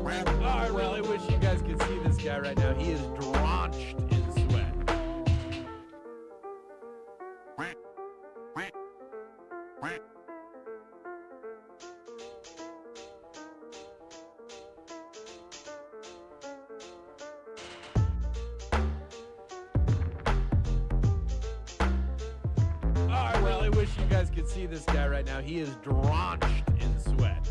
Oh, I really wish you guys could see this guy right now. He is drenched in sweat. Oh, I really wish you guys could see this guy right now. He is drenched in sweat.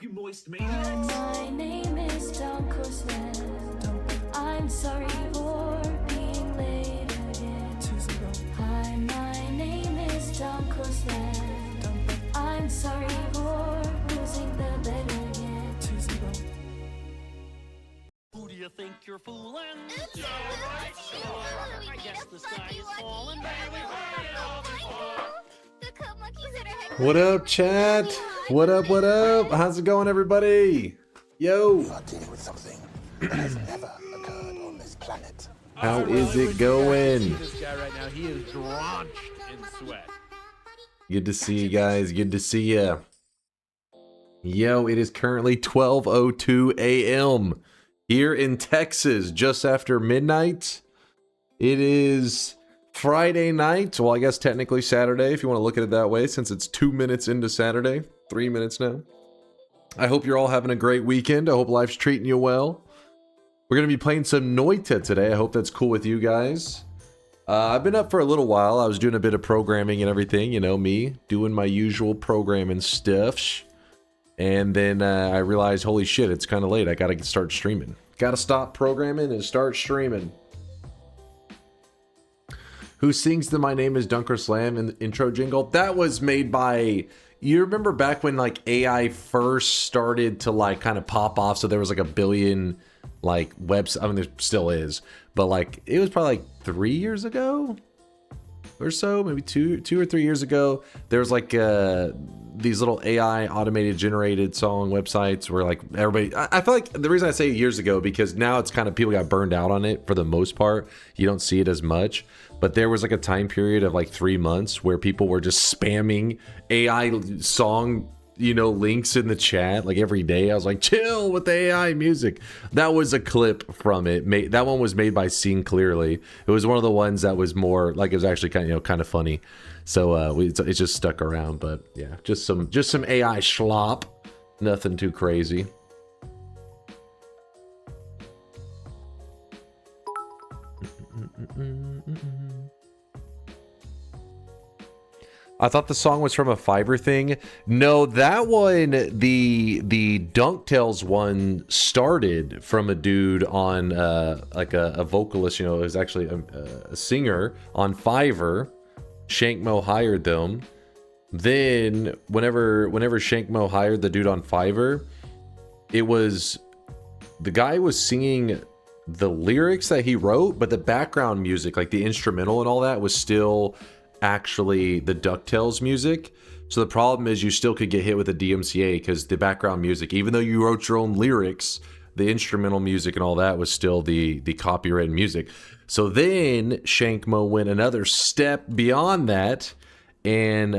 You moist maniacs. My name is DunkOrSlam. I'm sorry for being late again. Hi, my name is DunkOrSlam. I'm sorry for losing the bet again. Who do you think you're fooling? Oops, Yeah, right, sure. We I made guess a the sky fucking is lucky falling, one. baby. The cup monkeys at our head. What up, chat? What up, what up? How's it going, everybody? Yo. You are dealing with something that has never occurred on this planet. How I is really it wish you guys could going? see this guy right now. He is drenched in sweat. Good to see you guys. Good to see ya. Yo, it is currently 12:02 a.m. here in Texas, just after midnight. It is Friday night. Well, I guess technically Saturday, if you want to look at it that way, since it's 2 minutes into Saturday. 3 minutes now. I hope you're all having a great weekend. I hope life's treating you well. We're going to be playing some Noita today. I hope that's cool with you guys. I've been up for a little while. I was doing a bit of programming and everything. You know, me doing my usual programming stuff. And then I realized, holy shit, it's kind of late. I got to start streaming. Got to stop programming and start streaming. Who sings the My Name is DunkOrSlam in the intro jingle? That was made by... You remember back when like AI first started to like kind of pop off, so there was like a billion like websites. I mean, there still is, but like it was probably like 3 years ago or so, maybe two or 3 years ago. There was like these little AI automated generated song websites where like everybody. I feel like the reason I say years ago because now it's kind of people got burned out on it for the most part. You don't see it as much. But there was like a time period of like 3 months where people were just spamming AI song, you know, links in the chat like every day. I was like, chill with the AI music. That was a clip from it. That one was made by Seeing Clearly. It was one of the ones that was more like it was actually kind of, you know, kind of funny. So it just stuck around. But yeah, just some AI schlop. Nothing too crazy. I thought the song was from a Fiverr thing. No, that one, the DunkTales one started from a dude on like a vocalist, you know, it was actually a singer on Fiverr. Shankmo hired them. Then whenever Shankmo hired the dude on Fiverr, it was the guy was singing the lyrics that he wrote, but the background music, like the instrumental and all that, was still actually the DuckTales music. So the problem is you still could get hit with a DMCA because the background music, even though you wrote your own lyrics, the instrumental music and all that was still the copyrighted music. So then Shankmo went another step beyond that and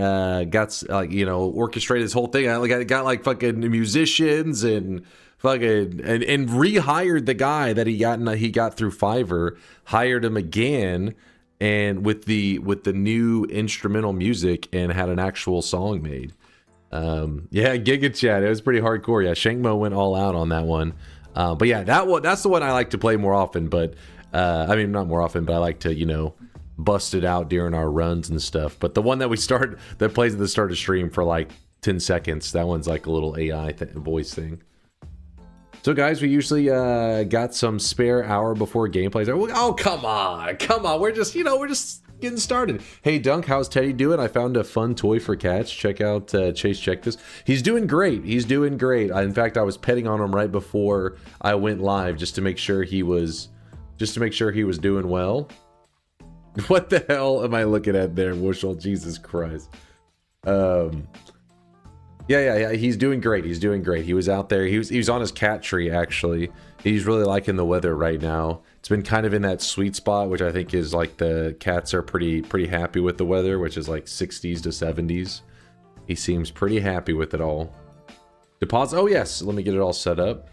got like, you know, orchestrated this whole thing. I got like fucking musicians and fucking and rehired the guy that he got through Fiverr, hired him again, and with the new instrumental music, and had an actual song made. Yeah, Giga Chat, it was pretty hardcore. Yeah, Shankmo went all out on that one. But yeah, that's the one I like to play more often. But I mean, not more often, but I like to, you know, bust it out during our runs and stuff. But the one that plays at the start of stream for like 10 seconds, that one's like a little AI voice thing. So guys, we usually got some spare hour before gameplays. Oh, come on. We're just getting started. Hey, Dunk, how's Teddy doing? I found a fun toy for cats. Check out Chase. Check this. He's doing great. In fact, I was petting on him right before I went live just to make sure he was doing well. What the hell am I looking at there, Wushel? Jesus Christ. Yeah. He's doing great. He was out there. He was on his cat tree, actually. He's really liking the weather right now. It's been kind of in that sweet spot, which I think is like the cats are pretty happy with the weather, which is like 60s to 70s. He seems pretty happy with it all. Deposit. Oh, yes. Let me get it all set up.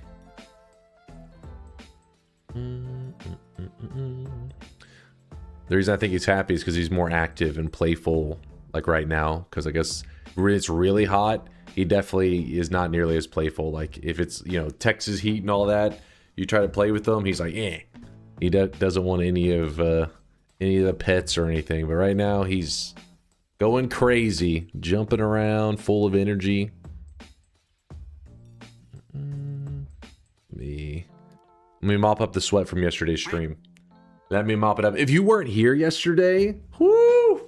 The reason I think he's happy is because he's more active and playful, like right now. Because I guess it's really hot. He definitely is not nearly as playful. Like if it's, you know, Texas heat and all that, you try to play with him, he's like, eh. He doesn't want any of the pets or anything. But right now he's going crazy, jumping around, full of energy. Let me mop up the sweat from yesterday's stream. Let me mop it up. If you weren't here yesterday, whoo!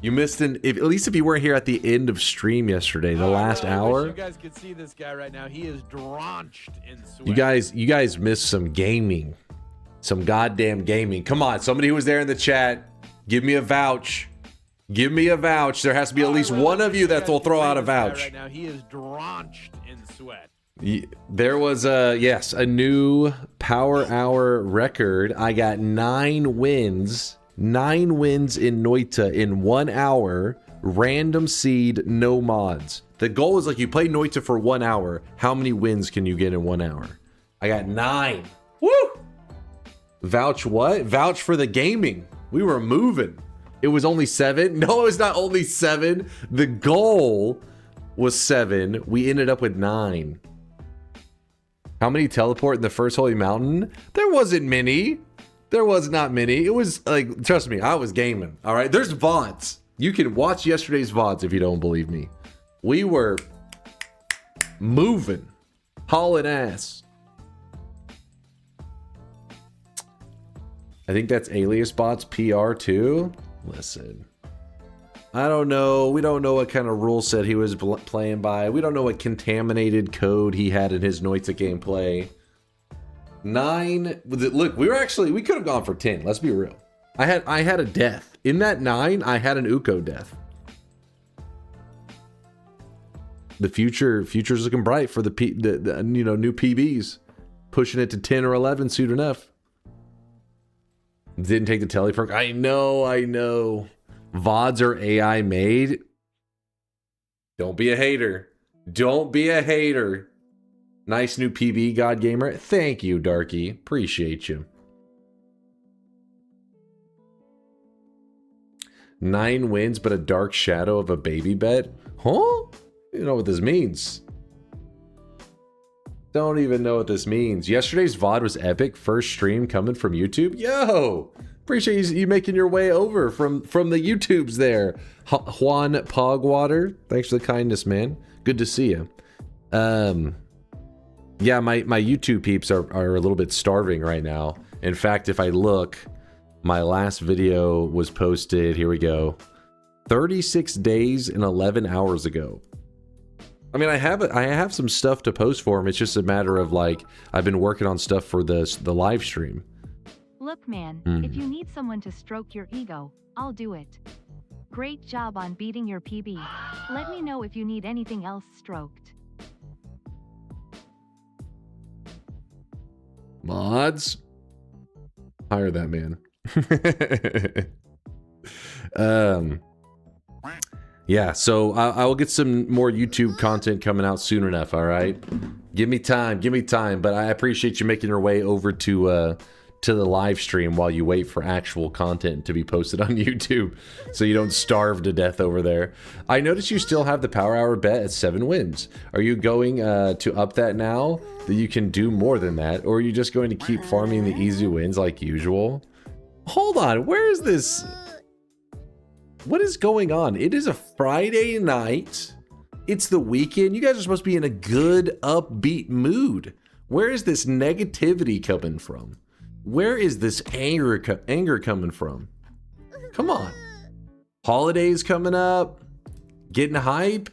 You missed at least if you weren't here at the end of stream yesterday, the last hour. I wish you guys could see this guy right now. He is drenched in sweat. You guys missed some gaming. Some goddamn gaming. Come on, somebody who was there in the chat, give me a vouch. Give me a vouch. There has to be at least one of you that will throw out a vouch. Right now, he is drenched in sweat. There was a new Power Hour record. I got 9 wins. 9 wins in Noita in 1 hour. Random seed, no mods. The goal is like you play Noita for 1 hour. How many wins can you get in 1 hour? I got 9. Woo! Vouch what? Vouch for the gaming. We were moving. It was only 7. No, it's not only 7. The goal was 7. We ended up with 9. How many teleport in the first Holy Mountain? There wasn't many. There was not many. It was like, trust me, I was gaming. All right, there's VODs. You can watch yesterday's VODs if you don't believe me. We were moving, hauling ass. I think that's Alias Bots PR too. Listen, I don't know. We don't know what kind of rule set he was playing by. We don't know what contaminated code he had in his Noita gameplay. 9. Look, we could have gone for 10. Let's be real. I had a death. In that 9, I had an Uko death. The future's looking bright for the new PBs. Pushing it to 10 or 11 soon enough. Didn't take the tele perk. I know. VODs are AI made. Don't be a hater. Don't be a hater. Nice new PB, God Gamer. Thank you, Darky. Appreciate you. 9 wins, but a dark shadow of a baby bet? Huh? You know what this means. Don't even know what this means. Yesterday's VOD was epic. First stream coming from YouTube. Yo! Appreciate you making your way over from the YouTubes there. Juan Pogwater. Thanks for the kindness, man. Good to see you. Yeah, my YouTube peeps are a little bit starving right now. In fact, if I look, my last video was posted, here we go, 36 days and 11 hours ago. I mean, I have some stuff to post for him. It's just a matter of like, The been working on stuff for the live stream. Look, man, if you need someone to stroke your ego, I'll do it. Great job on beating your PB. Let me know if you need anything else stroked. Mods? Hire that man. Yeah, so I will get some more YouTube content coming out soon enough, all right? Give me time, but I appreciate you making your way over to the live stream while you wait for actual content to be posted on YouTube so you don't starve to death over there. I noticed you still have the Power Hour bet at 7 wins. Are you going to up that now that you can do more than that, or are you just going to keep farming the easy wins like usual? Hold on, where is this? What is going on? It is a Friday night. It's the weekend. You guys are supposed to be in a good, upbeat mood. Where is this negativity coming from? Where is this anger coming from? Come on. Holidays coming up. Getting hype.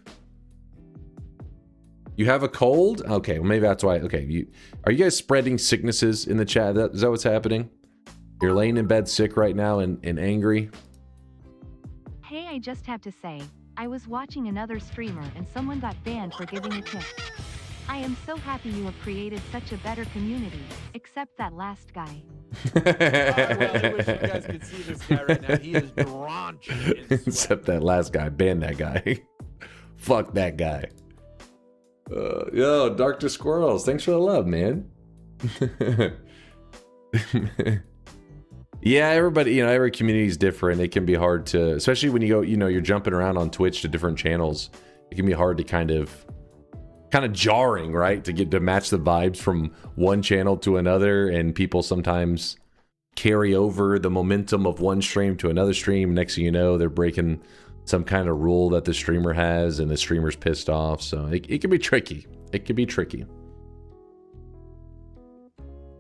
You have a cold? Okay, well maybe that's why. Okay, are you guys spreading sicknesses in the chat? Is that what's happening? You're laying in bed sick right now and angry? Hey, I just have to say, I was watching another streamer and someone got banned for giving a tip. I am so happy you have created such a better community, except that last guy. I really wish you guys could see this guy right now. He is drenched in sweat. Except that last guy. Ban that guy. Fuck that guy. Yo, Dr. Squirrels, thanks for the love, man. Yeah, everybody, every community is different. It can be hard to, especially when you go, you're jumping around on Twitch to different channels. It can be hard to kind of jarring, right? To get to match the vibes from one channel to another, and people sometimes carry over the momentum of one stream to another stream. Next thing you know, they're breaking some kind of rule that the streamer has, and the streamer's pissed off. So it can be tricky. It can be tricky.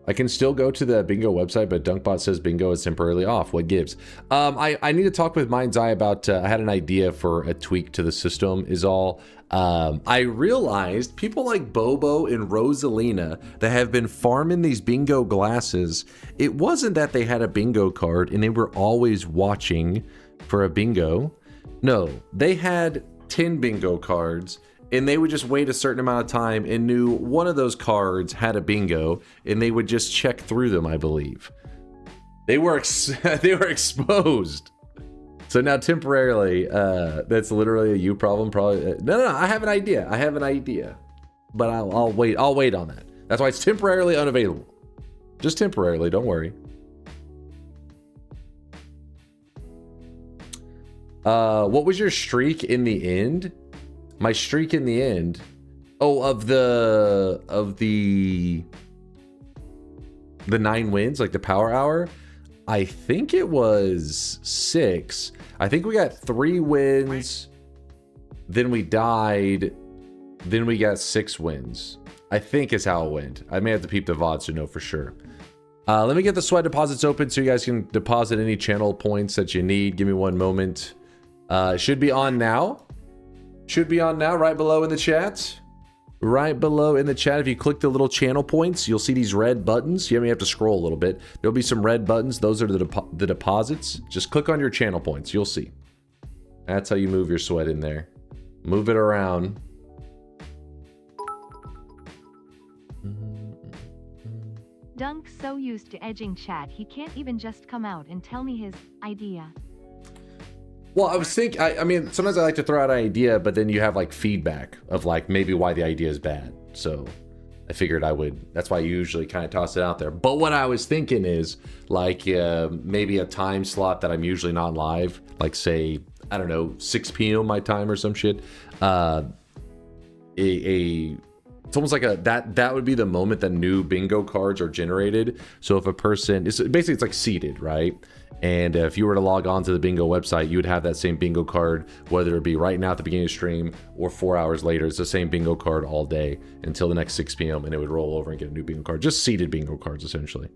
I can still go to the bingo website, but DunkBot says bingo is temporarily off. What gives? I need to talk with Mind's Eye about, I had an idea for a tweak to the system is all. I realized people like Bobo and Rosalina that have been farming these bingo glasses, it wasn't that they had a bingo card and they were always watching for a bingo. No, they had 10 bingo cards and they would just wait a certain amount of time and knew one of those cards had a bingo, and they would just check through them, I believe. They were they were exposed. So now temporarily, that's literally a you problem. Probably no. I have an idea. But I'll wait. I'll wait on that. That's why it's temporarily unavailable. Just temporarily. Don't worry. What was your streak in the end? My streak in the end. Oh, of the 9 wins, like the power hour. I think it was 6. I think we got 3 wins. Then we died. Then we got 6 wins. I think is how it went. I may have to peep the VODs to know for sure. Let me get the sweat deposits open so you guys can deposit any channel points that you need. Give me one moment. Should be on now. Should be on now, right below in the chat. Right below in the chat, if you click the little channel points, you'll see these red buttons. You may have to scroll a little bit. There'll be some red buttons. Those are the deposits. Just click on your channel points. You'll see. That's how you move your sweat in there. Move it around. Dunk's so used to edging chat, he can't even just come out and tell me his idea. Well, I was thinking, I mean, sometimes I like to throw out an idea, but then you have like feedback of like maybe why the idea is bad. So I figured I would, that's why I usually kind of toss it out there. But what I was thinking is like maybe a time slot that I'm usually not live, like say, I don't know, 6 p.m. my time or some shit. It's almost like that would be the moment that new bingo cards are generated. So if a person, it's like seeded, right? And if you were to log on to the bingo website, you would have that same bingo card, whether it be right now at the beginning of the stream or 4 hours later. It's the same bingo card all day until the next 6 p.m. and it would roll over and get a new bingo card. Just seeded bingo cards, essentially.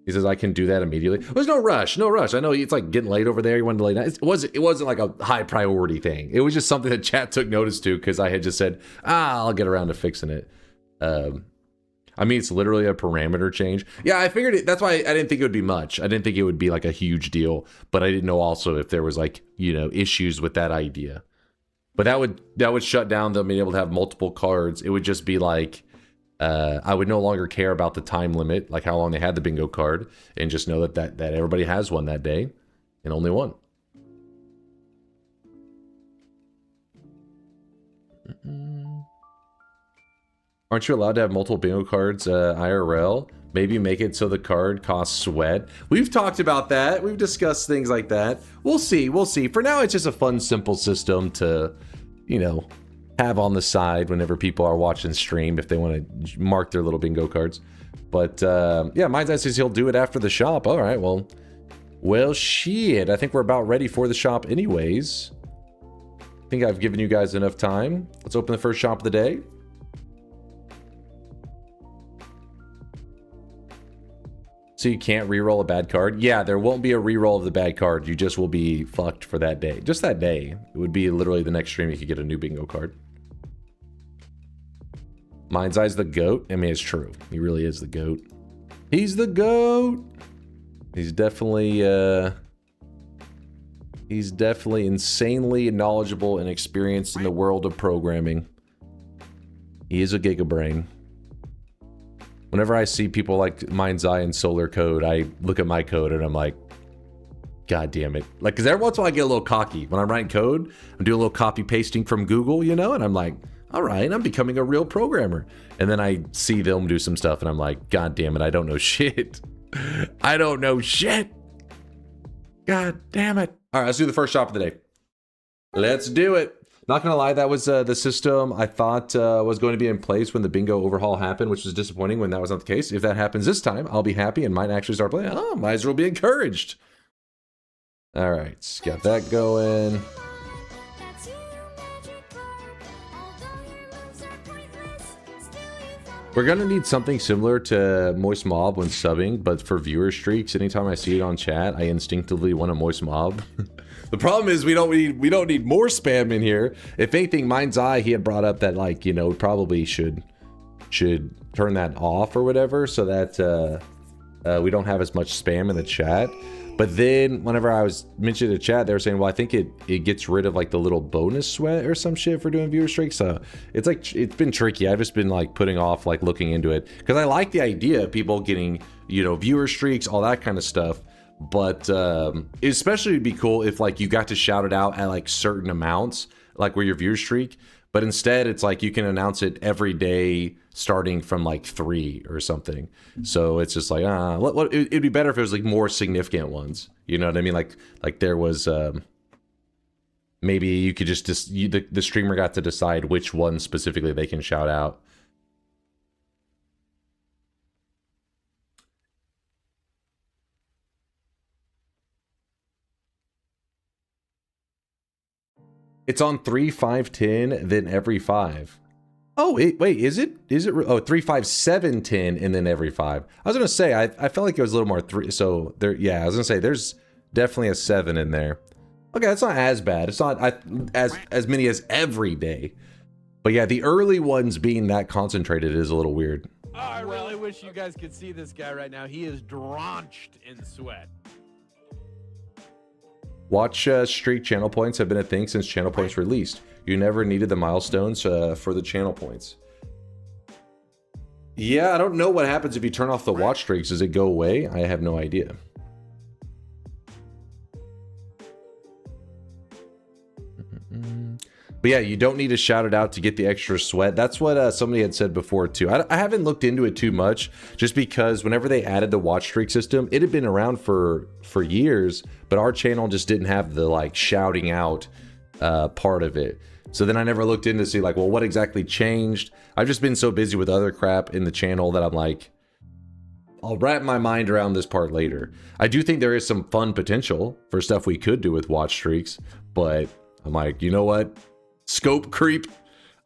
He says, I can do that immediately. There's no rush, no rush. I know it's like getting late over there. You wanted to lay down. It wasn't like a high priority thing. It was just something that chat took notice to because I had just said, I'll get around to fixing it. I mean, it's literally a parameter change. Yeah, I figured it. That's why I didn't think it would be much. I didn't think it would be like a huge deal, but I didn't know also if there was like, issues with that idea. But that would shut down them being able to have multiple cards. It would just be like, I would no longer care about the time limit, like how long they had the bingo card, and just know that everybody has one that day, and only one. Aren't you allowed to have multiple bingo cards IRL? Maybe make it so the card costs sweat. We've talked about that. We've discussed things like that. We'll see. We'll see. For now, it's just a fun, simple system to, have on the side whenever people are watching stream if they want to mark their little bingo cards. But yeah, Mind's Eye says he'll do it after the shop. All right, well, shit. I think we're about ready for the shop anyways. I think I've given you guys enough time. Let's open the first shop of the day. So you can't re-roll a bad card? Yeah, there won't be a re-roll of the bad card. You just will be fucked for that day. Just that day. It would be literally the next stream you could get a new bingo card. Mind's Eye's the GOAT. I mean, it's true. He really is the GOAT. He's the GOAT. He's definitely insanely knowledgeable and experienced in the world of programming. He is a gigabrain. Whenever I see people like Mind's Eye and Solar Code, I look at my code and I'm like, God damn it. Like, because every once in a while I get a little cocky. When I'm writing code, I'm doing a little copy pasting from Google, and I'm like, all right, I'm becoming a real programmer. And then I see them do some stuff and I'm like, God damn it, I don't know shit. I don't know shit. God damn it. All right, let's do the first shop of the day. Let's do it. Not gonna lie, that was the system I thought was going to be in place when the bingo overhaul happened, which was disappointing when that was not the case. If that happens this time, I'll be happy and might actually start playing. Oh, might as well be encouraged. All right, got that going. We're gonna need something similar to Moist Mob when subbing, but for viewer streaks, anytime I see it on chat, I instinctively want a Moist Mob. The problem is we don't need more spam in here. If anything, Mind's Eye, he had brought up that, like, probably should turn that off or whatever, so that we don't have as much spam in the chat. But then whenever I was mentioning the chat, they were saying, well, I think it gets rid of like the little bonus sweat or some shit for doing viewer streaks. So it's like, it's been tricky. I've just been like putting off like looking into it because I like the idea of people getting, you know, viewer streaks, all that kind of stuff. But especially it'd be cool if like you got to shout it out at like certain amounts, like where your viewer streak. But instead, it's like you can announce it every day starting from like 3 or something. So it's just like, it'd be better if it was like more significant ones. You know what I mean? Like there was, maybe you could just, the streamer got to decide which one specifically they can shout out. It's on 3, 5, 10, then every 5. Oh, wait, is it? Oh, 3, 5, 7, 10, and then every 5. I was gonna say, I felt like it was a little more 3. So there, yeah, I was gonna say there's definitely a 7 in there. Okay, that's not as bad. It's not as many as every day. But yeah, the early ones being that concentrated is a little weird. Oh, I really wish you guys could see this guy right now. He is drenched in sweat. Watch streak channel points have been a thing since channel points released. You never needed the milestones for the channel points. Yeah, I don't know what happens if you turn off the watch streaks. Does it go away? I have no idea. But yeah, you don't need to shout it out to get the extra sweat. That's what somebody had said before too. I haven't looked into it too much, just because whenever they added the watch streak system, it had been around for years, but our channel just didn't have the like shouting out part of it. So then I never looked in to see like, well, what exactly changed? I've just been so busy with other crap in the channel that I'm like, I'll wrap my mind around this part later. I do think there is some fun potential for stuff we could do with watch streaks, but I'm like, you know what? Scope creep.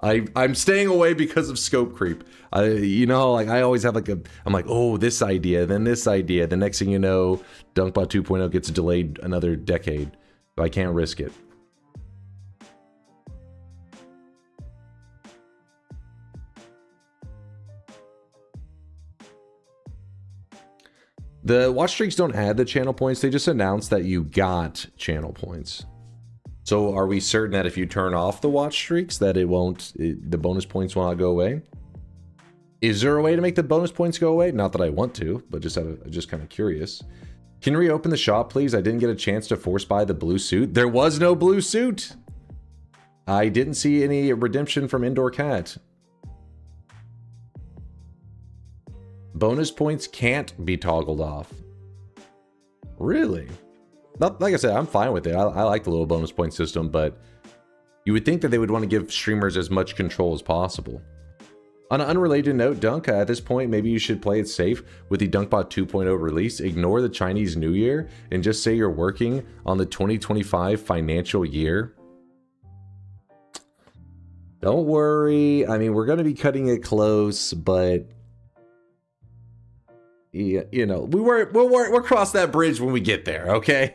I'm staying away because of scope creep. You know, like I always have like I'm like, oh, this idea, then this idea. The next thing you know, DunkBot 2.0 gets delayed another decade. So I can't risk it. The watch streaks don't add the channel points. They just announce that you got channel points. So are we certain that if you turn off the watch streaks that the bonus points will not go away? Is there a way to make the bonus points go away? Not that I want to, but just kind of curious. Can you reopen the shop, please? I didn't get a chance to force buy the blue suit. There was no blue suit. I didn't see any redemption from Indoor Cat. Bonus points can't be toggled off. Really? Not, like I said, I'm fine with it. I like the little bonus point system, but you would think that they would want to give streamers as much control as possible. On an unrelated note, Dunk, at this point, maybe you should play it safe with the DunkBot 2.0 release. Ignore the Chinese New Year and just say you're working on the 2025 financial year. Don't worry. I mean, we're going to be cutting it close, but yeah, you know, we'll cross that bridge when we get there, okay?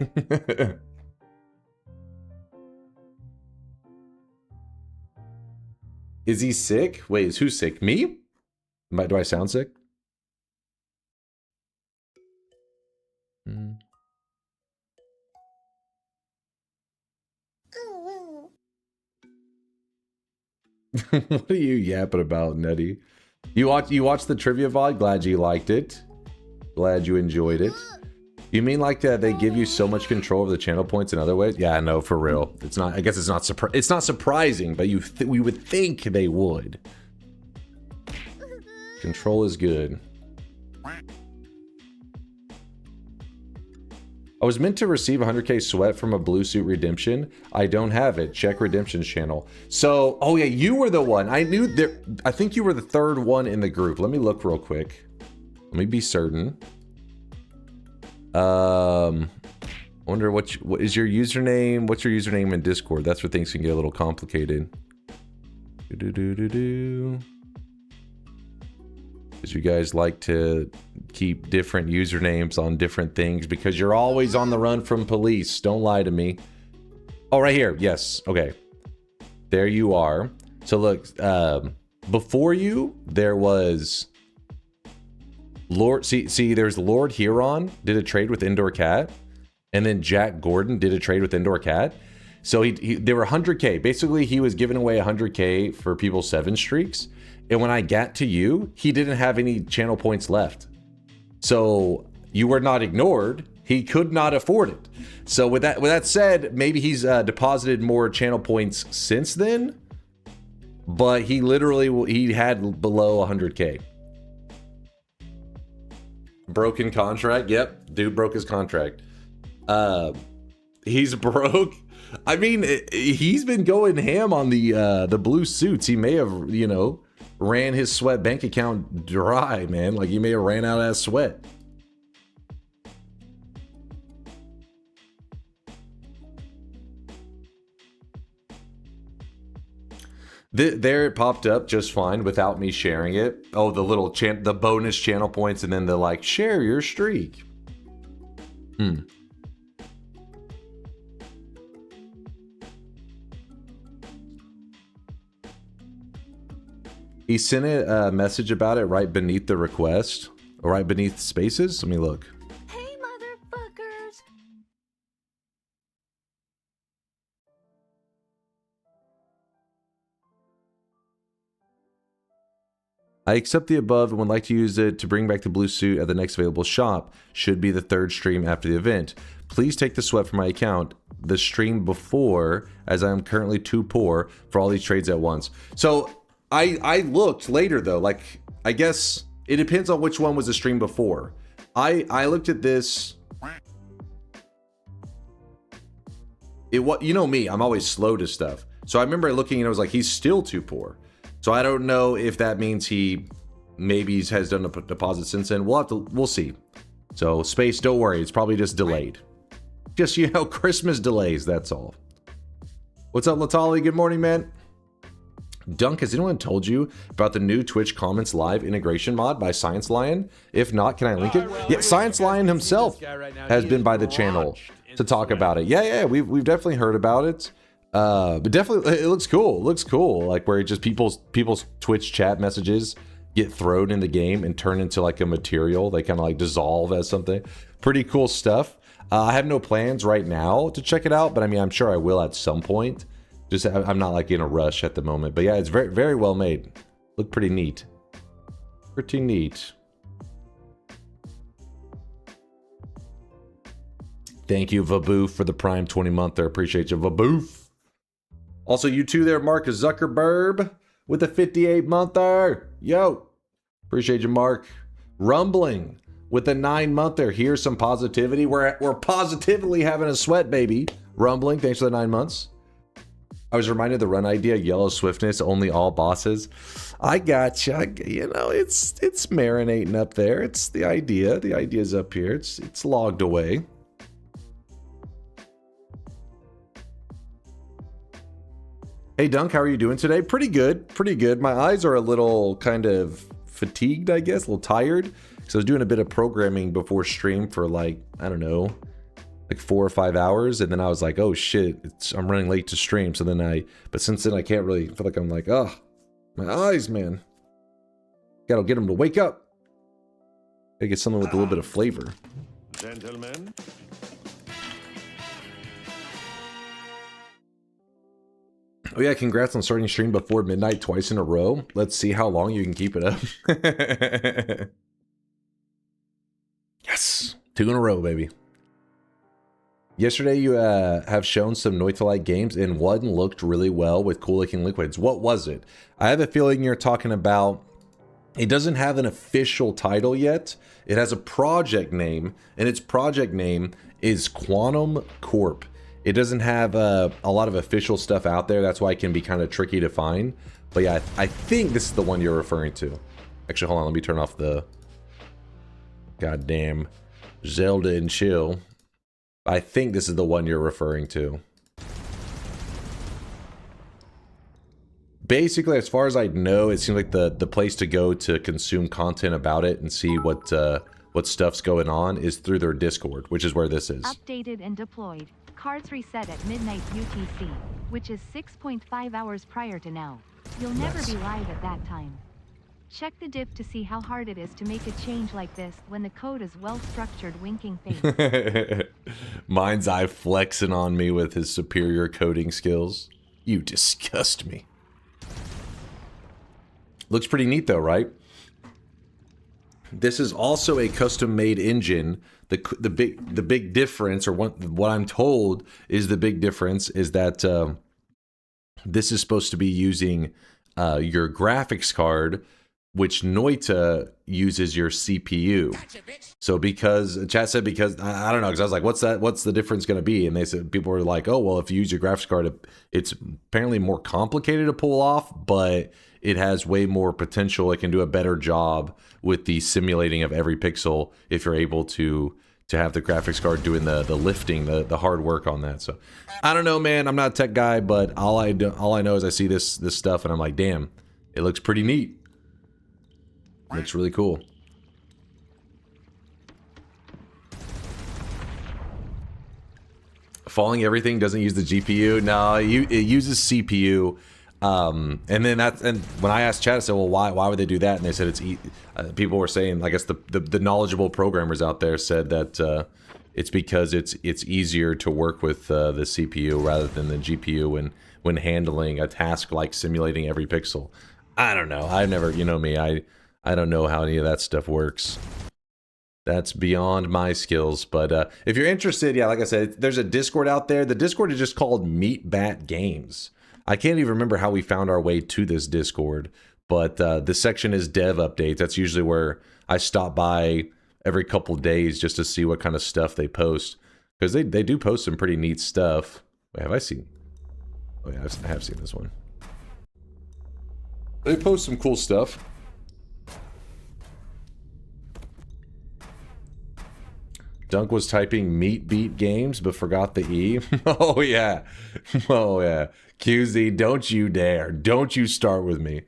Is he sick? Wait, is who sick? Me? Do I sound sick? What are you yapping about, Nutty? You watched the trivia VOD? Glad you liked it. Glad you enjoyed it. You mean like that they give you so much control over the channel points in other ways? Yeah, no, for real. It's not. I guess it's not surprising, but we would think they would. Control is good. I was meant to receive 100k sweat from a blue suit redemption. I don't have it. Check redemptions channel. So, oh yeah, you were the one. I knew there. I think you were the third one in the group. Let me look real quick. Let me be certain. Wonder what is your username? What's your username in Discord? That's where things can get a little complicated. Because you guys like to keep different usernames on different things because you're always on the run from police. Don't lie to me. Oh, right here. Yes. Okay. There you are. So look, before you, there was Lord, see, there's Lord Huron did a trade with Indoor Cat, and then Jack Gordon did a trade with Indoor Cat. So they were 100K. Basically, he was giving away 100K for people's 7 streaks. And when I got to you, he didn't have any channel points left. So you were not ignored. He could not afford it. So with that said, maybe he's deposited more channel points since then. But he had below 100K. Broken contract. Yep, dude broke his contract. He's broke. I mean, he's been going ham on the blue suits. He may have, ran his sweat bank account dry, man. Like he may have ran out of sweat. There it popped up just fine without me sharing it. Oh, the little the bonus channel points, and then the like, share your streak. He sent a message about it right beneath the request, or right beneath spaces. Let me look. Hey, motherfuckers! I accept the above and would like to use it to bring back the blue suit at the next available shop. Should be the 3rd stream after the event. Please take the sweat from my account. The stream before, as I am currently too poor for all these trades at once. So I looked later though. Like I guess it depends on which one was the stream before. I looked at this. You know me, I'm always slow to stuff. So I remember looking and I was like, he's still too poor. So I don't know if that means he maybe has done a deposit since then. We'll see. So space, don't worry. It's probably just delayed. Just, Christmas delays. That's all. What's up, Latali? Good morning, man. Dunk, has anyone told you about the new Twitch comments live integration mod by Science Lion? If not, can I link it? Yeah, Science Lion himself has been by the channel to talk about it. Yeah, we've definitely heard about it. But definitely it looks cool. It looks cool. Like where it just people's Twitch chat messages get thrown in the game and turn into like a material. They kind of like dissolve as something. Pretty cool stuff. I have no plans right now to check it out, but I mean, I'm sure I will at some point. Just I'm not like in a rush at the moment. But yeah, it's very, very well made. Look pretty neat. Pretty neat. Thank you, Vaboof, for the Prime 20 month there. Appreciate you, Vaboof. Also, you too there, Mark Zuckerberg, with the 58 monther. Yo, appreciate you, Mark. Rumbling with the 9 monther. Here's some positivity. We're positively having a sweat, baby. Rumbling, thanks for the 9 months. I was reminded of the run idea, yellow swiftness, only all bosses. I gotcha. It's marinating up there. It's the idea. The idea's up here. It's logged away. Hey Dunk, how are you doing today? Pretty good, pretty good. My eyes are a little kind of fatigued, I guess, a little tired. So I was doing a bit of programming before stream for like, I don't know, like 4 or 5 hours. And then I was like, oh shit, I'm running late to stream. So then but since then I can't really feel like I'm like, oh, my eyes, man. Gotta get them to wake up. Gotta get something with a little bit of flavor. Gentlemen. Oh yeah, congrats on starting stream before midnight twice in a row. Let's see how long you can keep it up. Yes, 2 in a row, baby. Yesterday you have shown some Noita-like games, and one looked really well with cool looking liquids. What was it? I have a feeling you're talking about, it doesn't have an official title yet. It has a project name, and its project name is Quantum Corp. It doesn't have a lot of official stuff out there. That's why it can be kind of tricky to find. But yeah, I think this is the one you're referring to. Actually, hold on. Let me turn off the goddamn Zelda and chill. I think this is the one you're referring to. Basically, as far as I know, it seems like the place to go to consume content about it and see what stuff's going on is through their Discord, which is where this is. Updated and deployed. Cards reset at midnight UTC, which is 6.5 hours prior to now. You'll never be live at that time. Check the diff to see how hard it is to make a change like this when the code is well structured. Winking face. Mind's Eye flexing on me with his superior coding skills. You disgust me. Looks pretty neat though, right? This is also a custom-made engine. The big difference, or what I'm told is the big difference, is that this is supposed to be using your graphics card, which Noita uses your CPU. So because chat said, because I don't know, because I was like, what's the difference going to be? And they said, people were like, oh well, if you use your graphics card, it's apparently more complicated to pull off, but it has way more potential. It can do a better job with the simulating of every pixel if you're able to have the graphics card doing the lifting, the hard work on that. So I don't know, man. I'm not a tech guy, but all I know is I see this stuff and I'm like, damn, it looks pretty neat. Looks really cool. Falling everything doesn't use the GPU. No, it uses CPU. And then when I asked chat, I said, well, why would they do that? And they said people were saying, I guess the knowledgeable programmers out there said that it's because it's easier to work with the CPU rather than the GPU when handling a task like simulating every pixel. I don't know. I've never, you know me, I don't know how any of that stuff works. That's beyond my skills. But if you're interested, yeah, like I said, there's a Discord out there. The Discord is just called Meatbat Games. I can't even remember how we found our way to this Discord, but the section is dev updates. That's usually where I stop by every couple days just to see what kind of stuff they post. Because they do post some pretty neat stuff. Wait, have I seen? Oh yeah, I have seen this one. They post some cool stuff. Dunk was typing Meat Beat Games, but forgot the E. Oh, yeah. Oh, yeah. QZ, don't you dare. Don't you start with me.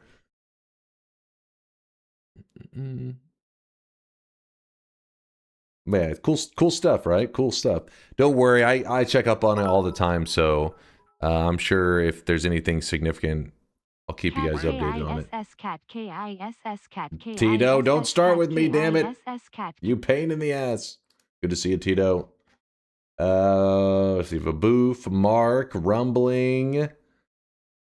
Man, cool stuff, right? Cool stuff. Don't worry, I check up on it all the time, so I'm sure if there's anything significant, I'll keep you guys updated on it. Tito, don't start with me, damn it. You pain in the ass. Good to see you, Tito. Let's see, Vaboof, Mark, Rumbling.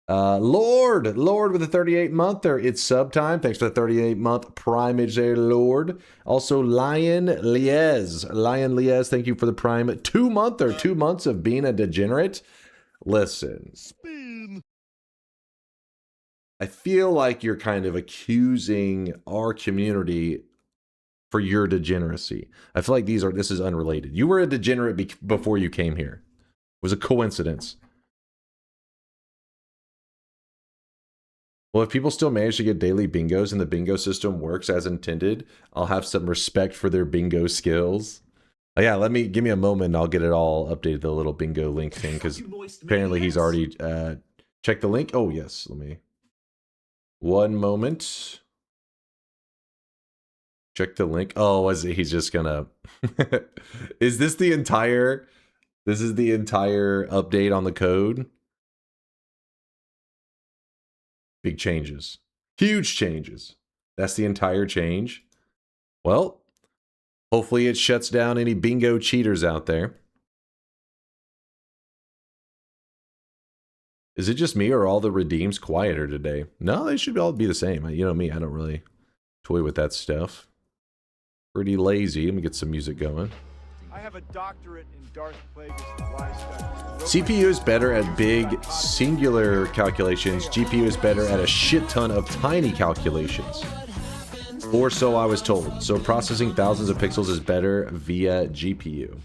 Lord with the 38-monther. It's sub time. Thanks for the 38-month primage there, Lord. Also, Lion Liez, thank you for the prime 2-monther. 2 months of being a degenerate. Listen. I feel like you're kind of accusing our community for your degeneracy. I feel like this is unrelated. You were a degenerate before you came here. It was a coincidence. Well, if people still manage to get daily bingos and the bingo system works as intended, I'll have some respect for their bingo skills. Oh, yeah, give me a moment and I'll get it all updated, the little bingo link thing, because apparently he's already checked the link. Oh, yes, let me. One moment. Check the link. Oh, he's just gonna... Is this the entire... This is the entire update on the code? Big changes. Huge changes. That's the entire change. Well, hopefully it shuts down any bingo cheaters out there. Is it just me or are all the redeems quieter today? No, they should all be the same. You know me, I don't really toy with that stuff. Pretty lazy. Let me get some music going. I have a doctorate in Darth Plagueis fly studies. CPU is better at big singular calculations. GPU is better at a shit ton of tiny calculations. Or so I was told. So processing thousands of pixels is better via GPU.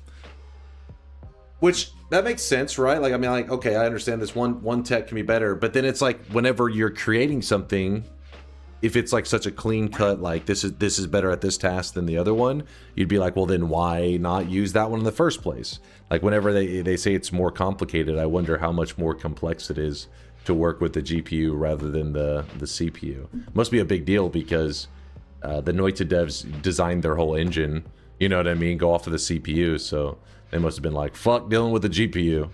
Which, that makes sense, right? Like, I mean, like, okay, I understand this one tech can be better, but then it's like, whenever you're creating something, if it's like such a clean cut, like this is better at this task than the other one, you'd be like, well, then why not use that one in the first place? Like, whenever they say it's more complicated, I wonder how much more complex it is to work with the GPU rather than the CPU. Must be a big deal because the Noita devs designed their whole engine, you know what I mean, go off of the CPU, so they must have been like, fuck dealing with the GPU.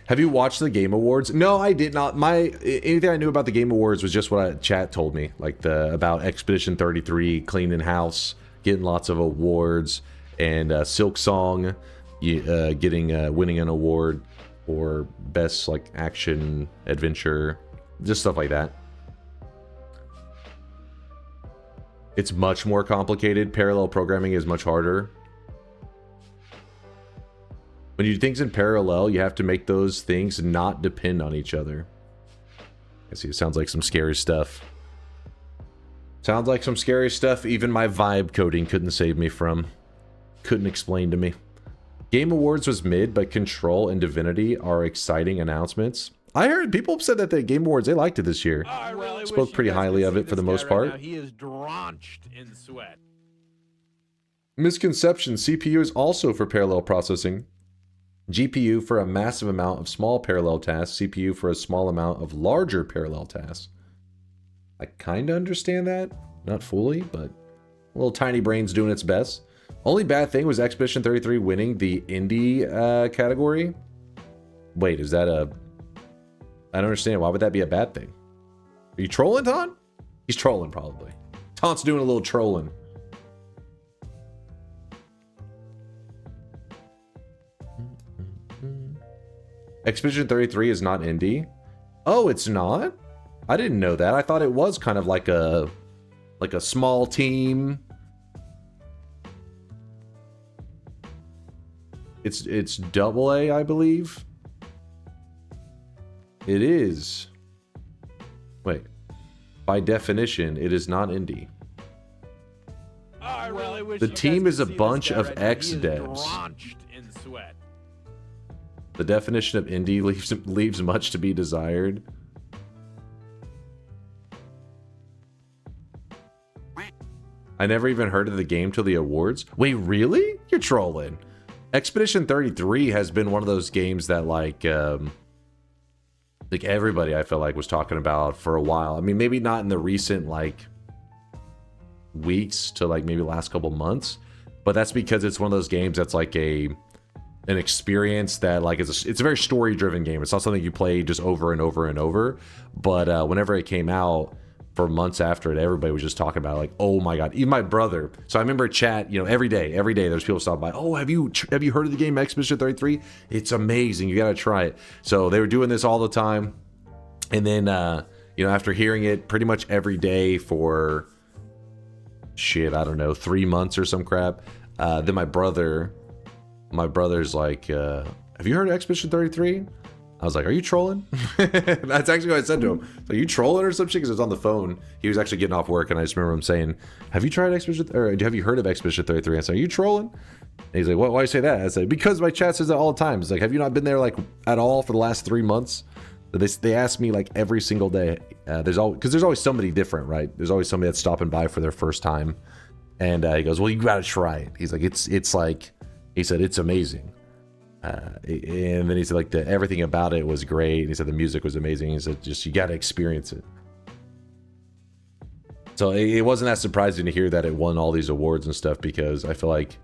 Have you watched the Game Awards? No, I did not. Anything I knew about the Game Awards was just what chat told me, like about Expedition 33 cleaning house, getting lots of awards, and Silk Song winning an award for best like action adventure, just stuff like that. It's much more complicated. Parallel programming is much harder. When you do things in parallel, you have to make those things not depend on each other. I see, it sounds like some scary stuff. Sounds like some scary stuff even my vibe coding couldn't save me from. Couldn't explain to me. Game Awards was mid, but Control and Divinity are exciting announcements. I heard people said that the Game Awards, they liked it this year. I really Spoke wish pretty you guys highly could of see it for the this most guy right part. now. He is drenched in sweat. Misconception, CPU is also for parallel processing. GPU for a massive amount of small parallel tasks, CPU for a small amount of larger parallel tasks. I kind of understand that. Not fully, but a little tiny brain's doing its best. Only bad thing was Expedition 33 winning the indie category. Wait, is that a... I don't understand. Why would that be a bad thing? Are you trolling, Taunt? He's trolling, probably. Taunt's doing a little trolling. Expedition 33 is not indie. Oh, it's not? I didn't know that. I thought it was kind of like a small team. It's AA, I believe. It is. Wait. By definition, it is not indie. I really wish The you guys team could is a see this bunch guy of right now. He is ex-devs. drenched in sweat. The definition of indie leaves much to be desired. I never even heard of the game till the awards. Wait, really? You're trolling. Expedition 33 has been one of those games that like everybody I feel like was talking about for a while. I mean, maybe not in the recent like weeks to like maybe last couple months, but that's because it's one of those games that's like an experience that like it's a very story driven game. It's not something you play just over and over and over, but whenever it came out, for months after it, everybody was just talking about it, like, oh my god. Even my brother. So I remember chat, you know, every day there's people stopping by. Oh, have you heard of the game Expedition 33? It's amazing. You got to try it. So they were doing this all the time, and then you know, after hearing it pretty much every day for shit, I don't know, 3 months or some crap, then my brother's like, have you heard of Expedition 33? I was like, are you trolling? That's actually what I said to him. Are you trolling or some shit? Because it was on the phone. He was actually getting off work, and I just remember him saying, have you tried Expedition, or have you heard of Expedition 33? I said, are you trolling? And he's like, why do you say that? I said, because my chat says that all the time. It's like, have you not been there like at all for the last 3 months? They ask me like every single day. There's always somebody different, right? There's always somebody that's stopping by for their first time. And he goes, well, you got to try it. He's like, it's like, he said, it's amazing. And then he said like everything about it was great. And he said the music was amazing. He said just you got to experience it. So it wasn't that surprising to hear that it won all these awards and stuff, because I feel like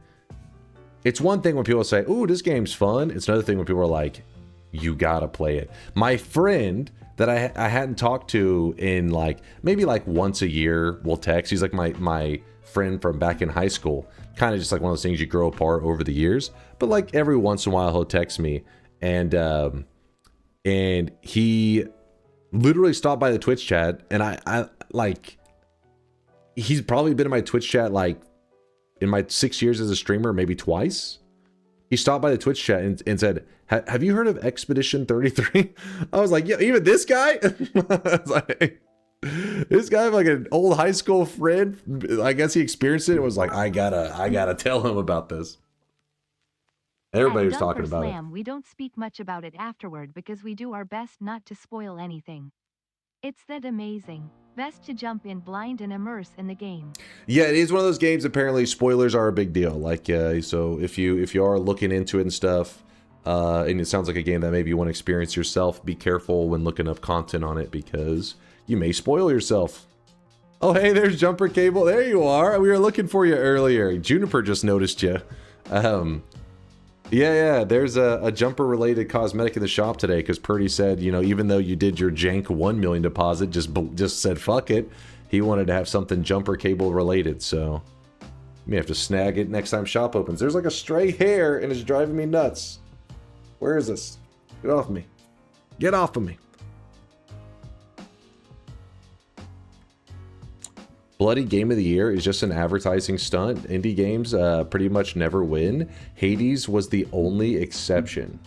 it's one thing when people say, "Ooh, this game's fun." It's another thing when people are like, "You gotta play it." My friend that I hadn't talked to in like maybe like once a year will text. He's like my friend from back in high school. Kind of just like one of those things you grow apart over the years, but like every once in a while he'll text me, and he literally stopped by the Twitch chat, and I like, he's probably been in my Twitch chat like in my 6 years as a streamer maybe twice. He stopped by the Twitch chat and said, have you heard of Expedition 33? I was like, yeah, even this guy? I was like, this guy, like an old high school friend, I guess he experienced it and was like, I gotta tell him about this. Everybody was talking about it. We don't speak much about it afterward because we do our best not to spoil anything. It's that amazing. Best to jump in blind and immerse in the game. Yeah, it is one of those games. Apparently, spoilers are a big deal. Like, so if you are looking into it and stuff, and it sounds like a game that maybe you want to experience yourself, be careful when looking up content on it because you may spoil yourself. Oh, hey, there's Jumper Cable. There you are. We were looking for you earlier. Juniper just noticed you. Yeah. There's a jumper-related cosmetic in the shop today because Purdy said, you know, even though you did your jank 1 million deposit, just said fuck it. He wanted to have something jumper cable related, so you may have to snag it next time shop opens. There's like a stray hair and it's driving me nuts. Where is this? Get off me. Get off of me. Bloody Game of the Year is just an advertising stunt. Indie games pretty much never win. Hades was the only exception.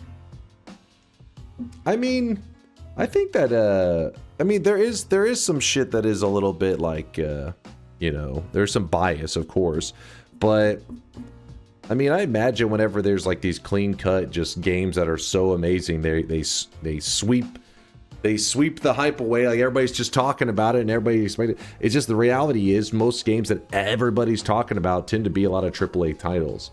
I mean, I think that I mean there is some shit that is a little bit like you know, there's some bias, of course, but I mean, I imagine whenever there's like these clean cut just games that are so amazing, they sweep the hype away. Like everybody's just talking about it and everybody expects it. It's just the reality is most games that everybody's talking about tend to be a lot of AAA titles.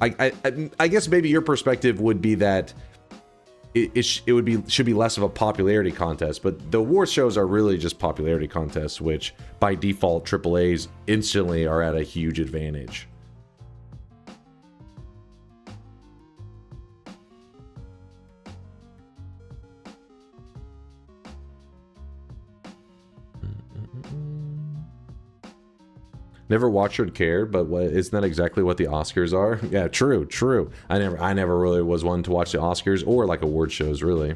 I guess maybe your perspective would be that should be less of a popularity contest, but the award shows are really just popularity contests, which by default AAAs instantly are at a huge advantage. Never watched or cared, but isn't that exactly what the Oscars are? Yeah, true. I never really was one to watch the Oscars or like award shows, really.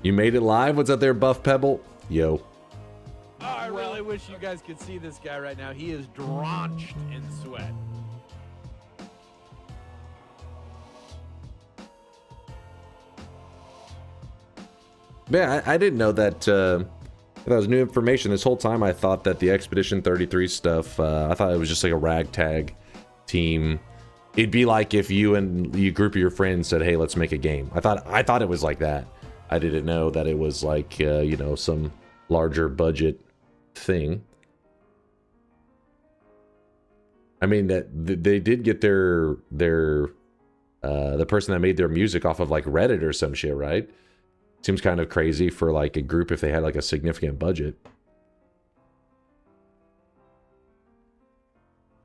You made it live? What's up there, Buff Pebble? Yo. Oh, I really wish you guys could see this guy right now. He is drenched in sweat. Man, I didn't know that. That was new information. This whole time I thought that the Expedition 33 stuff, I thought it was just like a ragtag team. It'd be like if you and a group of your friends said, hey, let's make a game. I thought it was like that. I didn't know that it was like, you know, some larger budget thing. I mean, that they did get their the person that made their music off of like Reddit or some shit, right? Seems kind of crazy for like a group if they had like a significant budget.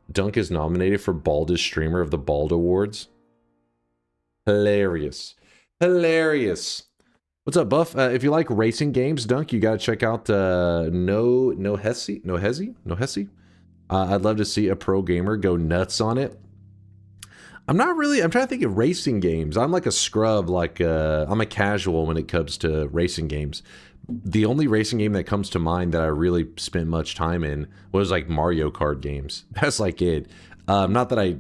Dunk is nominated for Baldest Streamer of the Bald Awards. Hilarious. What's up, Buff? If you like racing games, Dunk, you gotta check out No Hesi. I'd love to see a pro gamer go nuts on it. I'm trying to think of racing games. I'm like a scrub, like I'm a casual when it comes to racing games. The only racing game that comes to mind that I really spent much time in was like Mario Kart games. That's like it. Not that I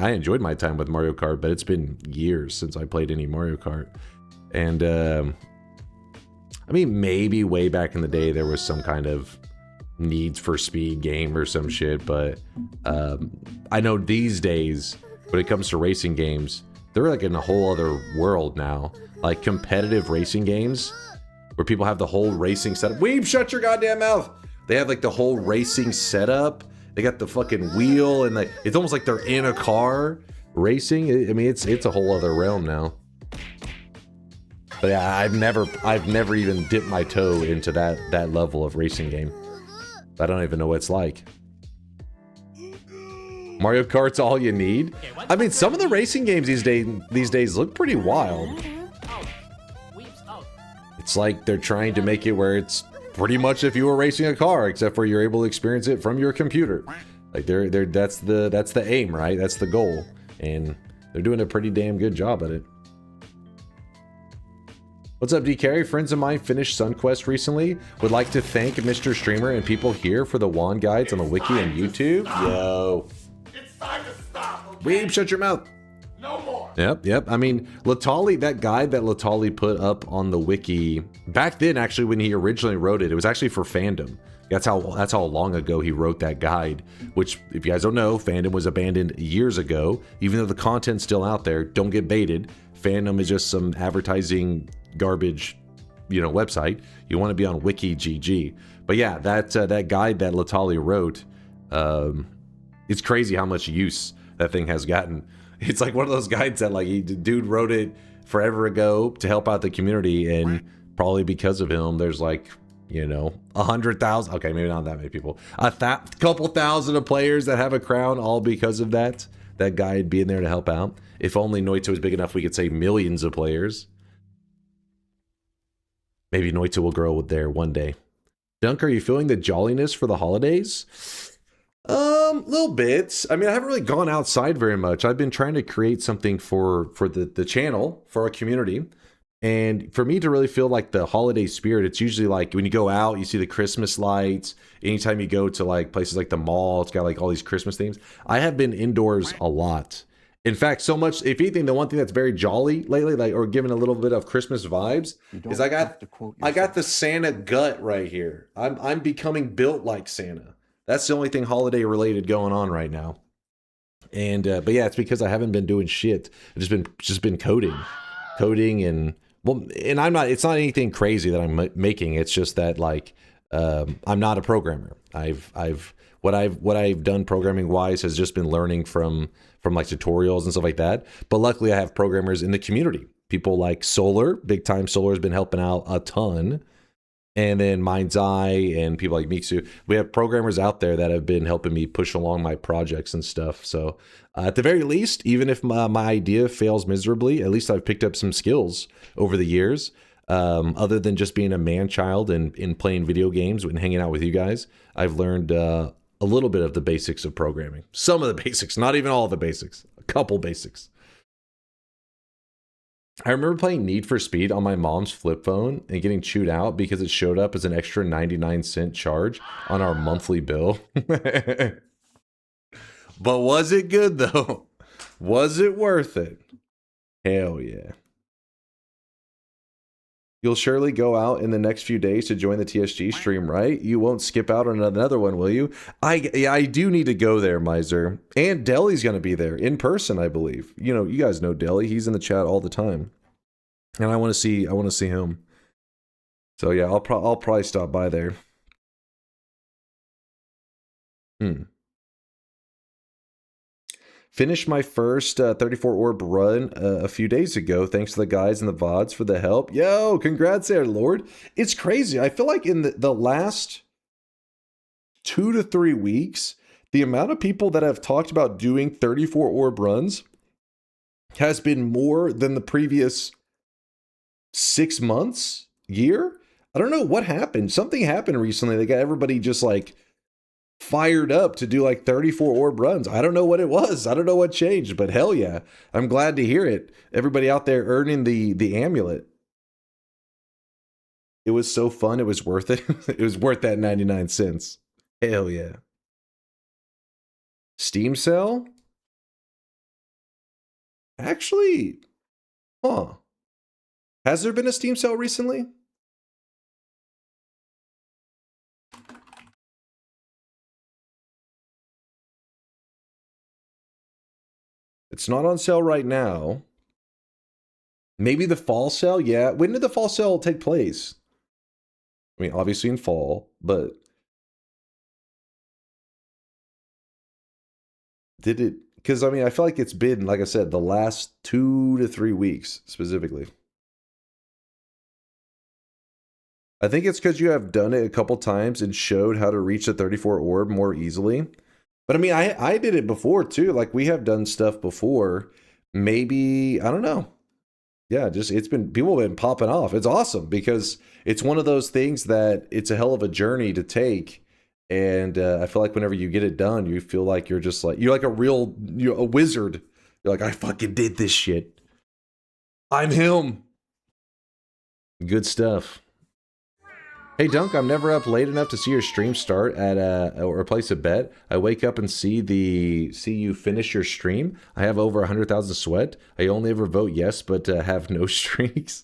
enjoyed my time with Mario Kart, but it's been years since I played any Mario Kart. And I mean, maybe way back in the day there was some kind of Needs for Speed game or some shit, but I know these days when it comes to racing games, they're like in a whole other world now. Like competitive racing games where people have the whole racing setup. Weeb, shut your goddamn mouth! They have like the whole racing setup. They got the fucking wheel and like it's almost like they're in a car racing. I mean, it's a whole other realm now. But yeah, I've never even dipped my toe into that level of racing game. I don't even know what it's like. Mario Kart's all you need. I mean, some of the racing games these days look pretty wild. It's like they're trying to make it where it's pretty much if you were racing a car, except for you're able to experience it from your computer. Like that's the aim, right? That's the goal, and they're doing a pretty damn good job at it. What's up, D Carry? Friends of mine finished SunQuest recently. Would like to thank Mr. Streamer and people here for the wand guides on the wiki and YouTube. Yo. It's time to stop, okay? Weeb, shut your mouth. No more. Yep. I mean, Latali, that guide that Latali put up on the wiki back then, actually, when he originally wrote it, it was actually for fandom. That's how long ago he wrote that guide, which, if you guys don't know, fandom was abandoned years ago. Even though the content's still out there, don't get baited. Fandom is just some advertising garbage, website. You want to be on WikiGG. But yeah, that guide that Latali wrote, it's crazy how much use that thing has gotten. It's like one of those guides that dude wrote it forever ago to help out the community, and probably because of him, there's 100,000. Okay, maybe not that many people. A couple thousand of players that have a crown, all because of that. that guide being there to help out. If only Noita was big enough, we could say millions of players. Maybe Noita will grow there one day. Dunk, are you feeling the jolliness for the holidays? Little bits. I mean, I haven't really gone outside very much. I've been trying to create something for the channel, for our community. And for me to really feel like the holiday spirit, it's usually like when you go out, you see the Christmas lights. Anytime you go to like places like the mall, it's got like all these Christmas themes. I have been indoors a lot. In fact, so much, if anything, the one thing that's very jolly lately, like, or giving a little bit of Christmas vibes, is I got the Santa gut right here. I'm becoming built like Santa. That's the only thing holiday related going on right now. And but yeah, it's because I haven't been doing shit. I've just been coding and well, and I'm not. It's not anything crazy that I'm making. It's just that like I'm not a programmer. What I've done programming wise has just been learning from like tutorials and stuff like that. But luckily, I have programmers in the community. People like Solar, big time. Solar has been helping out a ton. And then Mind's Eye and people like Miksu. We have programmers out there that have been helping me push along my projects and stuff. So at the very least, even if my idea fails miserably, at least I've picked up some skills over the years. Other than just being a man-child and in playing video games and hanging out with you guys, I've learned a little bit of the basics of programming. Some of the basics, not even all of the basics. A couple basics. I remember playing Need for Speed on my mom's flip phone and getting chewed out because it showed up as an extra 99-cent charge on our monthly bill. But was it good though? Was it worth it? Hell yeah. You'll surely go out in the next few days to join the TSG stream, right? You won't skip out on another one, will you? I do need to go there, Miser. And Deli's going to be there in person, I believe. You know, you guys know Deli. He's in the chat all the time. And I want to see him. So yeah, I'll probably stop by there. Finished my first 34 orb run a few days ago. Thanks to the guys in the VODs for the help. Yo, congrats there, Lord. It's crazy. I feel like in the last 2 to 3 weeks, the amount of people that have talked about doing 34 orb runs has been more than the previous 6 months, year. I don't know what happened. Something happened recently that got everybody just like fired up to do like 34 orb runs. I don't know what it was. I don't know what changed, but hell yeah. I'm glad to hear it. Everybody out there earning the amulet. It was so fun. It was worth it. It was worth that 99 cents. Hell yeah. Steam sale? Actually, has there been a Steam sale recently? It's not on sale right now. Maybe the fall sale? Yeah. When did the fall sale take place? I mean, obviously in fall, but did it? Because, I mean, I feel like it's been, like I said, the last 2 to 3 weeks specifically. I think it's because you have done it a couple times and showed how to reach the 34 orb more easily. But I mean, I did it before too. Like we have done stuff before. Maybe, I don't know. Yeah, just people have been popping off. It's awesome because it's one of those things that it's a hell of a journey to take. And I feel like whenever you get it done, you feel like you're like a wizard. You're like, I fucking did this shit. I'm him. Good stuff. Hey Dunk, I'm never up late enough to see your stream start at or place a bet. I wake up and see you finish your stream. I have over 100,000 sweat. I only ever vote yes, but have no streaks.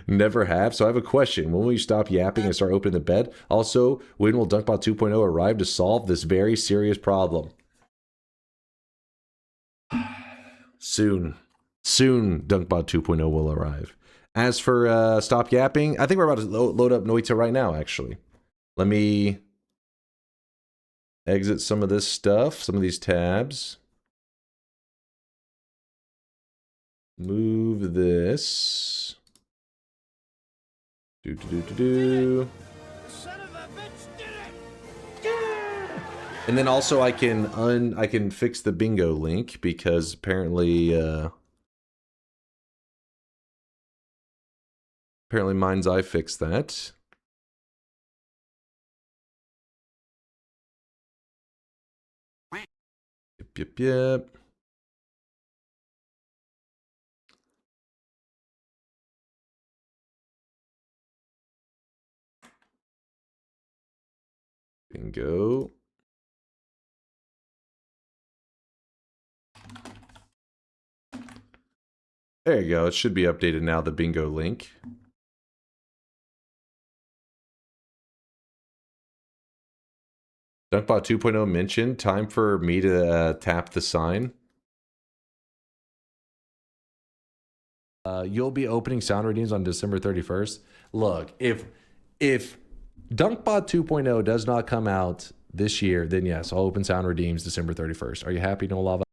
Never have. So I have a question. When will you stop yapping and start opening the bet? Also, when will DunkBot 2.0 arrive to solve this very serious problem? Soon. Soon DunkBot 2.0 will arrive. As for stop yapping, I think we're about to load up Noita right now, actually. Let me exit some of this stuff, some of these tabs. Move this. Son of a bitch did it! And then also I can fix the bingo link because apparently Mind's Eye fixed that. Yep. Bingo. There you go. It should be updated now, the bingo link. DunkBot 2.0 mentioned. Time for me to tap the sign. You'll be opening sound redeems on December 31st. Look, if DunkBot 2.0 does not come out this year, then yes, I'll open sound redeems December 31st. Are you happy, No Lava?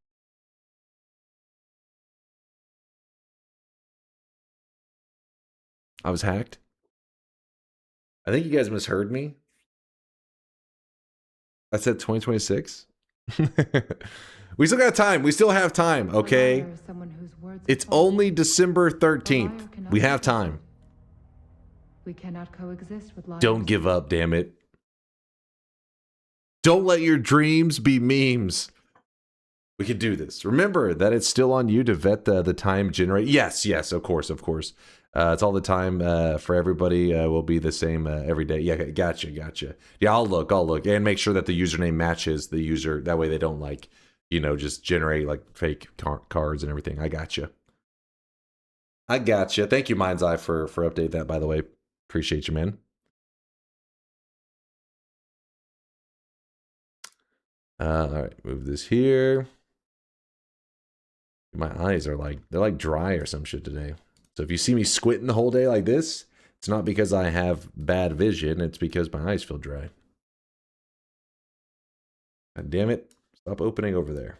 I was hacked. I think you guys misheard me. I said 2026. We still got time. We still have time, okay? It's only December 13th. We have time. We cannot coexist with liars. Don't give up, damn it. Don't let your dreams be memes. We can do this. Remember that it's still on you to vet the time generate. Yes, of course. It's all the time for everybody. Will be the same every day. Yeah, gotcha. Yeah, I'll look, and make sure that the username matches the user. That way they don't like, just generate like fake cards and everything. I gotcha. Thank you, Mind's Eye, for update that. By the way, appreciate you, man. All right, move this here. My eyes are they're like dry or some shit today. So if you see me squinting the whole day like this, it's not because I have bad vision. It's because my eyes feel dry. God damn it. Stop opening over there.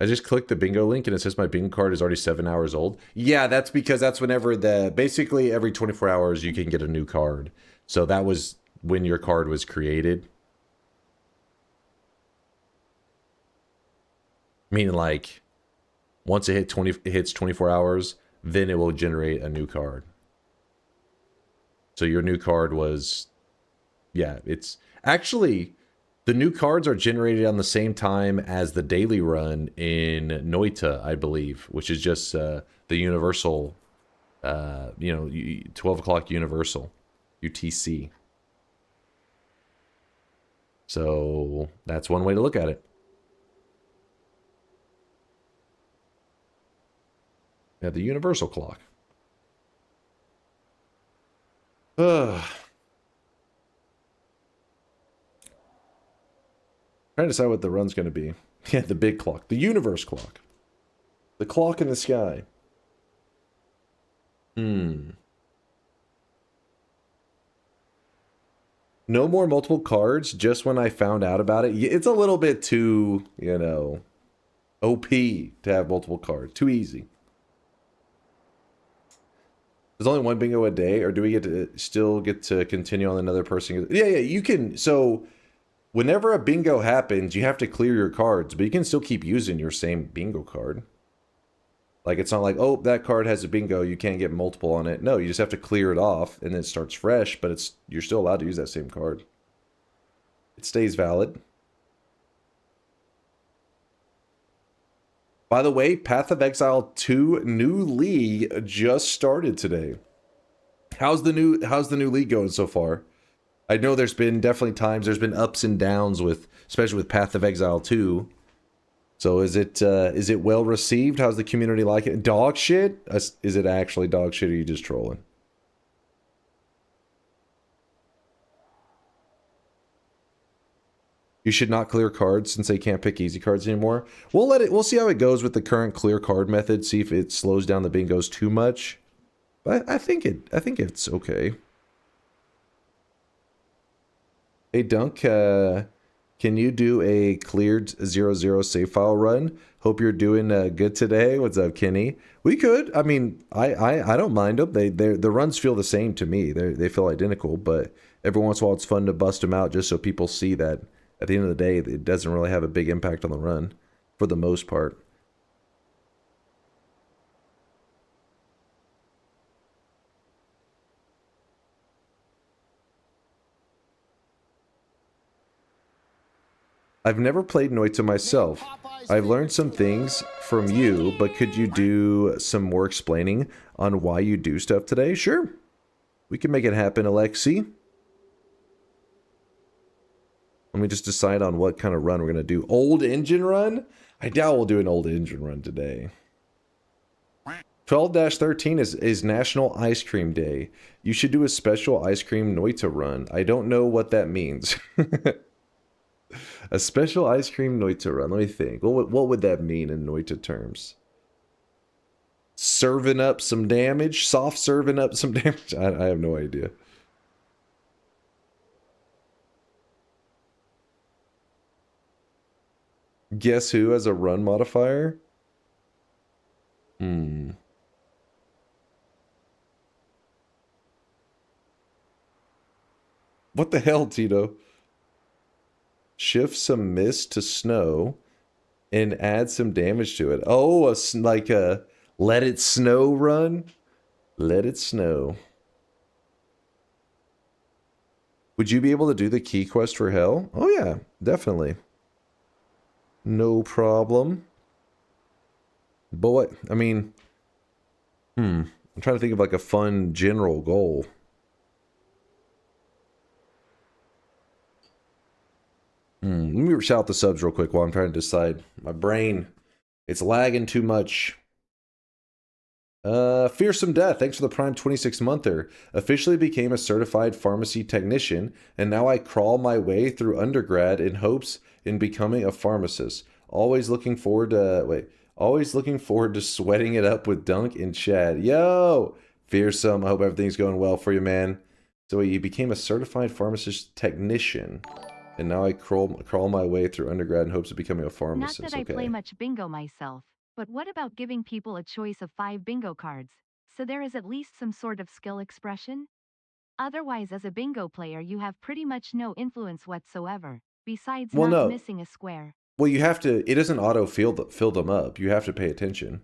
I just clicked the bingo link and it says my bingo card is already 7 hours old. Yeah, that's because that's whenever basically every 24 hours you can get a new card. So that was when your card was created. Meaning like once it hits 24 hours, then it will generate a new card. So your new card was, yeah, it's actually, the new cards are generated on the same time as the daily run in Noita, I believe, which is just the universal, 12 o'clock universal, UTC. So that's one way to look at it. Yeah, the universal clock. Trying to decide what the run's going to be. Yeah, the big clock. The universe clock. The clock in the sky. No more multiple cards just when I found out about it. It's a little bit too, OP to have multiple cards. Too easy. There's only one bingo a day, or do we still get to continue on another person? Yeah, you can. So whenever a bingo happens, you have to clear your cards, but you can still keep using your same bingo card. Like, it's not like, oh, that card has a bingo, you can't get multiple on it. No, you just have to clear it off, and it starts fresh, but you're still allowed to use that same card. It stays valid. By the way, Path of Exile 2 new league just started today. How's the new league going so far? I know there's been definitely times there's been ups and downs especially with Path of Exile 2. So is it well received? How's the community like it? Dog shit? Is it actually dog shit, or are you just trolling? You should not clear cards since they can't pick easy cards anymore. We'll see how it goes with the current clear card method, see if it slows down the bingos too much. But I think it's okay. Hey Dunk, can you do a cleared 0-0 save file run? Hope you're doing good today. What's up, Kenny? We could. I mean, I don't mind them. The runs feel the same to me. They feel identical, but every once in a while it's fun to bust them out just so people see that at the end of the day, it doesn't really have a big impact on the run for the most part. I've never played Noita myself. I've learned some things from you, but could you do some more explaining on why you do stuff today? Sure. We can make it happen, Alexi. Let me just decide on what kind of run we're going to do. Old engine run? I doubt we'll do an old engine run today. 12-13 is National Ice Cream Day. You should do a special ice cream Noita run. I don't know what that means. A special ice cream Noita run. Let me think. What would that mean in Noita terms? Serving up some damage? Soft serving up some damage? I have no idea. Guess who has a run modifier? What the hell, Tito? Shift some mist to snow and add some damage to it. Oh, like a let it snow run? Let it snow. Would you be able to do the key quest for hell? Oh yeah, definitely. No problem. But what? I mean, I'm trying to think of like a fun general goal. Let me shout out the subs real quick while I'm trying to decide. My brain, it's lagging too much. Fearsome Death, thanks for the Prime 26-monther. Officially became a certified pharmacy technician, and now I crawl my way through undergrad in hopes in becoming a pharmacist. Always looking forward to sweating it up with Dunk and Chad. Yo! Fearsome, I hope everything's going well for you, man. So you became a certified pharmacist technician. And now I crawl my way through undergrad in hopes of becoming a pharmacist. Not that I play much bingo myself, but what about giving people a choice of 5 bingo cards, so there is at least some sort of skill expression? Otherwise, as a bingo player, you have pretty much no influence whatsoever, besides missing a square. Well, you have to, it doesn't auto fill them up. You have to pay attention.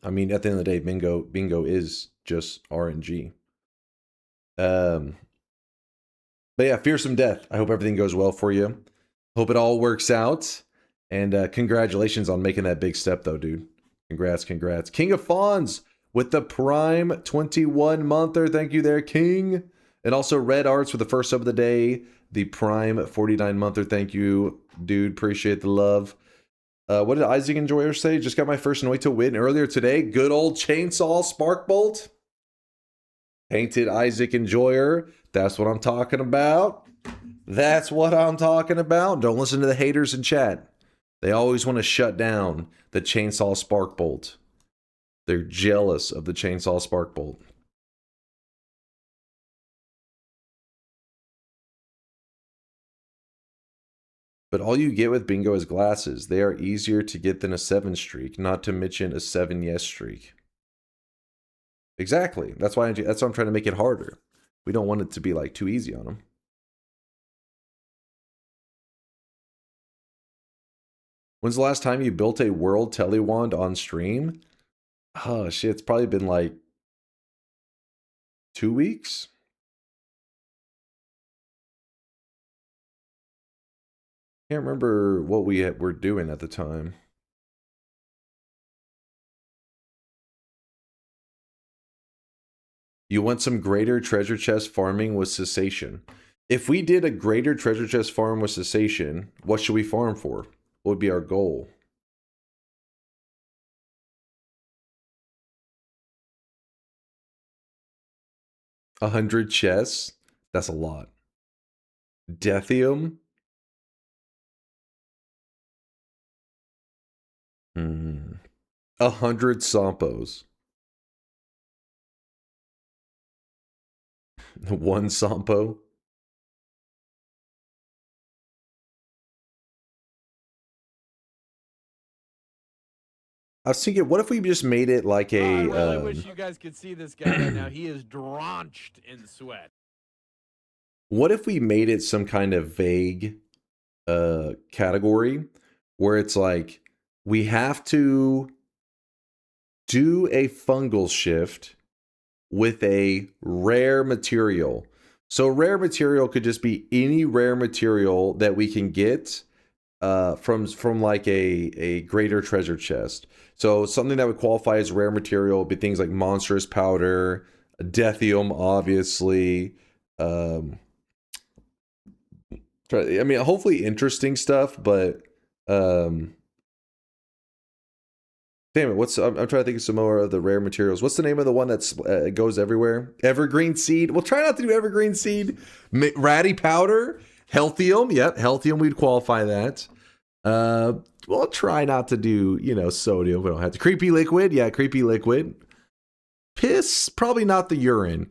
I mean, at the end of the day, bingo is just RNG. But yeah, Fearsome Death. I hope everything goes well for you. Hope it all works out. And congratulations on making that big step, though, dude. Congrats. King of Fawns with the Prime 21-monther. Thank you there, King. And also Red Arts with the first sub of the day. The Prime 49-monther. Thank you, dude. Appreciate the love. What did Isaac Enjoyer say? Just got my first Noita win earlier today. Good old Chainsaw Sparkbolt. Painted Isaac Enjoyer. That's what I'm talking about. That's what I'm talking about. Don't listen to the haters in chat. They always want to shut down the Chainsaw Sparkbolt. They're jealous of the Chainsaw Sparkbolt. But all you get with bingo is glasses. They are easier to get than a 7 streak, not to mention a 7 yes streak. Exactly. That's why I'm trying to make it harder. We don't want it to be like too easy on them. When's the last time you built a world telewand on stream? Oh shit, it's probably been like 2 weeks. Can't remember what we were doing at the time. You want some greater treasure chest farming with cessation. If we did a greater treasure chest farm with cessation, what should we farm for? What would be our goal? A 100 chests? That's a lot. Deathium? 100 Sampos. 1 Sampo? I was thinking, what if we just made it like I a... really wish you guys could see this guy right now. He is drenched in sweat. What if we made it some kind of vague category where it's like, we have to do a fungal shift with a rare material. So rare material could just be any rare material that we can get from like a greater treasure chest. So something that would qualify as rare material would be things like monstrous powder, deathium, obviously. I mean, hopefully interesting stuff, but damn it, I'm trying to think of some more of the rare materials. What's the name of the one that's goes everywhere? Evergreen seed. We'll try not to do evergreen seed. Ratty powder, healthium. Yep, healthium. We'd qualify that. We'll try not to do, sodium. We don't have to. Creepy liquid. Yeah, creepy liquid. Piss. Probably not the urine.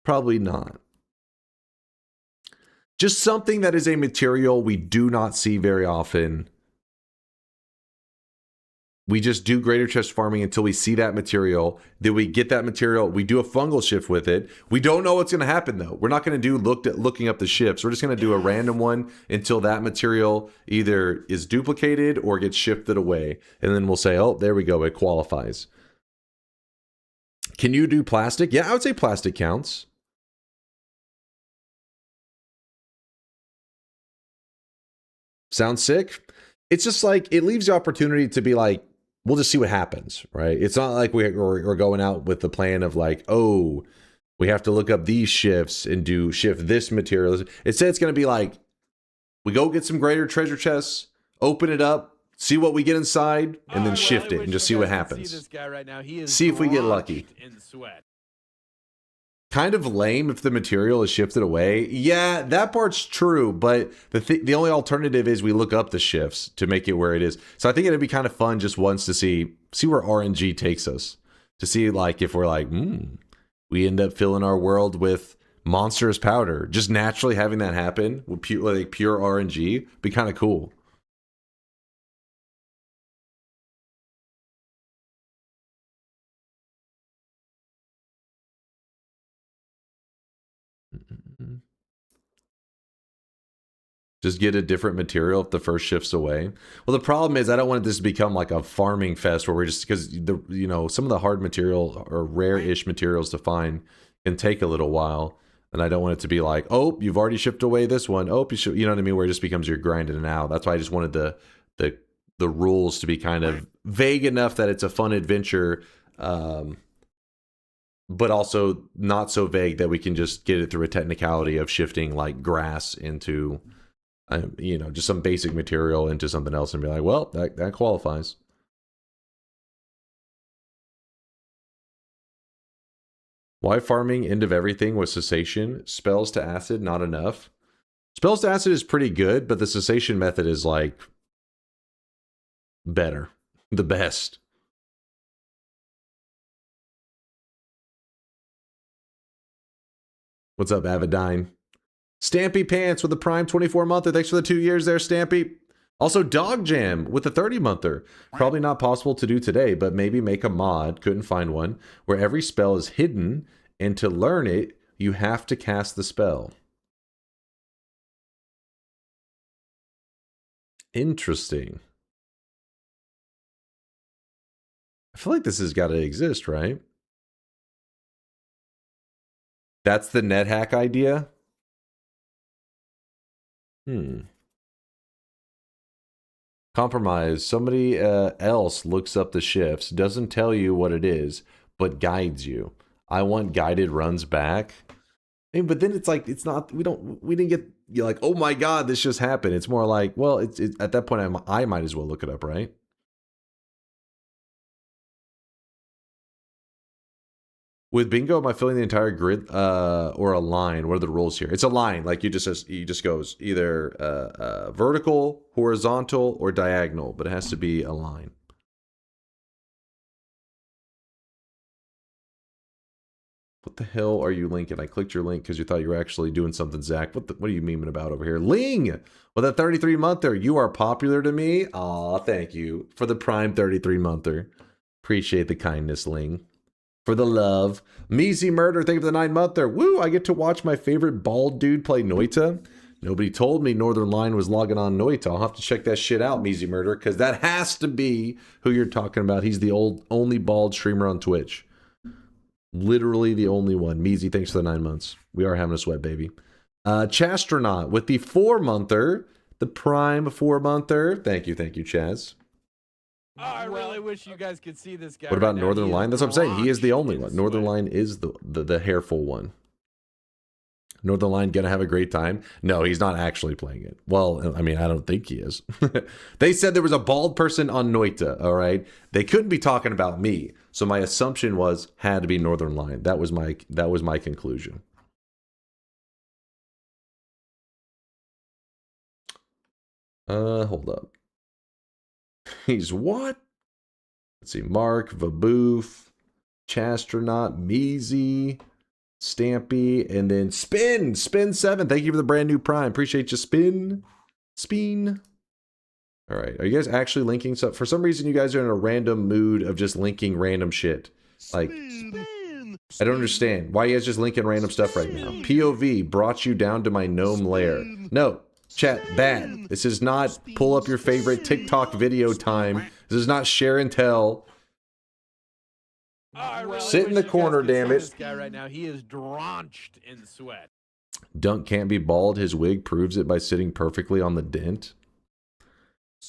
Probably not. Just something that is a material we do not see very often. We just do greater chest farming until we see that material. Then we get that material. We do a fungal shift with it. We don't know what's going to happen, though. We're not going to do looking up the shifts. We're just going to do a random one until that material either is duplicated or gets shifted away. And then we'll say, oh, there we go. It qualifies. Can you do plastic? Yeah, I would say plastic counts. Sounds sick? It's just like, it leaves the opportunity to be like, we'll just see what happens, right? It's not like we're going out with the plan of like, oh, we have to look up these shifts and shift this material. Instead, it's going to be like, we go get some greater treasure chests, open it up, see what we get inside, and then shift it and just see what happens. See this guy right now. He is see if we get lucky. In sweat. Kind of lame if the material is shifted away. Yeah, that part's true, but the only alternative is we look up the shifts to make it where it is. So I think it'd be kind of fun just once to see where RNG takes us. To see like if we're like, we end up filling our world with monstrous powder. Just naturally having that happen with pure RNG be kind of cool. Just get a different material if the first shift's away. Well, the problem is I don't want this to become like a farming fest where we're just, because some of the hard material or rare-ish materials to find can take a little while, and I don't want it to be like, oh, you've already shipped away this one. Oh, you know what I mean? Where it just becomes you're grinding it out. That's why I just wanted the rules to be kind of vague enough that it's a fun adventure, but also not so vague that we can just get it through a technicality of shifting like grass into just some basic material into something else and be like, well, that qualifies. Why farming end of everything with cessation? Spells to acid, not enough. Spells to acid is pretty good, but the cessation method is like better. The best. What's up, Avidine? Stampy Pants with the Prime 24-monther. Thanks for the 2 years there, Stampy. Also, Dog Jam with the 30-monther. Probably not possible to do today, but maybe make a mod, couldn't find one, where every spell is hidden, and to learn it, you have to cast the spell. Interesting. I feel like this has got to exist, right? That's the NetHack idea? Compromise. Somebody else looks up the shifts, doesn't tell you what it is, but guides you. I want guided runs back. But then it's like, it's not, we didn't get, you're like, oh my God, this just happened. It's more like, well, it's at that point, I might as well look it up, right? With bingo, am I filling the entire grid or a line? What are the rules here? It's a line. Like you just goes either vertical, horizontal, or diagonal, but it has to be a line. What the hell are you linking? I clicked your link because you thought you were actually doing something, Zach. What are you memeing about over here? Ling! With a 33-monther. You are popular to me. Aw, thank you for the prime 33-monther. Appreciate the kindness, Ling. For the love. Measy Murder, thank you for the 9-monther. Woo, I get to watch my favorite bald dude play Noita. Nobody told me Northern Line was logging on Noita. I'll have to check that shit out, Measy Murder, because that has to be who you're talking about. He's the only bald streamer on Twitch. Literally the only one. Measy, thanks for the 9 months. We are having a sweat, baby. Chastronaut with the 4-monther. The prime 4-monther. Thank you, Chaz. Oh, I really wish you guys could see this guy. What about right now. Northern He is Line? That's what I'm saying. He is the drenched only in one. Northern sweat. Line is the hairful one. Northern Line gonna have a great time? No, he's not actually playing it. Well, I mean, I don't think he is. They said there was a bald person on Noita, all right? They couldn't be talking about me. So my assumption was had to be Northern Line. That was my conclusion. Hold up. He's what? Let's see. Mark, Vaboof, Chastronaut, Measy, Stampy, and then Spin 7. Thank you for the brand new prime. Appreciate you, Spin. All right, are you guys actually linking stuff? For some reason, you guys are in a random mood of just linking random shit. Like, I don't understand why you guys just linking random stuff right now. POV brought you down to my gnome lair. No, chat, bad. This is not pull up your favorite TikTok video time. This is not share and tell. Oh, I really Sit in wish the you corner, guys could damn see it. This guy right now, he is drenched in sweat. Dunk can't be bald. His wig proves it by sitting perfectly on the dent.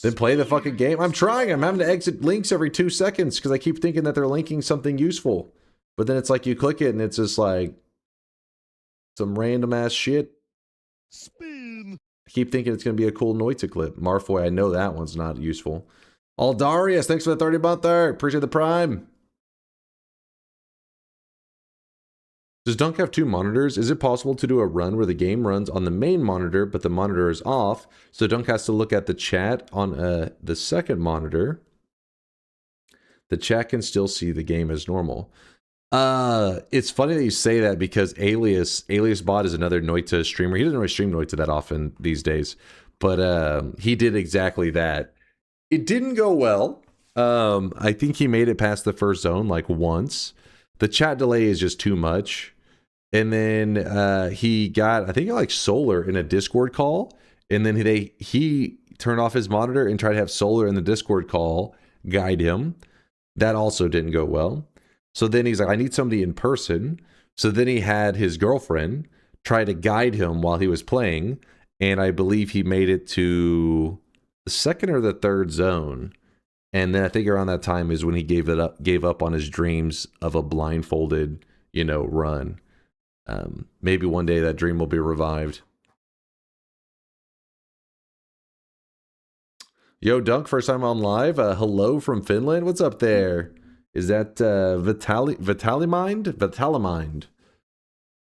Then play the fucking game. I'm trying. I'm having to exit links every 2 seconds because I keep thinking that they're linking something useful. But then it's like you click it and it's just like some random ass shit. I keep thinking it's going to be a cool Noita clip. Marfoy, I know that one's not useful. Aldarius, thanks for the 30-monther. Appreciate the prime. Does Dunk have 2 monitors? Is it possible to do a run where the game runs on the main monitor, but the monitor is off, so Dunk has to look at the chat on the second monitor? The chat can still see the game as normal. It's funny that you say that because Alias Bot is another Noita streamer. He doesn't really stream Noita that often these days, but he did exactly that. It didn't go well. I think he made it past the first zone like once. The chat delay is just too much. And then he got, I think, like Solar in a Discord call. And then he turned off his monitor and tried to have Solar in the Discord call guide him. That also didn't go well. So then he's like, I need somebody in person. So then he had his girlfriend try to guide him while he was playing. And I believe he made it to the second or the third zone. And then I think around that time is when he gave up on his dreams of a blindfolded, run. Maybe one day that dream will be revived. Yo, Dunk, first time on live. Hello from Finland. What's up there? Is that Vitalimind?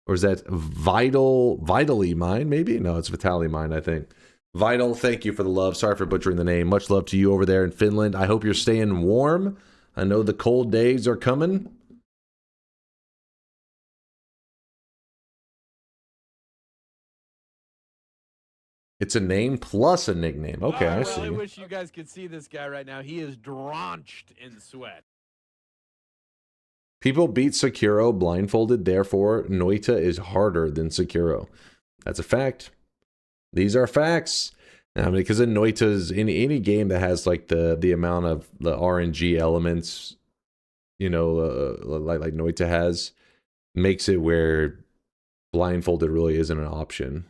Or is that Vitally Mind? Maybe? No, it's Vitalimind, I think. Vital, thank you for the love. Sorry for butchering the name. Much love to you over there in Finland. I hope you're staying warm. I know the cold days are coming. It's a name plus a nickname. Okay, I see. I really wish you guys could see this guy right now. He is drenched in sweat. People beat Sekiro blindfolded, therefore Noita is harder than Sekiro. That's a fact. These are facts. I mean, because in Noita's, in any game that has like the amount of the RNG elements, like Noita has, makes it where blindfolded really isn't an option.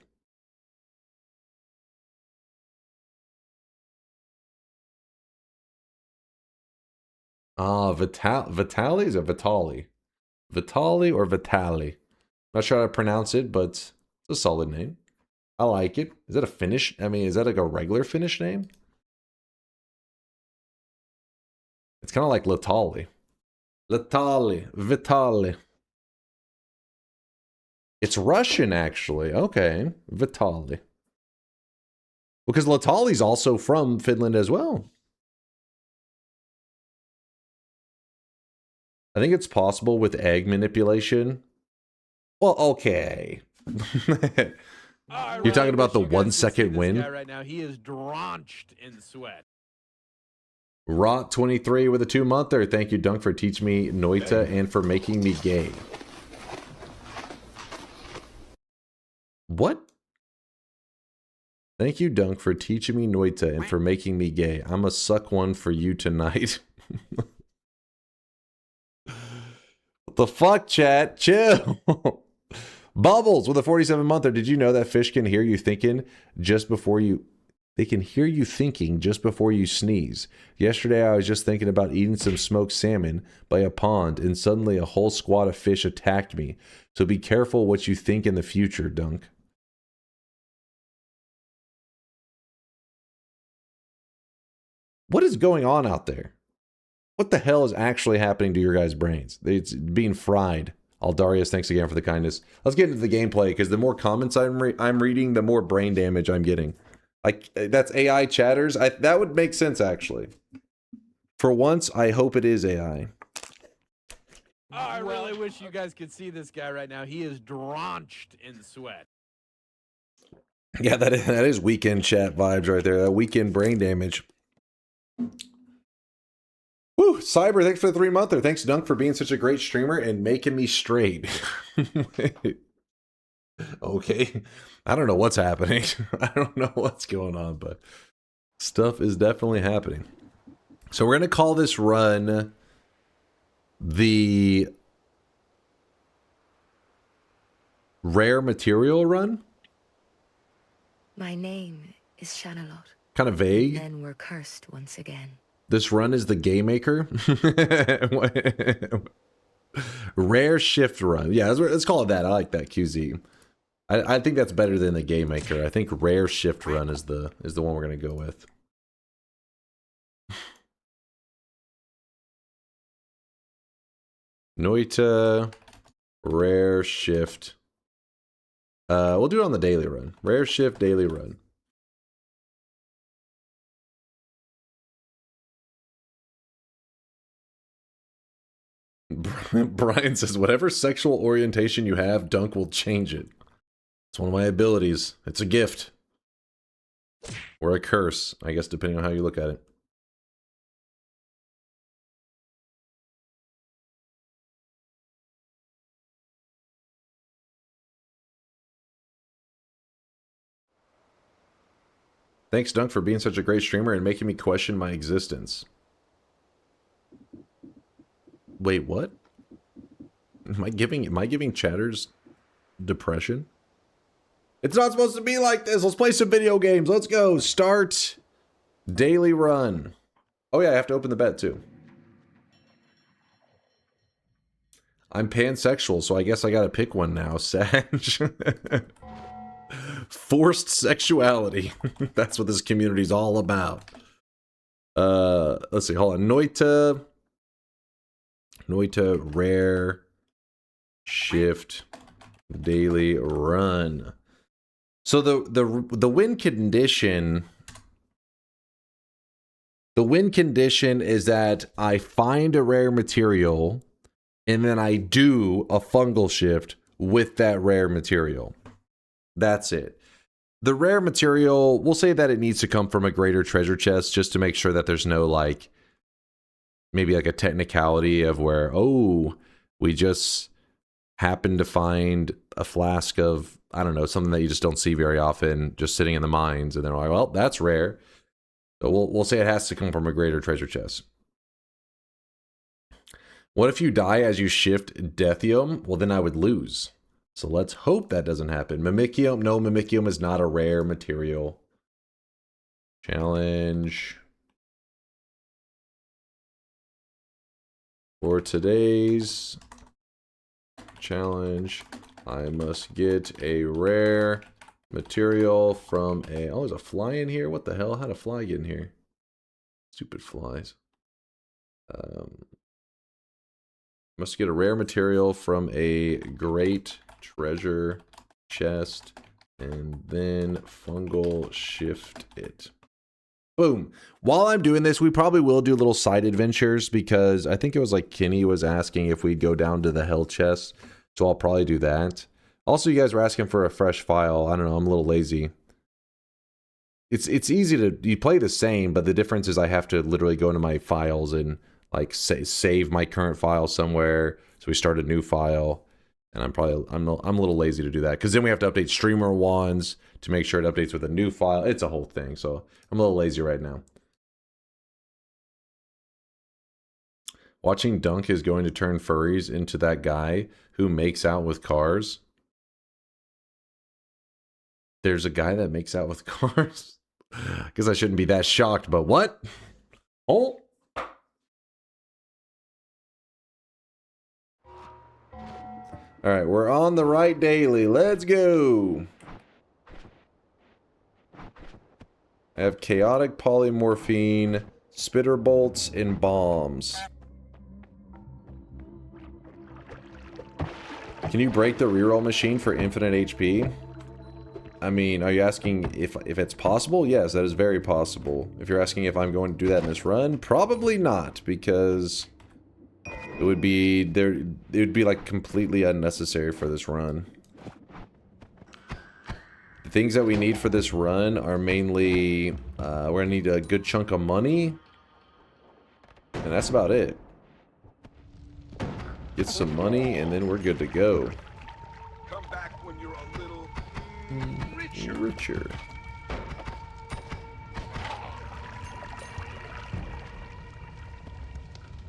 Vitali? Is it Vitali? Vitali or Vitali? Not sure how to pronounce it, but it's a solid name. I like it. Is that a Finnish? I mean, is that like a regular Finnish name? It's kind of like Latali. Vitali. It's Russian, actually. Okay. Vitali. Because Latali's also from Finland as well. I think it's possible with egg manipulation Well, okay. I You're talking about the wish you guys 1 could see second this win? guy right now. He is drenched in sweat. Rot23 with a 2-monther. Thank you, Dunk, for teaching me Noita and for making me gay. What? Thank you, Dunk, for teaching me Noita and for making me gay. I'm a suck one for you tonight. What the fuck, chat? Chill. Bubbles with a 47-monther. Did you know that fish can hear you thinking just before you... They can hear you thinking just before you sneeze. Yesterday, I was just thinking about eating some smoked salmon by a pond, and suddenly a whole squad of fish attacked me. So be careful what you think in the future, Dunk. What is going on out there? What the hell is actually happening to your guys' brains? It's being fried. Aldarius, thanks again for the kindness. Let's get into the gameplay, because the more comments I'm reading, the more brain damage I'm getting. Like, that's AI chatters. That would make sense, actually. For once, I hope it is AI. I really wish you guys could see this guy right now. He is drenched in sweat. Yeah, that is weekend chat vibes right there. That weekend brain damage. Woo, Cyber, thanks for the 3-monther. Thanks, Dunk, for being such a great streamer and making me straight. Okay. I don't know what's happening. I don't know what's going on, but stuff is definitely happening. So we're going to call this run the rare material run. My name is Shanalot. Kind of vague. Then we're cursed once again. This run is the Game Maker. Rare shift run. Yeah, let's call it that. I like that, QZ. I think that's better than the Game Maker. I think rare shift run is the one we're gonna go with. Noita, rare shift. We'll do it on the daily run. Rare shift daily run. Brian says, whatever sexual orientation you have, Dunk will change it. It's one of my abilities. It's a gift. Or a curse, I guess, depending on how you look at it. Thanks, Dunk, for being such a great streamer and making me question my existence. Wait, what? Am I giving chatters depression? It's not supposed to be like this. Let's play some video games. Let's go. Start daily run. Oh yeah, I have to open the bet too. I'm pansexual, so I guess I gotta pick one now, Sag. Forced sexuality. That's what this community's all about. Let's see, hold on. Noita, rare, shift, daily run. So the win condition... The win condition is that I find a rare material, and then I do a fungal shift with that rare material. That's it. The rare material, we'll say that it needs to come from a greater treasure chest just to make sure that there's no, like, maybe like a technicality of where, oh, we just happen to find a flask of, I don't know, something that you just don't see very often just sitting in the mines, and they're like, well, that's rare. So we'll say it has to come from a greater treasure chest. What if you die as you shift Dethium? Well, then I would lose. So let's hope that doesn't happen. Mimicium, no, Mimicium is not a rare material. Challenge. For today's challenge, I must get a rare material from a... Oh, there's a fly in here? What the hell? How'd a fly get in here? Stupid flies. Must get a rare material from a great treasure chest and then fungal shift it. Boom. While I'm doing this, we probably will do little side adventures because I think it was like Kenny was asking if we'd go down to the hell chest. So I'll probably do that. Also, you guys were asking for a fresh file. I don't know. I'm a little lazy. It's easy to you play the same, but the difference is I have to literally go into my files and like save my current file somewhere. So we start a new file, and I'm a little lazy to do that because then we have to update streamer ones to make sure it updates with a new file. It's a whole thing. So I'm a little lazy right now. Watching Dunk is going to turn furries into that guy who makes out with cars. There's a guy that makes out with cars. Guess I shouldn't be that shocked, but what? Oh. Alright, we're on the right daily. Let's go. I have chaotic polymorphine, spitter bolts, and bombs. Can you break the reroll machine for infinite HP? I mean, are you asking if it's possible? Yes, that is very possible. If you're asking if I'm going to do that in this run, probably not, because it would be like completely unnecessary for this run. The things that we need for this run are mainly we're gonna need a good chunk of money, and that's about it. Get some money, and then we're good to go. Come back when you're a little richer.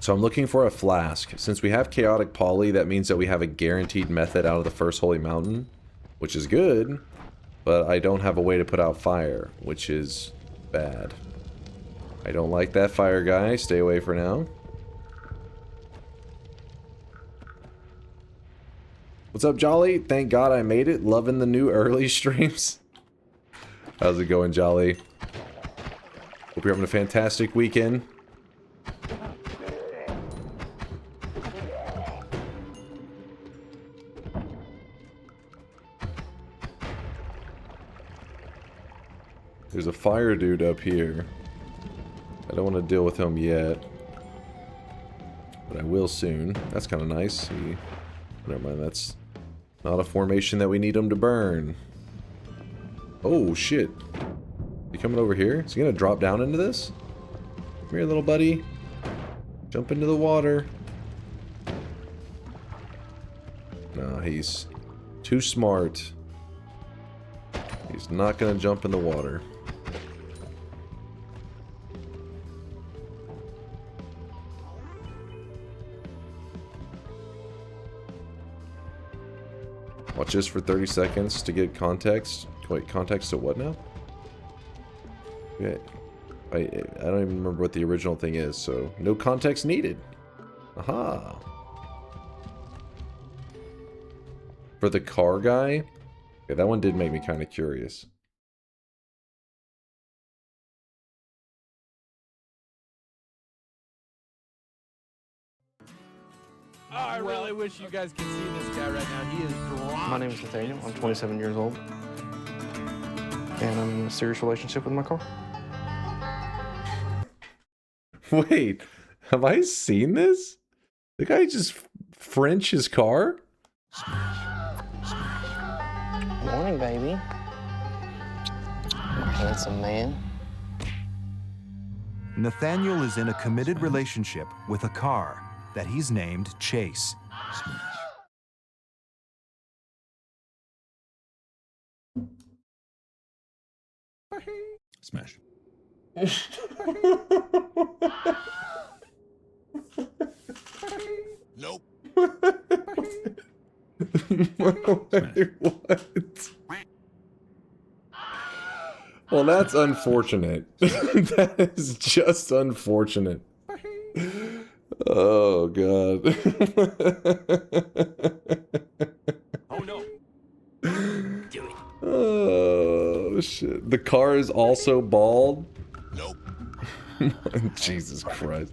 So I'm looking for a flask. Since we have chaotic poly, that means that we have a guaranteed method out of the first holy mountain, which is good, but I don't have a way to put out fire, which is bad. I don't like that fire guy. Stay away for now. What's up, Jolly? Thank God I made it. Loving the new early streams. How's it going, Jolly? Hope you're having a fantastic weekend. There's a fire dude up here. I don't want to deal with him yet, but I will soon. That's kind of nice. Never mind, that's not a formation that we need him to burn. Oh, shit. You coming over here? Is he gonna drop down into this? Come here, little buddy. Jump into the water. No, he's too smart. He's not gonna jump in the water. Watch this for 30 seconds to get context. Wait, context to what now? Okay. I don't even remember what the original thing is, so no context needed. Aha. For the car guy? Okay, that one did make me kind of curious. Oh, I really wish you guys could see this guy right now. He is drunk. My name is Nathaniel. I'm 27 years old. And I'm in a serious relationship with my car. Wait, have I seen this? The guy just French his car? Morning, baby. Handsome man. Nathaniel is in a committed relationship with a car that he's named Chase. Smash. Nope. What? Well, that's unfortunate. That is just unfortunate. Oh, God. Oh no. Do it. Oh, shit. The car is also bald? Nope. Jesus Christ.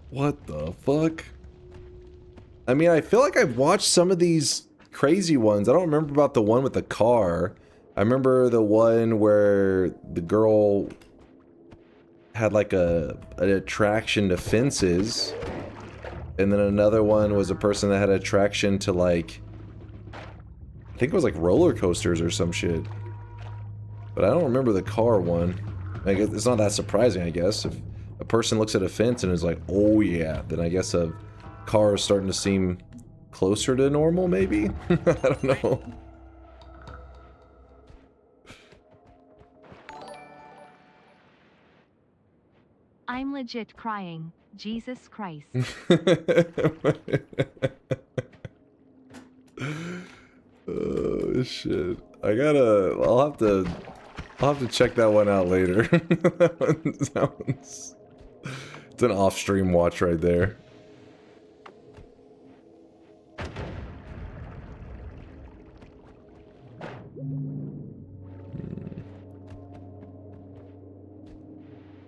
What the fuck? I mean, I feel like I've watched some of these crazy ones. I don't remember about the one with the car. I remember the one where the girl had like an attraction to fences. And then another one was a person that had attraction to like, I think it was like roller coasters or some shit. But I don't remember the car one. I guess it's not that surprising, I guess. If a person looks at a fence and is like, oh yeah, then I guess a car is starting to seem closer to normal, maybe? I don't know. I'm legit crying. Jesus Christ. Oh shit. I'll have to check that one out later. It's an off-stream watch right there.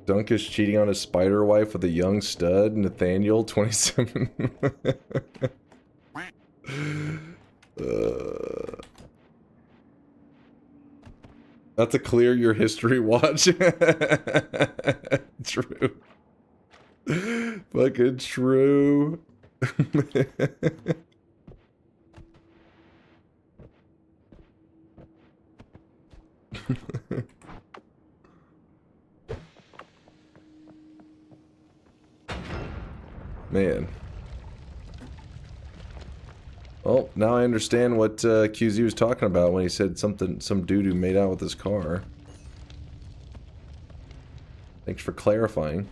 Dunk is cheating on his spider wife with a young stud, Nathaniel, 27. That's a clear your history watch. True. Fucking true. Man. Well, now I understand what QZ was talking about when he said some dude who made out with his car. Thanks for clarifying.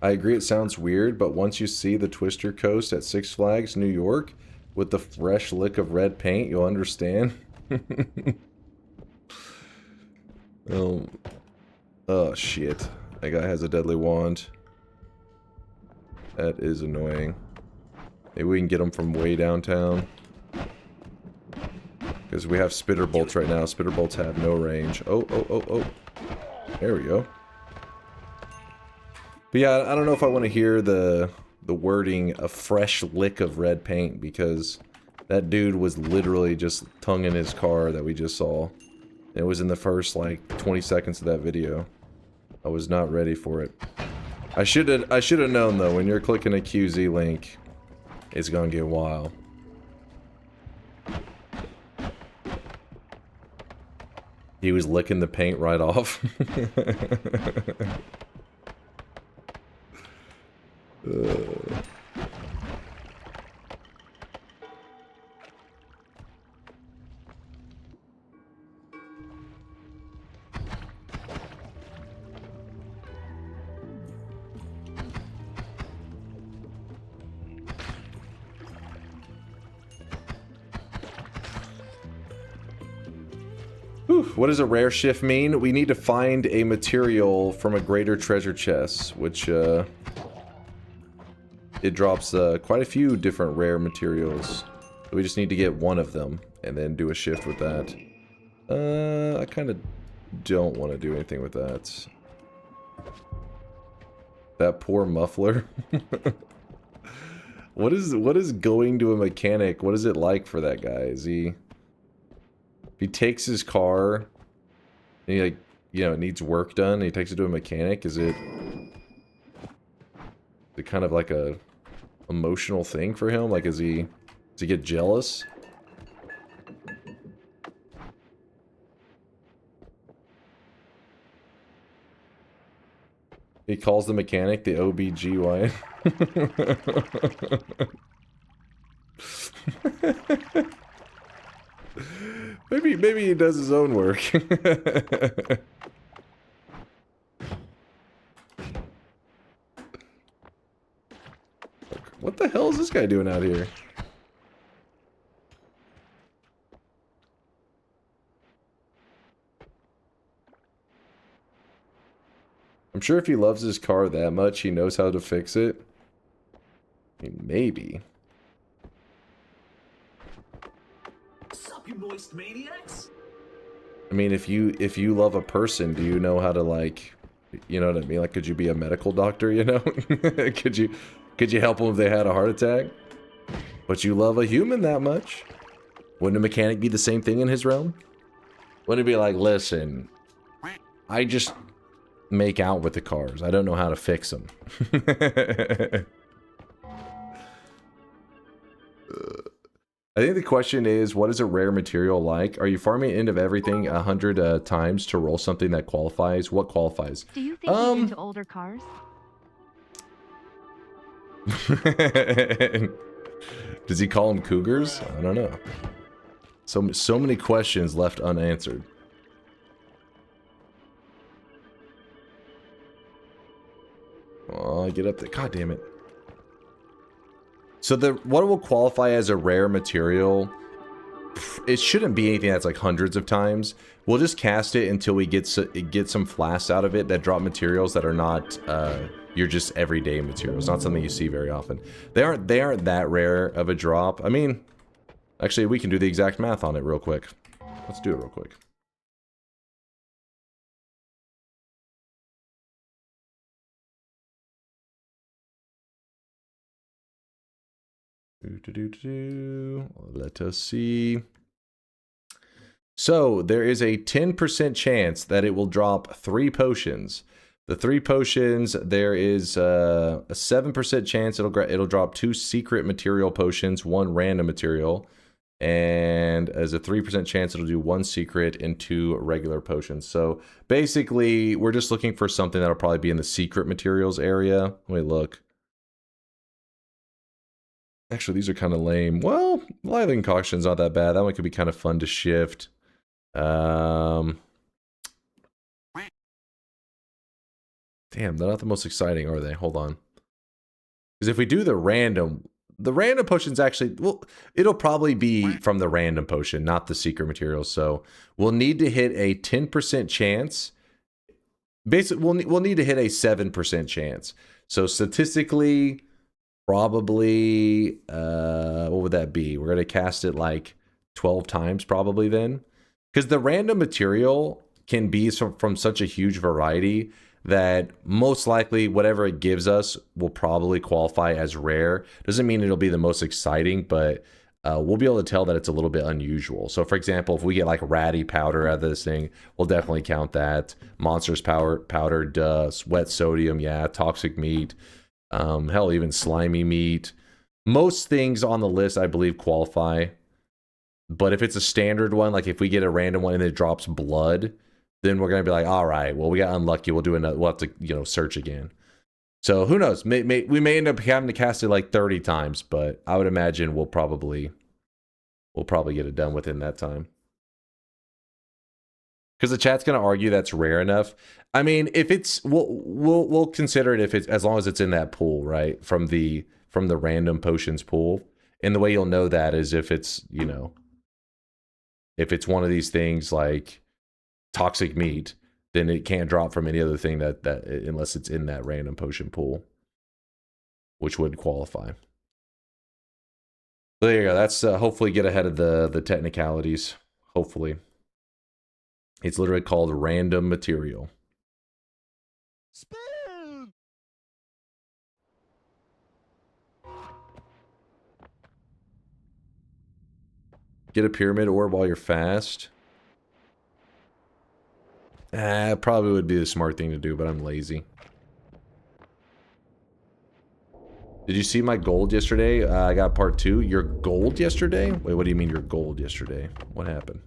I agree it sounds weird, but once you see the Twister Coast at Six Flags, New York, with the fresh lick of red paint, you'll understand. Oh shit. That guy has a deadly wand. That is annoying. Maybe we can get him from way downtown. Because we have spitter bolts right now. Spitter bolts have no range. Oh. There we go. But yeah, I don't know if I want to hear the wording, a fresh lick of red paint, because that dude was literally just tonguing his car that we just saw. It was in the first, like, 20 seconds of that video. I was not ready for it. I should have known, though, when you're clicking a QZ link, it's gonna get wild. He was licking the paint right off. What does a rare shift mean? We need to find a material from a greater treasure chest, which it drops quite a few different rare materials. We just need to get one of them and then do a shift with that. I kind of don't want to do anything with that. That poor muffler. What is going to a mechanic? What is it like for that guy? Is he... If he takes his car, and he, like, you know, it needs work done, and he takes it to a mechanic, is it kind of like a emotional thing for him? Like, does he get jealous? He calls the mechanic the OBGYN. Maybe he does his own work. What the hell is this guy doing out here? I'm sure if he loves his car that much, he knows how to fix it. I mean, maybe. Sup, you moist maniacs? I mean, if you love a person, do you know how to, like, you know what I mean? Like, could you be a medical doctor, you know? Could you help them if they had a heart attack? But you love a human that much. Wouldn't a mechanic be the same thing in his realm? Wouldn't it be like, listen, I just make out with the cars. I don't know how to fix them. I think the question is, what is a rare material like? Are you farming into everything 100 times to roll something that qualifies? What qualifies? Do you think he's into older cars? Does he call them cougars? I don't know. So many questions left unanswered. Oh, get up there. God damn it. So what will qualify as a rare material, it shouldn't be anything that's like hundreds of times. We'll just cast it until we get some flasks out of it that drop materials that are not your just everyday materials. Not something you see very often. They aren't that rare of a drop. I mean, actually, we can do the exact math on it real quick. Let's do it real quick. Let us see. So there is a 10% chance that it will drop 3 potions. The 3 potions, there is a 7% chance it'll drop 2 secret material potions, 1 random material, and as a 3% chance it'll do 1 secret and 2 regular potions. So basically, we're just looking for something that'll probably be in the secret materials area. Let me look. Actually, these are kind of lame. Well, Live Concoction's not that bad. That one could be kind of fun to shift. Damn, they're not the most exciting, are they? Hold on. Because if we do the random potion's actually, well, it'll probably be from the random potion, not the secret materials. So we'll need to hit a 10% chance. Basically, we'll need to hit a 7% chance. So statistically, probably, what would that be? We're going to cast it like 12 times probably then. Because the random material can be from such a huge variety that most likely whatever it gives us will probably qualify as rare. Doesn't mean it'll be the most exciting, but we'll be able to tell that it's a little bit unusual. So for example, if we get like ratty powder out of this thing, we'll definitely count that. Monsters powder, dust, wet sodium, yeah, toxic meat. Hell, even slimy meat. Most things on the list, I believe, qualify. But if it's a standard one, like if we get a random one and it drops blood, then we're gonna be like, all right, well, we got unlucky. We'll do another. We'll have to, search again. So who knows? We may end up having to cast it like 30 times, but I would imagine we'll probably get it done within that time. Because the chat's gonna argue that's rare enough. I mean, if it's, we'll consider it if it's, as long as it's in that pool, right? From the random potions pool. And the way you'll know that is if it's, if it's one of these things like toxic meat, then it can't drop from any other thing that unless it's in that random potion pool, which would qualify. So there you go. That's hopefully get ahead of the technicalities. Hopefully. It's literally called random material. Spoon! Get a pyramid orb while you're fast. Probably would be the smart thing to do, but I'm lazy. Did you see my gold yesterday? I got part 2. Your gold yesterday? Wait, what do you mean your gold yesterday? What happened?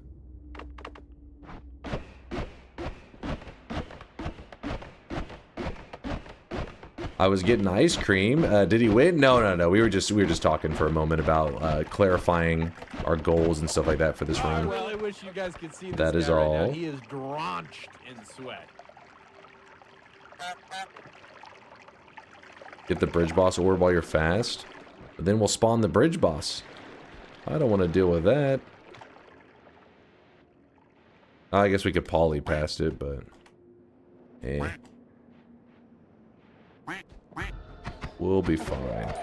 I was getting ice cream. Did he win? No. We were just talking for a moment about clarifying our goals and stuff like that for this run. Well, I wish you guys could see this that is guy all. Right now. He is drenched in sweat. Get the bridge boss orb while you're fast. But then we'll spawn the bridge boss. I don't want to deal with that. I guess we could poly past it, but... eh. We'll be fine.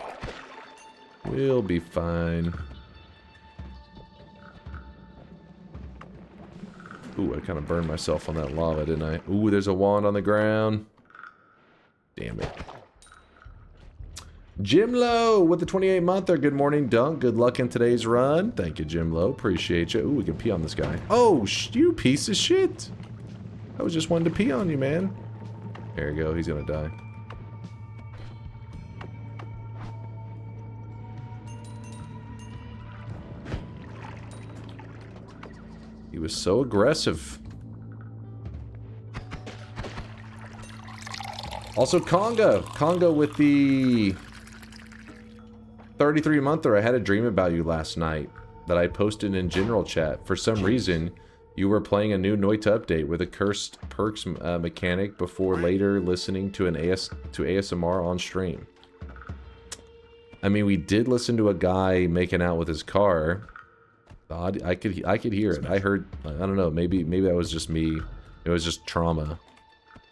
We'll be fine. Ooh, I kind of burned myself on that lava, didn't I? Ooh, there's a wand on the ground. Damn it. Jim Lowe with the 28-monther. Good morning, Dunk. Good luck in today's run. Thank you, Jim Lowe. Appreciate you. Ooh, we can pee on this guy. Oh, you piece of shit. I was just wanting to pee on you, man. There you go. He's gonna die. He was so aggressive. Also, Conga with the 33-monther. I had a dream about you last night that I posted in general chat. For some reason, you were playing a new Noita update with a cursed perks mechanic before later listening to ASMR on stream. I mean, we did listen to a guy making out with his car. I could hear it. I heard. I don't know. Maybe that was just me. It was just trauma.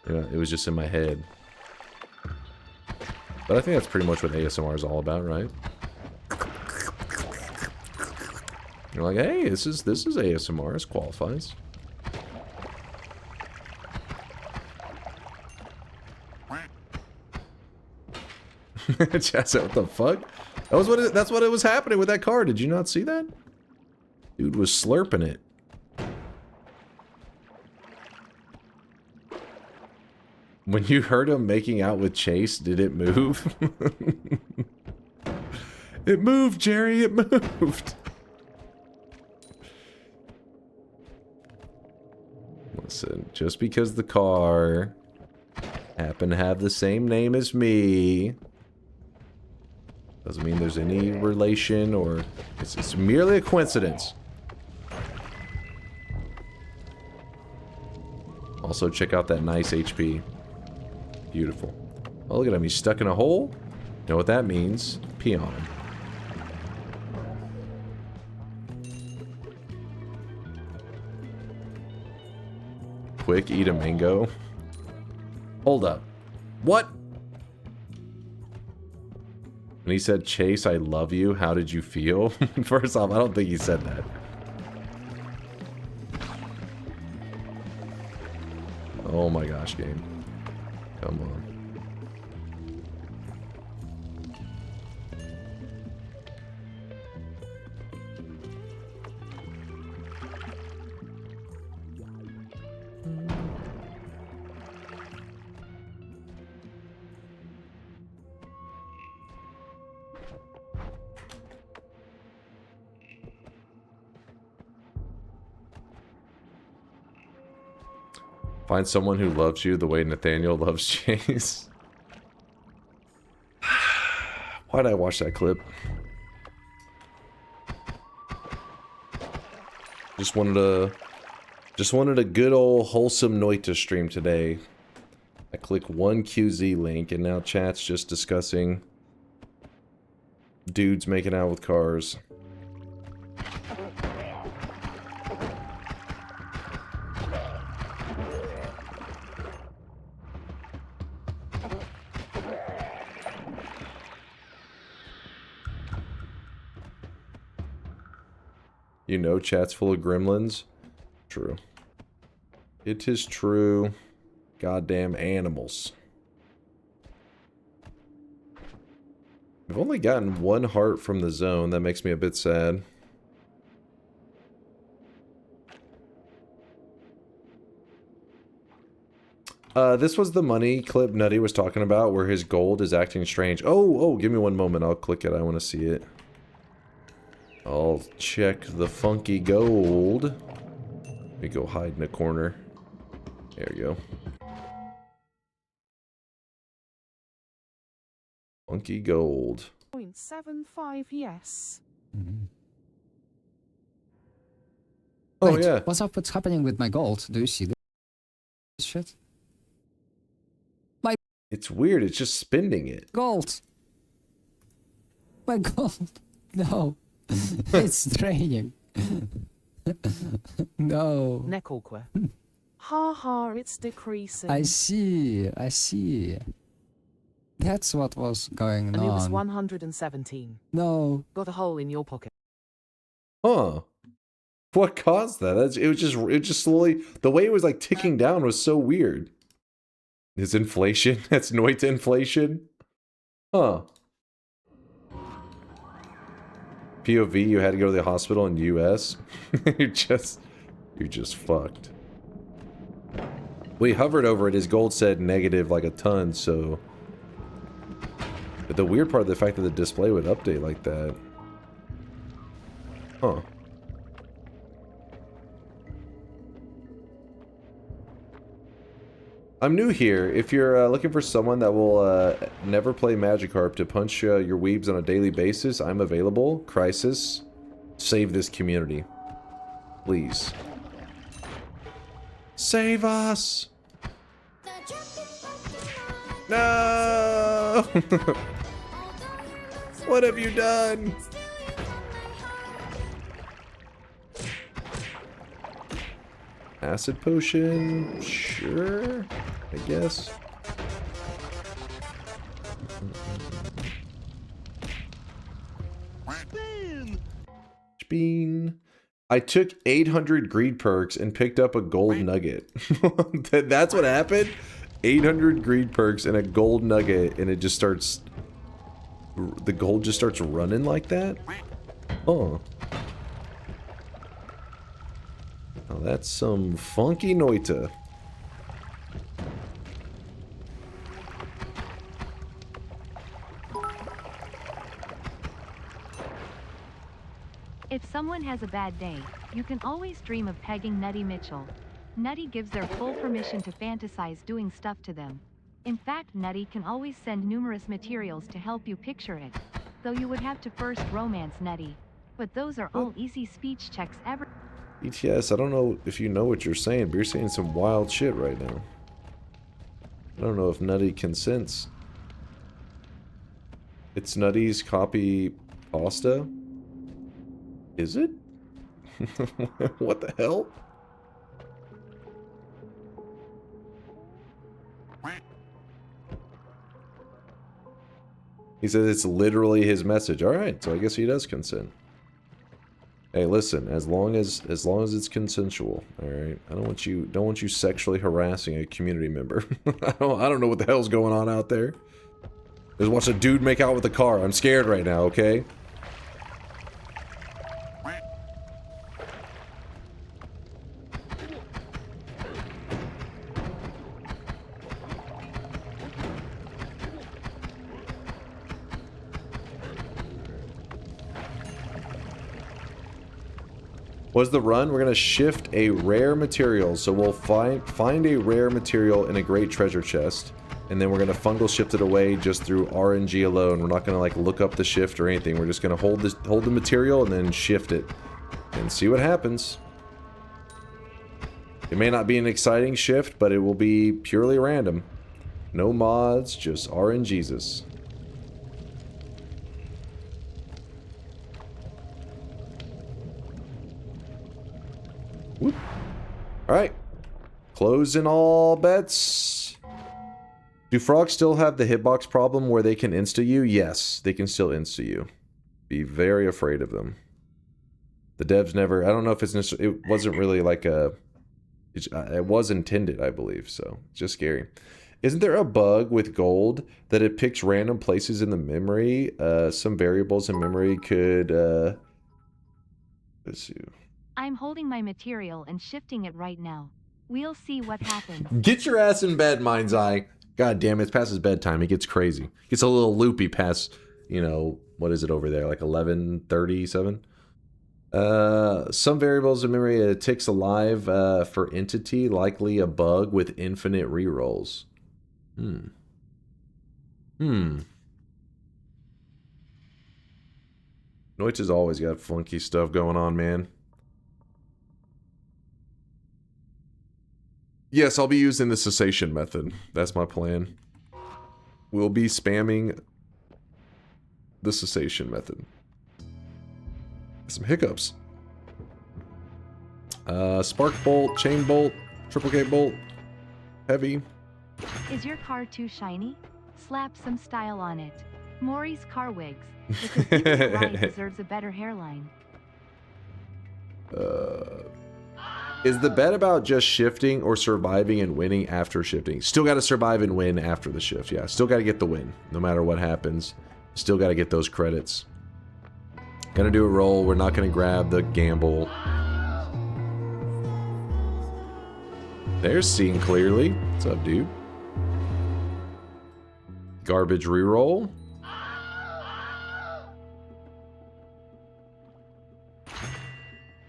You know, it was just in my head. But I think that's pretty much what ASMR is all about, right? You're like, hey, this is ASMR. This qualifies. Chaz, what the fuck? That's what it was happening with that car. Did you not see that? Dude was slurping it. When you heard him making out with Chase, did it move? It moved, Jerry. It moved. Listen, just because the car happened to have the same name as me doesn't mean there's any relation, or it's merely a coincidence. Also, check out that nice HP. Beautiful. Oh, look at him. He's stuck in a hole. You know what that means? Pee on him. Quick, eat a mango. Hold up. What? When he said, Chase, I love you, how did you feel? First off, I don't think he said that. Oh my gosh, game. Come on. Find someone who loves you the way Nathaniel loves Chase. Why'd I watch that clip? Just wanted a good old wholesome Noita stream today. I click one QZ link and now chat's just discussing dudes making out with cars. You know chat's full of gremlins? True. It is true. Goddamn animals. I've only gotten one heart from the zone. That makes me a bit sad. This was the money clip Nutty was talking about where his gold is acting strange. Oh, give me one moment. I'll click it. I want to see it. I'll check the funky gold. Let me go hide in a corner. There we go. Funky gold. 0.75, yes. Oh, wait, yeah. What's up? What's happening with my gold? Do you see this shit? My It's weird. It's just spending it. gold. My gold. No. It's draining. No. Nekolque. Ha ha, it's decreasing. I see. I see. That's what was going on. And it was 117. No. Got a hole in your pocket. Huh. What caused that? It just slowly, the way it was like ticking down was so weird. Is inflation? That's Noita inflation? Huh. POV, you had to go to the hospital in US. You're just fucked. We hovered over it. His gold said negative like a ton, so... But the weird part of the fact that the display would update like that. Huh. I'm new here. If you're looking for someone that will never play Magikarp to punch your weebs on a daily basis, I'm available. Crisis. Save this community. Please. Save us! No! What have you done? Acid potion? Sure, I guess. Bean. I took 800 greed perks and picked up a gold nugget. That's what happened? 800 greed perks and a gold nugget, and it just starts... The gold just starts running like that? Oh. Now that's some funky Noita. If someone has a bad day, you can always dream of pegging Nutty Mitchell. Nutty gives their full permission to fantasize doing stuff to them. In fact, Nutty can always send numerous materials to help you picture it. Though you would have to first romance Nutty. But those are all easy speech checks ever. ETS, I don't know if you know what you're saying, but you're saying some wild shit right now. I don't know if Nutty consents. It's Nutty's copy pasta? Is it? What the hell? He says it's literally his message. Alright, so I guess he does consent. Hey, listen, as long as it's consensual, alright? I don't want you sexually harassing a community member. I don't know what the hell's going on out there. Just watch a dude make out with a car. I'm scared right now, okay? What's the run? We're gonna shift a rare material, so we'll find a rare material in a great treasure chest, and then we're gonna fungal shift it away just through RNG alone. We're not gonna like look up the shift or anything. We're just gonna hold the material and then shift it, and see what happens. It may not be an exciting shift, but it will be purely random. No mods, just RNGesus. Whoop. Alright. Closing all bets. Do frogs still have the hitbox problem where they can insta you? Yes, they can still insta you. Be very afraid of them. The devs never... I don't know if it's... It wasn't really like a... It was intended, I believe, so... It's just scary. Isn't there a bug with gold that it picks random places in the memory? Some variables in memory could... Let's see... I'm holding my material and shifting it right now. We'll see what happens. Get your ass in bed, Mind's Eye. God damn it, it's past his bedtime. He gets crazy. Gets a little loopy past, you know, what is it over there? Like 11:37? Some variables in memory, it ticks alive for entity, likely a bug with infinite rerolls. Noita's always got funky stuff going on, man. Yes, I'll be using the cessation method. That's my plan. We'll be spamming the cessation method. Some hiccups. Spark bolt, chain bolt, triple gate bolt, heavy. Is your car too shiny? Slap some style on it. Maury's car wigs, because even Hawaii deserves a better hairline. Is the bet about just shifting or surviving and winning after shifting? Still got to survive and win after the shift. Yeah, still got to get the win. No matter what happens. Still got to get those credits. Gonna do a roll. We're not going to grab the gamble. There's seeing clearly. What's up, dude? Garbage reroll.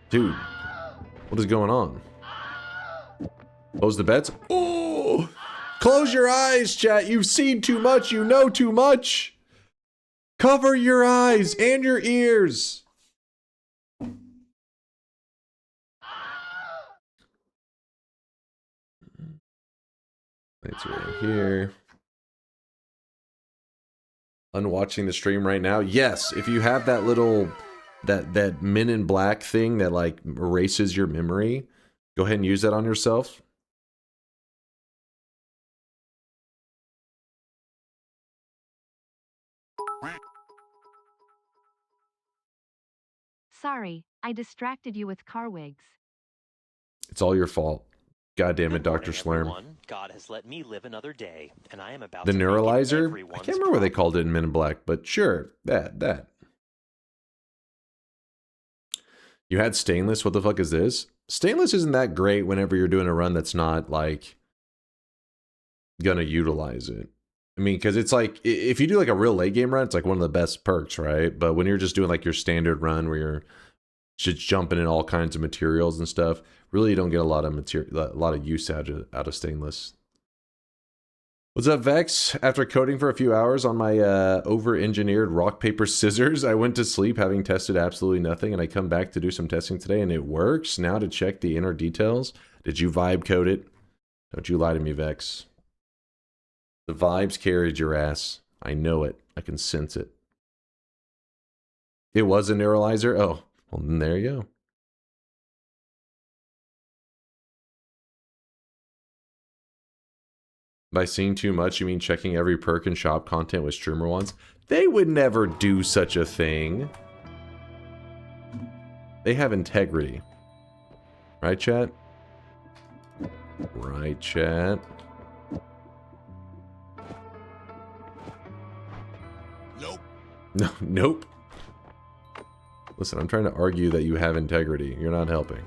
Dude, what is going on? Close the bets. Oh! Close your eyes, chat. You've seen too much. You know too much. Cover your eyes and your ears. It's right here. Unwatching the stream right now. Yes, if you have that little that Men in Black thing that like erases your memory, go ahead and use that on yourself. Sorry, I distracted you with car wigs. It's all your fault. God damn it, Dr. Slurm. God has let me live another day, and I am about The to neuralizer? I can't remember what they called it in Men in Black, but sure, that. You had stainless? What the fuck is this? Stainless isn't that great whenever you're doing a run that's not, like, gonna utilize it. I mean, because it's like, if you do, like, a real late game run, it's, like, one of the best perks, right? But when you're just doing, like, your standard run where you're just jumping in all kinds of materials and stuff, really you don't get a lot of use out of stainless. What's up, Vex? After coding for a few hours on my over-engineered rock, paper, scissors, I went to sleep having tested absolutely nothing, and I come back to do some testing today, and it works. Now to check the inner details. Did you vibe code it? Don't you lie to me, Vex. The vibes carried your ass. I know it. I can sense it. It was a neuralizer? Oh, well, then there you go. By seeing too much, you mean checking every perk and shop content with streamer wants? They would never do such a thing. They have integrity. Right, chat? Right, chat? Nope. No, nope. Listen, I'm trying to argue that you have integrity. You're not helping.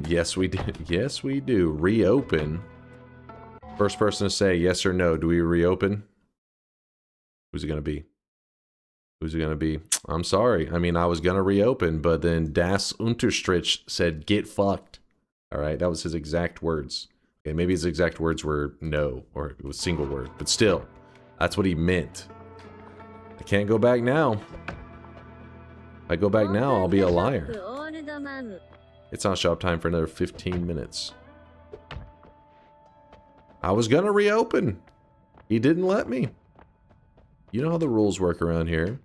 Yes, we do. Yes, we do. Reopen. First person to say yes or no. Do we reopen? Who's it going to be? Who's it going to be? I'm sorry. I mean, I was going to reopen, but then Das Unterstrich said, get fucked. All right. That was his exact words. Okay. Maybe his exact words were no, or it was a single word, but still, that's what he meant. I can't go back now. If I go back now, I'll be a liar. It's not shop time for another 15 minutes. I was gonna reopen. He didn't let me. You know how the rules work around here.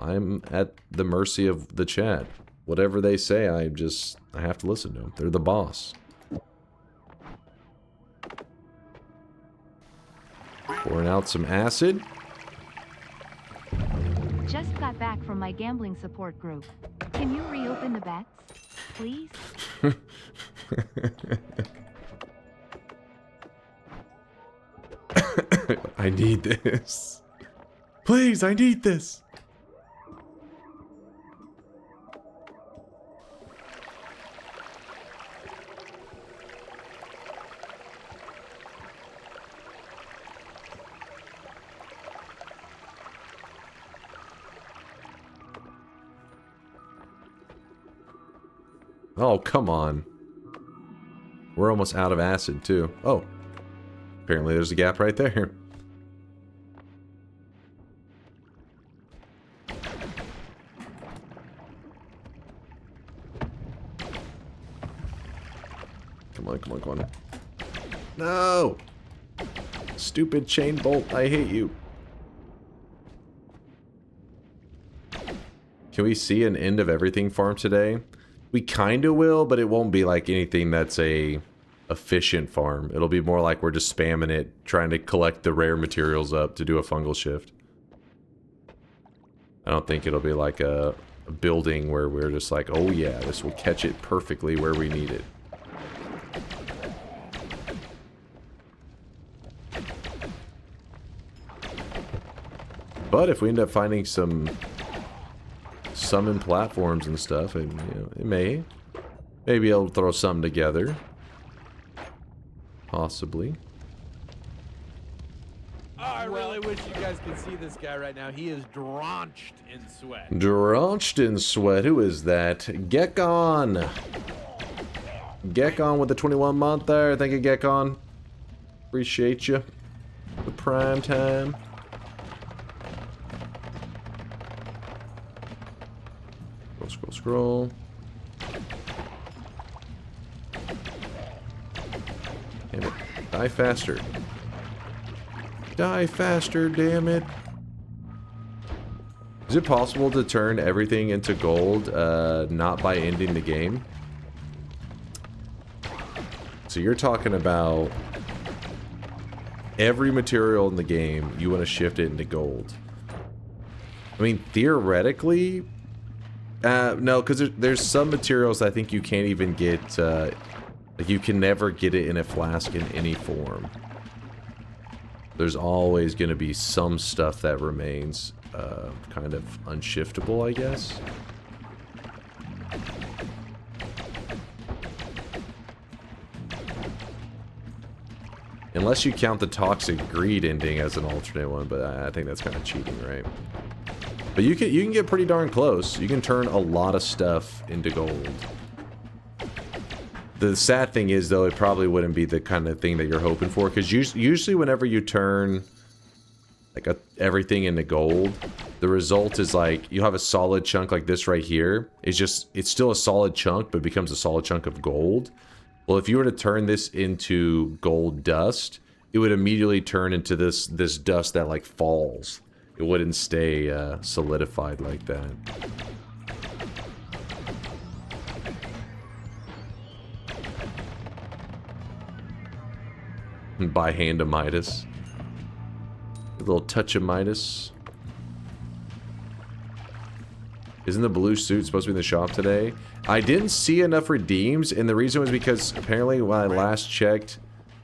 I'm at the mercy of the chat. Whatever they say, I have to listen to them. They're the boss. Pouring out some acid. Just got back from my gambling support group. Can you reopen the bets, please? I need this. Please, I need this. Oh, come on. We're almost out of acid, too. Oh. Apparently there's a gap right there. Come on, come on, come on. No! Stupid chain bolt, I hate you. Can we see an end of everything farm today? We kinda will, but it won't be like anything that's a efficient farm. It'll be more like we're just spamming it, trying to collect the rare materials up to do a fungal shift. I don't think it'll be like a building where we're just like, oh yeah, this will catch it perfectly where we need it. But if we end up finding some summon platforms and stuff, and it may be able to throw something together. Possibly. Oh, I really wish you guys could see this guy right now. He is drenched in sweat. Drenched in sweat. Who is that? Gekon. Gekon with the 21 month there. Thank you, Gekon. Appreciate you. The prime time. Scroll. Damn it. Die faster. Die faster, damn it. Is it possible to turn everything into gold, not by ending the game? So you're talking about every material in the game, you want to shift it into gold. I mean, theoretically, no, because there's some materials I think you can't even get, like you can never get it in a flask in any form. There's always going to be some stuff that remains kind of unshiftable, I guess. Unless you count the toxic greed ending as an alternate one, but I think that's kind of cheating, right? But you can get pretty darn close. You can turn a lot of stuff into gold. The sad thing is, though, it probably wouldn't be the kind of thing that you're hoping for, because usually whenever you turn like everything into gold, the result is like you have a solid chunk like this right here. It's still a solid chunk, but it becomes a solid chunk of gold. Well, if you were to turn this into gold dust, it would immediately turn into this dust that like falls. It wouldn't stay solidified like that. By hand of Midas. A little touch of Midas. Isn't the blue suit supposed to be in the shop today? I didn't see enough redeems, and the reason was because apparently when I last checked,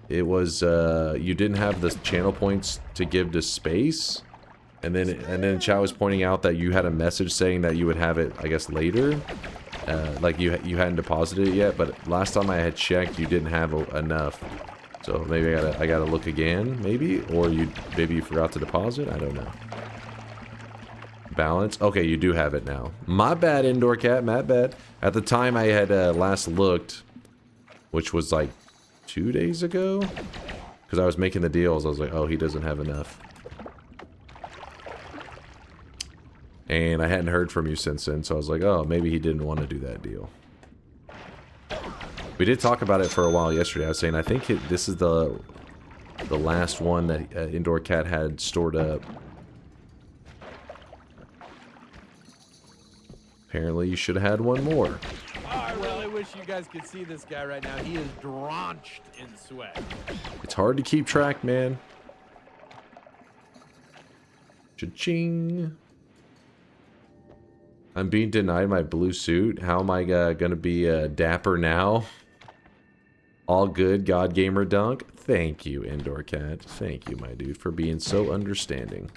it was you didn't have the channel points to give to space. And then Chow was pointing out that you had a message saying that you would have it, I guess, later. Like you hadn't deposited it yet, but last time I had checked, you didn't have enough. So maybe I gotta look again, maybe, or maybe you forgot to deposit. I don't know. Balance. Okay, you do have it now. My bad, Indoor Cat. My bad. At the time I had last looked, which was like 2 days ago, because I was making the deals. I was like, oh, he doesn't have enough. And I hadn't heard from you since then, so I was like, oh, maybe he didn't want to do that deal. We did talk about it for a while yesterday. I was saying, I think this is the last one that Indoor Cat had stored up. Apparently, you should have had one more. Oh, I really wish you guys could see this guy right now. He is drenched in sweat. It's hard to keep track, man. Cha-ching. I'm being denied my blue suit. How am I gonna be dapper now? All good, God Gamer Dunk. Thank you, Indoor Cat. Thank you, my dude, for being so understanding.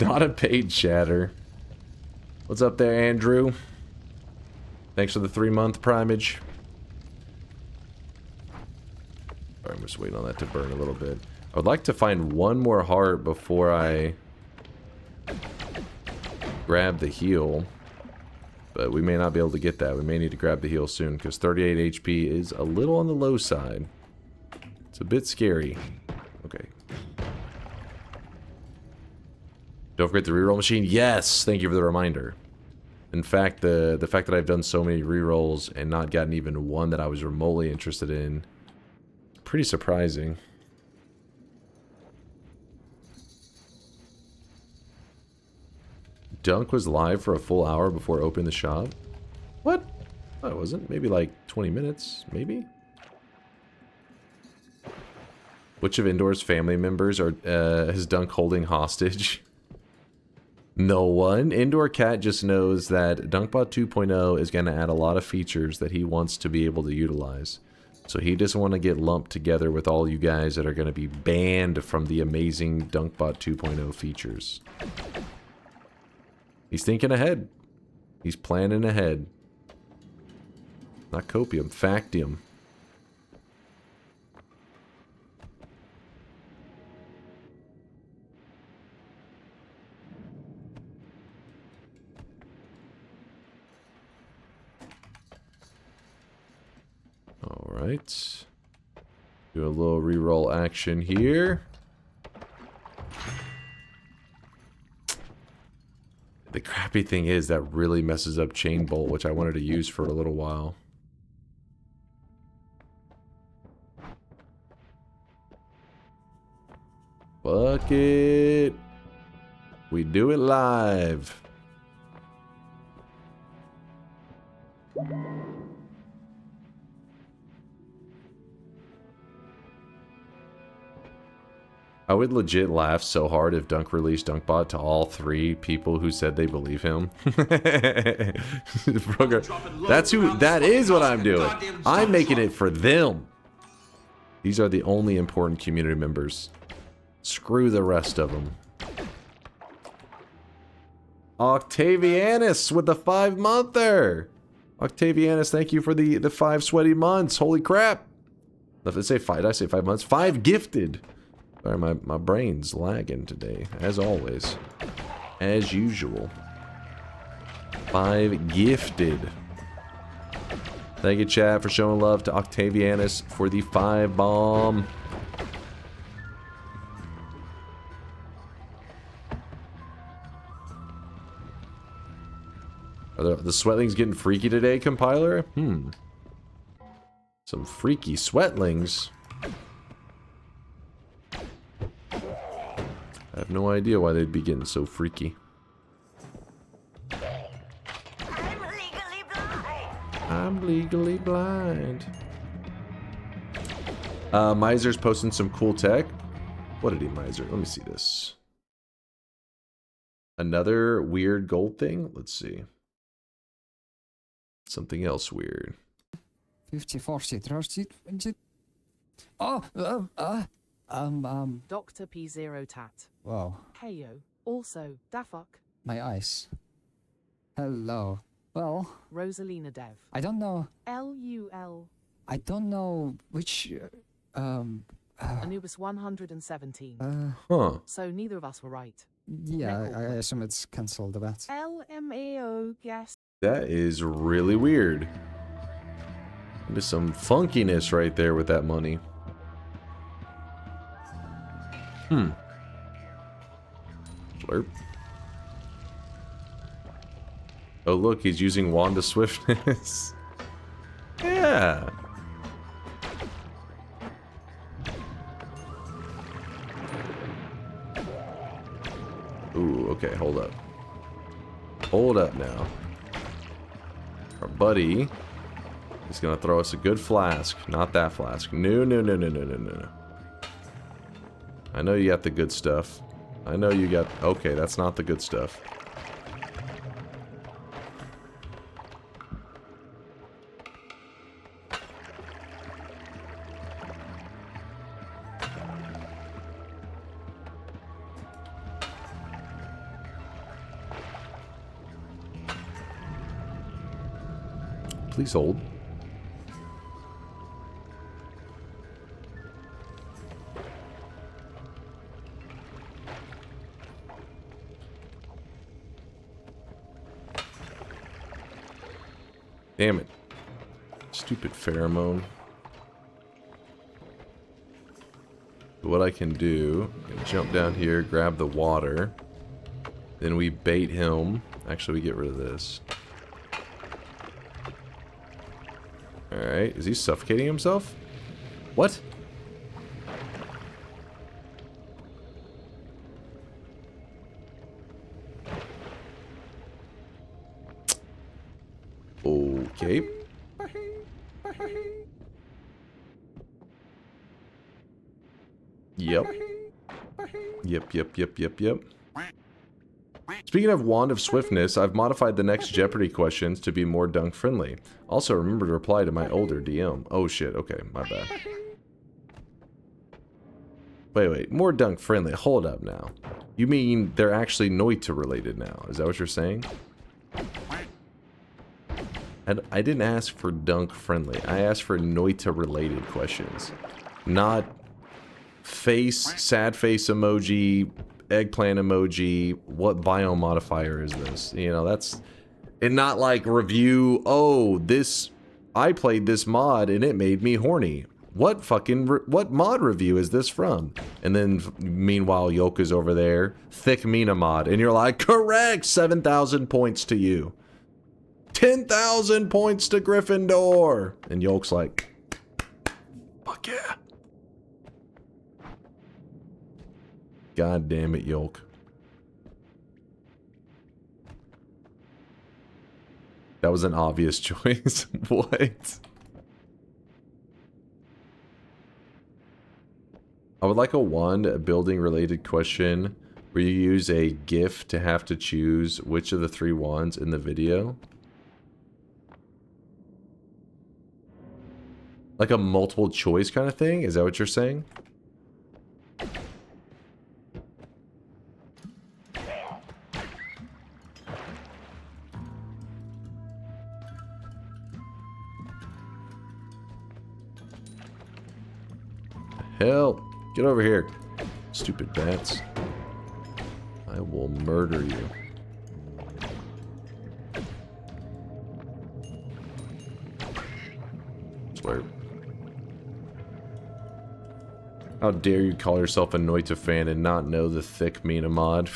Not a paid chatter. What's up there, Andrew? Thanks for the 3-month primage. Alright, I'm just waiting on that to burn a little bit. I would like to find one more heart before I grab the heal. But we may not be able to get that. We may need to grab the heal soon, because 38 HP is a little on the low side. It's a bit scary. Okay. Don't forget the reroll machine. Yes! Thank you for the reminder. In fact, the fact that I've done so many rerolls and not gotten even one that I was remotely interested in, pretty surprising. Dunk was live for a full hour before opening the shop? What? Oh, it wasn't. Maybe like 20 minutes, maybe? Which of Indoor's family members are is Dunk holding hostage? No one. Indoor Cat just knows that DunkBot 2.0 is going to add a lot of features that he wants to be able to utilize. So he doesn't want to get lumped together with all you guys that are going to be banned from the amazing DunkBot 2.0 features. He's thinking ahead. He's planning ahead. Not copium, factium. Alright. Do a little reroll action here. The crappy thing is that really messes up Chain Bolt, which I wanted to use for a little while. Fuck it. We do it live. I would legit laugh so hard if Dunk released DunkBot to all 3 people who said they believe him. That is what I'm doing. I'm making it for them. These are the only important community members. Screw the rest of them. Octavianus with the 5-monther. Octavianus, thank you for the 5 sweaty months. Holy crap. Did I say 5 months? 5 gifted. Sorry, my brain's lagging today, as always. As usual. 5 gifted. Thank you, chat, for showing love to Octavianus for the 5 bomb. Are the sweatlings getting freaky today, compiler? Some freaky sweatlings. I have no idea why they'd be getting so freaky. I'm legally blind. Miser's posting some cool tech. What did he Miser? Let me see this. Another weird gold thing? Let's see. Something else weird. 54 seat, 20. Oh, Dr. P0 Tat. Wow. Heyo. Also, Dafuk. My eyes. Hello. Well, Rosalina Dev. I don't know. LUL. I don't know which. Anubis 117. Huh. So neither of us were right. Yeah, I assume it's cancelled a bit. LMAO guess. That is really weird. There's some funkiness right there with that money. Slurp. Oh look, he's using Wanda Swiftness. Yeah. Ooh, okay, hold up. Hold up now. Our buddy is gonna throw us a good flask. Not that flask. No, no, no, no, no, no, no. I know you got the good stuff. I know you got... Okay, that's not the good stuff. Please hold. Damn it. Stupid pheromone. What I can do, jump down here, grab the water. Then we bait him. Actually, we get rid of this. Alright, is he suffocating himself? What? Okay. Yep. Yep. Speaking of Wand of Swiftness, I've modified the next Jeopardy questions to be more dunk friendly. Also, remember to reply to my older DM. Oh shit, okay, my bad. Wait, more dunk friendly. Hold up now. You mean they're actually Noita related now? Is that what you're saying? I didn't ask for dunk friendly. I asked for Noita related questions. Not face, sad face emoji, eggplant emoji, what biome modifier is this? You know, that's... And not like review, oh, this... I played this mod and it made me horny. What what mod review is this from? And then, meanwhile, Yoka's over there, thick Mina mod, and you're like, correct, 7,000 points to you. 10,000 points to Gryffindor. And Yoke's like, fuck yeah. God damn it, Yoke. That was an obvious choice. What? I would like a wand, a building related question where you use a GIF to have to choose which of the 3 wands in the video. Like a multiple choice kind of thing? Is that what you're saying? Help! Get over here, stupid bats. I will murder you. Swear. How dare you call yourself a Noita fan and not know the thick Mina mod?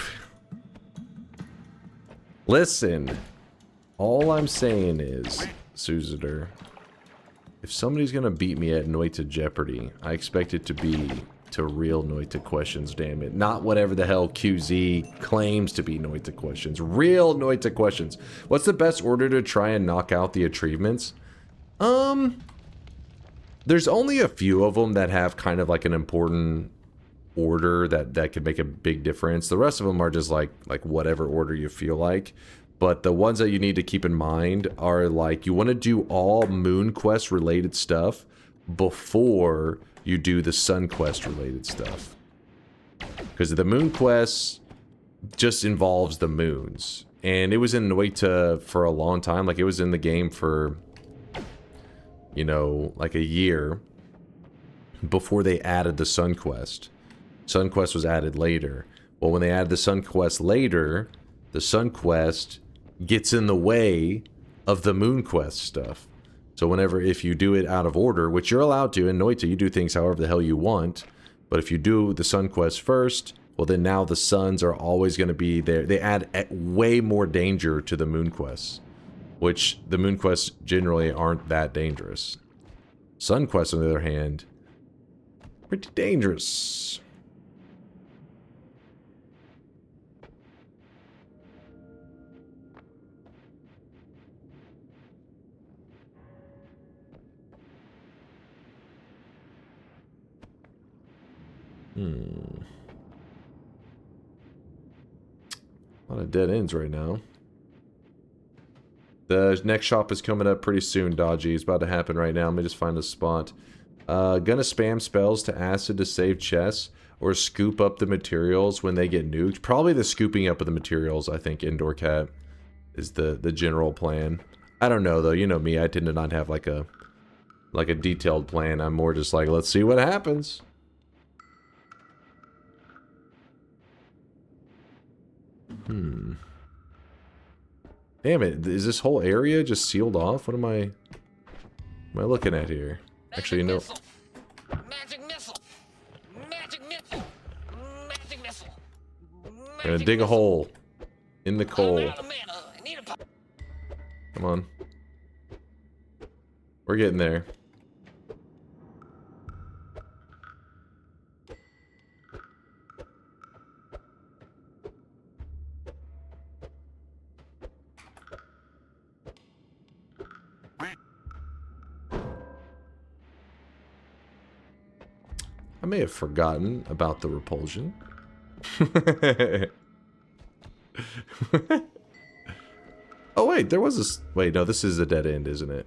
Listen, all I'm saying is, Suzader, if somebody's gonna beat me at Noita Jeopardy, I expect it to be to real Noita questions, damn it. Not whatever the hell QZ claims to be Noita questions. Real Noita questions. What's the best order to try and knock out the achievements? There's only a few of them that have kind of like an important order that could make a big difference. The rest of them are just like whatever order you feel like. But the ones that you need to keep in mind are like, you want to do all Moon Quest related stuff before you do the Sun Quest related stuff. Because the Moon Quest just involves the moons. And it was in Noita for a long time. Like, it was in the game for, you know, like a year before they added the Sun Quest. Sun Quest was added later. Well, when they added the Sun Quest later, the Sun Quest gets in the way of the Moon Quest stuff. So if you do it out of order, which you're allowed to, in Noita you do things however the hell you want, but if you do the Sun Quest first, well then now the Suns are always going to be there. They add way more danger to the Moon Quests, which the Moon Quests generally aren't that dangerous. Sun Quests, on the other hand, pretty dangerous. A lot of dead ends right now. The next shop is coming up pretty soon, Dodgy. It's about to happen right now. Let me just find a spot. Gonna spam spells to acid to save chests, or scoop up the materials when they get nuked. Probably the scooping up of the materials, I think, Indoor Cat, is the general plan. I don't know, though. You know me. I tend to not have like a detailed plan. I'm more just like, let's see what happens. Damn it, is this whole area just sealed off? What am I looking at here? Actually, no. Magic missile! Magic missile! Magic missile! Gonna dig a hole in the coal. Come on. We're getting there. may have forgotten about the repulsion. Oh wait, there was this. Wait, no, this is a dead end, isn't it?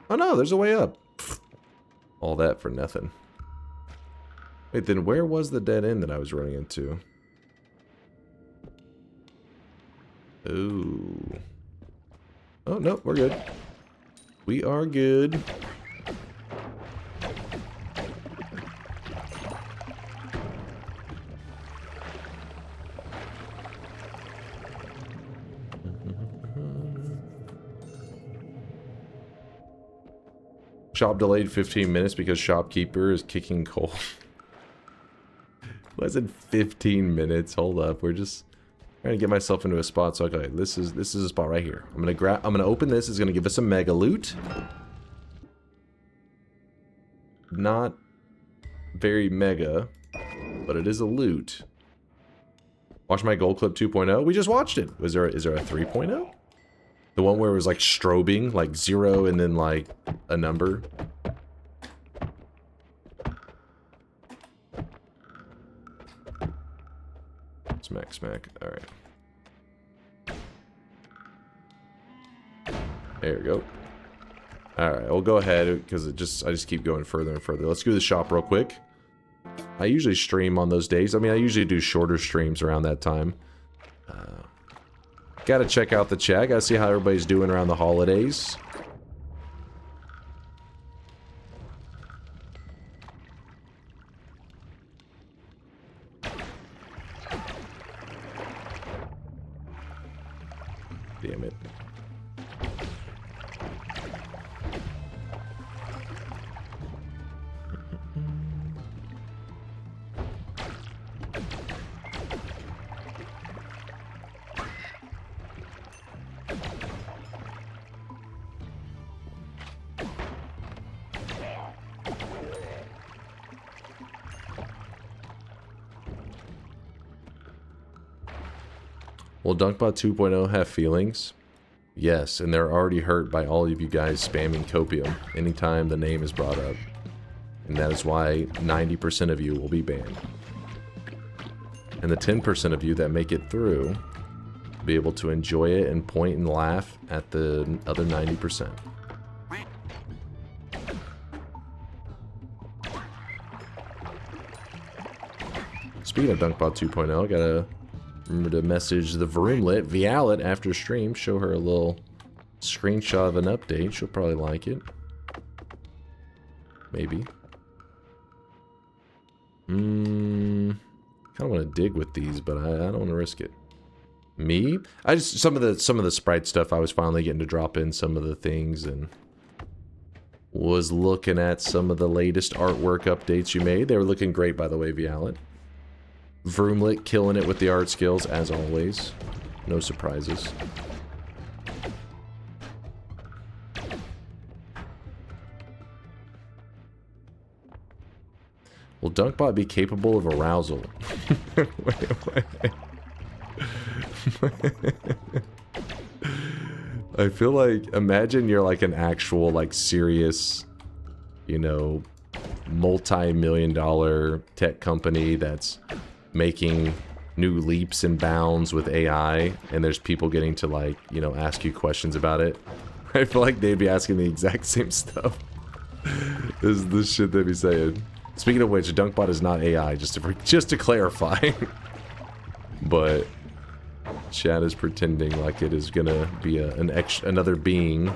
Oh no, there's a way up. All that for nothing. Wait, then where was the dead end that I was running into? Ooh. Oh, no, we're good. We are good. Shop delayed 15 minutes because shopkeeper is kicking coal. Wasn't 15 minutes. Hold up. We're just trying to get myself into a spot. So okay, this is a spot right here. I'm gonna open this. It's gonna give us some mega loot. Not very mega, but it is a loot. Watch my gold clip 2.0. We just watched it. Is there a 3.0? The one where it was like strobing, like 0 and then like a number. Smack, smack. All right. There we go. All right, we'll go ahead because I just keep going further and further. Let's do the shop real quick. I usually stream on those days. I mean, I usually do shorter streams around that time. Gotta check out the chat. Gotta see how everybody's doing around the holidays. Damn it. Will DunkBot 2.0 have feelings? Yes, and they're already hurt by all of you guys spamming copium anytime the name is brought up. And that is why 90% of you will be banned. And the 10% of you that make it through will be able to enjoy it and point and laugh at the other 90%. Speaking of DunkBot 2.0, I gotta remember to message the Vroomlet, Vialet, after stream. Show her a little screenshot of an update. She'll probably like it. Maybe. Kind of want to dig with these, but I don't want to risk it. Me? I just some of the sprite stuff I was finally getting to drop in some of the things and was looking at some of the latest artwork updates you made. They were looking great, by the way, Vialet. Vroomlet killing it with the art skills, as always. No surprises. Will DunkBot be capable of arousal? wait. I feel like, imagine you're like an actual, like, serious, you know, multi-million-dollar tech company that's making new leaps and bounds with AI, and there's people getting to, like, you know, ask you questions about it. I feel like they'd be asking the exact same stuff. This is the shit they'd be saying. Speaking of which, DunkBot is not AI, just to clarify. But chat is pretending like it is gonna be another being.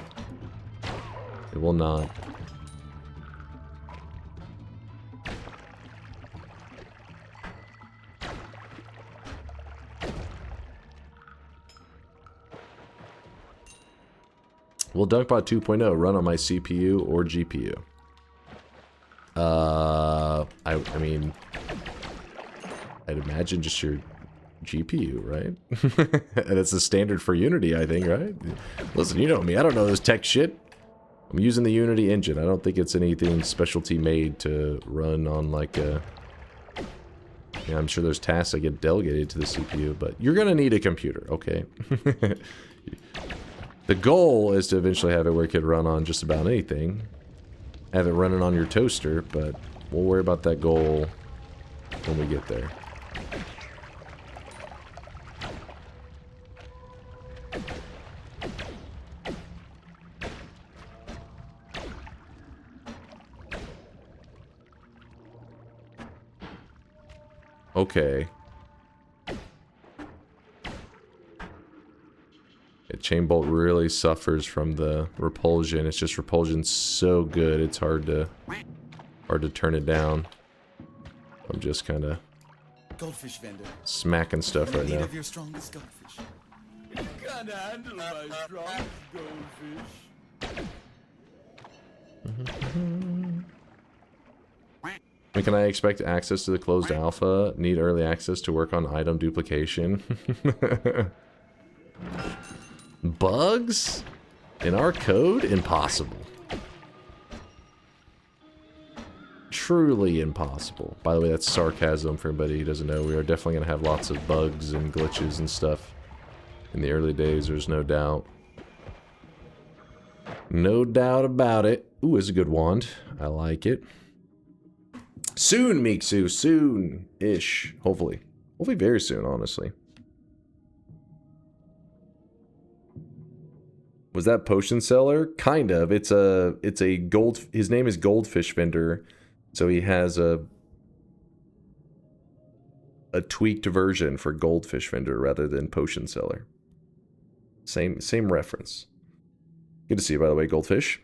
It will not. Will DunkBot 2.0 run on my CPU or GPU? I mean, I'd imagine just your GPU, right? That's the standard for Unity, I think, right? Listen, you know me, I don't know this tech shit. I'm using the Unity engine. I don't think it's anything specialty made to run on, like, a... Yeah, I'm sure there's tasks that get delegated to the CPU, but you're gonna need a computer, okay? The goal is to eventually have it where it could run on just about anything. Have it running on your toaster, but We'll worry about that goal when we get there. Okay. Chain bolt really suffers from the repulsion. It's just repulsion's so good, it's hard to turn it down. I'm just kind of goldfish vendor. Smacking stuff right now. Of your strongest goldfish. You can't handle my strongest goldfish. When can I expect access to the closed alpha? Need early access to work on item duplication. Bugs? In our code? Impossible. Truly impossible. By the way, that's sarcasm for anybody who doesn't know. We are definitely going to have lots of bugs and glitches and stuff in the early days, there's no doubt. No doubt about it. Ooh, it's a good wand. I like it. Soon, Miksu. Soon-ish. Hopefully. Hopefully very soon, honestly. Was that potion seller? Kind of. It's a gold. His name is Goldfish Vendor, so he has a tweaked version for Goldfish Vendor rather than potion seller. Same reference. Good to see you, by the way, Goldfish.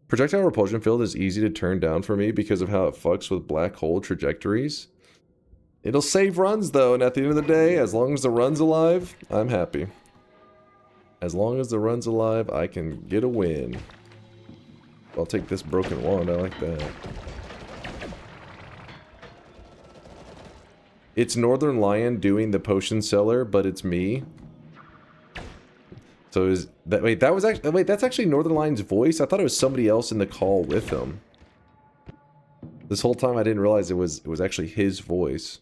Projectile repulsion field is easy to turn down for me because of how it fucks with black hole trajectories. It'll save runs though, and at the end of the day, as long as the run's alive, I'm happy. As long as the run's alive, I can get a win. I'll take this broken wand, I like that. It's Northern Lion doing the potion seller, but it's me. So is that, wait, that was actually, wait, that's actually Northern Lion's voice? I thought it was somebody else in the call with him. This whole time I didn't realize it was actually his voice.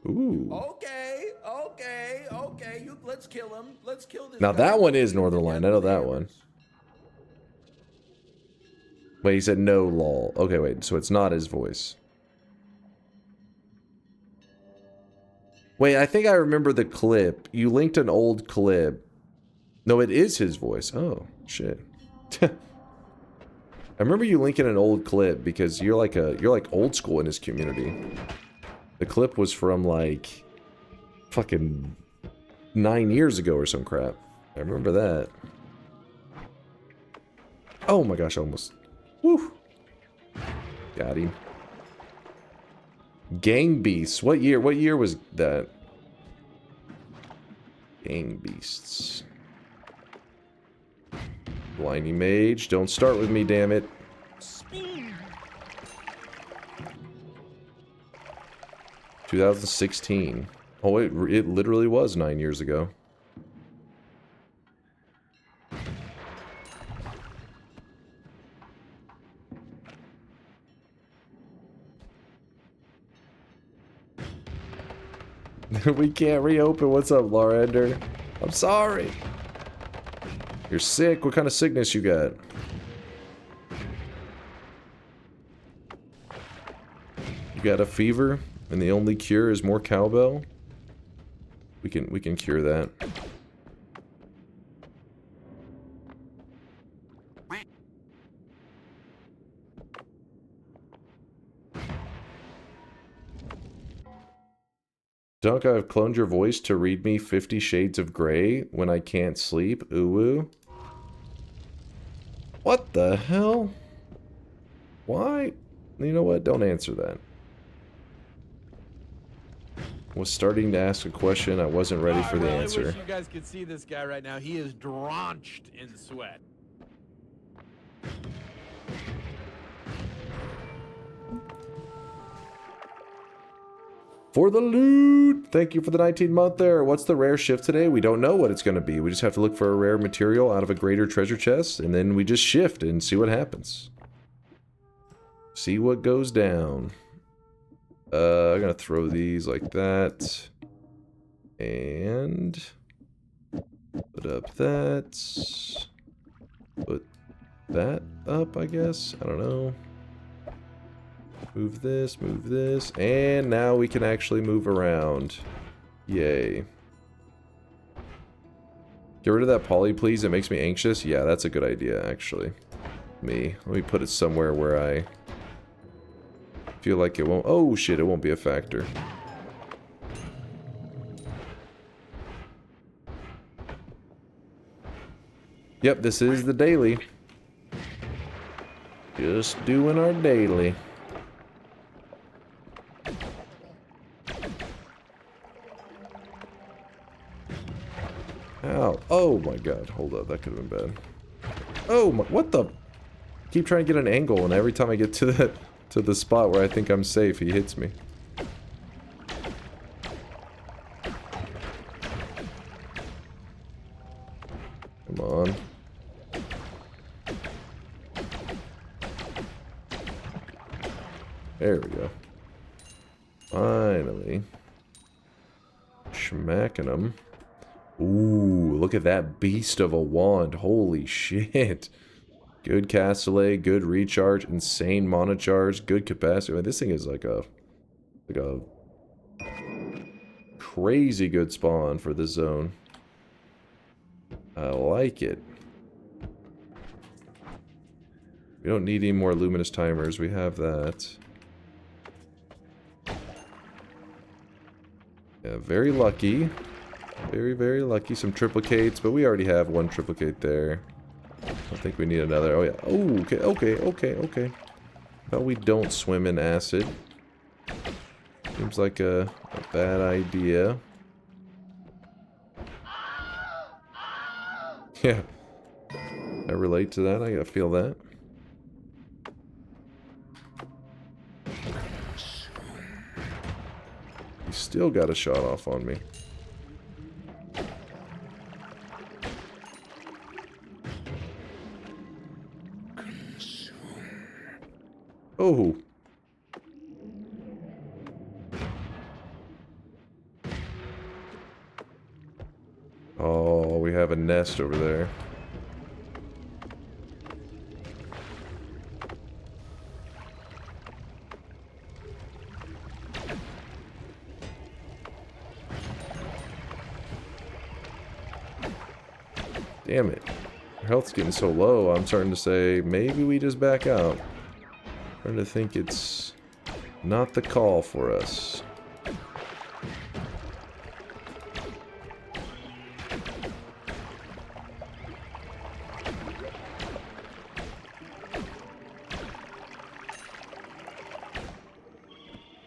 Ooh. Okay, let's kill him. Let's kill this Now guy. that one is Northern Lion, I know that one. Wait, he said no lol. Okay, wait, so it's not his voice. Wait, I think I remember the clip. You linked an old clip. No, it is his voice. Oh, shit. I remember you linking an old clip because you're like old school in his community. The clip was from like fucking 9 years ago or some crap. I remember that. Oh my gosh, almost. Woo. Got him. Gang Beasts. What year was that? Gang Beasts. Blinding Mage. Don't start with me, damn it. 2016. Oh, it literally was 9 years ago. We can't reopen. What's up, Laura Ender? I'm sorry. You're sick? What kind of sickness you got? You got a fever? And the only cure is more cowbell? We can cure that. Dunk, I've cloned your voice to read me 50 Shades of Grey when I can't sleep. Ooh. What the hell? Why? You know what? Don't answer that. Was starting to ask a question. I wasn't ready for the answer. I wish you guys could see this guy right now. He is drenched in sweat. For the loot! Thank you for the 19-month there. What's the rare shift today? We don't know what it's going to be. We just have to look for a rare material out of a greater treasure chest, and then we just shift and see what happens. See what goes down. I'm going to throw these like that. And put up that. Put that up, I guess. I don't know. Move this, and now we can actually move around. Yay. Get rid of that poly, please. It makes me anxious. Yeah, that's a good idea, actually. Let me put it somewhere where I feel like it won't... Oh, shit, it won't be a factor. Yep, this is the daily. Just doing our daily. Ow. Oh my god, hold up, that could have been bad. Oh my, what the? Keep trying to get an angle, and every time I get to the spot where I think I'm safe, he hits me. Come on. There we go. Finally. Smacking him. Ooh, look at that beast of a wand. Holy shit. Good castellet, good recharge, insane mana charge, good capacity. I mean, this thing is like a crazy good spawn for this zone. I like it. We don't need any more luminous timers. We have that. Yeah, very lucky. Very, very lucky. Some triplicates, but we already have one triplicate there. I don't think we need another. Oh, yeah. Oh, okay. But we don't swim in acid. Seems like a bad idea. Yeah. I relate to that. I gotta feel that. He still got a shot off on me. Oh. Oh, we have a nest over there. Damn it. Our health's getting so low, I'm starting to say, maybe we just back out. I'm starting to think it's not the call for us.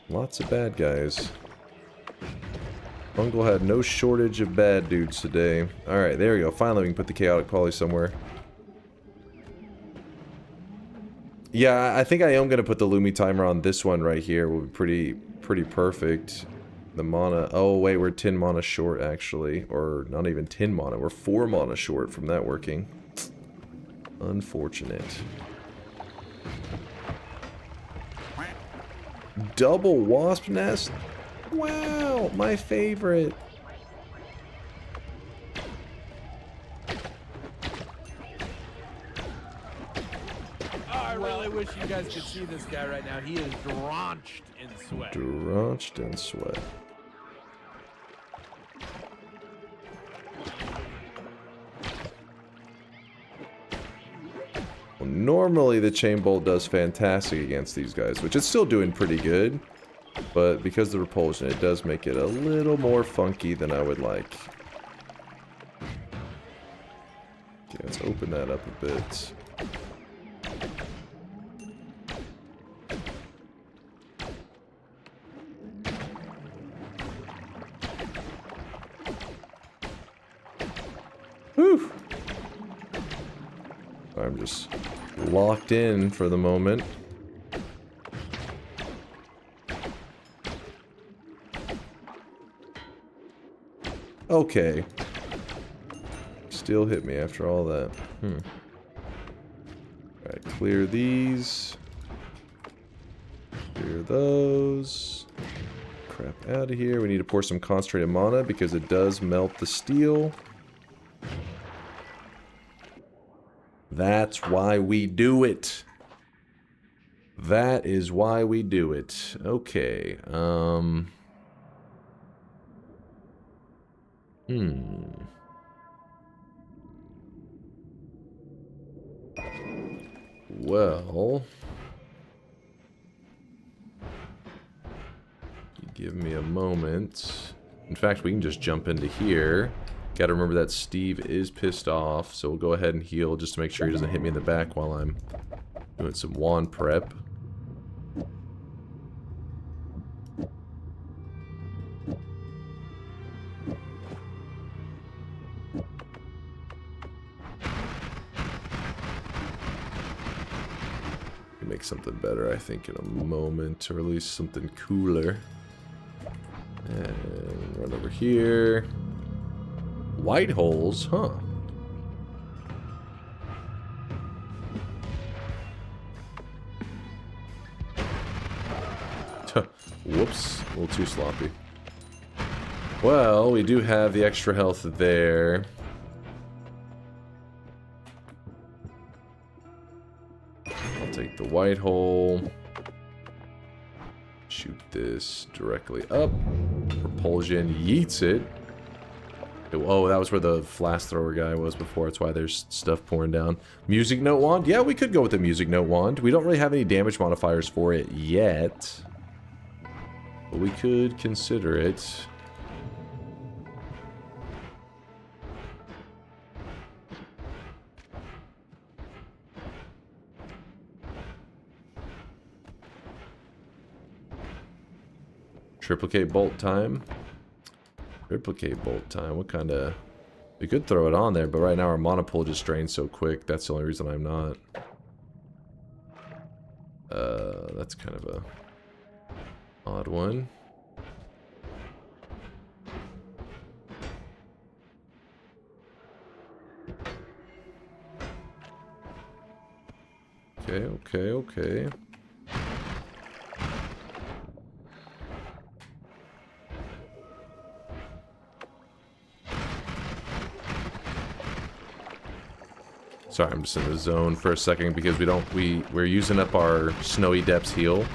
Lots of bad guys. Fungal had no shortage of bad dudes today. Alright, there we go. Finally, we can put the chaotic poly somewhere. Yeah, I think I am going to put the Lumi timer on this one right here. Will be pretty perfect. The mana... Oh, wait, we're 10 mana short, actually. Or not even 10 mana. We're 4 mana short from that working. Unfortunate. Double wasp nest? Wow, my favorite. I really wish you guys could see this guy right now. He is drenched in sweat. Drenched in sweat. Well, normally the chain bolt does fantastic against these guys, which it's still doing pretty good. But because of the repulsion, it does make it a little more funky than I would like. Okay, let's open that up a bit. Whew! I'm just locked in for the moment. Okay. Still hit me after all that. Alright, clear these. Clear those. Crap out of here. We need to pour some concentrated mana because it does melt the steel. That's why we do it. That is why we do it. Okay. Well, give me a moment. In fact, we can just jump into here. Got to remember that Steve is pissed off, so we'll go ahead and heal just to make sure he doesn't hit me in the back while I'm doing some wand prep. Make something better, I think, in a moment, or at least something cooler. And run over here. White holes, huh? Whoops, a little too sloppy. Well, we do have the extra health there. Take the white hole. Shoot this directly up. Propulsion yeets it. Oh, that was where the flask thrower guy was before. That's why there's stuff pouring down. Music note wand? Yeah, we could go with the music note wand. We don't really have any damage modifiers for it yet. But we could consider it. Triplicate bolt time. Triplicate bolt time. What kind of... We could throw it on there, but right now our mana pool just drains so quick. That's the only reason I'm not. That's kind of a odd one. Okay. Sorry, I'm just in the zone for a second because we're using up our Snowy Depths heal.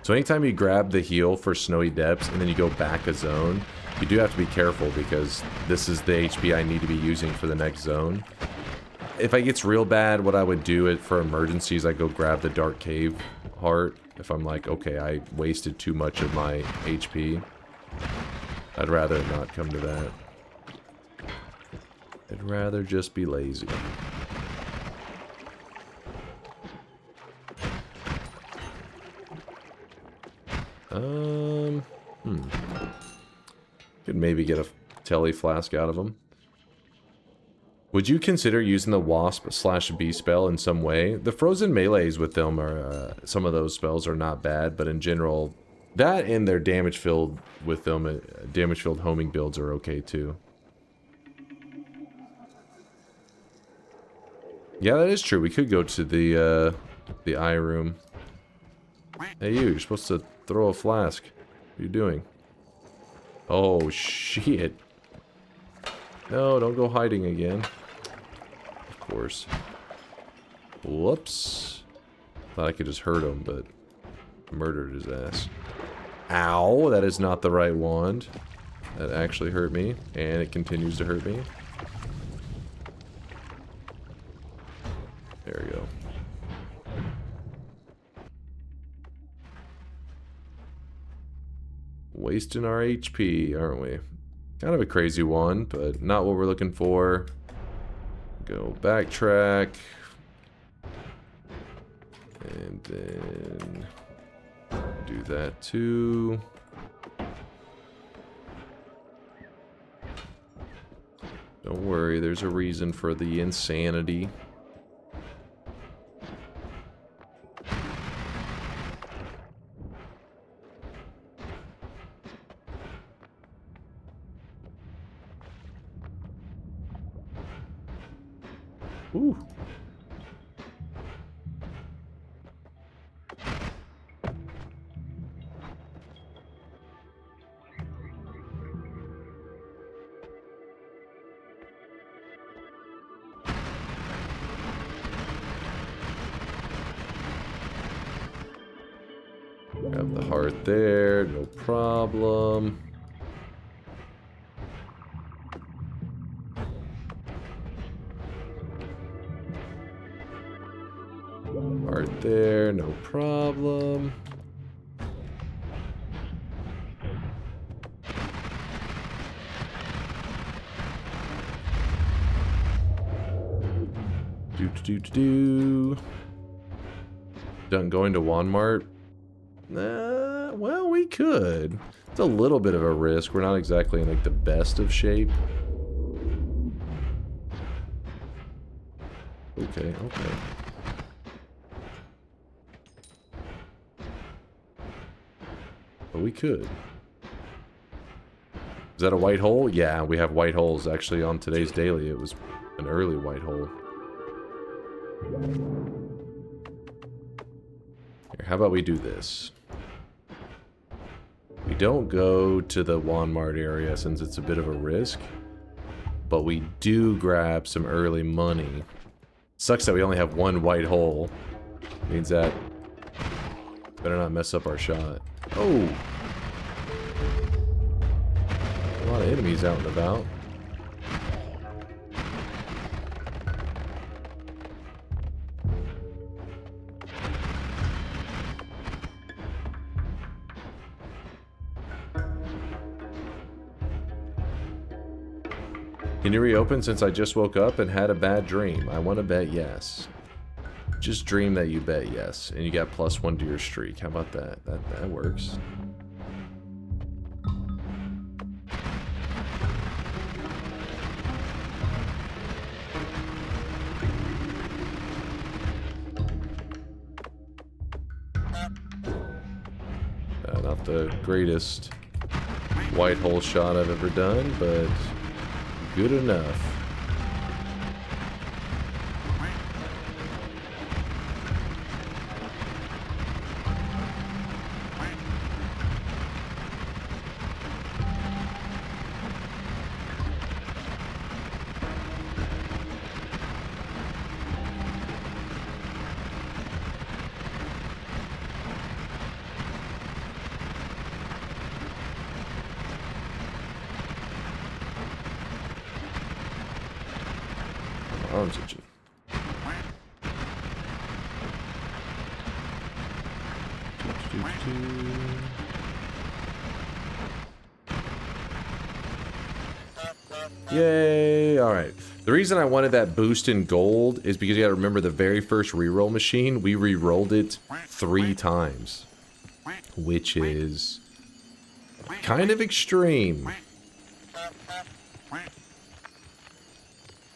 So anytime you grab the heal for Snowy Depths and then you go back a zone, you do have to be careful because this is the HP I need to be using for the next zone. If it gets real bad, what I would do for emergencies, I go grab the Dark Cave heart. If I'm like, okay, I wasted too much of my HP. I'd rather not come to that. I'd rather just be lazy. Could maybe get a telly flask out of them. Would you consider using the Wasp/Bee spell in some way? The frozen melees with them are, some of those spells are not bad, but in general, that and their damage filled with them, damage filled homing builds are okay too. Yeah, that is true. We could go to the eye room. Hey, you're supposed to throw a flask. What are you doing? Oh, shit. No, don't go hiding again. Of course. Whoops. Thought I could just hurt him, but murdered his ass. Ow, that is not the right wand. That actually hurt me, and it continues to hurt me. There we go. Wasting our HP, aren't we? Kind of a crazy one, but not what we're looking for. Go backtrack. And then do that too. Don't worry, there's a reason for the insanity. Ooh. Got the heart there, no problem. Heart there, no problem. Done going to Walmart? Well, we could. It's a little bit of a risk. We're not exactly in like the best of shape. Okay, okay. But we could. Is that a white hole? Yeah, we have white holes actually on today's daily. It was an early white hole. Here, how about we do this? We don't go to the Walmart area since it's a bit of a risk, but we do grab some early money. Sucks that we only have one white hole. Means that better not mess up our shot. Oh! A lot of enemies out and about. Can you reopen since I just woke up and had a bad dream? I want to bet yes. Just dream that you bet yes, and you got +1 to your streak. How about that? That works. Not the greatest white hole shot I've ever done, but good enough. Arms itching. Yay! Alright. The reason I wanted that boost in gold is because you gotta remember the very first reroll machine, we rerolled it 3 times. Which is kind of extreme.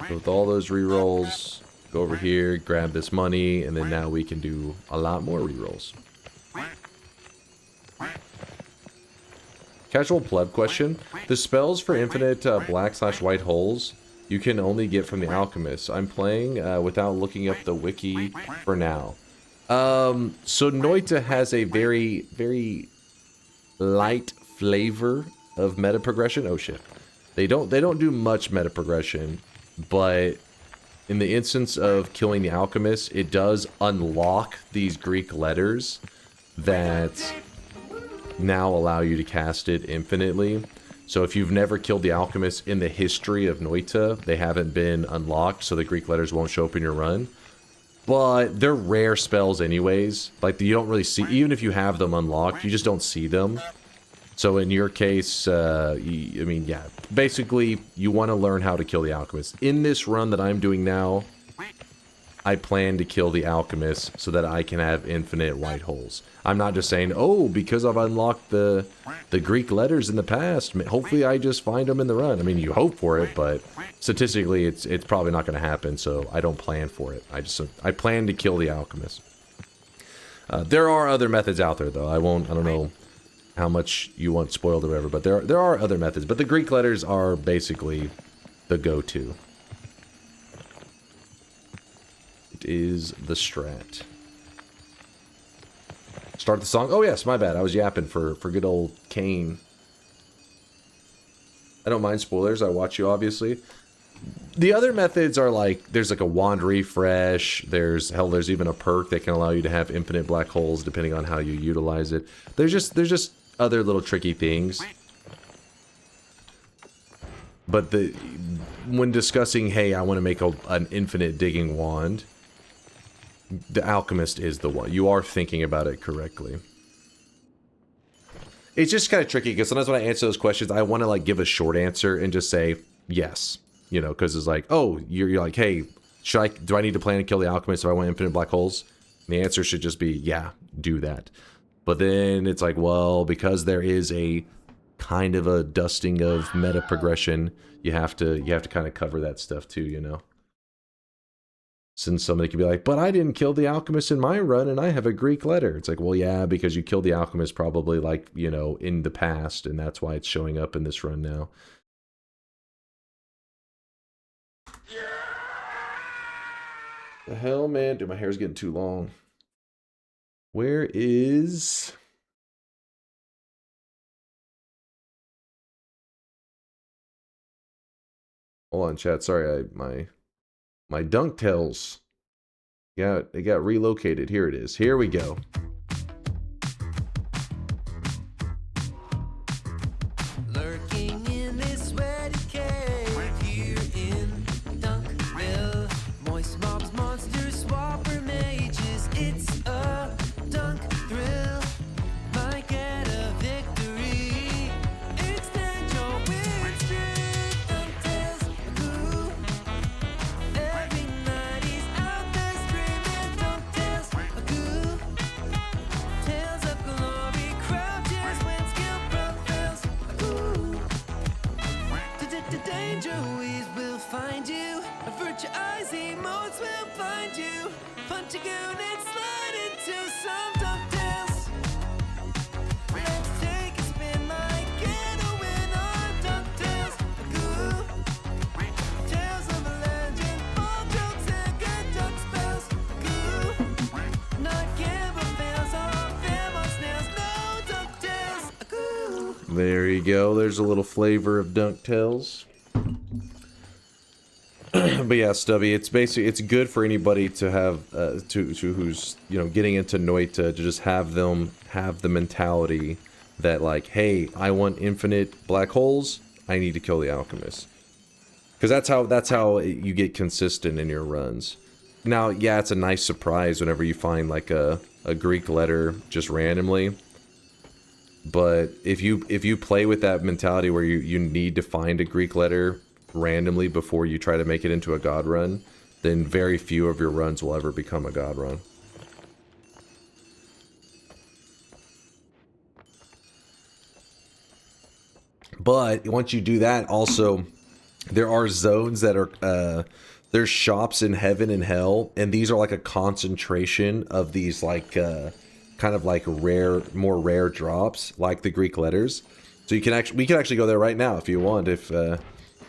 So with all those rerolls, go over here, grab this money, and then now we can do a lot more rerolls. Casual pleb question. The spells for infinite black/white holes you can only get from the alchemist. I'm playing without looking up the wiki for now. So Noita has a very, very light flavor of meta progression. Oh shit. They don't do much meta progression. But in the instance of killing the alchemist, it does unlock these Greek letters that now allow you to cast it infinitely. So if you've never killed the alchemist in the history of Noita, they haven't been unlocked, so the Greek letters won't show up in your run. But they're rare spells anyways. Like, you don't really see, even if you have them unlocked, you just don't see them. So in your case, I mean, yeah, basically, you want to learn how to kill the alchemist. In this run that I'm doing now, I plan to kill the alchemist so that I can have infinite white holes. I'm not just saying, oh, because I've unlocked the Greek letters in the past, hopefully I just find them in the run. I mean, you hope for it, but statistically, it's probably not going to happen, so I don't plan for it. I plan to kill the alchemist. There are other methods out there, though. I don't know how much you want spoiled or whatever, but there are other methods. But the Greek letters are basically the go-to. It is the strat. Start the song. Oh yes, my bad. I was yapping for good old Kane. I don't mind spoilers. I watch you, obviously. The other methods are like, there's like a wand refresh, there's even a perk that can allow you to have infinite black holes depending on how you utilize it. There's just other little tricky things. But when discussing, hey, I want to make an infinite digging wand, the alchemist is the one. You are thinking about it correctly. It's just kind of tricky because sometimes when I answer those questions, I want to like give a short answer and just say yes, you know, because it's like, oh, you're like, hey, do I need to plan to kill the alchemist if I want infinite black holes? And the answer should just be, yeah, do that. But then it's like, well, because there is a kind of a dusting of meta progression, you have to kind of cover that stuff too, you know. Since somebody could be like, but I didn't kill the alchemist in my run and I have a Greek letter. It's like, well, yeah, because you killed the alchemist probably like, you know, in the past, and that's why it's showing up in this run now. The hell, man? Dude, my hair's getting too long. Where is... Hold on, chat. Sorry, my DunkTales. Yeah, it got relocated. Here it is. Here we go. Lurking in this sweaty cave here in Dunkville. Moist mobs, monsters, swapper mages. It's a dunk thrill. Might get a victory. Extend your wing streak. DunkTales, cool. Every night he's out there screaming. DunkTales, cool. Tales of glory crouches when skill prevails. Cool. Danger weeds will find you. Virtuous emotes will find you. Punch a goon and slide into some DunkTales. Let's take a spin like get a win on DunkTales. Cool. Tales of a legend, all jokes and good dunk spells. Cool. Not gamble fails, all fam on snails. No DunkTales. Cool. There you go. There's a little flavor of DunkTales. But yeah, Stubby, it's basically, it's good for anybody to have to who's, you know, getting into Noita, to just have them have the mentality that like, hey, I want infinite black holes, I need to kill the alchemist. Because that's how you get consistent in your runs. Now, yeah, it's a nice surprise whenever you find like a Greek letter just randomly. But if you play with that mentality where you need to find a Greek letter randomly before you try to make it into a god run, then very few of your runs will ever become a god run. But once you do that, also, there are zones that are, there's shops in heaven and hell, and these are like a concentration of these like, kind of like more rare drops, like the Greek letters. So we can actually go there right now if you want, if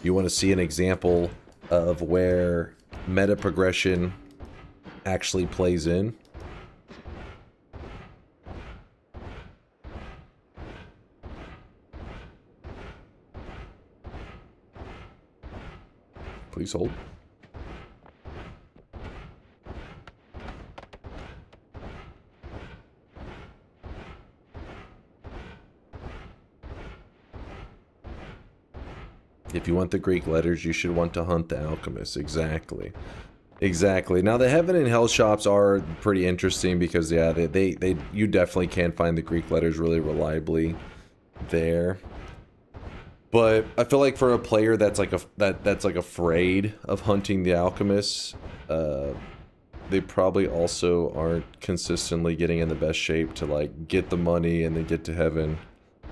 you want to see an example of where meta progression actually plays in. Please hold. If you want the Greek letters, you should want to hunt the alchemist. Exactly. Exactly. Now, the heaven and hell shops are pretty interesting because, yeah, you definitely can find the Greek letters really reliably there. But I feel like for a player that's like that's like afraid of hunting the alchemists, they probably also aren't consistently getting in the best shape to like get the money and then get to heaven.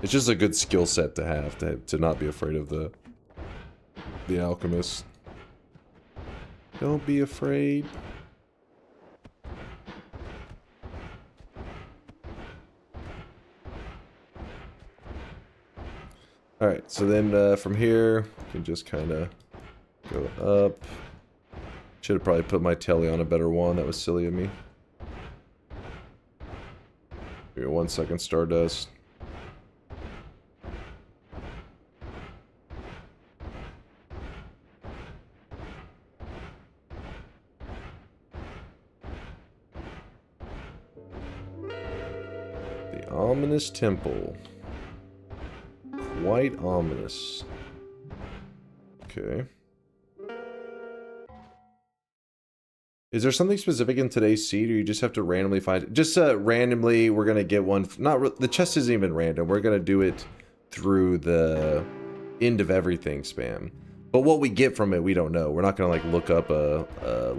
It's just a good skill set to have to not be afraid of the alchemist. Don't be afraid. Alright, so then from here, you can just kind of go up. Should have probably put my telly on a better one. That was silly of me. Here, 1 second, Stardust. ominous temple. Quite ominous. Okay. Is there something specific in today's seed, or you just have to randomly find it? Just randomly, we're gonna get one. The chest isn't even random. We're gonna do it through the end of everything spam. But what we get from it, we don't know. We're not gonna like look up a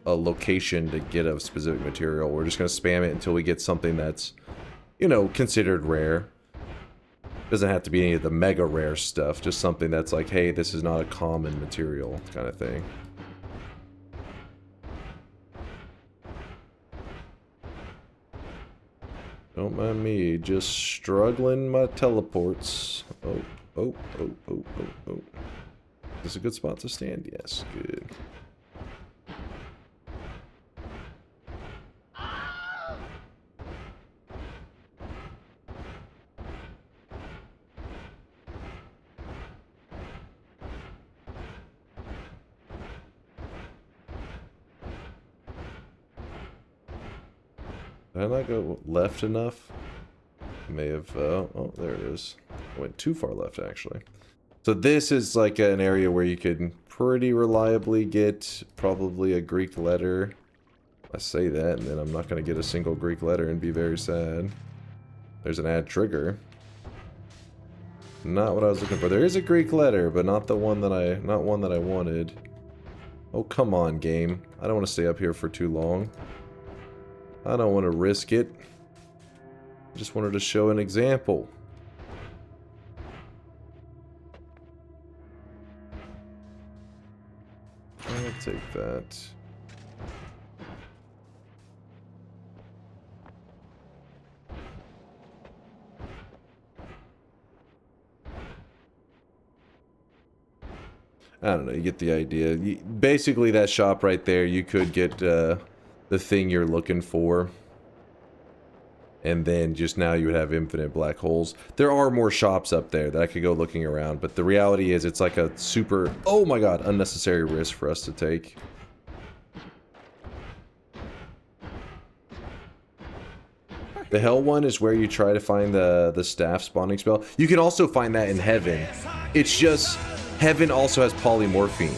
location to get a specific material. We're just gonna spam it until we get something that's, you know, considered rare. Doesn't have to be any of the mega rare stuff. Just something that's like, hey, this is not a common material kind of thing. Don't mind me, just struggling my teleports. Oh. Is this a good spot to stand? Yes, good. Did I not go left enough? May have, oh, there it is. I went too far left, actually. So this is like an area where you could pretty reliably get probably a Greek letter. I say that, and then I'm not going to get a single Greek letter and be very sad. There's an add trigger. Not what I was looking for. There is a Greek letter, but not the one that not one that I wanted. Oh, come on, game. I don't want to stay up here for too long. I don't want to risk it. I just wanted to show an example. I'll take that. I don't know, you get the idea. Basically, that shop right there, you could get the thing you're looking for. And then just now you would have infinite black holes. There are more shops up there that I could go looking around, but the reality is it's like a super, oh my god, unnecessary risk for us to take. The hell one is where you try to find the staff spawning spell. You can also find that in heaven. It's just, heaven also has polymorphine.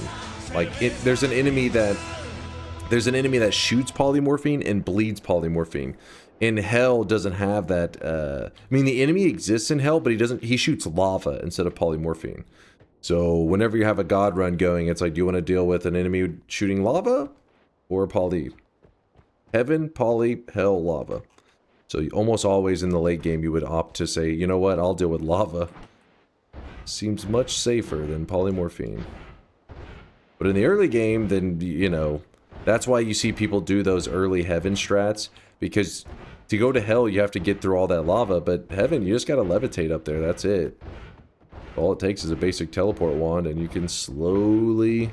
Like, there's an enemy that shoots polymorphine and bleeds polymorphine. And hell doesn't have that, I mean, the enemy exists in hell, but he shoots lava instead of polymorphine. So whenever you have a god run going, it's like, do you want to deal with an enemy shooting lava or poly? Heaven, poly, hell, lava. So almost always in the late game, you would opt to say, you know what, I'll deal with lava. Seems much safer than polymorphine. But in the early game, then, you know, that's why you see people do those early heaven strats, because to go to hell, you have to get through all that lava, but heaven, you just gotta levitate up there, that's it. All it takes is a basic teleport wand, and you can slowly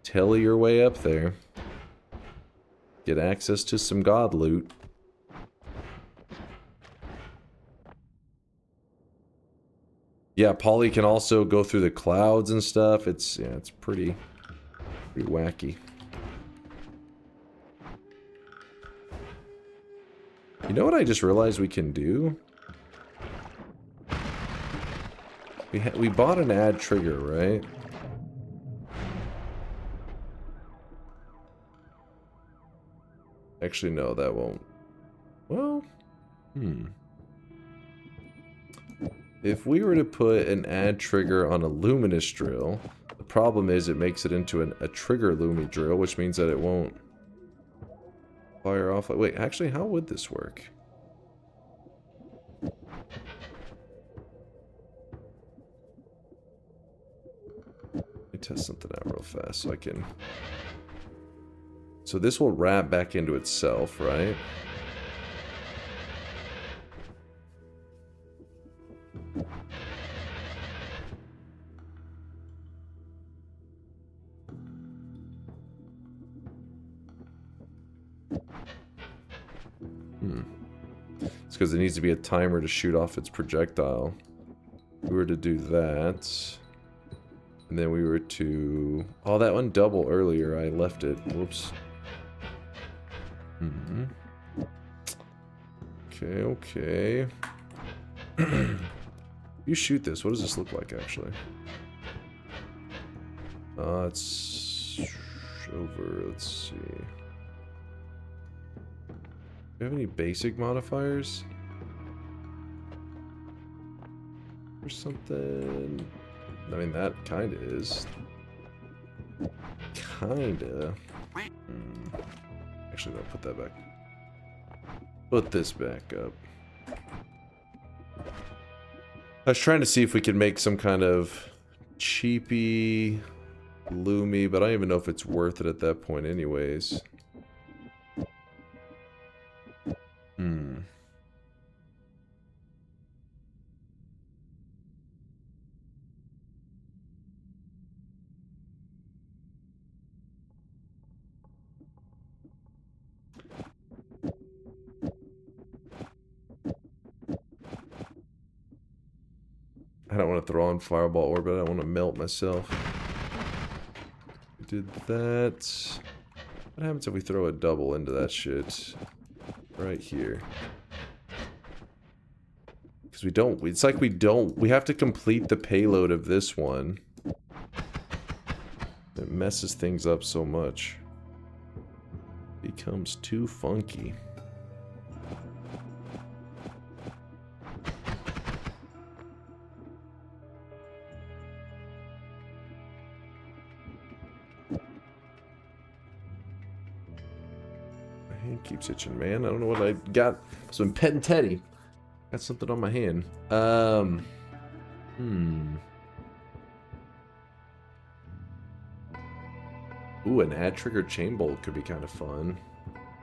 telly your way up there. Get access to some god loot. Yeah, Polly can also go through the clouds and stuff. It's, yeah, it's pretty wacky. You know what I just realized we can do? We bought an add trigger, right? Actually, no, that won't. Well, if we were to put an add trigger on a luminous drill, the problem is it makes it into a trigger lumi drill, which means that it won't fire off. Wait, actually, how would this work? Let me test something out real fast so I can... So this will wrap back into itself, right? It's because it needs to be a timer to shoot off its projectile. If we were to do that, and then we were to... Oh, that one double earlier, I left it. Whoops. Okay. Okay. You shoot this. What does this look like, actually? It's over. Let's see. Do you have any basic modifiers? Or something? I mean, that kind of is. Kinda. Actually, no, put that back. Put this back up. I was trying to see if we could make some kind of cheapy Loomy, but I don't even know if it's worth it at that point anyways. I don't want to throw on Fireball Orbit. I don't want to melt myself. Did that. What happens if we throw a double into that shit? Right here. Because we don't. It's like we don't. We have to complete the payload of this one. It messes things up so much. Becomes too funky. Keeps itching, man. I don't know what I got. So I'm petting Teddy. Got something on my hand. Ooh, an ad trigger chain bolt could be kind of fun.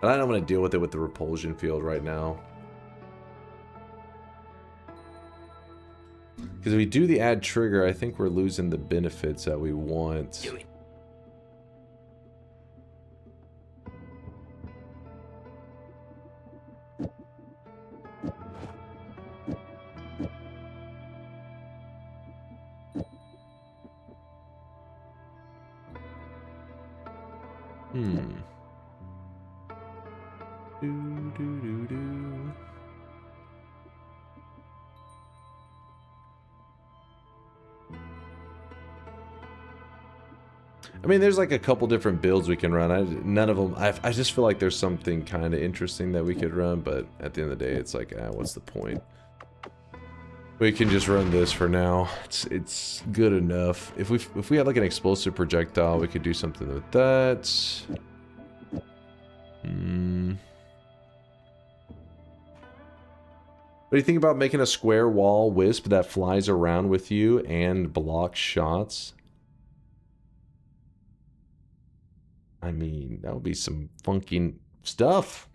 But I don't want to deal with it with the repulsion field right now. Because if we do the ad trigger, I think we're losing the benefits that we want. I mean, there's like a couple different builds we can run. None of them. I just feel like there's something kind of interesting that we could run, but at the end of the day, it's like, what's the point? We can just run this for now. It's good enough. If we had like an explosive projectile, we could do something with that. What do you think about making a square wall wisp that flies around with you and blocks shots? I mean, that would be some funky stuff.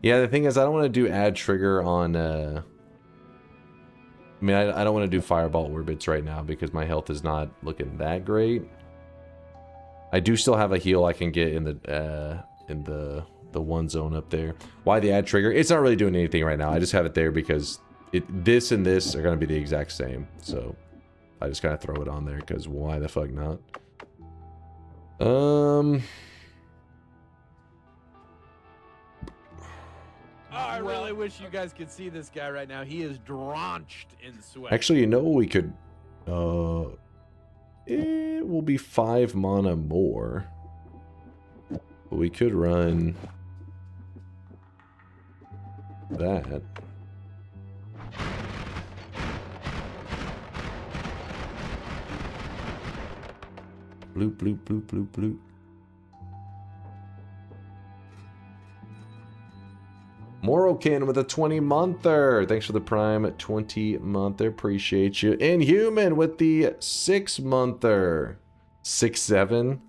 Yeah, the thing is, I don't want to do ad trigger on, I mean, I don't want to do Fireball Orbits right now because my health is not looking that great. I do still have a heal I can get in the one zone up there. Why the ad trigger? It's not really doing anything right now. I just have it there because this and this are going to be the exact same. So I just kind of throw it on there because why the fuck not? I really wish you guys could see this guy right now. He is drenched in sweat. Actually, you know what we could... it will be 5 mana more. But we could run... that. Bloop, bloop, bloop, bloop, bloop. Morokin with a 20-monther. Thanks for the Prime 20-monther. Appreciate you. Inhuman with the 6-monther. 6-7.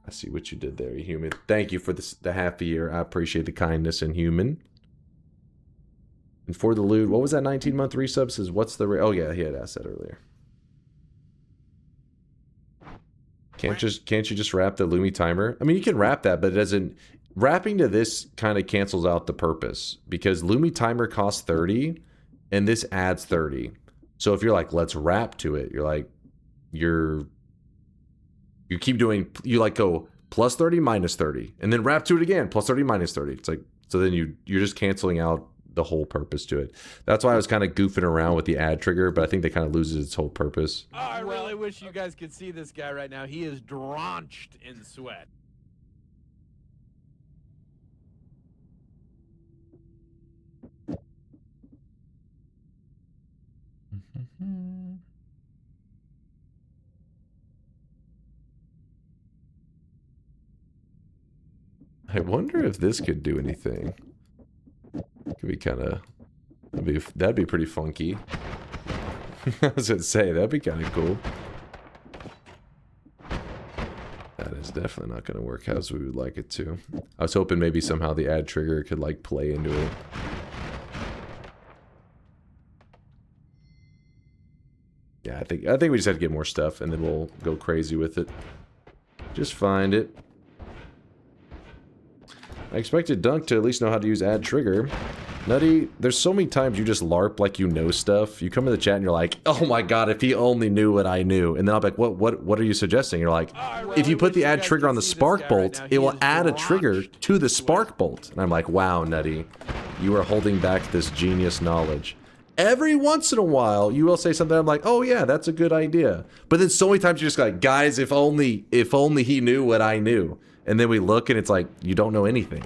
I see what you did there, Inhuman. Thank you for the half a year. I appreciate the kindness, Inhuman. And for the loot, what was that 19-month resub? Says, what's the... oh, yeah, he had asked that earlier. Can't you just wrap the Lumi timer? I mean, you can wrap that, but it doesn't... Wrapping to this kind of cancels out the purpose because Lumi timer costs 30 and this adds 30. So if you're like, let's rap to it, you're like, you keep doing, you like go plus 30 minus 30 and then rap to it again, plus 30 minus 30. It's like, so then you're just canceling out the whole purpose to it. That's why I was kind of goofing around with the ad trigger, but I think that kind of loses its whole purpose. Oh, I really wish you guys could see this guy right now. He is drenched in sweat. I wonder if this could do anything. Could be kind of, that'd be pretty funky. I was gonna say, that'd be kind of cool. That is definitely not gonna work as we would like it to. I was hoping maybe somehow the ad trigger could like play into it. Yeah, I think we just have to get more stuff and then we'll go crazy with it. Just find it. I expected Dunk to at least know how to use ad trigger. Nutty, there's so many times you just LARP like you know stuff. You come in the chat and you're like, oh my god, if he only knew what I knew. And then I'll be like, what are you suggesting? You're like, if you put the ad trigger on the spark bolt, it will add a trigger to the spark bolt. And I'm like, wow, Nutty, you are holding back this genius knowledge. Every once in a while, you will say something, I'm like, oh yeah, that's a good idea. But then so many times you're just like, guys, if only he knew what I knew. And then we look and it's like, you don't know anything.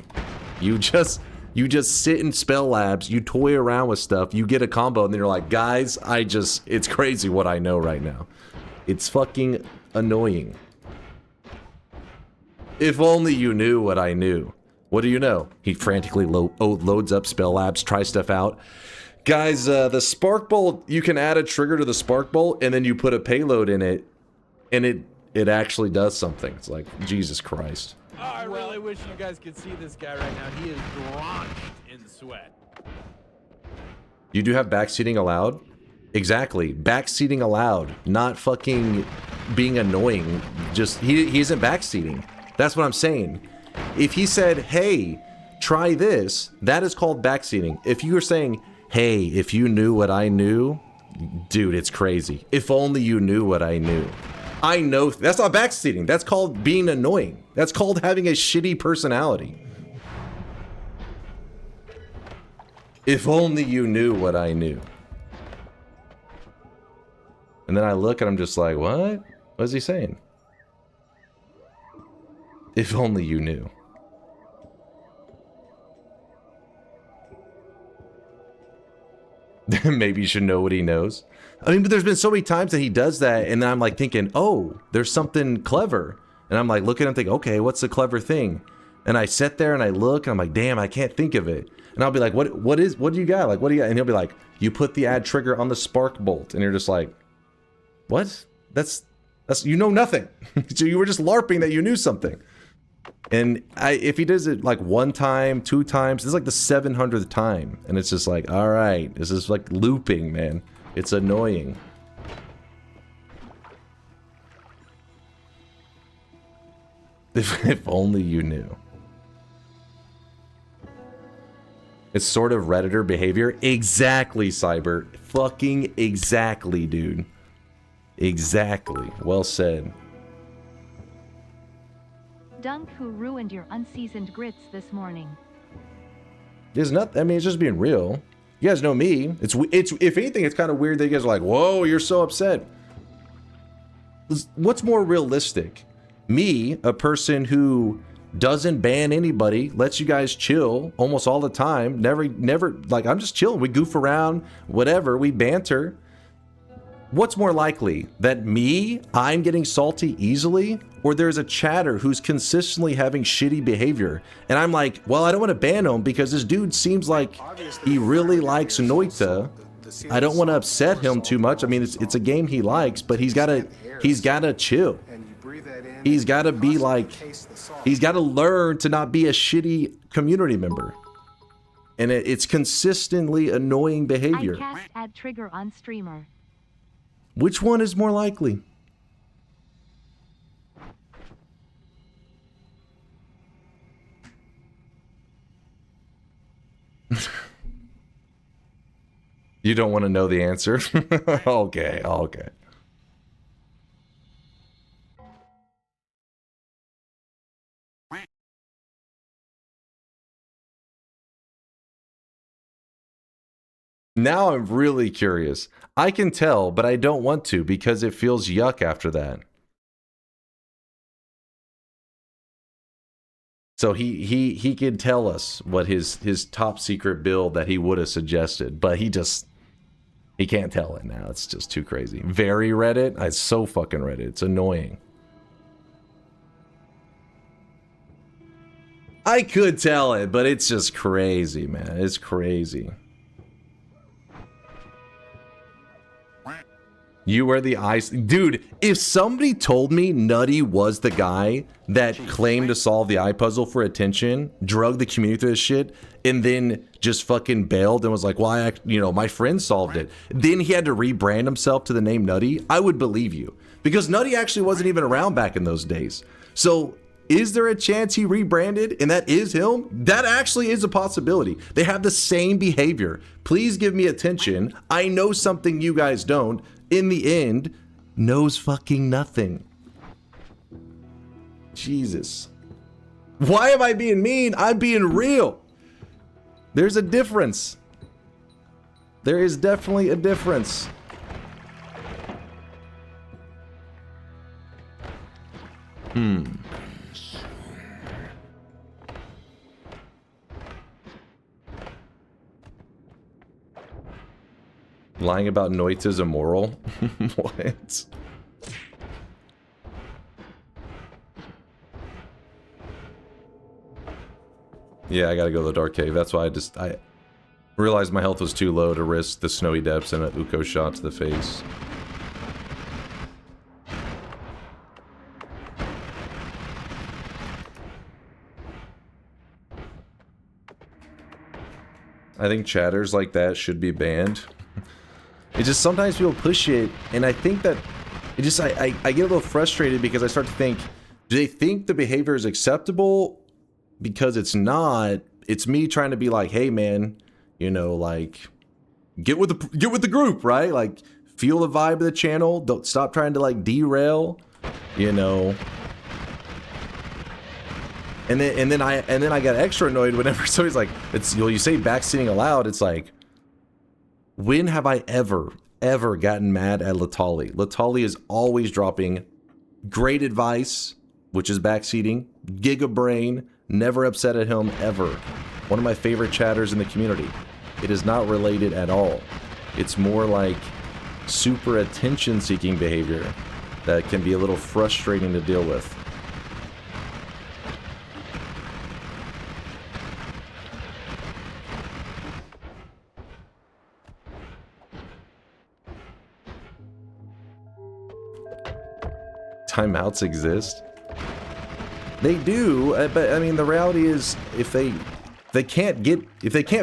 You just sit in spell labs, you toy around with stuff, you get a combo, and then you're like, guys, it's crazy what I know right now. It's fucking annoying. If only you knew what I knew. What do you know? He frantically loads up spell labs, tries stuff out. Guys, the spark bolt, you can add a trigger to the spark bolt, and then you put a payload in it, and it actually does something. It's like, Jesus Christ. Oh, I really wish you guys could see this guy right now. He is drenched in sweat. You do have backseating allowed? Exactly. Backseating allowed. Not fucking being annoying. Just, he isn't backseating. That's what I'm saying. If he said, hey, try this, that is called backseating. If you were saying, hey, if you knew what I knew, dude, it's crazy. If only you knew what I knew. I know, that's not backseating. That's called being annoying. That's called having a shitty personality. If only you knew what I knew. And then I look and I'm just like, what? What is he saying? If only you knew. Maybe you should know what he knows. I mean, but there's been so many times that he does that, and then I'm like thinking, oh, there's something clever. And I'm like looking at him thinking, okay, what's the clever thing? And I sit there and I look, and I'm like, damn, I can't think of it. And I'll be like, what do you got? Like, what do you got? And he'll be like, you put the ad trigger on the spark bolt. And you're just like, what? That's you know nothing. So you were just LARPing that you knew something. And if he does it like one time, two times, this is like the 700th time. And it's just like, all right, this is like looping, man. It's annoying. If only you knew. It's sort of Redditor behavior. Exactly, Cyber. Fucking exactly, dude. Exactly. Well said. Dunk, who ruined your unseasoned grits this morning. There's nothing. I mean, it's just being real. You guys know me. It's if anything, it's kind of weird that you guys are like, whoa, you're so upset. What's more realistic? Me, a person who doesn't ban anybody, lets you guys chill almost all the time. Never, like, I'm just chilling. We goof around, whatever. We banter. What's more likely? That I'm getting salty easily? Or there's a chatter who's consistently having shitty behavior. And I'm like, well, I don't want to ban him because this dude seems like he really likes Noita. I don't want to upset him too much. I mean, it's a game he likes, but he's gotta chill. He's gotta be like, he's gotta learn to not be a shitty community member. And it's consistently annoying behavior. I cast ad trigger on streamer. Which one is more likely? You don't want to know the answer? Okay, okay. Now I'm really curious. I can tell, but I don't want to because it feels yuck after that. So he could tell us what his top secret build that he would have suggested, but he can't tell it now. It's just too crazy. Very Reddit? I so fucking Reddit. It's annoying. I could tell it, but it's just crazy, man. It's crazy. You were the ice... Dude, if somebody told me Nutty was the guy that claimed to solve the eye puzzle for attention, drugged the community through this shit, and then just fucking bailed and was like, well, my friend solved it. Then he had to rebrand himself to the name Nutty, I would believe you. Because Nutty actually wasn't even around back in those days. So, is there a chance he rebranded and that is him? That actually is a possibility. They have the same behavior. Please give me attention. I know something you guys don't. In the end, knows fucking nothing. Jesus. Why am I being mean? I'm being real. There's a difference. There is definitely a difference. Lying about Noita is immoral? What? Yeah, I gotta go to the dark cave. That's why I realized my health was too low to risk the snowy depths and a Uko shot to the face. I think chatters like that should be banned. It's just sometimes people push it, and I think that it just I get a little frustrated because I start to think, do they think the behavior is acceptable? Because it's not. It's me trying to be like, hey man, like get with the group, right? Like feel the vibe of the channel. Don't stop trying to like derail, And then I got extra annoyed whenever somebody's like, you say backseating aloud. It's like, when have I ever gotten mad at Latali? Latali is always dropping great advice, which is backseating, giga brain, never upset at him ever. One of my favorite chatters in the community. It is not related at all. It's more like super attention-seeking behavior that can be a little frustrating to deal with. Timeouts exist. They do, but I mean the reality is if they can't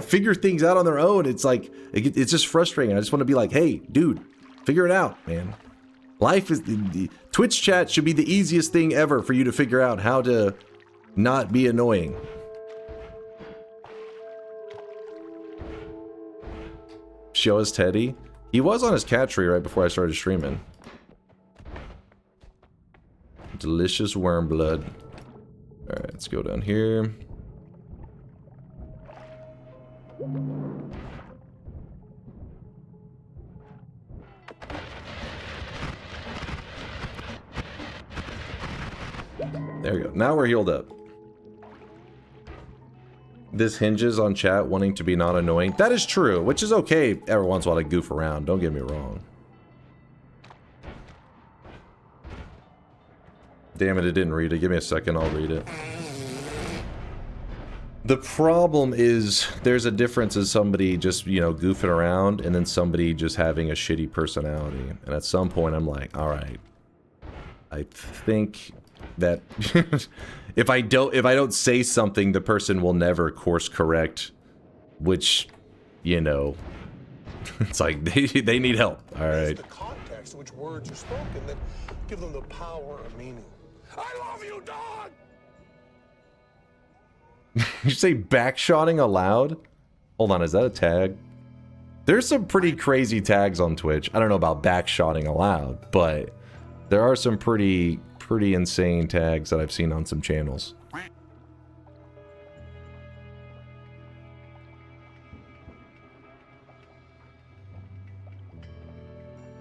figure things out on their own, it's like it's just frustrating. I just want to be like, hey, dude, figure it out, man. Life is the Twitch chat should be the easiest thing ever for you to figure out how to not be annoying. Show us Teddy. He was on his cat tree right before I started streaming. Delicious worm blood. Alright, let's go down here. There we go. Now we're healed up. This hinges on chat wanting to be not annoying. That is true, which is okay every once in a while to goof around. Don't get me wrong. Damn it, it didn't read it. Give me a second, I'll read it. The problem is there's a difference in somebody just, goofing around and then somebody just having a shitty personality. And at some point I'm like, all right, I think that if I don't say something, the person will never course correct, which, it's like they need help. All right. The context in which words are spoken that give them the power of meaning. I love you, dog! You say backshotting aloud? Hold on, is that a tag? There's some pretty crazy tags on Twitch. I don't know about backshotting allowed, but there are some pretty insane tags that I've seen on some channels.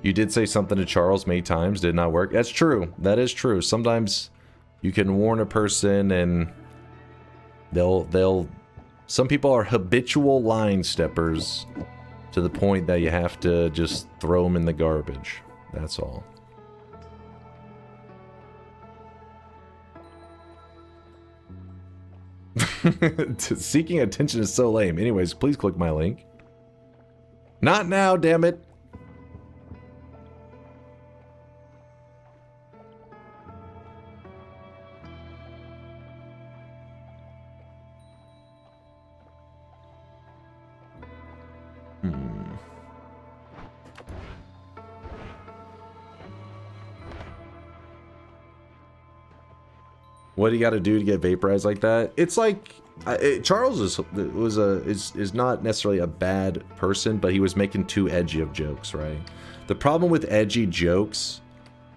You did say something to Charles many times, did not work. That's true. That is true. Sometimes you can warn a person and they'll some people are habitual line steppers to the point that you have to just throw them in the garbage. That's all. Seeking attention is so lame. Anyways, please click my link. Not now, damn it. What do you got to do to get vaporized like that? It's like Charles is not necessarily a bad person, but he was making too edgy of jokes, right? The problem with edgy jokes,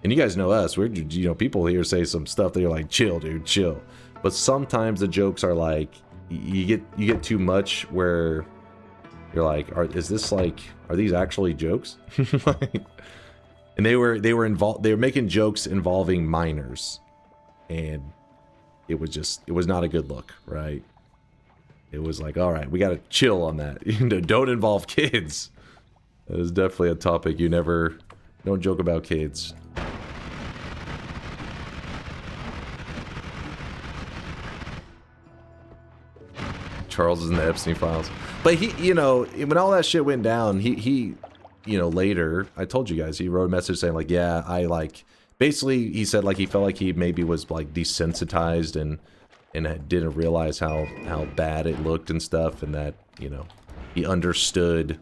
and you guys know us, we're, you know, people here say some stuff that you're like, chill, dude, chill. But sometimes the jokes are like, you get too much where you're like, is this like, are these actually jokes? And they were making jokes involving minors, and it was not a good look, right? It was like, all right, we got to chill on that. Don't involve kids. That is definitely a topic you don't joke about kids. Charles is in the Epstein files. But he, you know, when all that shit went down, he you know, later, I told you guys, he wrote a message saying like, yeah, I like, basically he said like he felt like he maybe was like desensitized and didn't realize how bad it looked and stuff, and that, you know, he understood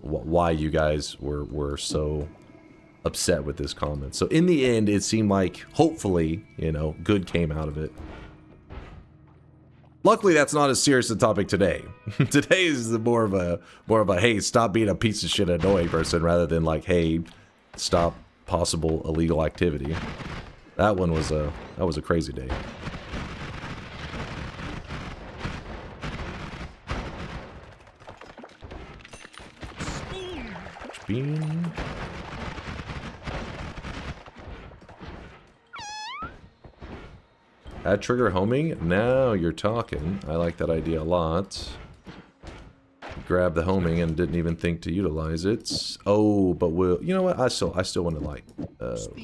why you guys were so upset with this comment. So in the end, it seemed like, hopefully, you know, good came out of it. Luckily, that's not as serious a topic today. Today is more of a hey, stop being a piece of shit annoying person, rather than like, hey, stop possible illegal activity. That one was a crazy day. Bean. Add trigger homing? Now you're talking. I like that idea a lot. Grab the homing and didn't even think to utilize it. Oh, but we'll... You know what? I still want to, like,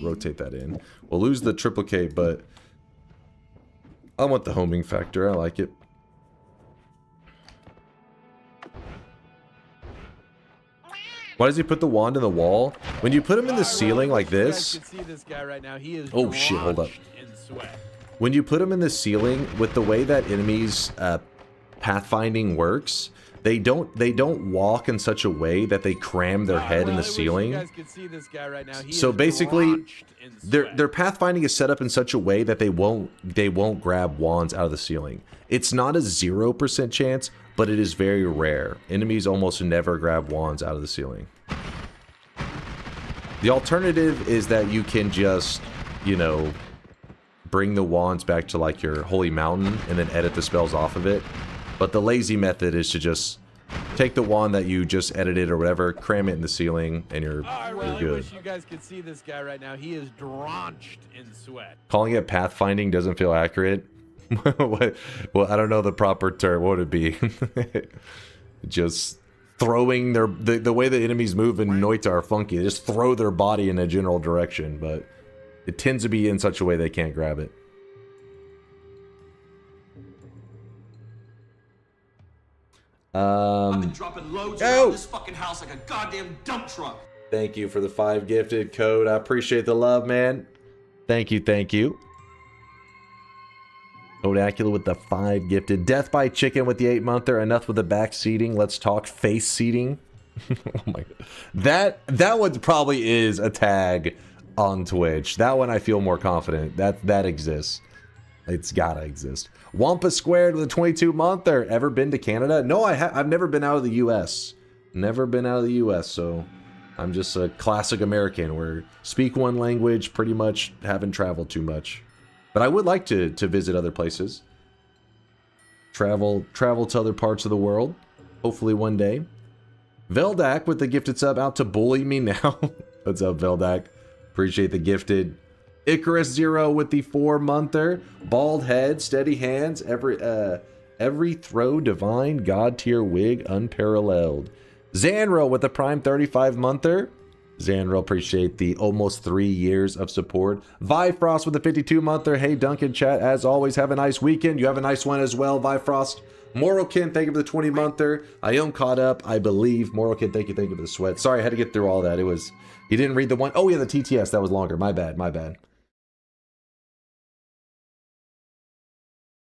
rotate that in. We'll lose the triplicate, but... I want the homing factor. I like it. Why does he put the wand in the wall? When you put him in the ceiling like this... Oh, shit, hold up. When you put them in the ceiling, with the way that enemies pathfinding works, they don't walk in such a way that they cram their head in the ceiling. So basically, their pathfinding is set up in such a way that they won't grab wands out of the ceiling. It's not a 0% chance, but it is very rare. Enemies almost never grab wands out of the ceiling. The alternative is that you can just, you know, bring the wands back to like your holy mountain and then edit the spells off of it. But the lazy method is to just take the wand that you just edited or whatever, cram it in the ceiling, and you're good. Wish you guys could see this guy right now. He is drenched in sweat. Calling it pathfinding doesn't feel accurate. Well, I don't know the proper term. What would it be? Just throwing the way the enemies move in Noita are funky. They just throw their body in a general direction, but it tends to be in such a way they can't grab it. I've been dropping loads around this fucking house like a goddamn dump truck. Thank you for the 5 gifted code. I appreciate the love, man. Thank you, thank you. Odacula with the 5 gifted. Death by Chicken with the 8-monther. Enough with the back seating. Let's talk face seating. Oh my god. That one probably is a tag on Twitch. That one I feel more confident. That exists. It's gotta exist. Wampa Squared with a 22-monther. Ever been to Canada? No, I've never been out of the U.S. Never been out of the U.S., so I'm just a classic American where speak one language, pretty much haven't traveled too much. But I would like to visit other places. Travel to other parts of the world. Hopefully one day. Veldak with the gifted sub out to bully me now. What's up, Veldak? Appreciate the gifted. Icarus Zero with the 4-monther. Bald head, steady hands, every throw divine, god tier wig unparalleled. Zanro with the prime 35-monther. Zanro, appreciate the almost 3 years of support. Vifrost with the 52-monther. Hey, Duncan chat, as always, have a nice weekend. You have a nice one as well, Vifrost. Morokin, thank you for the 20-monther. I am caught up, I believe. Morokin, thank you for the sweat. Sorry, I had to get through all that. You didn't read the one. Oh, yeah, the TTS, that was longer. My bad.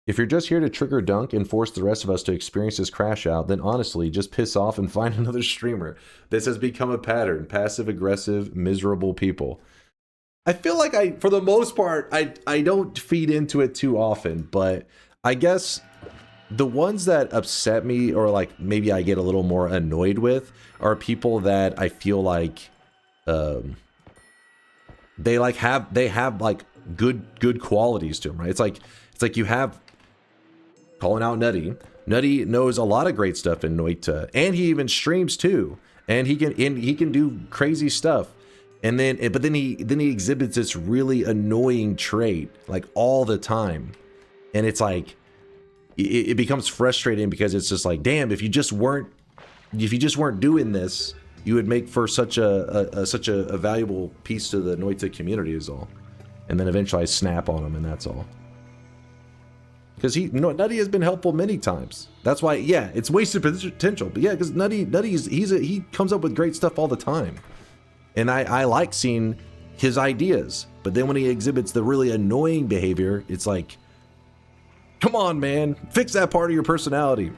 If you're just here to trigger Dunk and force the rest of us to experience this crash out, then honestly, just piss off and find another streamer. This has become a pattern. Passive-aggressive, miserable people. I feel like for the most part, I don't feed into it too often, but I guess the ones that upset me or like maybe I get a little more annoyed with are people that I feel like they have like good qualities to them, right? It's like you have calling out Nutty. Nutty knows a lot of great stuff in Noita, and he even streams too, and he can do crazy stuff. And then he exhibits this really annoying trait like all the time, and it's like it becomes frustrating because it's just like, damn, if you just weren't doing this, you would make for such a valuable piece to the Noita community is all. And then eventually I snap on him, and that's all. Because Nutty has been helpful many times. That's why, yeah, it's wasted potential. But yeah, because Nutty he comes up with great stuff all the time. And I like seeing his ideas. But then when he exhibits the really annoying behavior, it's like, come on, man, fix that part of your personality.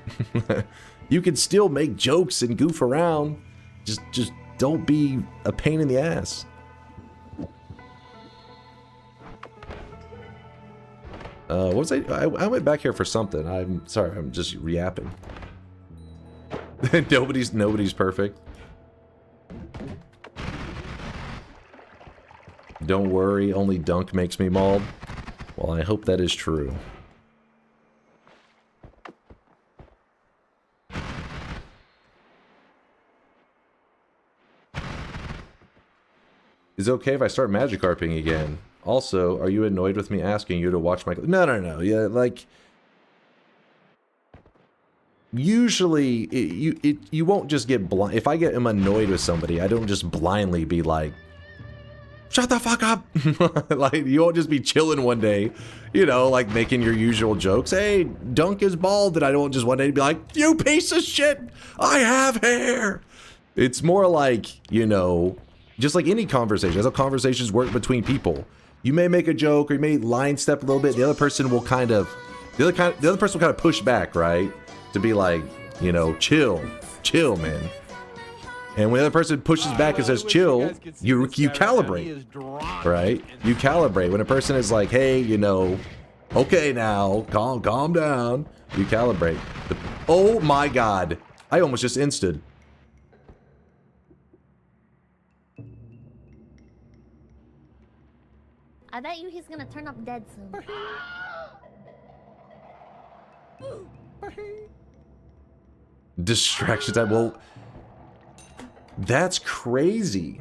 You can still make jokes and goof around. Just don't be a pain in the ass. What was I went back here for something. I'm sorry, I'm just yapping. Nobody's perfect. Don't worry, only Dunk makes me mauled. Well, I hope that is true. Is it okay if I start Magikarping again? Also, are you annoyed with me asking you to watch my... No. Yeah, like... Usually, you won't just get blind... If I am annoyed with somebody, I don't just blindly be like... Shut the fuck up! Like, you won't just be chilling one day, you know, like making your usual jokes. Hey, Dunk is bald, and I don't just one day be like, you piece of shit! I have hair! It's more like, you know... Just like any conversation. That's how conversations work between people. You may make a joke or you may line step a little bit. The other person will kind of, the other person will kind of push back, right? To be like, you know, chill, man. And when the other person pushes back and says chill, you calibrate, right? You calibrate. When a person is like, hey, you know, okay now, calm down. You calibrate. Oh my God, I almost just insted. I bet you he's gonna turn up dead soon. Distraction time. Well, that's crazy.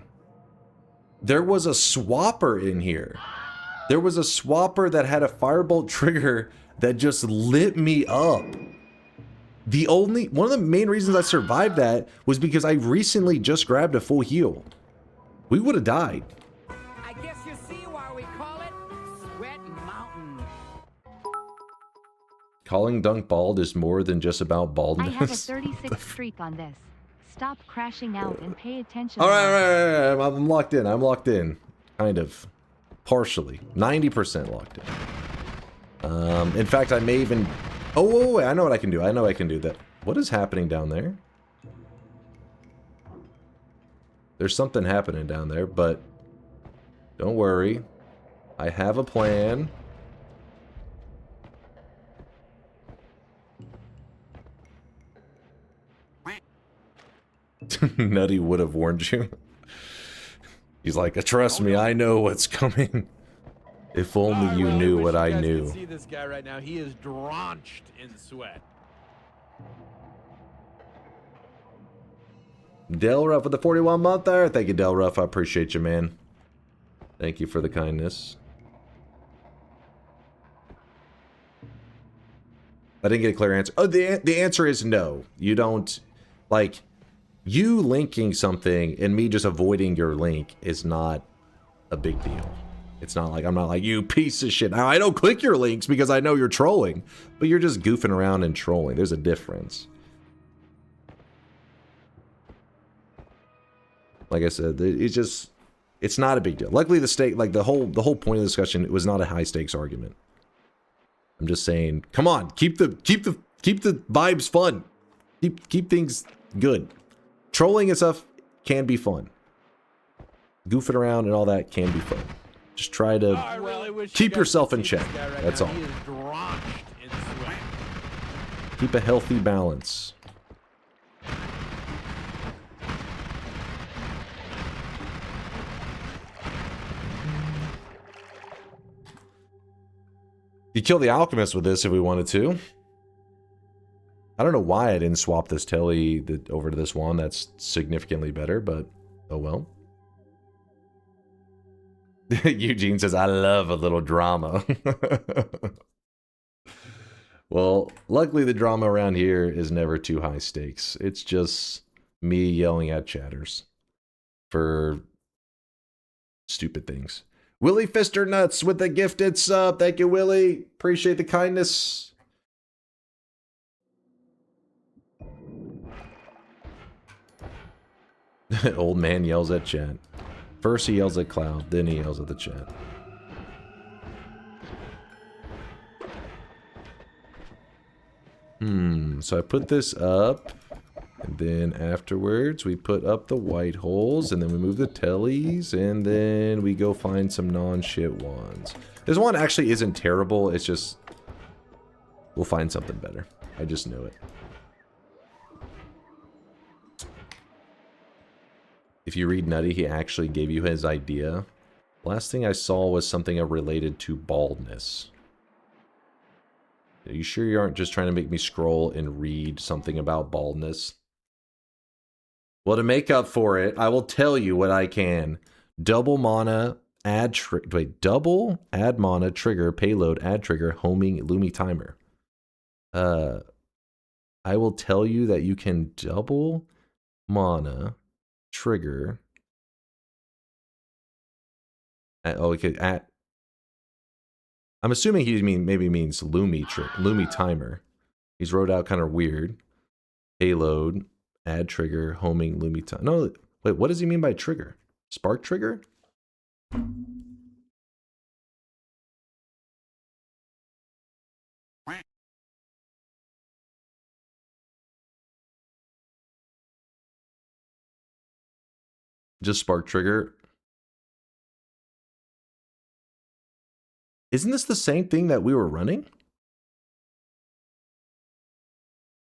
There was a swapper in here. There was a swapper that had a firebolt trigger that just lit me up. One of the main reasons I survived that was because I recently just grabbed a full heal. We would have died. Calling Dunk bald is more than just about baldness. I have a 36 streak on this. Stop crashing out and pay attention. All right. I'm locked in. Kind of. Partially. 90% locked in. In fact, I may even... Oh, wait, I know what I can do. That. What is happening down there? There's something happening down there, but... Don't worry. I have a plan. Nutty would have warned you. He's like, trust me, I know what's coming. If only you knew what I knew. You guys can see this guy right now. He is drenched in sweat. Del Ruff with the 41 month there. Thank you, Del Ruff. I appreciate you, man. Thank you for the kindness. I didn't get a clear answer. Oh, the answer is no. You don't, like, you linking something and me just avoiding your link is not a big deal. It's not like, I'm not like, you piece of shit. Now, I don't click your links because I know you're trolling, but you're just goofing around and trolling. There's a difference. Like I said, it's not a big deal. Luckily, the stake, like the whole point of the discussion, it was not a high stakes argument. I'm just saying, come on, keep the vibes fun. Keep things good. Trolling and stuff can be fun. Goofing around and all that can be fun. Just try to keep yourself in check. That's all. Keep a healthy balance. You kill the alchemist with this if we wanted to. I don't know why I didn't swap this telly over to this one. That's significantly better, but oh well. Eugene says, I love a little drama. Well, luckily the drama around here is never too high stakes. It's just me yelling at chatters for stupid things. Willie Fister Nuts with the gifted sub. Thank you, Willie. Appreciate the kindness. Old man yells at chat. First he yells at Cloud, then he yells at the chat. So I put this up, and then afterwards we put up the white holes, and then we move the tellies, and then we go find some non-shit ones. This one actually isn't terrible, it's just, we'll find something better. I just knew it. If you read Nutty, he actually gave you his idea. Last thing I saw was something related to baldness. Are you sure you aren't just trying to make me scroll and read something about baldness? Well, to make up for it, I will tell you what I can. Double mana, double add mana, trigger, payload, add trigger, homing, Lumi timer. I will tell you that you can double mana, trigger. Okay, I'm assuming he maybe means Lumi timer. He's wrote out kind of weird. Payload, add trigger, homing, Lumi timer. No, wait, what does he mean by trigger? Spark trigger? Just spark trigger. Isn't this the same thing that we were running?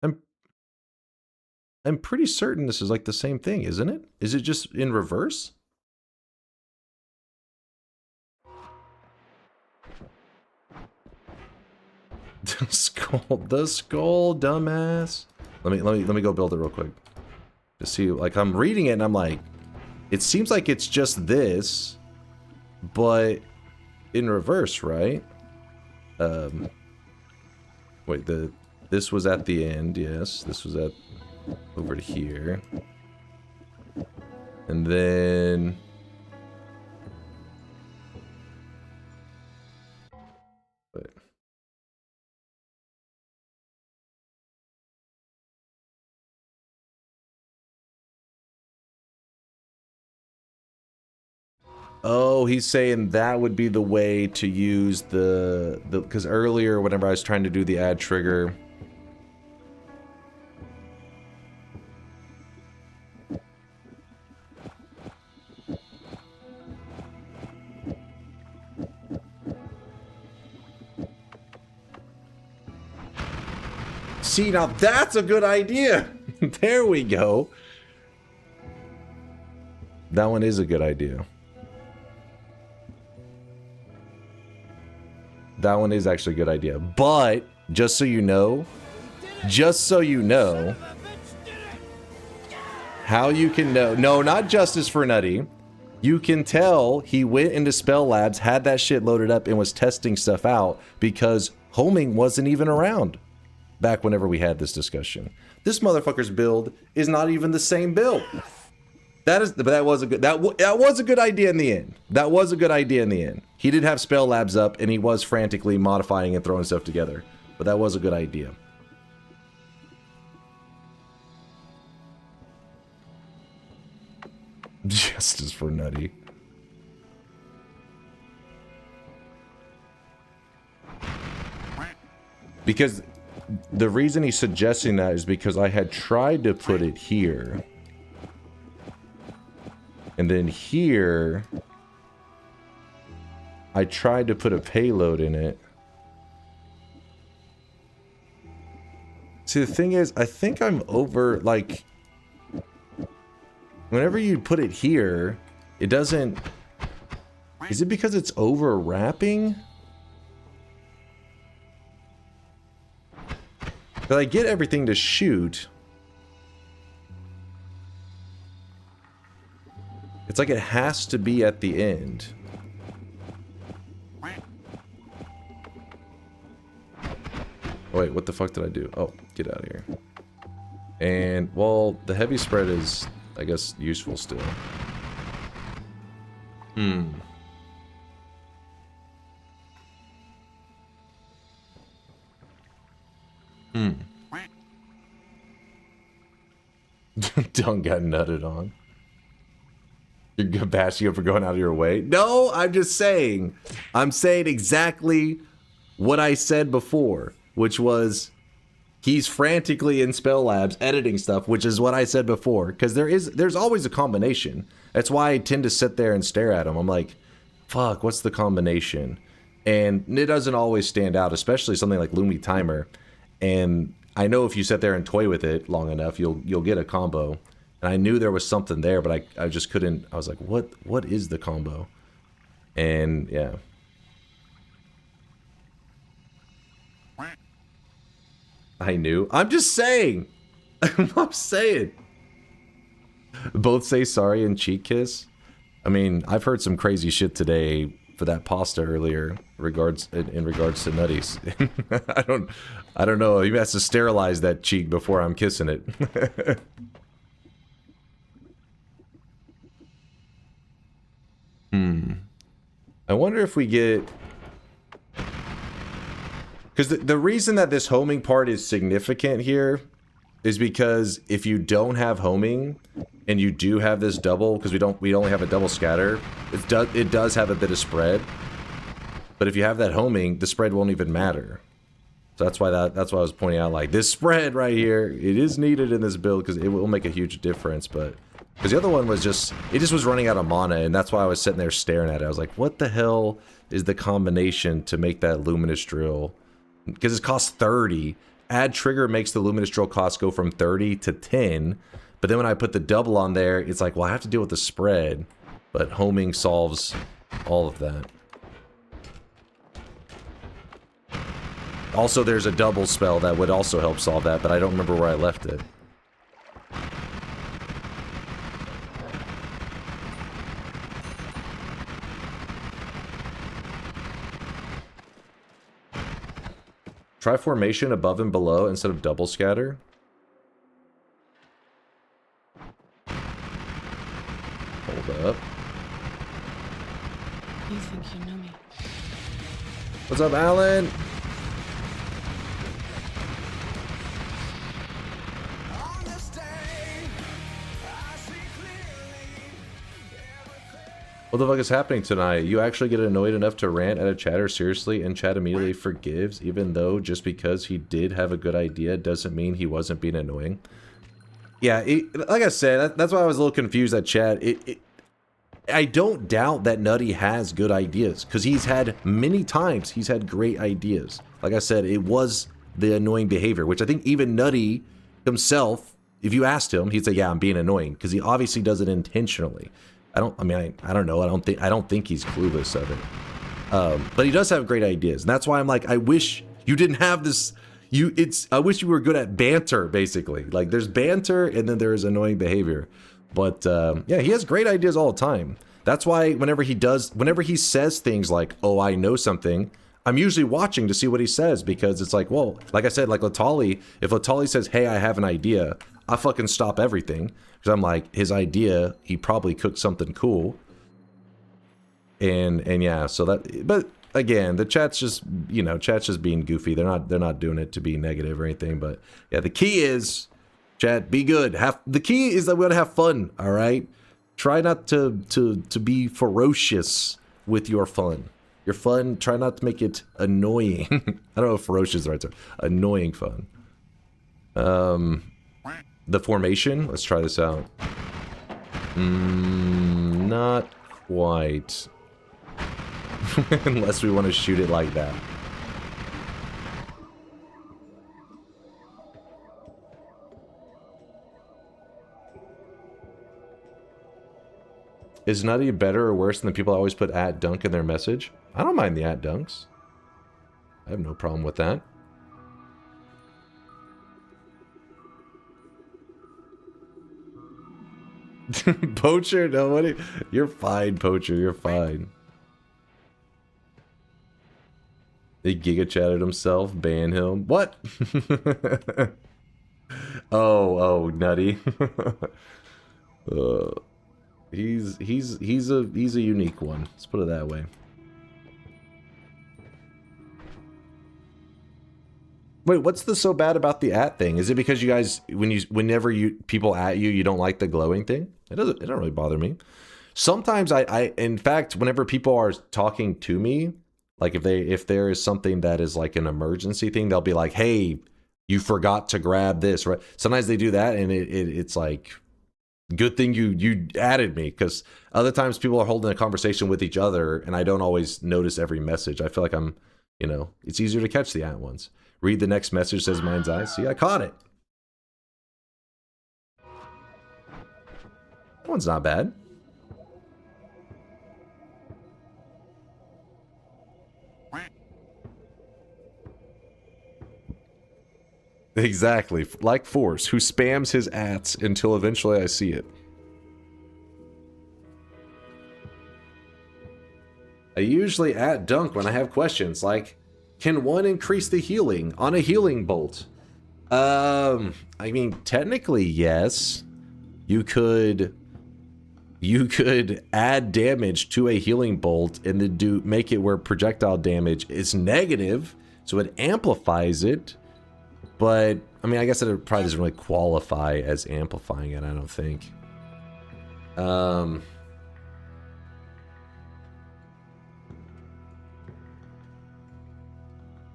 I'm pretty certain this is like the same thing, isn't it? Is it just in reverse? The skull, dumbass. Let me go build it real quick. To see, like, I'm reading it and I'm like, it seems like it's just this, but in reverse, right? Wait, this was at the end, yes. This was at over to here. And then wait. Oh, he's saying that would be the way to use the because earlier whenever I was trying to do the add trigger, see, now that's a good idea. There we go. That one is a good idea. That one is actually a good idea. But, just so you know, how you can know, no, not justice for Nutty. You can tell he went into Spell Labs, had that shit loaded up, and was testing stuff out because homing wasn't even around back whenever we had this discussion. This motherfucker's build is not even the same build. That was a good idea in the end. That was a good idea in the end. He did have Spell Labs up, and he was frantically modifying and throwing stuff together. But that was a good idea. Justice for Nutty. Because the reason he's suggesting that is because I had tried to put it here. And then here, I tried to put a payload in it. See, the thing is, I think I'm over, like, whenever you put it here, it doesn't... Is it because it's overwrapping? But I get everything to shoot. It's like it has to be at the end. Wait, what the fuck did I do? Oh, get out of here. And, well, the heavy spread is, I guess, useful still. Dunk got nutted on. You're bashing him for going out of your way? No, I'm just saying. I'm saying exactly what I said before, which was he's frantically in Spell Labs editing stuff, which is what I said before. Because there's always a combination. That's why I tend to sit there and stare at him. I'm like, fuck, what's the combination? And it doesn't always stand out, especially something like Lumi Timer. And I know if you sit there and toy with it long enough, you'll get a combo. And I knew there was something there, but I just couldn't. I was like, what is the combo? And yeah. I knew. I'm just saying. I'm saying. Both say sorry and cheek kiss. I mean, I've heard some crazy shit today for that pasta earlier in regards to nutties. I don't know. He has to sterilize that cheek before I'm kissing it. I wonder if we get... Because the reason that this homing part is significant here is because if you don't have homing and you do have this double, because we only have a double scatter, it does have a bit of spread. But if you have that homing, the spread won't even matter. So that's why I was pointing out, like, this spread right here, it is needed in this build because it will make a huge difference. But because the other one was just was running out of mana, and that's why I was sitting there staring at it. I was like, what the hell is the combination to make that luminous drill? Because it costs 30. Add trigger makes the luminous drill cost go from 30 to 10. But then when I put the double on there, it's like, well, I have to deal with the spread. But homing solves all of that. Also, there's a double spell that would also help solve that, but I don't remember where I left it. Try formation above and below instead of double scatter. Hold up. You think you know me? What's up, Alan? What the fuck is happening tonight? You actually get annoyed enough to rant at a chatter seriously and chat immediately forgives, even though just because he did have a good idea doesn't mean he wasn't being annoying? Yeah, like I said, that's why I was a little confused at chat. I don't doubt that Nutty has good ideas, because he's had many times he's had great ideas. Like I said, it was the annoying behavior, which I think even Nutty himself, if you asked him, he'd say, yeah, I'm being annoying, because he obviously does it intentionally. I don't know. I don't think he's clueless of it. But he does have great ideas, and that's why I'm like, I wish you didn't have this. I wish you were good at banter, basically. Like, there's banter, and then there's annoying behavior. But yeah, he has great ideas all the time. That's why whenever he says things like, "Oh, I know something," I'm usually watching to see what he says, because it's like, well, like I said, like Latali, if Latali says, "Hey, I have an idea," I fucking stop everything, because I'm like, his idea, he probably cooked something cool. And yeah, so that, but again, the chat's just, you know, chat's just being goofy. They're not doing it to be negative or anything, but yeah, the key is, chat, be good. The key is that we gotta have fun, all right? Try not to be ferocious with your fun. Your fun, try not to make it annoying. I don't know if ferocious is the right term. Annoying fun. The formation, let's try this out. Not quite. Unless we want to shoot it like that. Is Nutty better or worse than the people that always put @dunk in their message? I don't mind the @dunks. I have no problem with that. Poacher, nobody. You're fine, Poacher. You're fine. He giga chatted himself. Ban him. What? oh, Nutty. He's a unique one. Let's put it that way. Wait, what's the so bad about the thing? Is it because you guys, whenever people you don't like the glowing thing? It don't really bother me. Sometimes in fact, whenever people are talking to me, like if there is something that is like an emergency thing, they'll be like, "Hey, you forgot to grab this," right? Sometimes they do that, and it's like, good thing you added me, because other times people are holding a conversation with each other, and I don't always notice every message. I feel like I'm, you know, it's easier to catch the ones. Read the next message, says Mind's Eye. See, I caught it. That one's not bad. Exactly. Like Force, who spams his ats until eventually I see it. I usually @dunk when I have questions, like, can one increase the healing on a healing bolt? I mean, technically, yes. You could add damage to a healing bolt and then make it where projectile damage is negative, so it amplifies it. But I mean, I guess it probably doesn't really qualify as amplifying it, I don't think.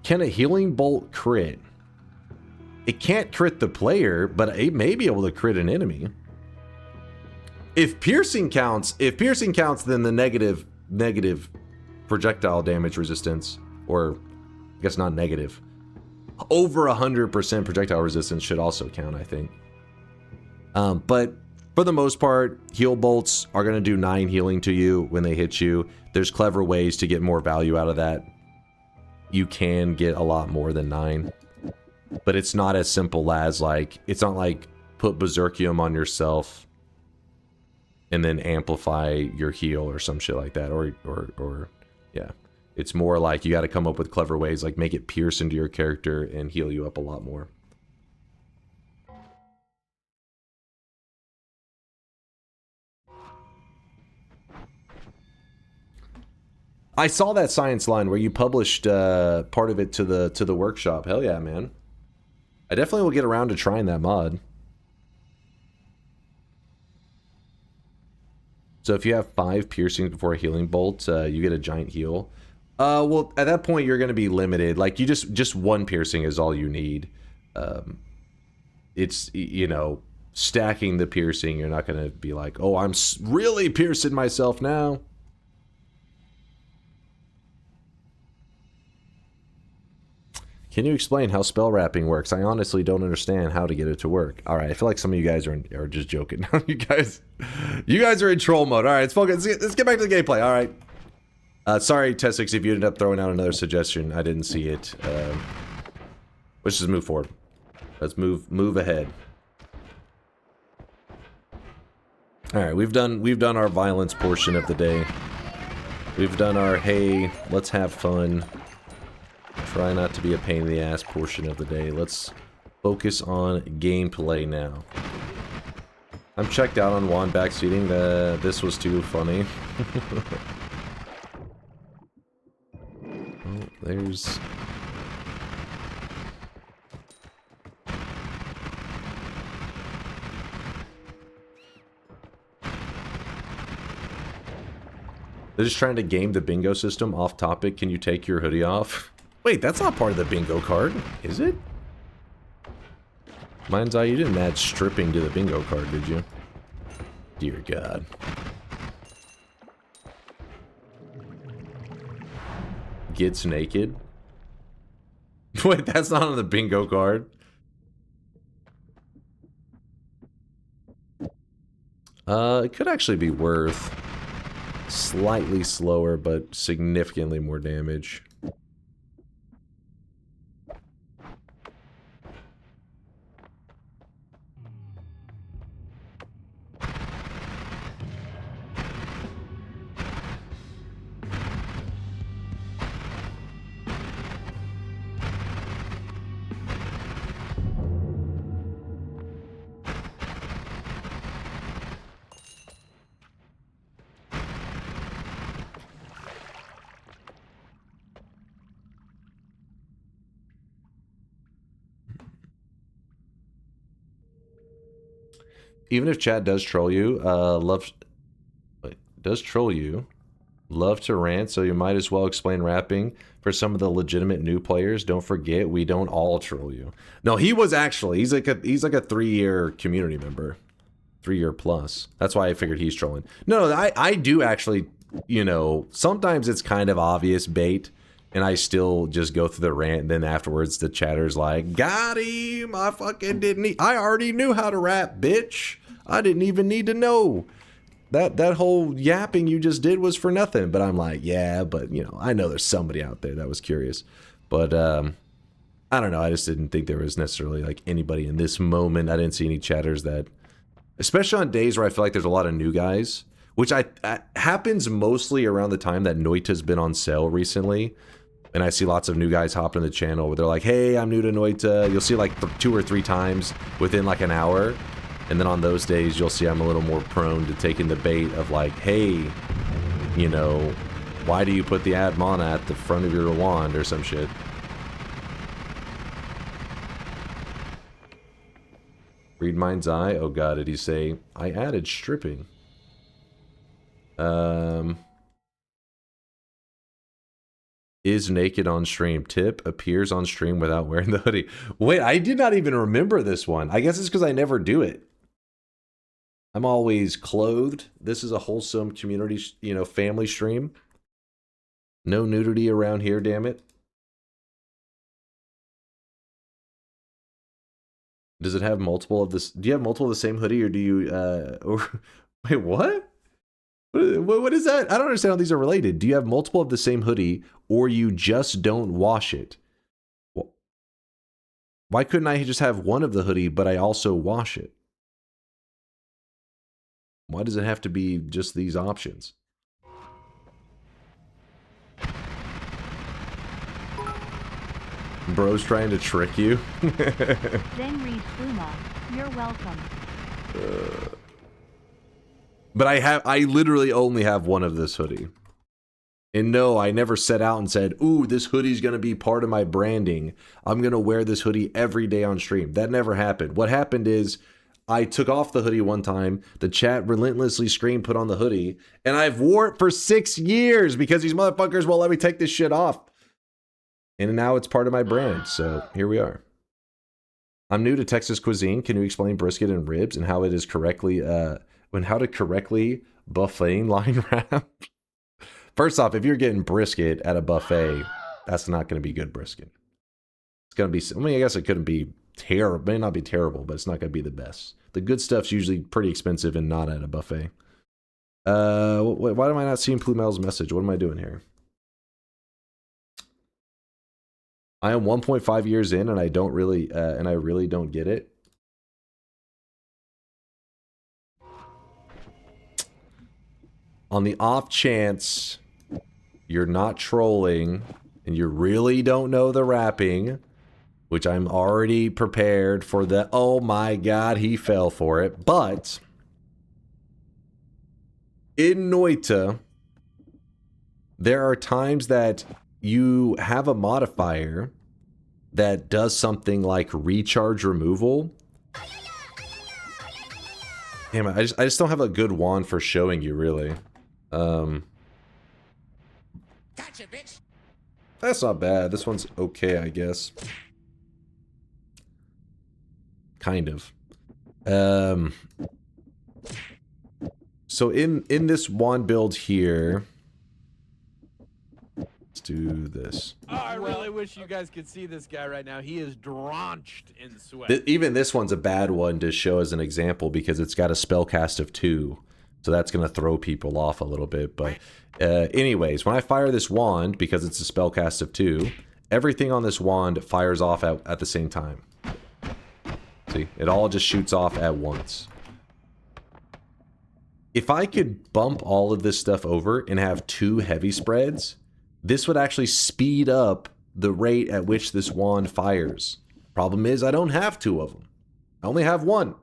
Can a healing bolt crit? It can't crit the player, but it may be able to crit an enemy. If piercing counts, then the negative projectile damage resistance, or I guess not negative, over 100% projectile resistance should also count, I think. But for the most part, heal bolts are going to do 9 healing to you when they hit you. There's clever ways to get more value out of that. You can get a lot more than 9. But it's not as simple as, like, it's not like put Berserkium on yourself and then amplify your heal or some shit like that. Or yeah. It's more like you got to come up with clever ways, like make it pierce into your character and heal you up a lot more. I saw that science line where you published part of it to the workshop. Hell yeah, man. I definitely will get around to trying that mod. So if you have 5 piercings before a healing bolt, you get a giant heal. Well, at that point, you're going to be limited. Like, you just 1 piercing is all you need. It's, you know, stacking the piercing. You're not going to be like, oh, I'm really piercing myself now. Can you explain how spell wrapping works? I honestly don't understand how to get it to work. All right, I feel like some of you guys are just joking. you guys are in troll mode. All right, let's focus. Let's get back to the gameplay. All right. Sorry, Tessix, if you ended up throwing out another suggestion. I didn't see it. Let's just move forward. Let's move ahead. All right, we've done our violence portion of the day. We've done our hey, let's have fun. Try not to be a pain in the ass portion of the day. Let's focus on gameplay now. I'm checked out on wand backseating. This was too funny. Oh, there's... They're just trying to game the bingo system. Off topic, can you take your hoodie off? Wait, that's not part of the bingo card, is it? Mind's eye, you didn't add stripping to the bingo card, did you? Dear God. Gets naked? Wait, that's not on the bingo card. It could actually be worth slightly slower, but significantly more damage. Even if chat does troll you, love to rant, so you might as well explain rapping for some of the legitimate new players. Don't forget, we don't all troll you. No, he was actually, he's like a 3-year community member. 3-year plus. That's why I figured he's trolling. No, I do actually, you know, sometimes it's kind of obvious bait, and I still just go through the rant, and then afterwards the chatter's like, got him! I fucking didn't I already knew how to rap, bitch! I didn't even need to know. That whole yapping you just did was for nothing. But I'm like, yeah, but, you know, I know there's somebody out there that was curious. But, I don't know, I just didn't think there was necessarily, like, anybody in this moment. I didn't see any chatters that... Especially on days where I feel like there's a lot of new guys, which happens mostly around the time that Noita's been on sale recently. And I see lots of new guys hopping in the channel where they're like, hey, I'm new to Noita. You'll see like 2 or 3 times within like an hour. And then on those days, you'll see I'm a little more prone to taking the bait of like, hey, you know, why do you put the ad mana at the front of your wand or some shit? Read mind's eye. Oh god, did he say, I added stripping? Is naked on stream. Tip, appears on stream without wearing the hoodie. Wait, I did not even remember this one. I guess it's because I never do it. I'm always clothed. This is a wholesome community, you know, family stream. No nudity around here, damn it. Does it have multiple of this? Do you have multiple of the same hoodie, or do you, or, wait, what? What is that? I don't understand how these are related. Do you have multiple of the same hoodie, or you just don't wash it? Why couldn't I just have one of the hoodie, but I also wash it? Why does it have to be just these options? Bro's trying to trick you. Then read Fuma. You're welcome. But I literally only have one of this hoodie. And no, I never set out and said, ooh, this hoodie's going to be part of my branding. I'm going to wear this hoodie every day on stream. That never happened. What happened is I took off the hoodie one time. The chat relentlessly screamed, put on the hoodie. And I've wore it for 6 years because these motherfuckers won't let me take this shit off. And now it's part of my brand. So here we are. I'm new to Texas cuisine. Can you explain brisket and ribs and how it is correctly, how to correctly buffet line wrap? First off, if you're getting brisket at a buffet, that's not going to be good brisket. gonna be. I mean, I guess it couldn't be terrible. May not be terrible, but it's not gonna be the best. The good stuff's usually pretty expensive and not at a buffet. Why am I not seeing Plumel's message? What am I doing here? I am 1.5 years in, and I don't really, and I really don't get it. On the off chance you're not trolling and you really don't know the rapping, which I'm already prepared for the, oh my god, he fell for it. But in Noita, there are times that you have a modifier that does something like recharge removal. Damn it, I just don't have a good wand for showing you, really. Gotcha, bitch. That's not bad. This one's okay, I guess. Kind of. So in this wand build here, let's do this. Oh, I really wish you guys could see this guy right now. He is drenched in sweat. Even this one's a bad one to show as an example because it's got a spellcast of 2. So that's going to throw people off a little bit. But anyways, when I fire this wand, because it's a spellcast of 2, everything on this wand fires off at the same time. See, it all just shoots off at once. If I could bump all of this stuff over and have 2 heavy spreads, this would actually speed up the rate at which this wand fires. Problem is, I don't have 2 of them. I only have 1.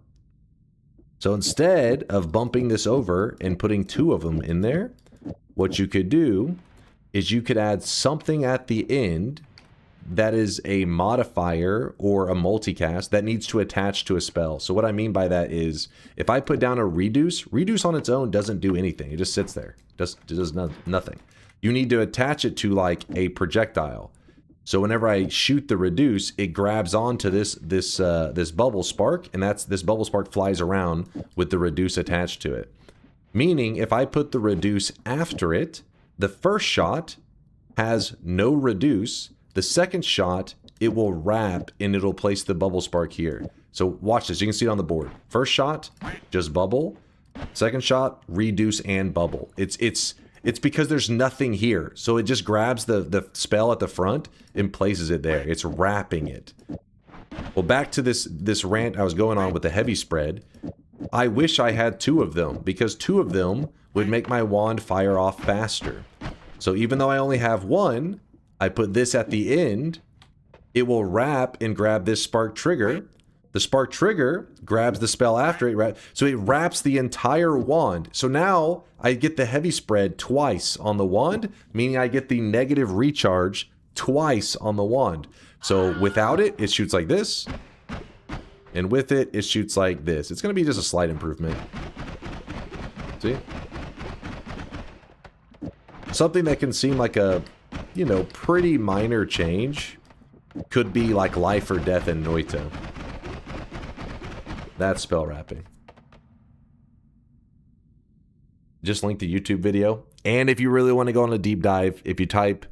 So instead of bumping this over and putting 2 of them in there, what you could do is you could add something at the end that is a modifier or a multicast that needs to attach to a spell. So what I mean by that is if I put down a reduce on its own doesn't do anything. It just sits there. It does nothing. You need to attach it to like a projectile. So whenever I shoot the reduce, it grabs onto this bubble spark, and this bubble spark flies around with the reduce attached to it. Meaning, if I put the reduce after it, the first shot has no reduce. The second shot, it will wrap and it'll place the bubble spark here. So watch this. You can see it on the board. First shot, just bubble. Second shot, reduce and bubble. It's because there's nothing here. So it just grabs the spell at the front and places it there. It's wrapping it. Well, back to this rant I was going on with the heavy spread. I wish I had 2 of them, because 2 of them would make my wand fire off faster. So even though I only have 1, I put this at the end. It will wrap and grab this spark trigger. The spark trigger grabs the spell after it, so it wraps the entire wand. So now I get the heavy spread twice on the wand, meaning I get the negative recharge twice on the wand. So without it, it shoots like this, and with it, it shoots like this. It's going to be just a slight improvement. See? Something that can seem like a, you know, pretty minor change could be like life or death in Noita. That's spell wrapping. Just link the YouTube video. And if you really want to go on a deep dive, if you type,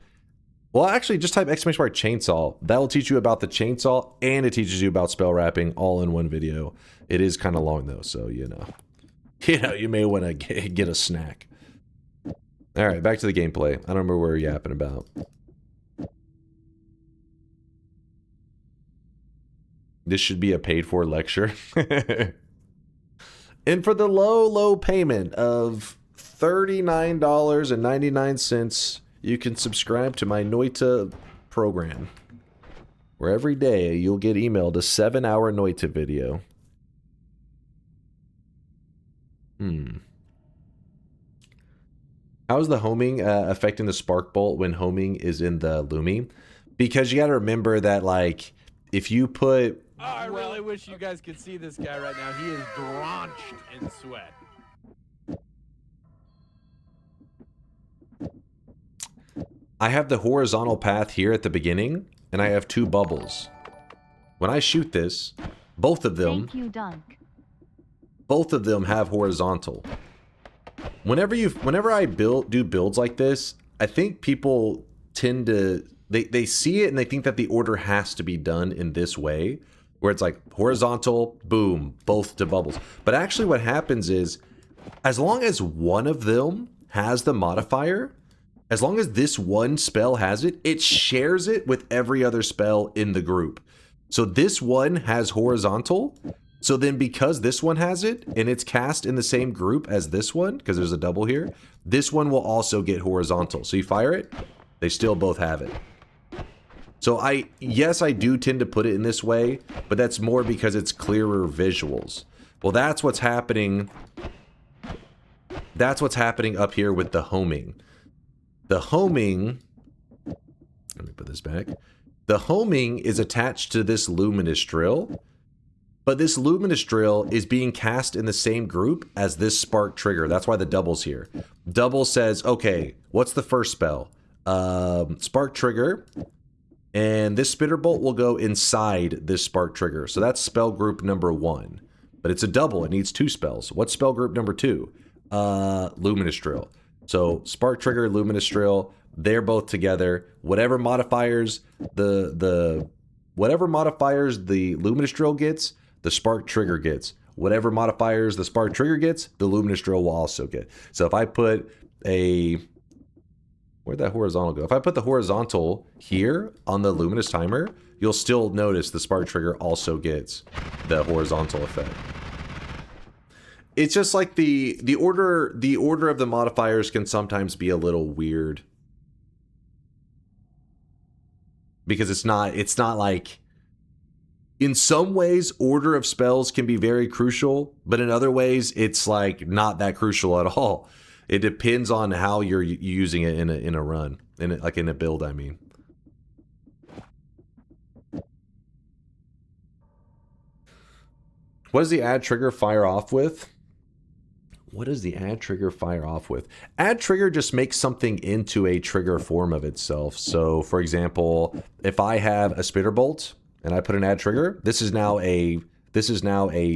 well, actually just type !chainsaw. That'll teach you about the chainsaw, and it teaches you about spell wrapping all in one video. It is kind of long though, so you know, you may want to get a snack. All right, back to the gameplay. I don't remember what we're yapping about. This should be a paid-for lecture. And for the low payment of $39.99, you can subscribe to my Noita program, where every day you'll get emailed a 7-hour Noita video. How's the homing affecting the spark bolt when homing is in the Lumi? Because you got to remember that, like, if you put... Oh, I really wish you guys could see this guy right now. He is drenched in sweat. I have the horizontal path here at the beginning, and I have 2 bubbles. When I shoot this, both of them... Thank you, Dunk. Both of them have horizontal. Whenever I do builds like this, I think people tend to they see it and they think that the order has to be done in this way, where it's like horizontal, boom, both to bubbles. But actually what happens is, as long as one of them has the modifier, as long as this one spell has it, it shares it with every other spell in the group. So this one has horizontal. So then because this one has it and it's cast in the same group as this one, because there's a double here, this one will also get horizontal. So you fire it, they still both have it. So yes, I do tend to put it in this way, but that's more because it's clearer visuals. Well, that's what's happening. That's what's happening up here with the homing. The homing, let me put this back. The homing is attached to this luminous drill, but this luminous drill is being cast in the same group as this spark trigger. That's why the double's here. Double says, okay, what's the first spell? Spark trigger, and this spitter bolt will go inside this spark trigger. So that's spell group number 1, but it's a double. It needs 2 spells. What's spell group number 2? Luminous drill. So spark trigger, luminous drill, they're both together. Whatever modifiers the luminous drill gets, the spark trigger gets. Whatever modifiers the spark trigger gets, the luminous drill will also get. So if I put where'd that horizontal go? If I put the horizontal here on the luminous timer, you'll still notice the spark trigger also gets the horizontal effect. It's just like the order of the modifiers can sometimes be a little weird. Because it's not like, in some ways order of spells can be very crucial, but in other ways it's like not that crucial at all. It depends on how you're using it in a run, in a build, I mean. What does the add trigger fire off with? What does the add trigger fire off with? Add trigger just makes something into a trigger form of itself. So, for example, if I have a spitter bolt and I put an add trigger, this is now a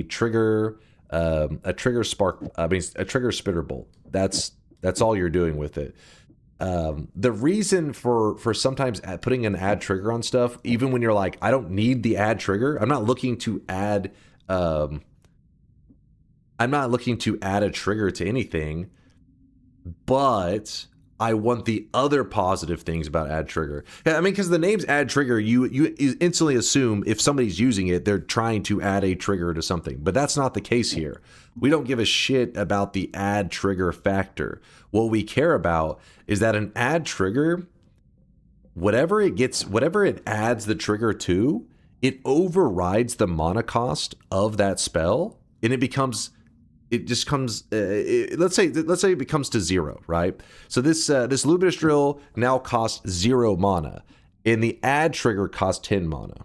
trigger a trigger spitter bolt. That's all you're doing with it. The reason for sometimes putting an add trigger on stuff, even when you're like, I don't need the add trigger, I'm not looking to add a trigger to anything, but I want the other positive things about add trigger. I mean, because the name's add trigger, you instantly assume if somebody's using it, they're trying to add a trigger to something, but that's not the case here. We don't give a shit about the add trigger factor. What we care about is that an add trigger, whatever it adds the trigger to, it overrides the mana cost of that spell, and let's say it becomes to 0, right? So this luminous drill now costs 0 mana, and the add trigger costs 10 mana.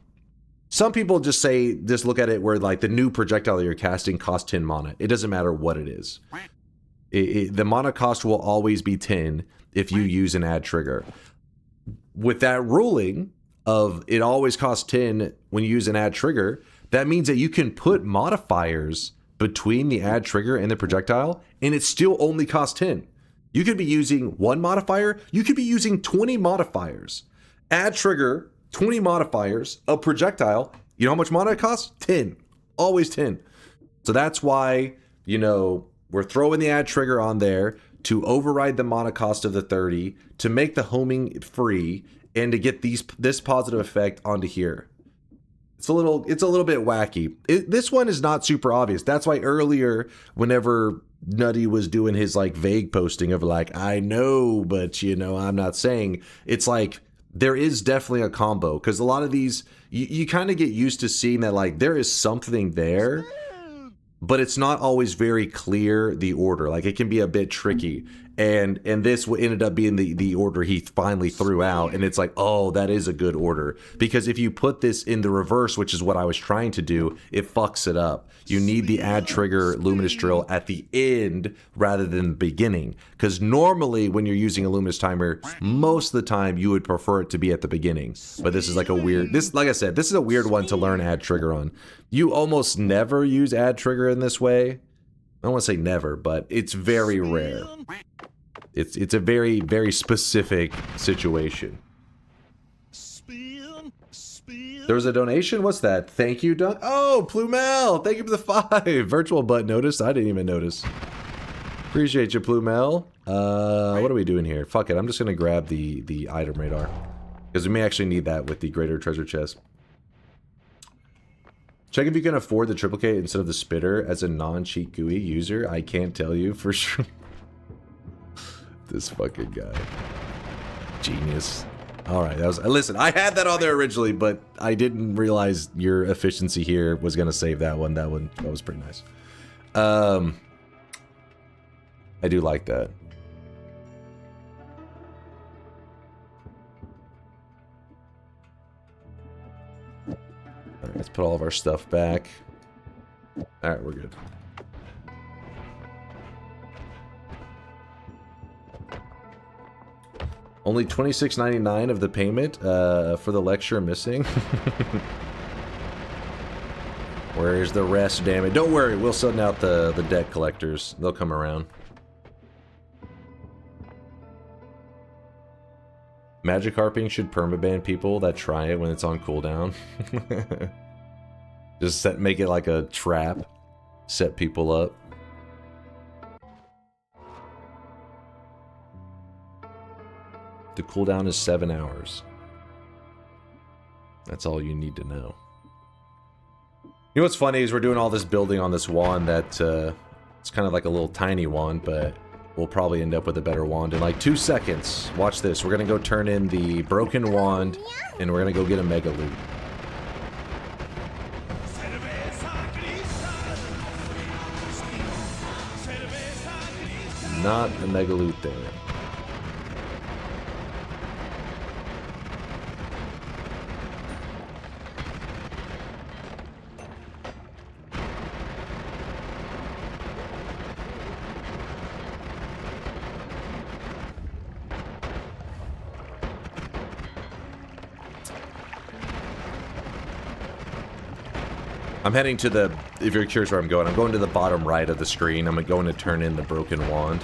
Some people just look at it where like the new projectile that you're casting costs 10 mana. It doesn't matter what it is. The mana cost will always be 10 if you use an add trigger. With that ruling of it always costs 10 when you use an add trigger, that means that you can put modifiers between the add trigger and the projectile, and it still only costs 10. You could be using 1 modifier, you could be using 20 modifiers. Add trigger, 20 modifiers, a projectile, you know how much mana it costs? 10. Always 10. So that's why, we're throwing the add trigger on there to override the mana cost of the 30, to make the homing free, and to get this positive effect onto here. It's a little bit wacky. This one is not super obvious. That's why earlier, whenever Nutty was doing his like vague posting of like, I know, but I'm not saying, it's like there is definitely a combo, because a lot of these you kind of get used to seeing that like there is something there, but it's not always very clear the order. Like it can be a bit tricky. And this ended up being the order he finally threw out. And it's like, oh, that is a good order. Because if you put this in the reverse, which is what I was trying to do, it fucks it up. You need the add trigger luminous drill at the end rather than the beginning. Because normally when you're using a luminous timer, most of the time you would prefer it to be at the beginning. But this is like like I said, this is a weird one to learn add trigger on. You almost never use add trigger in this way. I don't want to say never, but it's very rare. It's a very, very specific situation. There was a donation? What's that? Thank you, Dunk. Oh, Plumel! Thank you for the 5. Virtual butt notice. I didn't even notice. Appreciate you, Plumel. What are we doing here? Fuck it. I'm just going to grab the item radar. Because we may actually need that with the greater treasure chest. Check if you can afford the triplicate instead of the spitter as a non-cheat GUI user. I can't tell you for sure. This fucking guy. Genius. Alright, that was... Listen, I had that on there originally, but I didn't realize your efficiency here was going to save that one. That was pretty nice. I do like that. Alright, let's put all of our stuff back. Alright, we're good. Only $26.99 of the payment for the lecture missing. Where's the rest, damn it? Don't worry, we'll send out the debt collectors. They'll come around. Magic harping should permaban people that try it when it's on cooldown. Just make it like a trap. Set people up. The cooldown is 7 hours. That's all you need to know. You know what's funny is we're doing all this building on this wand that it's kind of like a little tiny wand, but we'll probably end up with a better wand in like 2 seconds. Watch this. We're gonna go turn in the broken wand, and we're gonna go get a mega loot. Not a mega loot there. I'm heading to the, if you're curious where I'm going to the bottom right of the screen. I'm going to turn in the broken wand.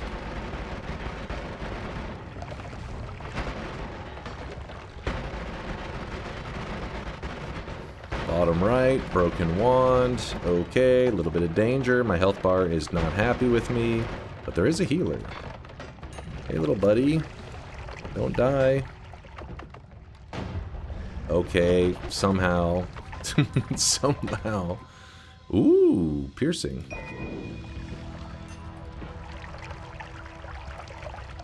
Bottom right, broken wand. Okay, a little bit of danger. My health bar is not happy with me, but there is a healer. Hey, little buddy. Don't die. Okay, somehow. Somehow. Ooh, piercing.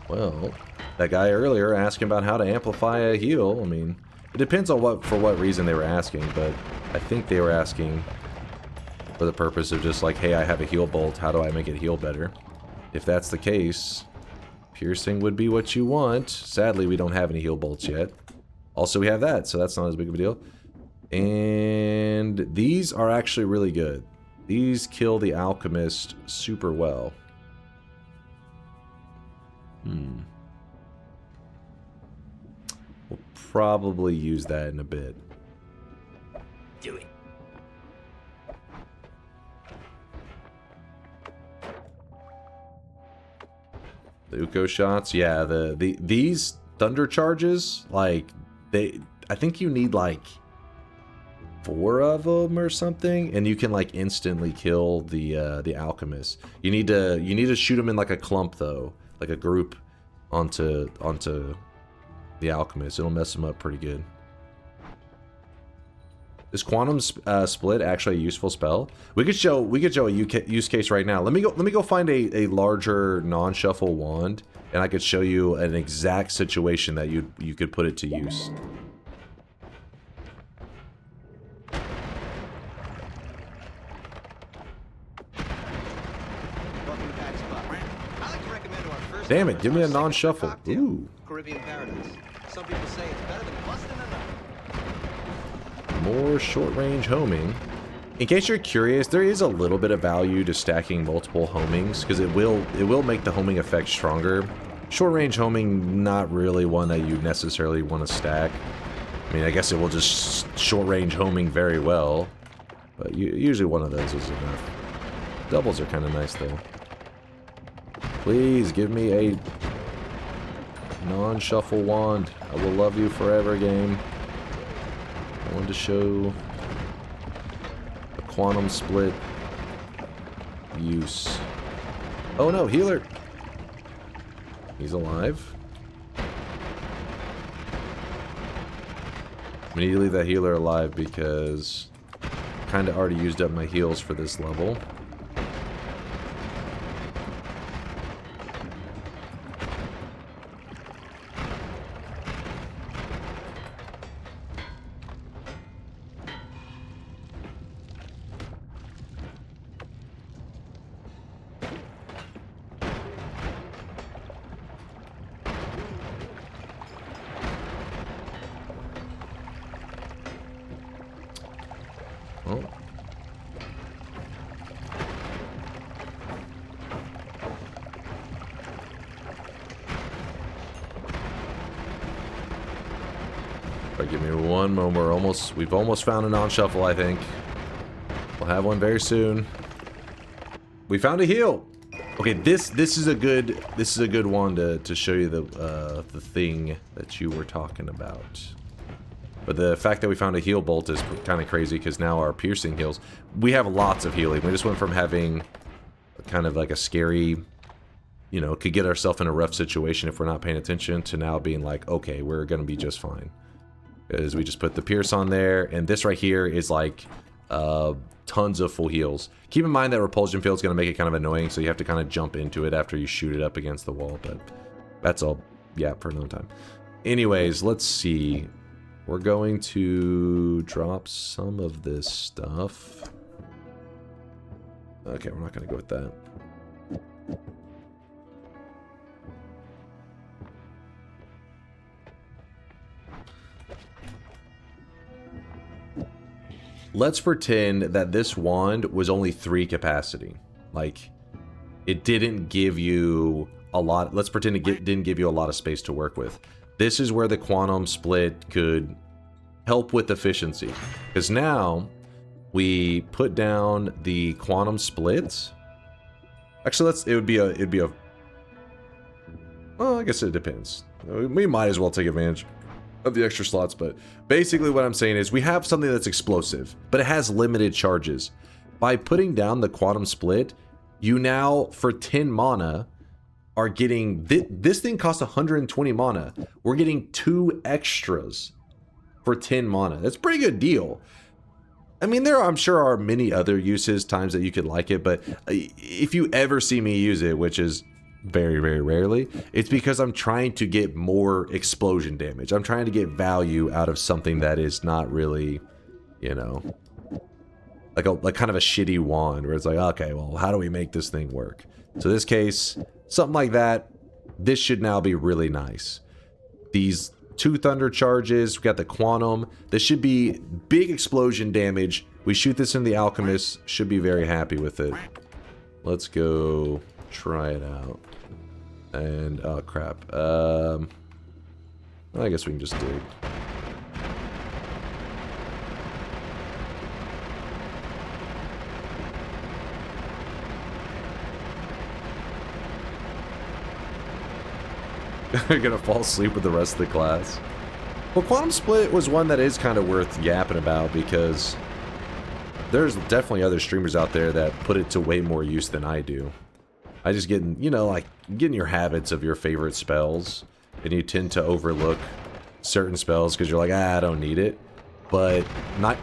Well, that guy earlier asking about how to amplify a heal. I mean, it depends on for what reason they were asking, but I think they were asking for the purpose of just like, hey, I have a heal bolt. How do I make it heal better? If that's the case, piercing would be what you want. Sadly, we don't have any heal bolts yet. Also, we have that, so that's not as big of a deal. And these are actually really good. These kill the alchemist super well. We'll probably use that in a bit. Do it. The Uko shots, yeah. These thunder charges, like I think you need like 4 of them or something, and you can like instantly kill the alchemist. You need to shoot them in like a clump though, like a group onto the alchemist. It'll mess them up pretty good. Is quantum split actually a useful spell? We could show a use case right now. Let me go find a larger non-shuffle wand, and I could show you an exact situation that you could put it to use. Damn it, give me a non-shuffle. Ooh. Caribbean paradise. Some people say it's better than busting a nut. More short-range homing. In case you're curious, there is a little bit of value to stacking multiple homings, because it will make the homing effect stronger. Short-range homing, not really one that you necessarily want to stack. I mean, I guess it will just short-range homing very well, but usually one of those is enough. Doubles are kind of nice, though. Please give me a non-shuffle wand. I will love you forever, game. I wanted to show the quantum split use. Oh no, healer! He's alive. I need to leave that healer alive because I kind of already used up my heals for this level. Oh. Right, give me one moment. We've almost found a non-shuffle, I think. We'll have one very soon. We found a heal. Okay, this is a good one to show you the thing that you were talking about. But the fact that we found a heal bolt is kind of crazy because now our piercing heals. We have lots of healing. We just went from having kind of like a scary, you know, could get ourselves in a rough situation if we're not paying attention, to now being like, okay, we're going to be just fine. Because we just put the pierce on there, and this right here is like tons of full heals. Keep in mind that repulsion field is going to make it kind of annoying, so you have to kind of jump into it after you shoot it up against the wall. But that's all, yeah, for another time. Anyways, let's see. We're going to drop some of this stuff. Okay, we're not going to go with that. Let's pretend that this wand was only 3 capacity. Like, it didn't give you a lot. Let's pretend it didn't give you a lot of space to work with. This is where the quantum split could help with efficiency. Because now we put down the quantum splits. Actually, it'd be a well, I guess it depends. We might as well take advantage of the extra slots, but basically what I'm saying is we have something that's explosive, but it has limited charges. By putting down the quantum split, you now, for 10 mana, are getting... This thing costs 120 mana. We're getting 2 extras for 10 mana. That's a pretty good deal. I mean, I'm sure are many other uses, times that you could like it, but if you ever see me use it, which is very, very rarely, it's because I'm trying to get more explosion damage. I'm trying to get value out of something that is not really, you know, like kind of a shitty wand where it's like, okay, well, how do we make this thing work? So this case, something like that, this should now be really nice. These 2 thunder charges, we got the quantum. This should be big explosion damage. We shoot this in the alchemist, should be very happy with it. Let's go try it out. And oh crap. I guess we can just dig. I'm gonna fall asleep with the rest of the class. Well, Quantum Split was one that is kind of worth yapping about because there's definitely other streamers out there that put it to way more use than I do. I just get, you know, like, getting your habits of your favorite spells, and you tend to overlook certain spells because you're like, I don't need it. But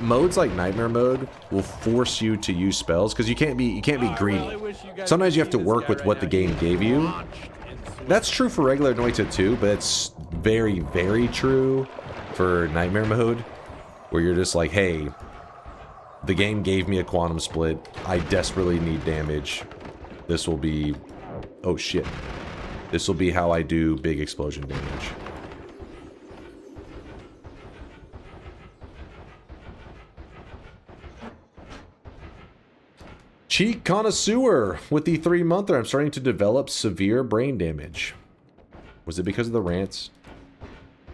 modes like Nightmare Mode will force you to use spells because you can't be greedy. Sometimes you have to work with what the game gave you. That's true for regular Noita too, but it's very, very true for Nightmare Mode, where you're just like, hey, the game gave me a quantum split. I desperately need damage. This will be... oh shit. This will be how I do big explosion damage. Cheek Connoisseur with the 3-monther. I'm starting to develop severe brain damage. Was it because of the rants?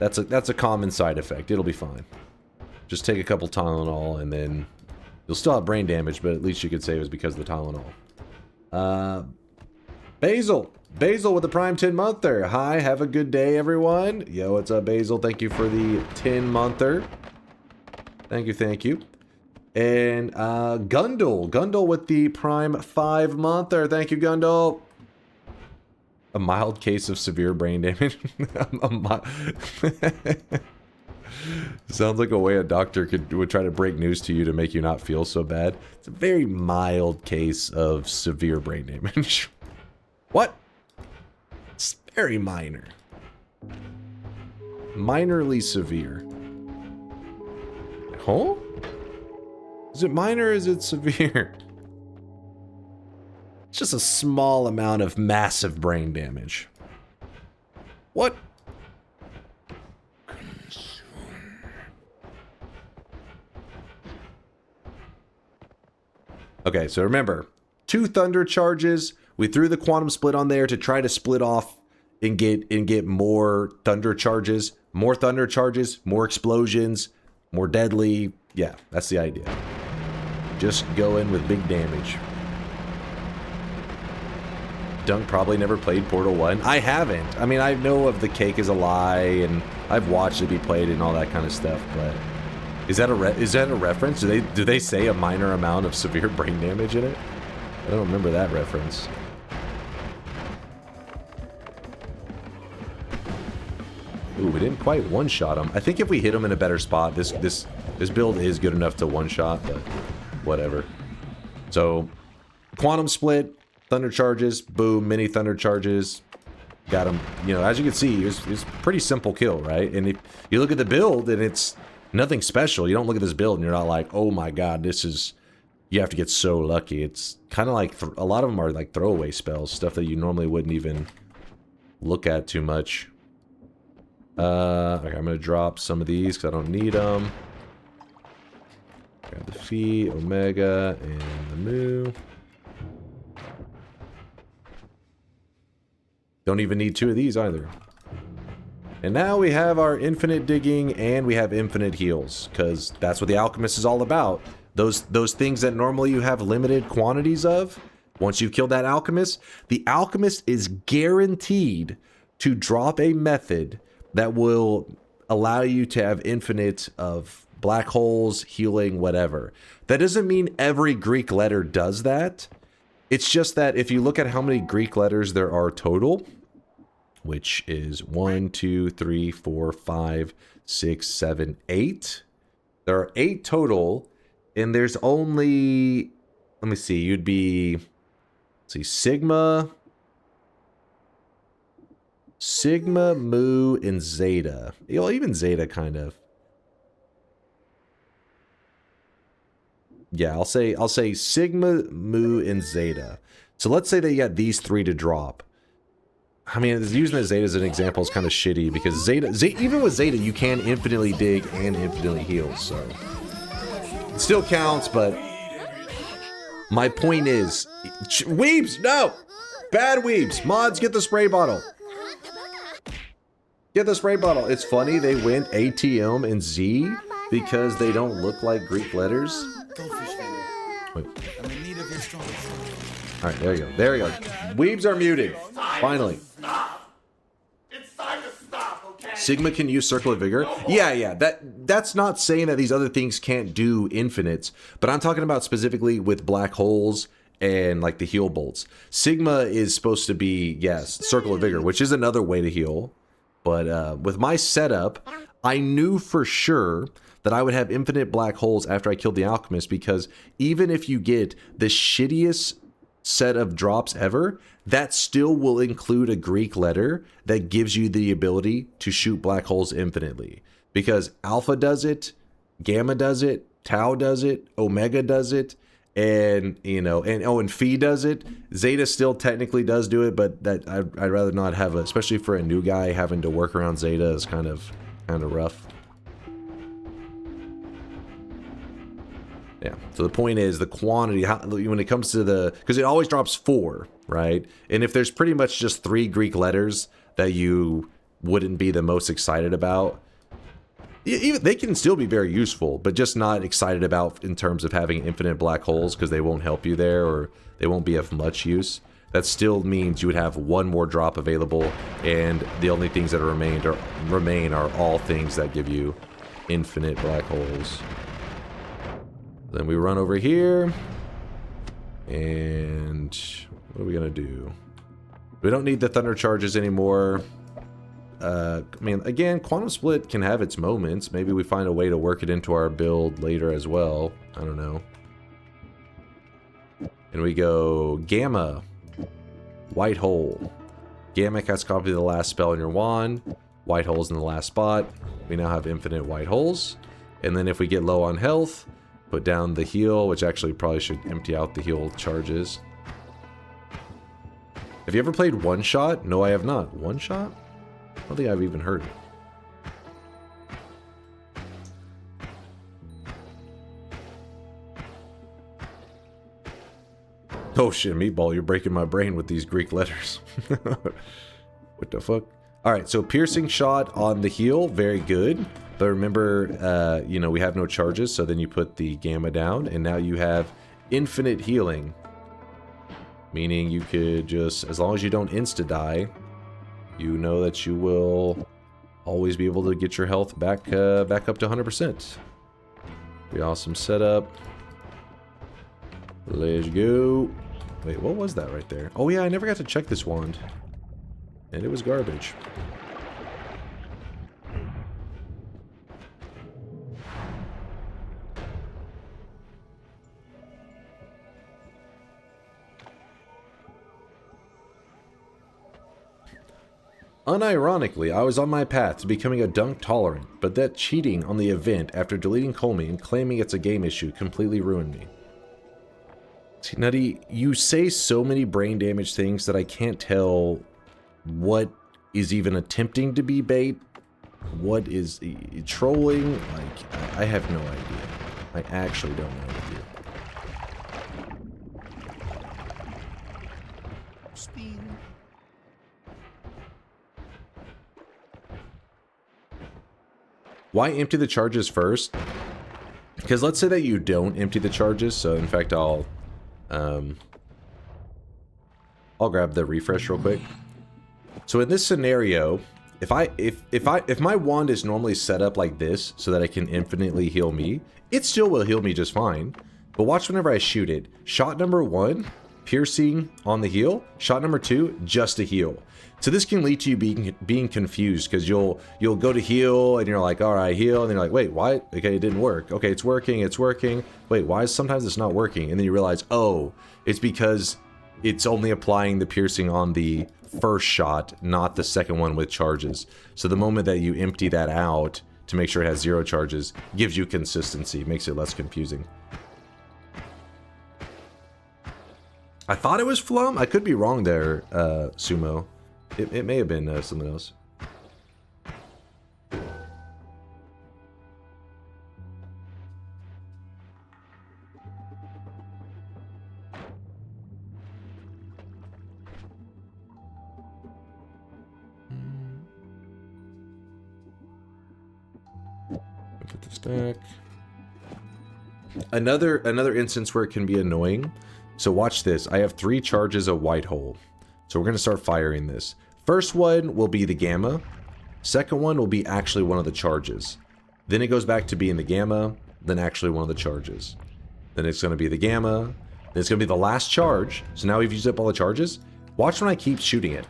That's a common side effect. It'll be fine. Just take a couple Tylenol and then you'll still have brain damage, but at least you could say it was because of the Tylenol. Basil with the prime 10-monther. Hi, have a good day, everyone. Yo, what's up, Basil? Thank you for the 10-monther. Thank you, thank you. And Gundle with the Prime 5-monther. Thank you, Gundle. A mild case of severe brain damage. Sounds like a way a doctor would try to break news to you to make you not feel so bad. It's a very mild case of severe brain damage. What? It's very minor. Minorly severe. Huh? Is it minor or is it severe? It's just a small amount of massive brain damage. What? Okay, so remember, 2 thunder charges. We threw the quantum split on there to try to split off and get more thunder charges. More thunder charges, more explosions, more deadly. Yeah, that's the idea. Just go in with big damage. Dunk probably never played Portal 1. I haven't. I mean, I know of the cake is a lie, and I've watched it be played and all that kind of stuff, but is that a reference? Do they say a minor amount of severe brain damage in it? I don't remember that reference. Ooh, we didn't quite one-shot him. I think if we hit him in a better spot, this build is good enough to one-shot, but whatever. So, quantum split, thunder charges, boom, mini thunder charges. Got him. You know, as you can see, it's a pretty simple kill, right? And if you look at the build, and it's nothing special. You don't look at this build, and you're not like, oh my god, this is... You have to get so lucky. It's kind of like... a lot of them are like throwaway spells, stuff that you normally wouldn't even look at too much. Okay, I'm gonna drop some of these because I don't need them. Grab the Phi, Omega, and the Mu. Don't even need 2 of these either. And now we have our infinite digging and we have infinite heals, because that's what the alchemist is all about. Those things that normally you have limited quantities of, once you've killed that alchemist, the alchemist is guaranteed to drop a method that will allow you to have infinite of black holes, healing, whatever. That doesn't mean every Greek letter does that. It's just that if you look at how many Greek letters there are total, which is 1, 2, 3, 4, 5, 6, 7, 8. There are 8 total, and there's only, let me see, you'd be, let's see, Sigma, Mu, and Zeta. Well, even Zeta kind of. Yeah, I'll say Sigma, Mu, and Zeta. So let's say that you got these 3 to drop. I mean, using the Zeta as an example is kind of shitty because Zeta, even with Zeta, you can infinitely dig and infinitely heal. So it still counts, but my point is, weebs, no, bad weebs. Mods, get the spray bottle. Get the spray bottle. It's funny they went ATM and Z because they don't look like Greek letters. Wait. All right, there you go. There you go. Weebs are muted. Finally. It's time to stop, okay? Sigma can use Circle of Vigor. Yeah. That's not saying that these other things can't do infinites, but I'm talking about specifically with black holes and like the heal bolts. Sigma is supposed to be, yes, Circle of Vigor, which is another way to heal. But with my setup, I knew for sure that I would have infinite black holes after I killed the alchemist, because even if you get the shittiest set of drops ever, that still will include a Greek letter that gives you the ability to shoot black holes infinitely. Because Alpha does it, Gamma does it, Tau does it, Omega does it, and and Phi does it. Zeta still technically does do it, but that I'd rather not have, especially for a new guy, having to work around Zeta is kind of rough. Yeah, so the point is the quantity, when it comes to because it always drops 4, right? And if there's pretty much just 3 Greek letters that you wouldn't be the most excited about, even they can still be very useful, but just not excited about in terms of having infinite black holes because they won't help you there or they won't be of much use. That still means you would have 1 more drop available, and the only things that remain are all things that give you infinite black holes. Then we run over here. And what are we going to do? We don't need the thunder charges anymore. I mean, again, Quantum Split can have its moments. Maybe we find a way to work it into our build later as well. I don't know. And we go Gamma. White Hole. Gamma casts copy of the last spell in your wand. White Hole's in the last spot. We now have infinite white holes. And then if we get low on health, put down the heal, which actually probably should empty out the heal charges. Have you ever played One Shot? No, I have not. One Shot? I don't think I've even heard it. Oh shit, Meatball, you're breaking my brain with these Greek letters. What the fuck? Alright, so piercing shot on the heal, very good. But remember, you know, we have no charges, so then you put the gamma down, and now you have infinite healing. Meaning you could just, as long as you don't insta-die, you know that you will always be able to get your health back back up to 100%. Pretty awesome setup. Let's go. Wait, what was that right there? Oh yeah, I never got to check this wand. And it was garbage. Unironically, I was on my path to becoming a dunk tolerant, but that cheating on the event after deleting Comey and claiming it's a game issue completely ruined me. See, Nutty, you say so many brain damage things that I can't tell what is even attempting to be bait, what is trolling. Like, I have no idea. I actually don't know with you. Speed. Why empty the charges first? Because let's say that you don't empty the charges. So in fact, I'll grab the refresh real quick. So in this scenario, if my wand is normally set up like this so that it can infinitely heal me, it still will heal me just fine. But watch whenever I shoot it. Shot number 1, piercing on the heal. Shot number 2, just a heal. So this can lead to you being confused, because you'll go to heal and you're like, all right, heal, and then you're like, wait, why? Okay, it didn't work. Okay, it's working. Wait, why is sometimes it's not working? And then you realize, oh, it's because it's only applying the piercing on the first shot, not the second one with charges. So the moment that you empty that out to make sure it has 0 charges gives you consistency, makes it less confusing. I thought it was Flum. I could be wrong there, Sumo. It may have been something else. Get the stack. Another instance where it can be annoying. So watch this. I have 3 charges of white hole. So we're going to start firing this. First one will be the gamma. Second one will be actually one of the charges. Then it goes back to being the gamma, then actually one of the charges. Then it's going to be the gamma. Then it's going to be the last charge. So now we've used up all the charges. Watch when I keep shooting it.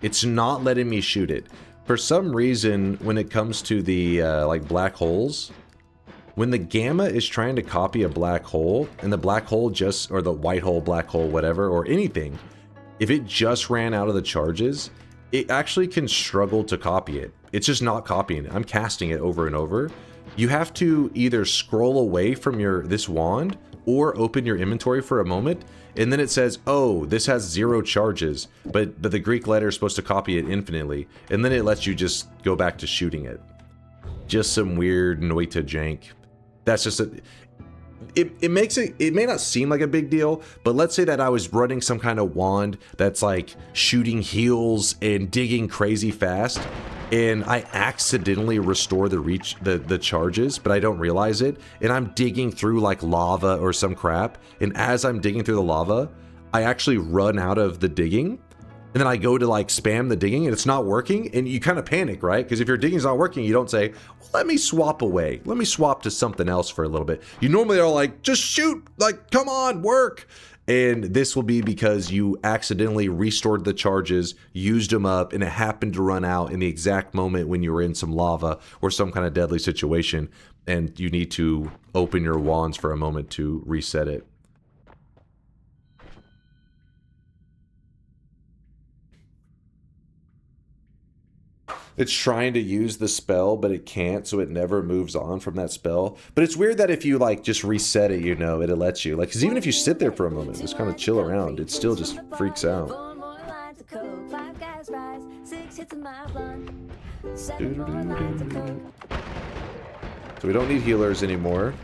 It's not letting me shoot it. For some reason, when it comes to the like black holes, when the gamma is trying to copy a black hole, and the black hole just, or the white hole, black hole, whatever, or anything, if it just ran out of the charges, it actually can struggle to copy it. It's just not copying it. I'm casting it over and over. You have to either scroll away from this wand or open your inventory for a moment, and then it says, oh, this has 0 charges, but the Greek letter is supposed to copy it infinitely, and then it lets you just go back to shooting it. Just some weird Noita jank. That's just it makes it may not seem like a big deal, but let's say that I was running some kind of wand that's like shooting heals and digging crazy fast, and I accidentally restore the charges, but I don't realize it, and I'm digging through like lava or some crap, and as I'm digging through the lava, I actually run out of the digging, And then I go to like spam the digging and it's not working, and you kind of panic, right? Because if your digging's not working, you don't say, well, let me swap away. Let me swap to something else for a little bit. You normally are like, just shoot, like, come on, work. And this will be because you accidentally restored the charges, used them up, and it happened to run out in the exact moment when you were in some lava or some kind of deadly situation, and you need to open your wands for a moment to reset it. It's trying to use the spell, but it can't, so it never moves on from that spell. But it's weird that if you, like, just reset it, you know, it lets you. Like, because even if you sit there for a moment, just kind of chill around, it still just freaks out. So we don't need healers anymore.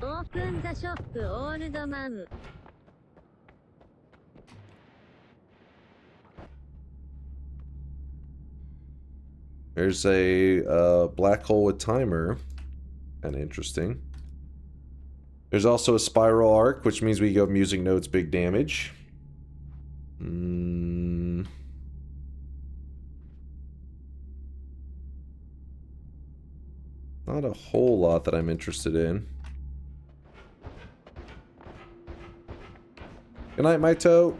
Open the shop, old man. There's a black hole with timer. Kind of interesting. There's also a spiral arc, which means we go music notes, big damage. Not a whole lot that I'm interested in. Good night, my toe.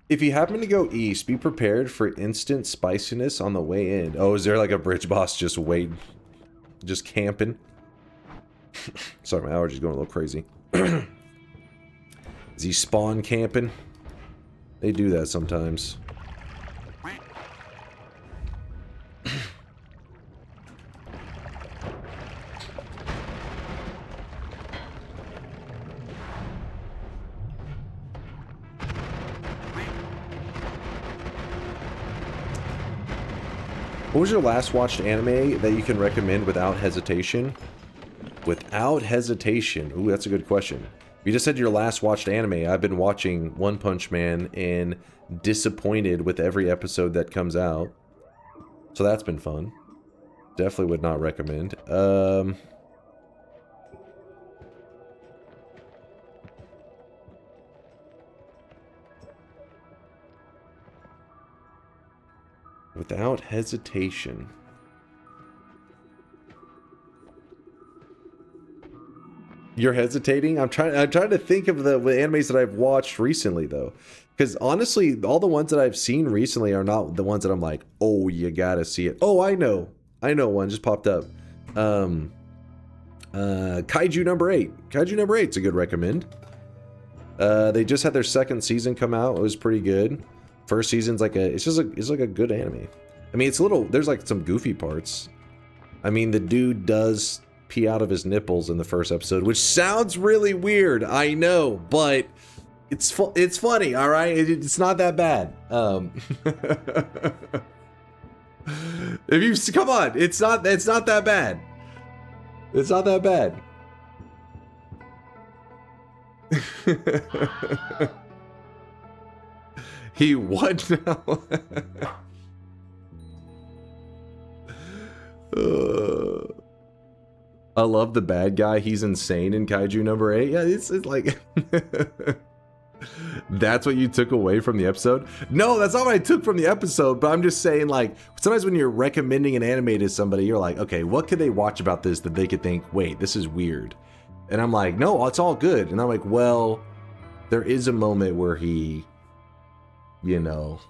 If you happen to go east, be prepared for instant spiciness on the way in. Oh, is there like a bridge boss just waiting? Just camping? Sorry, my allergies going a little crazy. Is he spawn camping? They do that sometimes. What was your last watched anime that you can recommend without hesitation? Without hesitation. Ooh, that's a good question. You just said your last watched anime. I've been watching One Punch Man and disappointed with every episode that comes out. So that's been fun. Definitely would not recommend. Without hesitation. You're hesitating? I'm trying to think of the animes that I've watched recently though. Because honestly, all the ones that I've seen recently are not the ones that I'm like, oh, you gotta see it. Oh, I know one just popped up. Kaiju number 8. Kaiju number 8's a good recommend. They just had their second season come out. It was pretty good. First season's like it's like a good anime. I mean, it's a little, there's like some goofy parts. I mean, the dude does pee out of his nipples in the first episode, which sounds really weird, I know, but it's funny, all right? It's not that bad. If you come on, it's not that bad. It's not that bad. He what now? I love the bad guy. He's insane in Kaiju number 8. Yeah, it's like that's what you took away from the episode? No, that's not what I took from the episode, but I'm just saying, like, sometimes when you're recommending an anime to somebody, you're like, okay, what could they watch about this that they could think, wait, this is weird? And I'm like, no, it's all good. And I'm like, well, there is a moment where he, you know,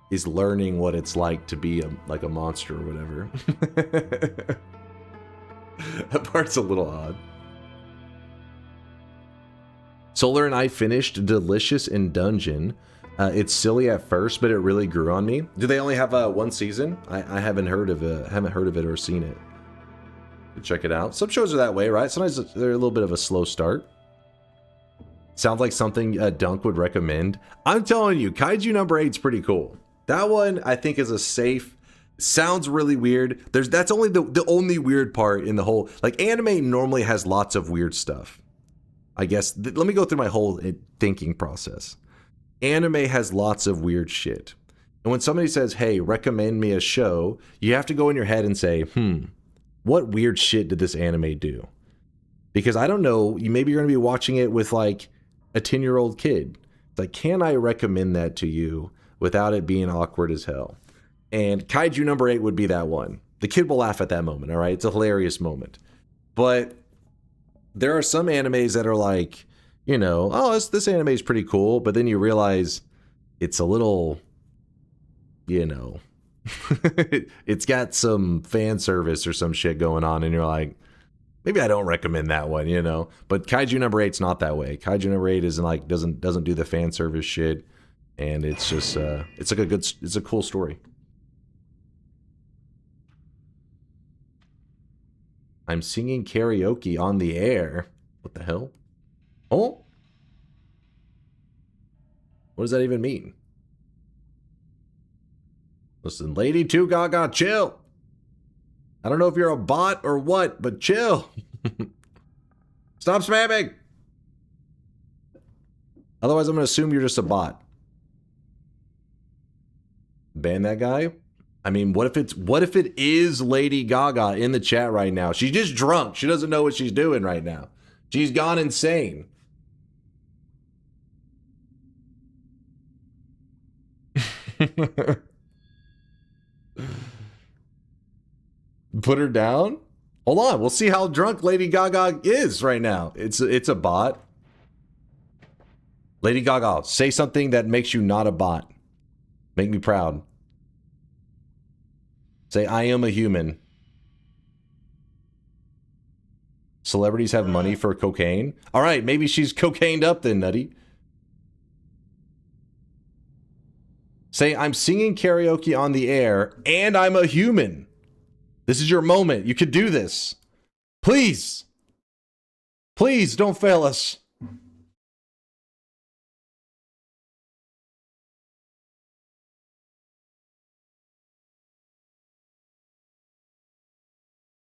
is learning what it's like to be like a monster or whatever. That part's a little odd. Solar and I finished Delicious in Dungeon. It's silly at first, but it really grew on me. Do they only have one season? I haven't heard of it or seen it. Check it out. Some shows are that way, right? Sometimes they're a little bit of a slow start. Sounds like something Dunk would recommend. I'm telling you, Kaiju number 8's pretty cool. That one I think is a safe. Sounds really weird. That's only the only weird part in the whole. Like, anime normally has lots of weird stuff. I guess let me go through my whole thinking process. Anime has lots of weird shit. And when somebody says, hey, recommend me a show, you have to go in your head and say, what weird shit did this anime do? Because I don't know, maybe you're going to be watching it with like a 10-year-old kid. It's like, can I recommend that to you without it being awkward as hell? And Kaiju number 8 would be that one. The kid will laugh at that moment, all right? It's a hilarious moment. But there are some animes that are like, you know, oh, this anime is pretty cool, but then you realize it's a little, you know, it's got some fan service or some shit going on, and you're like, maybe I don't recommend that one, you know. But Kaiju number 8's not that way. Kaiju number 8 isn't like doesn't do the fan service shit, and it's just it's like it's a cool story. I'm singing karaoke on the air. What the hell? Oh? What does that even mean? Listen, Lady 2 Gaga, chill. I don't know if you're a bot or what, but chill. Stop spamming. Otherwise, I'm going to assume you're just a bot. Ban that guy? I mean, what if it is Lady Gaga in the chat right now? She's just drunk. She doesn't know what she's doing right now. She's gone insane. Put her down? Hold on, we'll see how drunk Lady Gaga is right now. It's a bot. Lady Gaga, say something that makes you not a bot. Make me proud. Say, I am a human. Celebrities have money for cocaine? All right, maybe she's cocained up then, Nutty. Say, I'm singing karaoke on the air, and I'm a human. This is your moment. You could do this. Please. Please, don't fail us.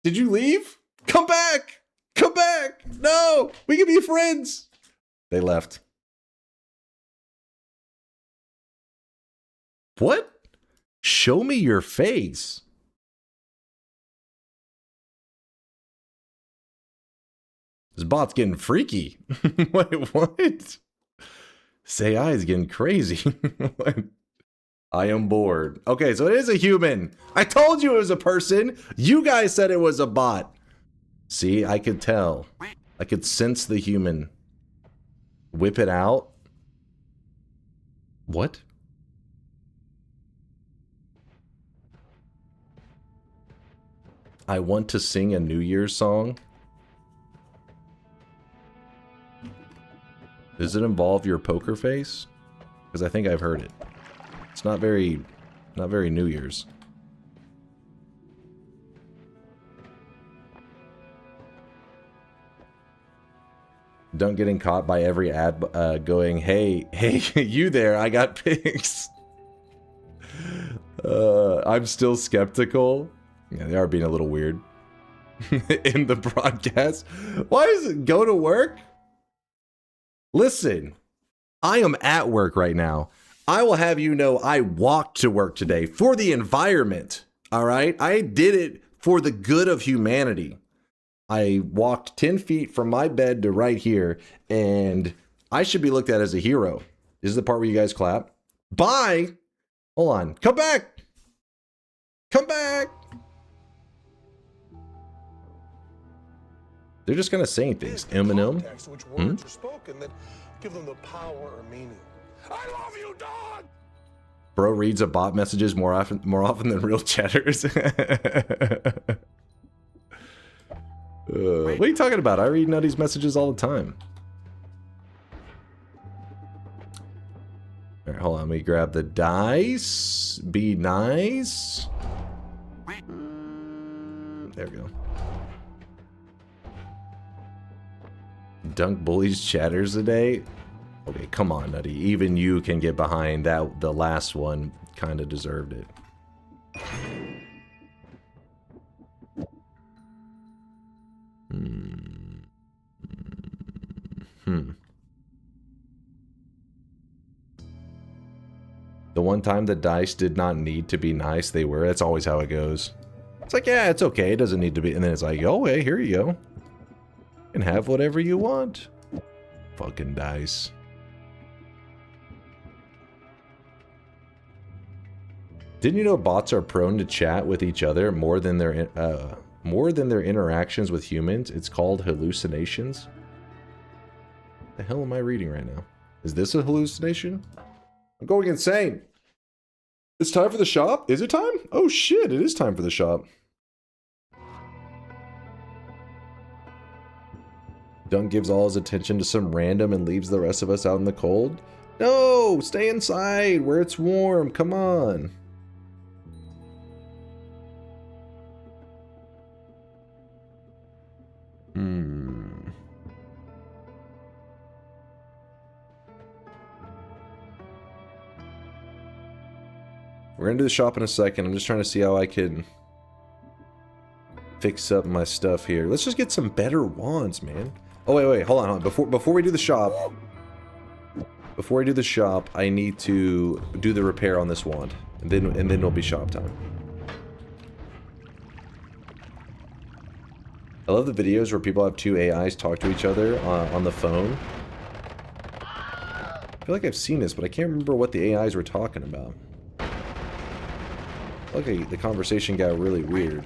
Did you leave? Come back! Come back! No! We can be friends! They left. What? Show me your face. This bot's getting freaky. Wait, what? Say I is getting crazy. I am bored. Okay, so it is a human. I told you it was a person. You guys said it was a bot. See, I could tell. I could sense the human. Whip it out. What? I want to sing a New Year's song. Does it involve your poker face? Because I think I've heard it. It's not very New Year's. Don't getting caught by every ad going, hey, you there, I got pics. I'm still skeptical. Yeah, they are being a little weird. In the broadcast. Why does it go to work? Listen, I am at work right now. I will have you know I walked to work today for the environment. All right? I did it for the good of humanity. I walked 10 feet from my bed to right here, and I should be looked at as a hero. This is the part where you guys clap. Bye! Hold on. Come back! Come back! They're just kind of saying things. Eminem. Which words are spoken that give them the power or meaning. I love you, dog! Bro reads a bot messages more often than real chatters. What are you talking about? I read Nutty's messages all the time. All right, hold on. Let me grab the dice. Be nice. There we go. Dunk bullies chatters today. Okay, come on, Nutty. Even you can get behind that. The last one kind of deserved it. The one time the dice did not need to be nice, they were. That's always how it goes. It's like, yeah, it's okay. It doesn't need to be. And then it's like, oh, hey, here you go. You can have whatever you want. Fucking dice. Didn't you know bots are prone to chat with each other more than their interactions with humans? It's called hallucinations. What the hell am I reading right now? Is this a hallucination? I'm going insane. It's time for the shop? Is it time? Oh shit, it is time for the shop. Dunk gives all his attention to some random and leaves the rest of us out in the cold. No, stay inside where it's warm. Come on. We're gonna do the shop in a second. I'm just trying to see how I can fix up my stuff here. Let's just get some better wands, man. Oh wait, hold on. Before we do the shop, I need to do the repair on this wand, and then it'll be shop time. I love the videos where people have two AIs talk to each other on the phone. I feel like I've seen this, but I can't remember what the AIs were talking about. Okay, the conversation got really weird.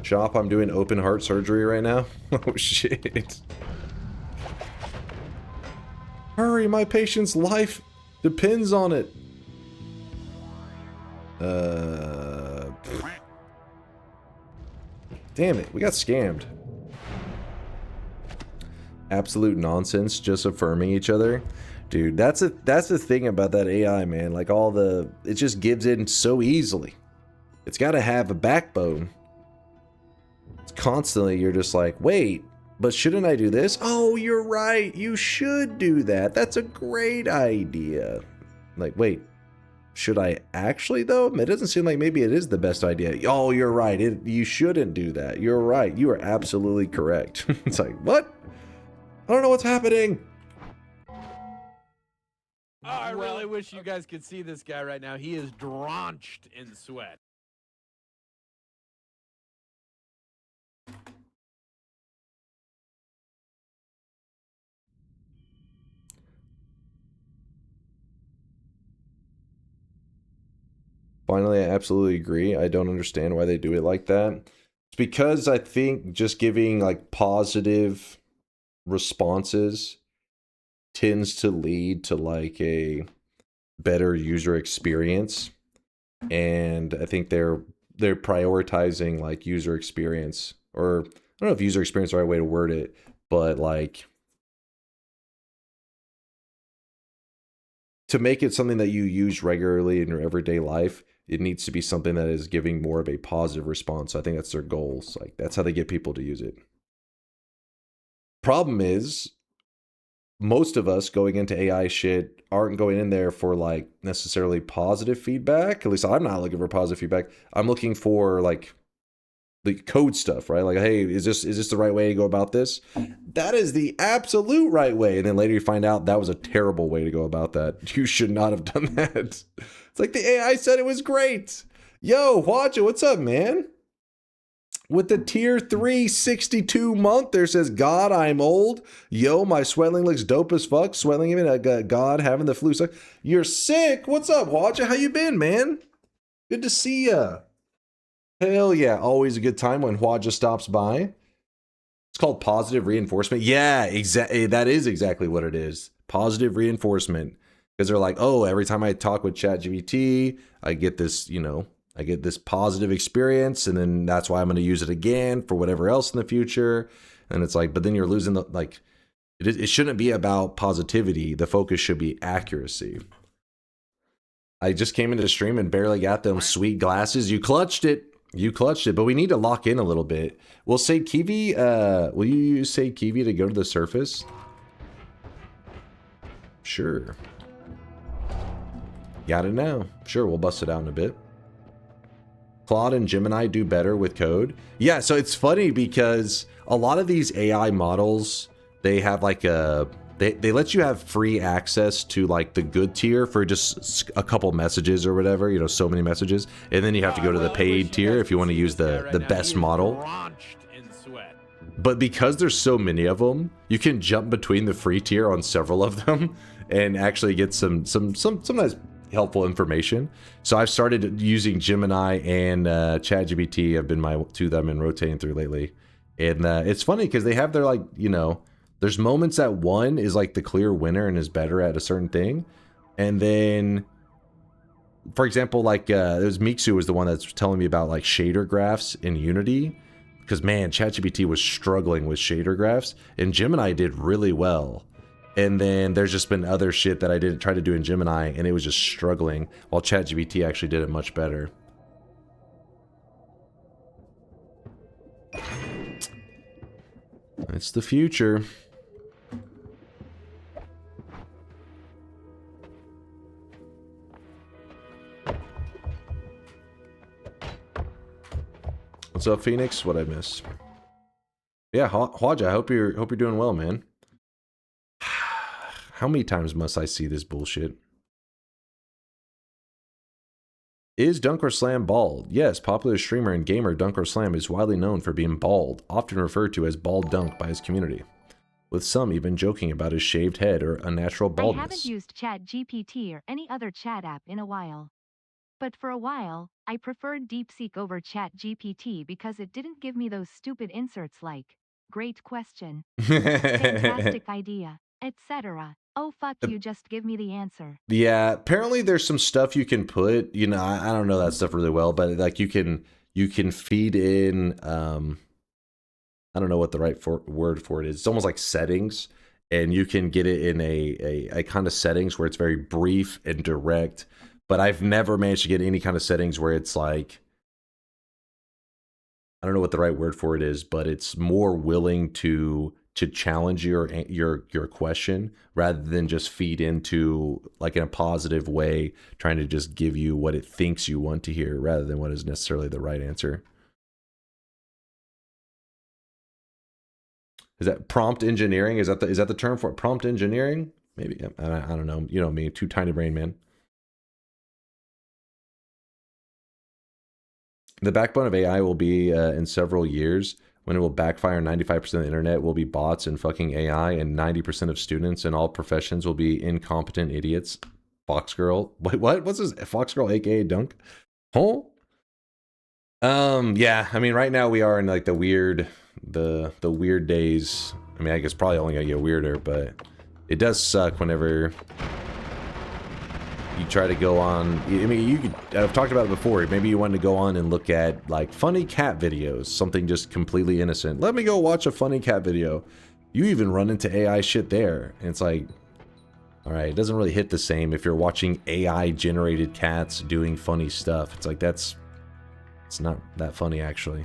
Shop, I'm doing open heart surgery right now. Oh shit. Hurry, my patient's life depends on it. Damn it, we got scammed. Absolute nonsense, just affirming each other. Dude, that's the thing about that AI, man. Like it just gives in so easily. It's got to have a backbone. It's constantly, you're just like, wait, but shouldn't I do this? Oh, you're right. You should do that. That's a great idea. Like, wait, should I actually though? It doesn't seem like maybe it is the best idea. Oh, you're right. You shouldn't do that. You're right. You are absolutely correct. It's like, what? I don't know what's happening. Oh, I really wish you guys could see this guy right now. He is drenched in sweat. Finally, I absolutely agree. I don't understand why they do it like that. It's because I think just giving like positive responses tends to lead to like a better user experience. And I think they're prioritizing like user experience, or I don't know if user experience is the right way to word it, but like to make it something that you use regularly in your everyday life, it needs to be something that is giving more of a positive response. I think that's their goals. Like that's how they get people to use it. Problem is, most of us going into AI shit aren't going in there for like necessarily positive feedback. At least I'm not looking for positive feedback. I'm looking for like the code stuff, right? Like, hey, is this the right way to go about this? That is the absolute right way. And then later you find out that was a terrible way to go about that. You should not have done that. It's like the AI said it was great. Yo, watch it. What's up, man? With the tier 3 62 month, there says, God, I'm old. Yo, my swelling looks dope as fuck. Swelling even, God, having the flu suck. You're sick. What's up, watch it? How you been, man? Good to see ya. Hell yeah, always a good time when Hwaja stops by. It's called positive reinforcement. Yeah, exactly. That is exactly what it is. Positive reinforcement. Because they're like, oh, every time I talk with ChatGPT, I get this, I get this positive experience, and then that's why I'm going to use it again for whatever else in the future. And it's like, but then you're losing the, like, it shouldn't be about positivity. The focus should be accuracy. I just came into the stream and barely got them sweet glasses. You clutched it. You clutched it, but we need to lock in a little bit. We'll say Kiwi, will you use say Kiwi to go to the surface? Sure. Got it now. Sure, we'll bust it out in a bit. Claude and Gemini do better with code. Yeah, so it's funny because a lot of these AI models, they have like a... They let you have free access to like the good tier for just a couple messages or whatever, you know, so many messages. And then you have to go to the paid tier if you want to use the best model. But because there's so many of them, you can jump between the free tier on several of them and actually get some nice helpful information. So I've started using Gemini and ChatGPT have been my two that I've been rotating through lately. And it's funny because they have their like, you know, there's moments that one is like the clear winner and is better at a certain thing. And then, for example, like it was Mixu was the one that's telling me about like shader graphs in Unity. Because man, ChatGPT was struggling with shader graphs and Gemini did really well. And then there's just been other shit that I didn't try to do in Gemini and it was just struggling while ChatGPT actually did it much better. It's the future. What's up, Phoenix? What'd I miss? Yeah, Hwaja, I hope you're doing well, man. How many times must I see this bullshit? Is DunkOrSlam bald? Yes, popular streamer and gamer DunkOrSlam is widely known for being bald, often referred to as Bald Dunk by his community, with some even joking about his shaved head or unnatural baldness. I haven't used ChatGPT or any other chat app in a while. But for a while, I preferred DeepSeek over ChatGPT because it didn't give me those stupid inserts like, great question, fantastic idea, etc. Oh fuck you, just give me the answer. Yeah, apparently there's some stuff you can put, you know, I don't know that stuff really well, but like you can feed in, I don't know what the right word for it is. It's almost like settings, and you can get it in a kind of settings where it's very brief and direct. But I've never managed to get any kind of settings where it's like, I don't know what the right word for it is, but it's more willing to challenge your question rather than just feed into like in a positive way, trying to just give you what it thinks you want to hear rather than what is necessarily the right answer. Is that prompt engineering? Is that the term for it? Prompt engineering? Maybe. I don't know. You know me, too tiny brain, man. The backbone of AI will be in several years when it will backfire. 95% of the internet will be bots and fucking AI, and 90% of students in all professions will be incompetent idiots. Foxgirl. Wait, what? What's this? Foxgirl, aka Dunk? Huh? Yeah, I mean, right now we are in like the weird days. I mean, I guess probably only gonna get weirder, but it does suck whenever you try to go on. I mean, I've talked about it before. Maybe you want to go on and look at like funny cat videos, something just completely innocent. Let me go watch a funny cat video. You even run into AI shit there. And it's like, all right, it doesn't really hit the same if you're watching AI generated cats doing funny stuff. It's like, it's not that funny actually.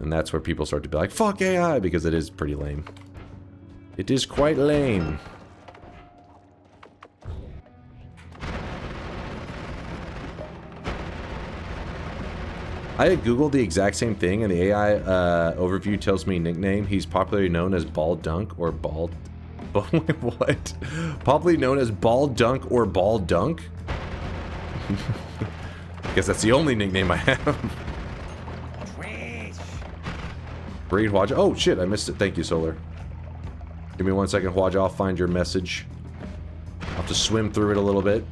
And that's where people start to be like, fuck AI, because it is pretty lame. It is quite lame. I had Googled the exact same thing, and the AI overview tells me nickname. He's popularly known as Bald Dunk or Bald... What? Popularly known as Bald Dunk or Bald Dunk? I guess that's the only nickname I have. Breed Hwaja. Oh shit, I missed it. Thank you, Solar. Give me 1 second, Hwaja. I'll find your message. I'll have to swim through it a little bit.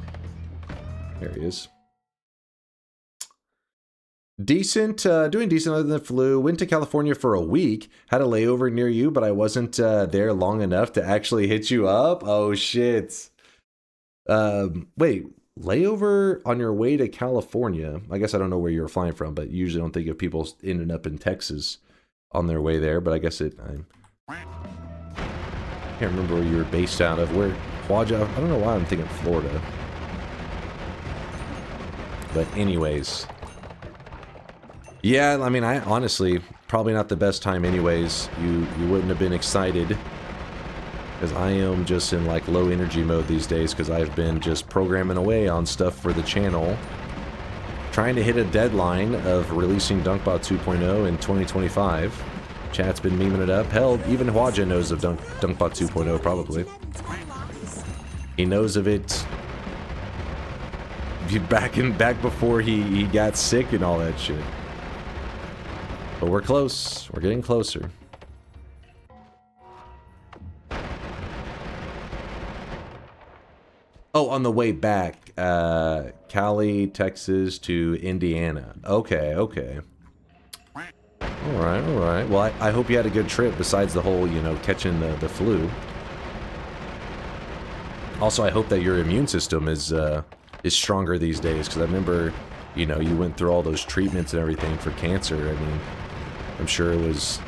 There he is. Decent, doing decent other than the flu. Went to California for a week. Had a layover near you, but I wasn't there long enough to actually hit you up. Oh shit. Wait, layover on your way to California? I guess I don't know where you were flying from, but you usually don't think of people ending up in Texas on their way there. But I guess I can't remember where you were based out of. Where Hwaja? I don't know why I'm thinking Florida. But anyways. Yeah, I mean, I honestly, probably not the best time anyways. You wouldn't have been excited. Because I am just in like low energy mode these days because I've been just programming away on stuff for the channel. trying to hit a deadline of releasing DunkBot 2.0 in 2025. Chat's been memeing it up. Hell, even Hwaja knows of DunkBot 2.0, probably. He knows of it back before he got sick and all that shit. But we're close. We're getting closer. Oh, on the way back, Cali, Texas to Indiana. Okay, okay. All right. Well, I hope you had a good trip besides the whole, you know, catching the flu. Also, I hope that your immune system is stronger these days, because I remember, you know, you went through all those treatments and everything for cancer. I mean, I'm sure it was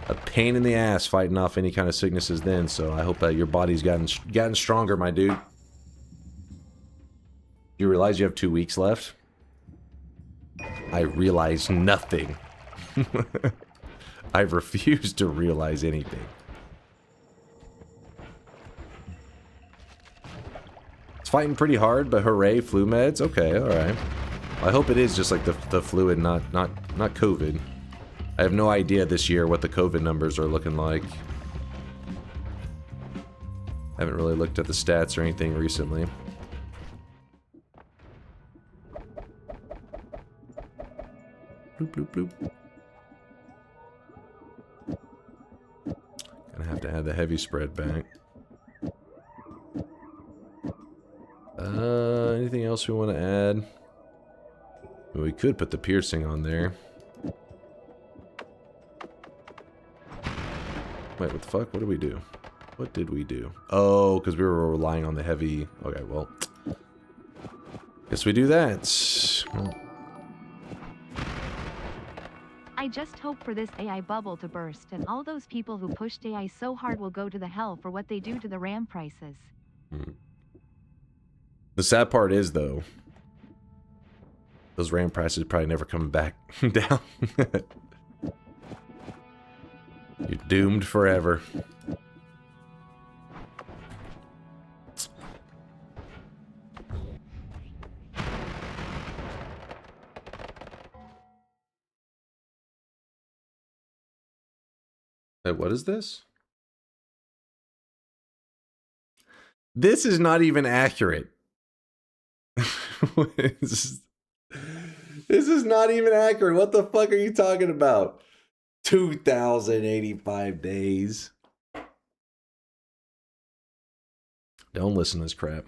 a pain in the ass fighting off any kind of sicknesses then, so I hope that your body's gotten stronger, my dude. You realize you have 2 weeks left? I realize nothing. I refuse to realize anything. It's fighting pretty hard, but hooray, flu meds? Okay, alright. I hope it is just like the flu and not COVID. I have no idea this year what the COVID numbers are looking like. I haven't really looked at the stats or anything recently. Bloop, bloop, bloop. Gonna have to add the heavy spread back. Anything else we want to add? Well, we could put the piercing on there. Wait, what the fuck? What did we do? What did we do? Oh, because we were relying on the heavy... Okay, well... guess we do that. Well, I just hope for this AI bubble to burst and all those people who pushed AI so hard will go to the hell for what they do to the RAM prices. The sad part is, though, those RAM prices probably never coming back down. You're doomed forever. Hey, what is this? This is not even accurate. This is not even accurate. What the fuck are you talking about? 2,085 days. Don't listen to this crap.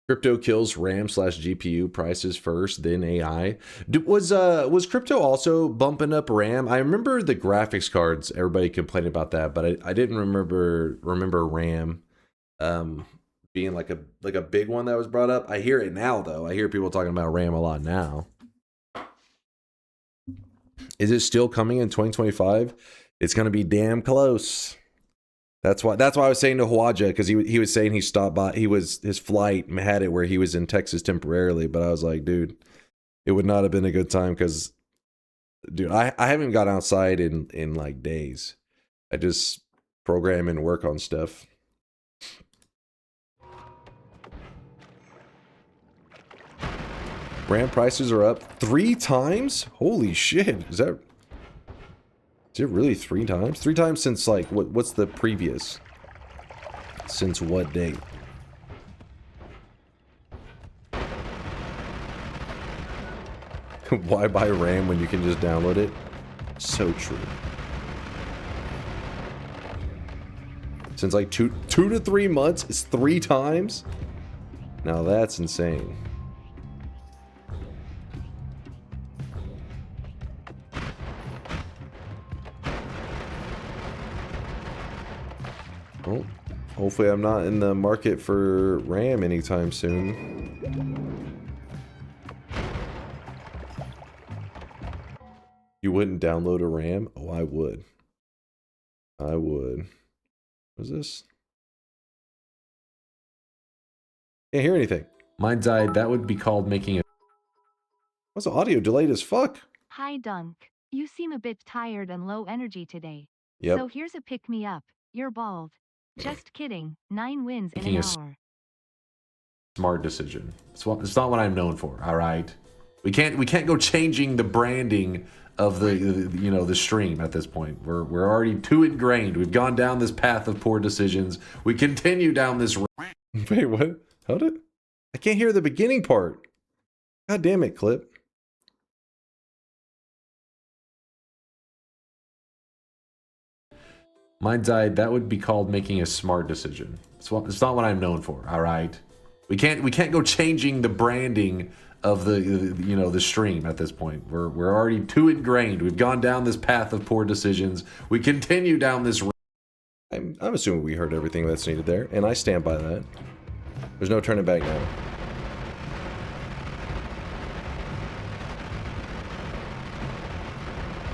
Crypto kills RAM/GPU prices first, then AI. Was crypto also bumping up RAM? I remember the graphics cards. Everybody complained about that, but I didn't remember RAM being like a big one that was brought up. I hear it now though. I hear people talking about RAM a lot now. Is it still coming in 2025? It's gonna be damn close. That's why I was saying to Hwaja, because he was saying he stopped by. His flight had it where he was in Texas temporarily, but I was like, dude, it would not have been a good time because, dude, I haven't got outside in like days. I just program and work on stuff. RAM prices are up 3 times? Holy shit. Is it really 3 times? 3 times since like what's the previous? Since what date? Why buy RAM when you can just download it? So true. Since like 2 to 3 months, it's 3 times? Now that's insane. Well, hopefully I'm not in the market for RAM anytime soon. You wouldn't download a RAM? Oh, I would. I would. What's this? Can't hear anything. Mine died. That would be called making a... What's the audio delayed as fuck? Hi Dunk. You seem a bit tired and low energy today. Yep. So here's a pick-me-up. You're bald. Just kidding. 9 wins in Making an a hour. smart decision. It's not what I'm known for. All right, we can't go changing the branding of the stream at this point. We're already too ingrained. We've gone down this path of poor decisions. We continue down this. Wait, what? How did? I can't hear the beginning part. God damn it, clip. Mind's eye, that would be called making a smart decision. It's not what I'm known for. All right, we can't go changing the branding of the stream at this point. We're already too ingrained. We've gone down this path of poor decisions. We continue down this. I'm assuming we heard everything that's needed there, and I stand by that. There's no turning back now.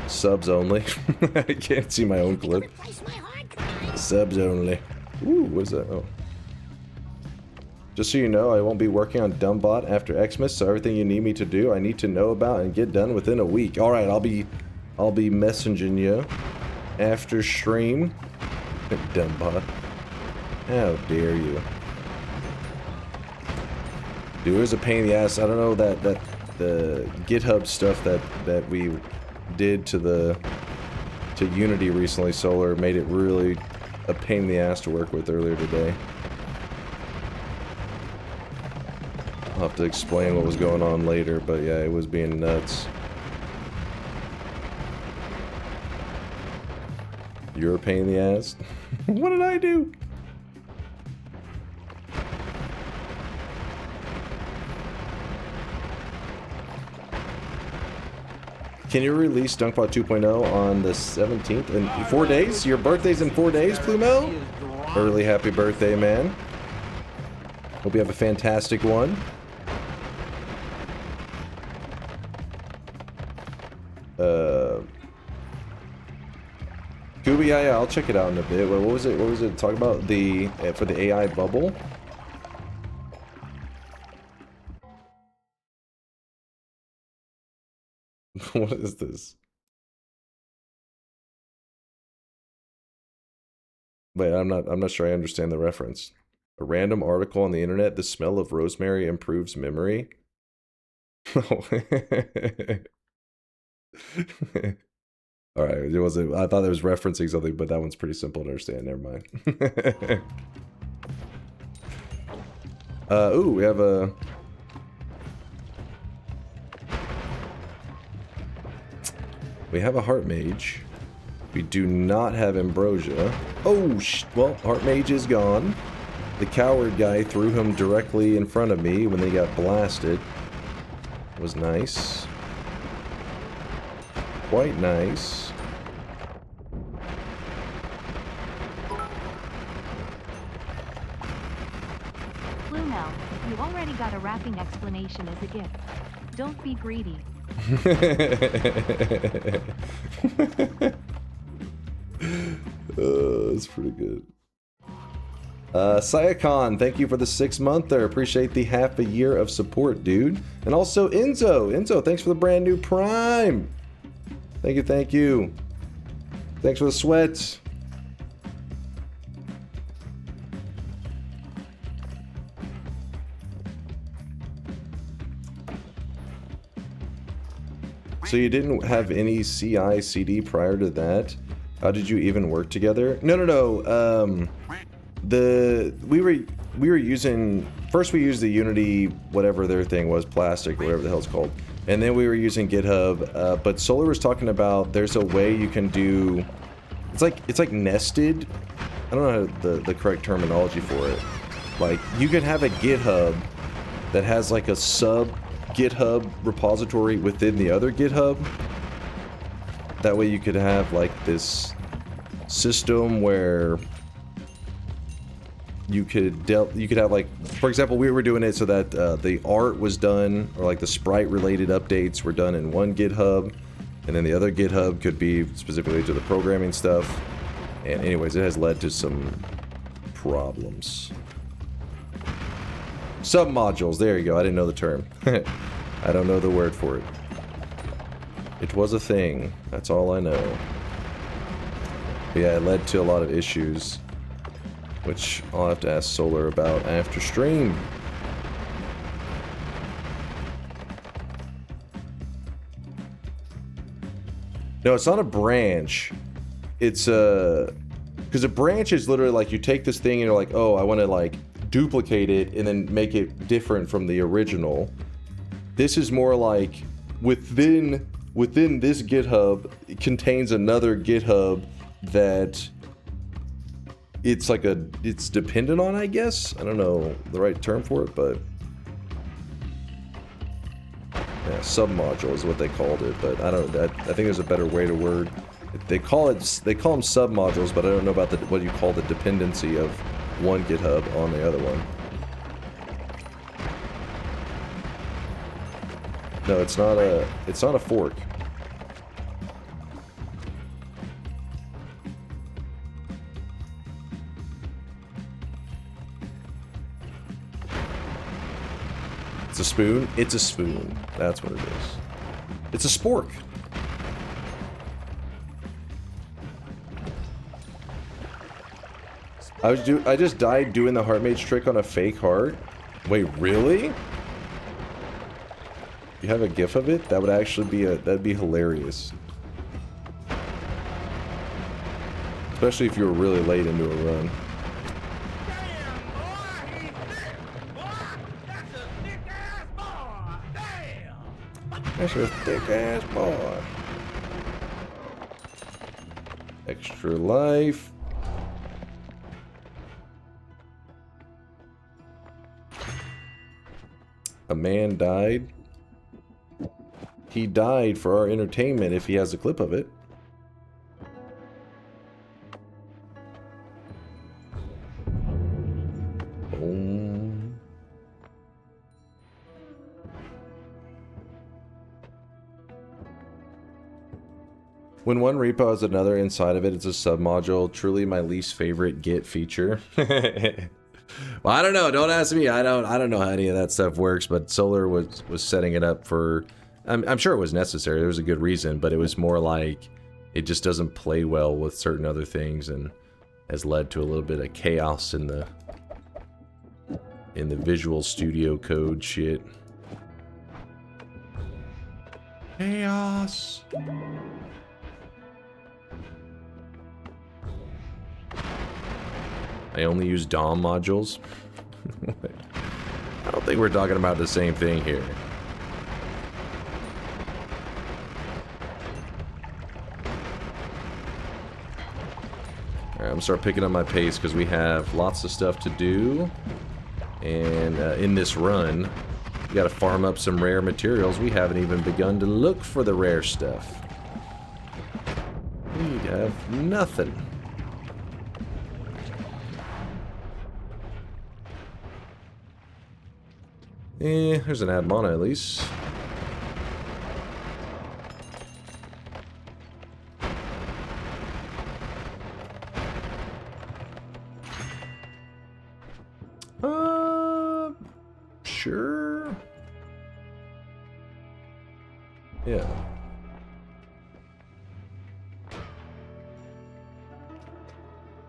Subs only. I can't see my own clip. Subs only. Ooh, what is that? Oh. Just so you know, I won't be working on DumbBot after Xmas, so everything you need me to do, I need to know about and get done within a week. All right, I'll be messaging you after stream. DumbBot. How dare you? Dude, it was a pain in the ass. I don't know that the GitHub stuff that we did to Unity recently, Solar, made it really a pain in the ass to work with earlier today. I'll have to explain what was going on later, but yeah, it was being nuts. You're a pain in the ass? What did I do? Can you release DunkVod 2.0 on the 17th? In 4 days? Your birthday's in 4 days, Plumo? Early happy birthday, man. Hope you have a fantastic one. Gooby, yeah, I'll check it out in a bit. What was it? What was it? Talk about the for the AI bubble. What is this? Wait, I'm not sure I understand the reference. A random article on the internet. The smell of rosemary improves memory. All right, it wasn't. I thought it was referencing something, but that one's pretty simple to understand. Never mind. Ooh, we have a. We have a Heart Mage. We do not have Ambrosia. Oh, well, Heart Mage is gone. The coward guy threw him directly in front of me when they got blasted. It was nice. Quite nice. Plumo, you already got a wrapping explanation as a gift. Don't be greedy. That's pretty good. Sayakon, thank you for the 6-monther. Appreciate the half a year of support, dude. And also Enzo, thanks for the brand new Prime. Thank you, thank you. Thanks for the sweats. So you didn't have any CI/CD prior to that? How did you even work together? No. We were using, first we used the Unity, whatever their thing was, plastic or whatever the hell it's called, and then we were using GitHub. But Solar was talking about there's a way you can do, it's like nested. I don't know the correct terminology for it. Like you could have a GitHub that has like a sub GitHub repository within the other GitHub. That way you could have like this system where you could have like, for example, we were doing it so that the art was done, or like the sprite related updates were done in one GitHub, and then the other GitHub could be specifically to the programming stuff. And anyways, it has led to some problems. Submodules, there you go. I didn't know the term. I don't know the word for it. It was a thing. That's all I know. But yeah, it led to a lot of issues, which I'll have to ask Solar about after stream. No, it's not a branch. It's a... Because a branch is literally like you take this thing and you're like, oh, I want to like duplicate it and then make it different from the original. This is more like within this GitHub, it contains another GitHub that it's like it's dependent on, I guess. I don't know the right term for it, but yeah, submodule is what they called it. But I don't. I think there's a better way to word. They call them submodules, but I don't know about what you call the dependency of one GitHub on the other one. No, it's not a fork. It's a spoon? It's a spoon. That's what it is. It's a spork. I just died doing the heart mage trick on a fake heart. Wait, really? You have a gif of it? That would actually be that'd be hilarious. Especially if you were really late into a run. That's a thick ass boy. Extra life. A man died. He died for our entertainment if he has a clip of it. Boom. When one repo has another inside of it, it's a submodule. Truly my least favorite Git feature. Well, I don't know. Don't ask me. I don't know how any of that stuff works. But Solar was setting it up for. I'm sure it was necessary. There was a good reason, but it was more like it just doesn't play well with certain other things, and has led to a little bit of chaos in the Visual Studio Code shit. Chaos. I only use DOM modules. I don't think we're talking about the same thing here. Alright, I'm gonna start picking up my pace because we have lots of stuff to do. And in this run, we gotta farm up some rare materials. We haven't even begun to look for the rare stuff. We have nothing. There's an ad mana at least. Sure. Yeah.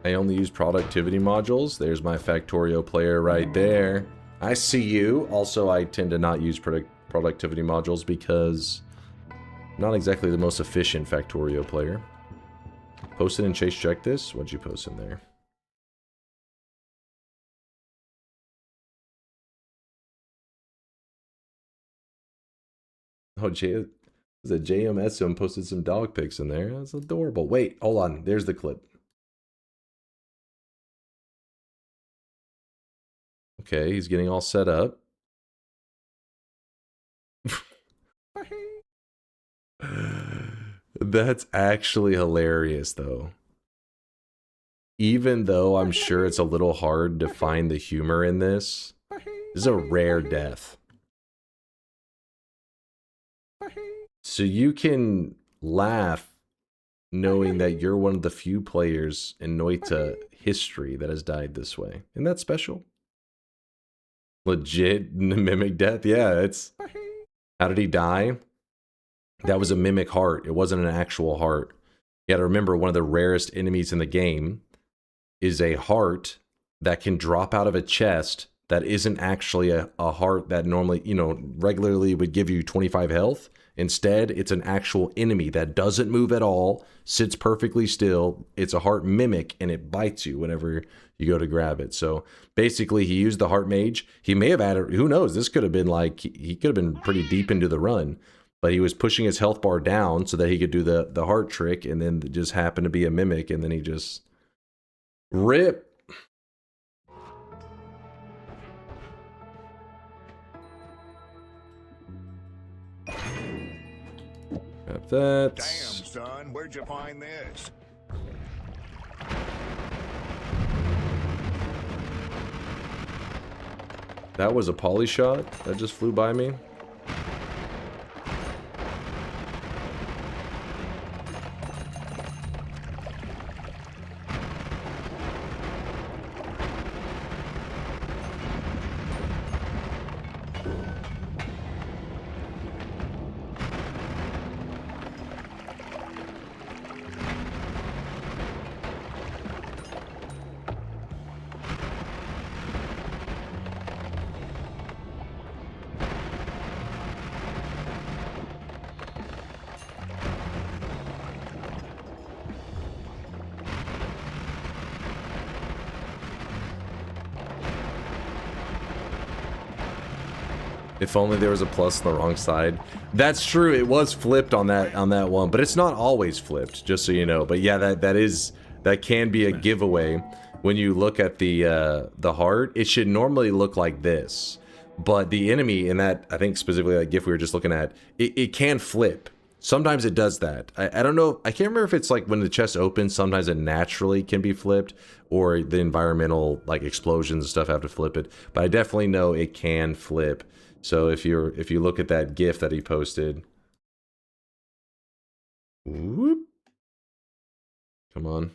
I only use productivity modules. There's my Factorio player right there. I see you. Also, I tend to not use productivity modules because I'm not exactly the most efficient Factorio player. Posted and Chase check this. What'd you post in there? Oh, JMSM posted some dog pics in there. That's adorable. Wait, hold on. There's the clip. Okay, he's getting all set up. That's actually hilarious, though. Even though I'm sure it's a little hard to find the humor in this, this is a rare death. So you can laugh knowing that you're one of the few players in Noita history that has died this way. Isn't that special? Legit mimic death? Yeah, it's... How did he die? That was a mimic heart. It wasn't an actual heart. You gotta remember, one of the rarest enemies in the game is a heart that can drop out of a chest that isn't actually a heart that normally, you know, regularly would give you 25 health. Instead, it's an actual enemy that doesn't move at all, sits perfectly still. It's a heart mimic, and it bites you whenever you go to grab it. So basically, he used the heart mage. He may have added, who knows, this could have been like, he could have been pretty deep into the run, but he was pushing his health bar down so that he could do the heart trick, and then it just happened to be a mimic, and then he just rip. Got that. Damn, son, where'd you find this? That was a poly shot that just flew by me. If only there was a plus on the wrong side. That's true. It was flipped on that one, but it's not always flipped, just so you know. But yeah, that can be a giveaway. When you look at the heart, it should normally look like this. But the enemy in that, I think specifically that GIF we were just looking at, it can flip. Sometimes it does that. I don't know. I can't remember if it's like when the chest opens, sometimes it naturally can be flipped, or the environmental like explosions and stuff have to flip it. But I definitely know it can flip. So if you look at that GIF that he posted, whoop, come on.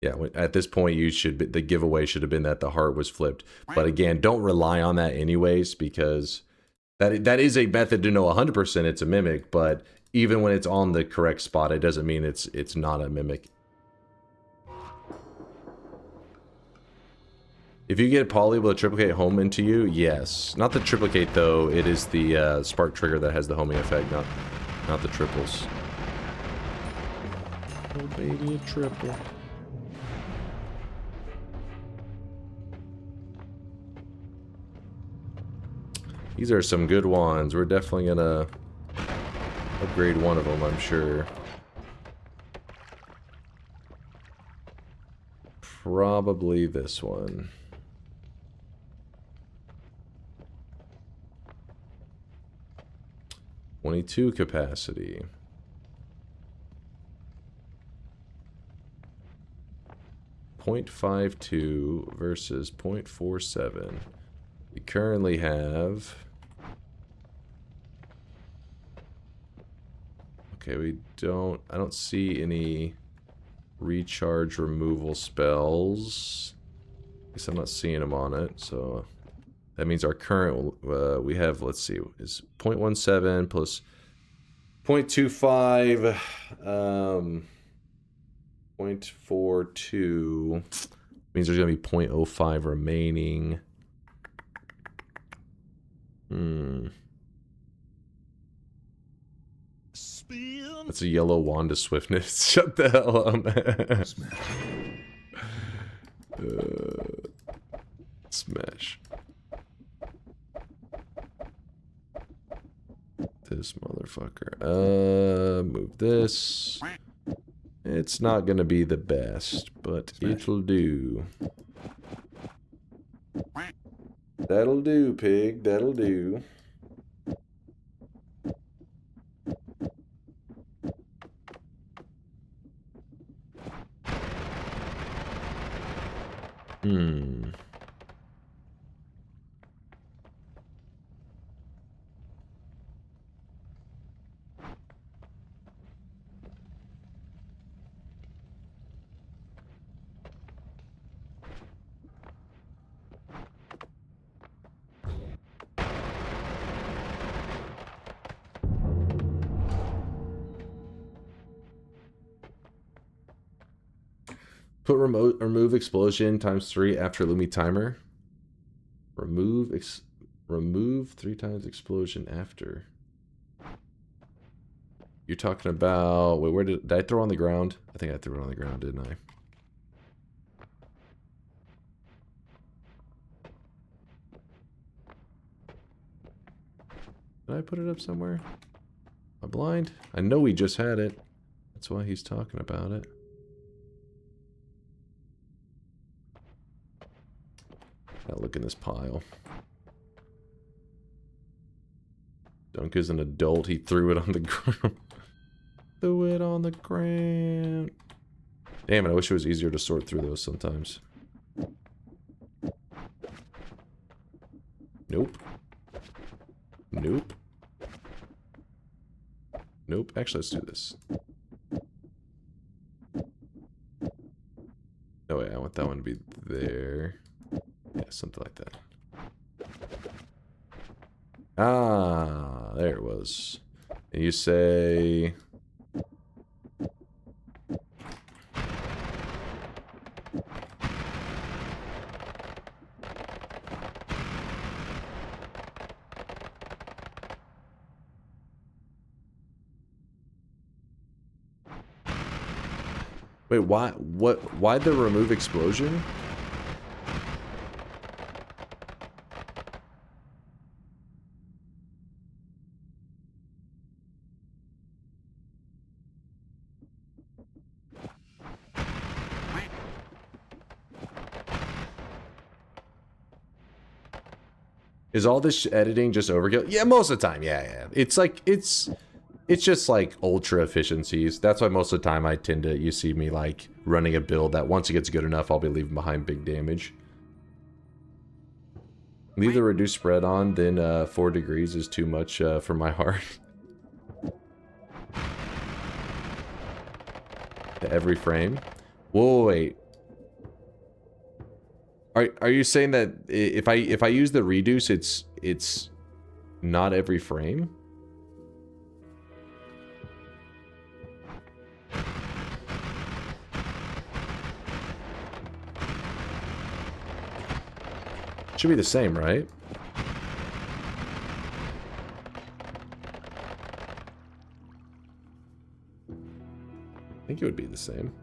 Yeah, at this point the giveaway should have been that the heart was flipped. But again, don't rely on that anyways, because that is a method to know 100% it's a mimic. But even when it's on the correct spot, it doesn't mean it's not a mimic. If you get poly, will it triplicate home into you? Yes. Not the triplicate though. It is the spark trigger that has the homing effect, not the triples. Oh baby, a triple. These are some good ones. We're definitely gonna upgrade one of them, I'm sure. Probably this one. .22 capacity. 0.52 versus 0.47. We currently have... Okay, I don't see any recharge removal spells. I guess I'm not seeing them on it, so... That means our current, we have, let's see, is 0.17 plus 0.25, 0.42, means there's going to be 0.05 remaining. That's a yellow wand of swiftness. Shut the hell up, man. Smash. This motherfucker. Move this. It's not gonna be the best, but it'll do. That'll do, pig. That'll do. Put remove explosion ×3 after Lumi timer. Remove 3 times explosion after. You're talking about... Wait, where did I throw on the ground? I think I threw it on the ground, didn't I? Did I put it up somewhere? Am I blind? I know we just had it. That's why he's talking about it. Gotta look in this pile. Dunk is an adult. He threw it on the ground. Threw it on the ground. Damn it, I wish it was easier to sort through those sometimes. Nope. Nope. Nope. Actually, let's do this. Oh wait, I want that one to be there. Yeah, something like that. Ah, there it was. And you say... Wait, why the remove explosion? Is all this editing just overkill? Yeah, most of the time, yeah. It's like, it's just like ultra efficiencies. That's why most of the time I tend to, you see me like running a build that once it gets good enough, I'll be leaving behind big damage. Leave the reduced spread on, then 4 degrees is too much for my heart. Every frame. Whoa, wait. Are you saying that if I use the reduce, it's not every frame? Should be the same, right? I think it would be the same.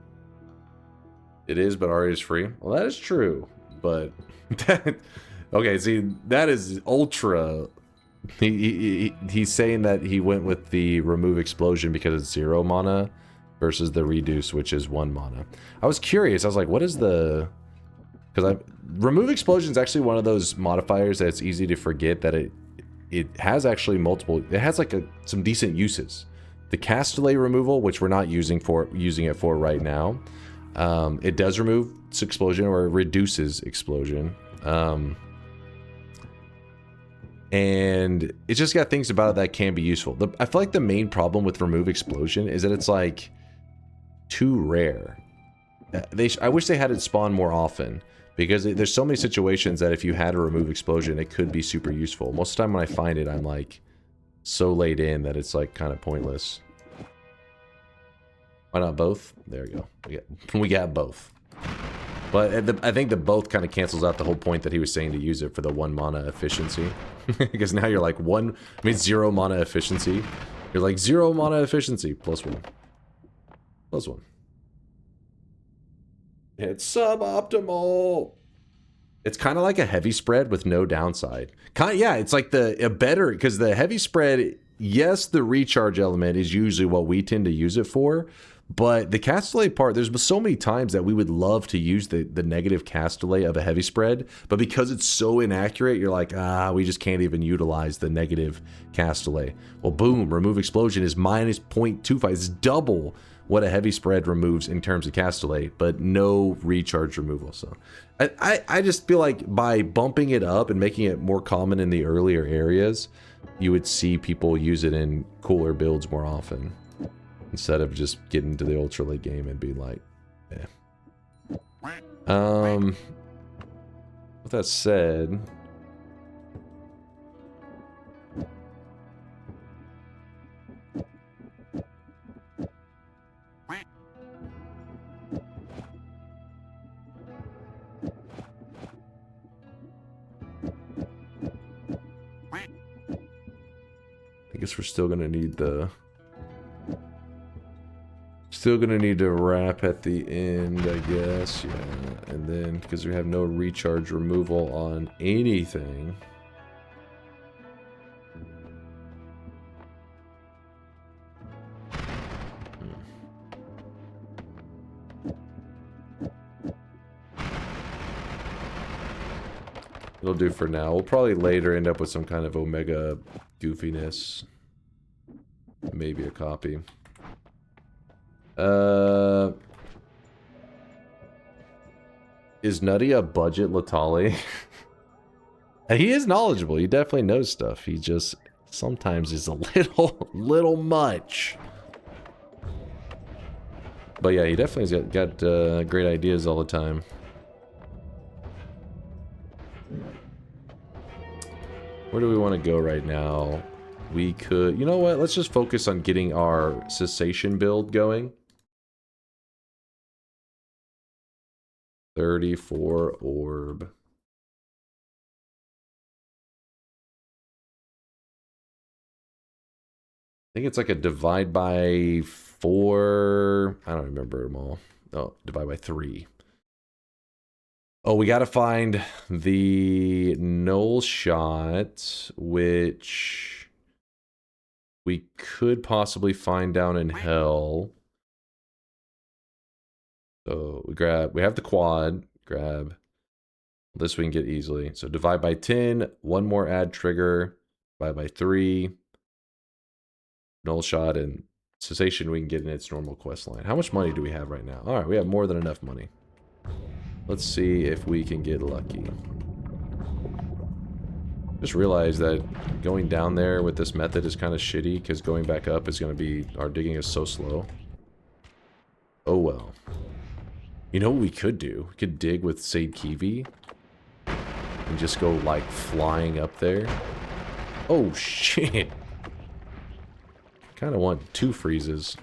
It is, but Ari is free. Well, that is true. But okay, see, that is ultra. He's saying that he went with the remove explosion because it's 0 mana versus the reduce, which is 1 mana. I was curious. I was like, what is the? Because remove explosion is actually one of those modifiers that it's easy to forget that it has actually multiple. It has like some decent uses. The cast delay removal, which we're not using it for right now. It does remove explosion or it reduces explosion. And it's just got things about it that can be useful. I feel like the main problem with remove explosion is that it's like too rare. I wish they had it spawn more often because there's so many situations that if you had a remove explosion, it could be super useful. Most of the time when I find it, I'm like so laid in that it's like kind of pointless. Why not both? There we go. We got both. But I think the both kind of cancels out the whole point that he was saying to use it for the 1 mana efficiency. Because now you're like 0 mana efficiency. You're like 0 mana efficiency plus 1. Plus 1. It's suboptimal. It's kind of like a heavy spread with no downside. Yeah, it's like a better, because the heavy spread, yes, the recharge element is usually what we tend to use it for. But the cast delay part, there's so many times that we would love to use the negative cast delay of a heavy spread, but because it's so inaccurate, you're like, we just can't even utilize the negative cast delay. Well, boom, remove explosion is minus 0.25. It's double what a heavy spread removes in terms of cast delay, but no recharge removal. So I just feel like by bumping it up and making it more common in the earlier areas, you would see people use it in cooler builds more often. Instead of just getting to the ultra late game and being like, with that said, guess we're still gonna need the... Still gonna need to wrap at the end, I guess. Yeah, and then, because we have no recharge removal on anything... It'll do for now. We'll probably later end up with some kind of Omega goofiness. Maybe a copy. Is Nutty a budget Latali? He is knowledgeable. He definitely knows stuff. He just sometimes is a little much. But yeah, he definitely's got great ideas all the time. Where do we want to go right now? We could... You know what? Let's just focus on getting our cessation build going. 34 orb. I think it's like a divide by 4... I don't remember them all. Oh, divide by 3. Oh, we gotta find the null shot, which we could possibly find down in hell. So we have the quad, grab this we can get easily. So divide by 10, one more add trigger, divide by 3, null shot, and cessation we can get in its normal quest line. How much money do we have right now? All right, we have more than enough money. Let's see if we can get lucky. Just realized that going down there with this method is kind of shitty because going back up is going to be... Our digging is so slow. Oh well. You know what we could do? We could dig with Sade Kiwi and just go like flying up there. Oh shit. Kind of want 2 freezes.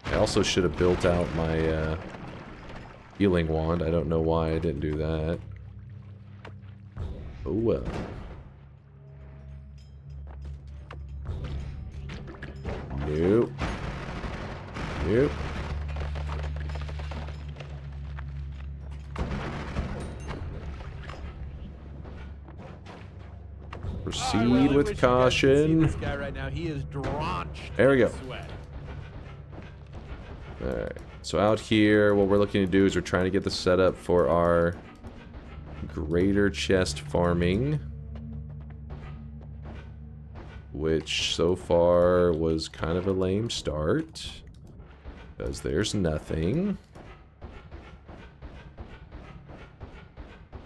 I also should have built out my healing wand. I don't know why I didn't do that. Oh well. Nope. Nope. Proceed with caution. This guy right now, he is drenched. There we go. Sweat. Alright, so out here, what we're looking to do is we're trying to get the setup for our greater chest farming. Which so far was kind of a lame start. Because there's nothing.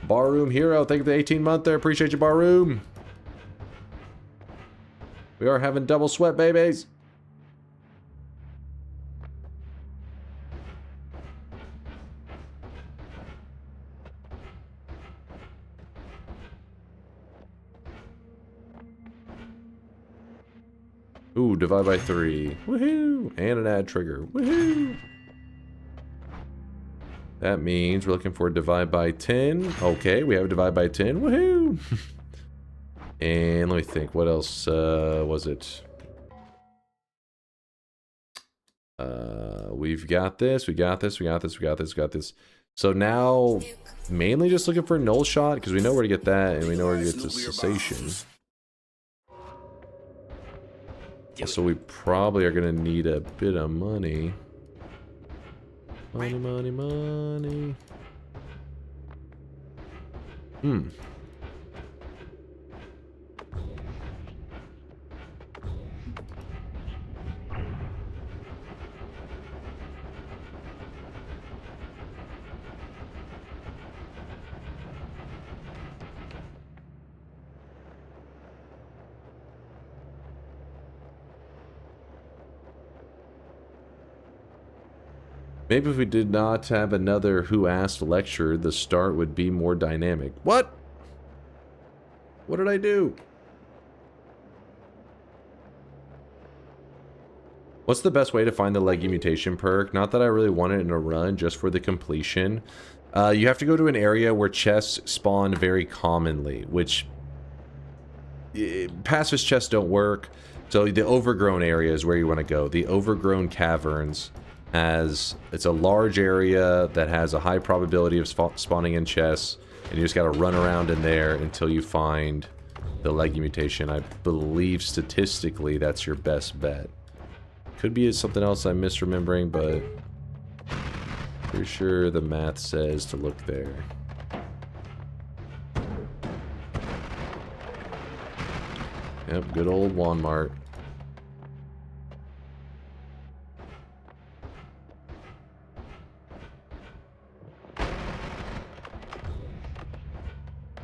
Barroom Hero, thank you for the 18-month there. Appreciate you, Barroom. We are having double sweat, babies. Ooh, divide by 3. Woohoo! And an add trigger. Woohoo! That means we're looking for a divide by 10. Okay, we have a divide by 10. Woohoo! And let me think, what else was it? We've got this, we got this, we got this, we got this, we got this. So now, mainly just looking for a null shot, because we know where to get that, and we know where to get to cessation. So we probably are going to need a bit of money. Money, money, money. Maybe if we did not have another Who Asked lecture, the start would be more dynamic. What? What did I do? What's the best way to find the leggy mutation perk? Not that I really want it in a run, just for the completion. You have to go to an area where chests spawn very commonly, which pacifist chests don't work. So the overgrown area is where you want to go. The overgrown caverns it's a large area that has a high probability of spawning in chests, and you just got to run around in there until you find the leggy mutation. I believe statistically that's your best bet. Could be something else I'm misremembering, but pretty sure the math says to look there. Yep, good old Walmart.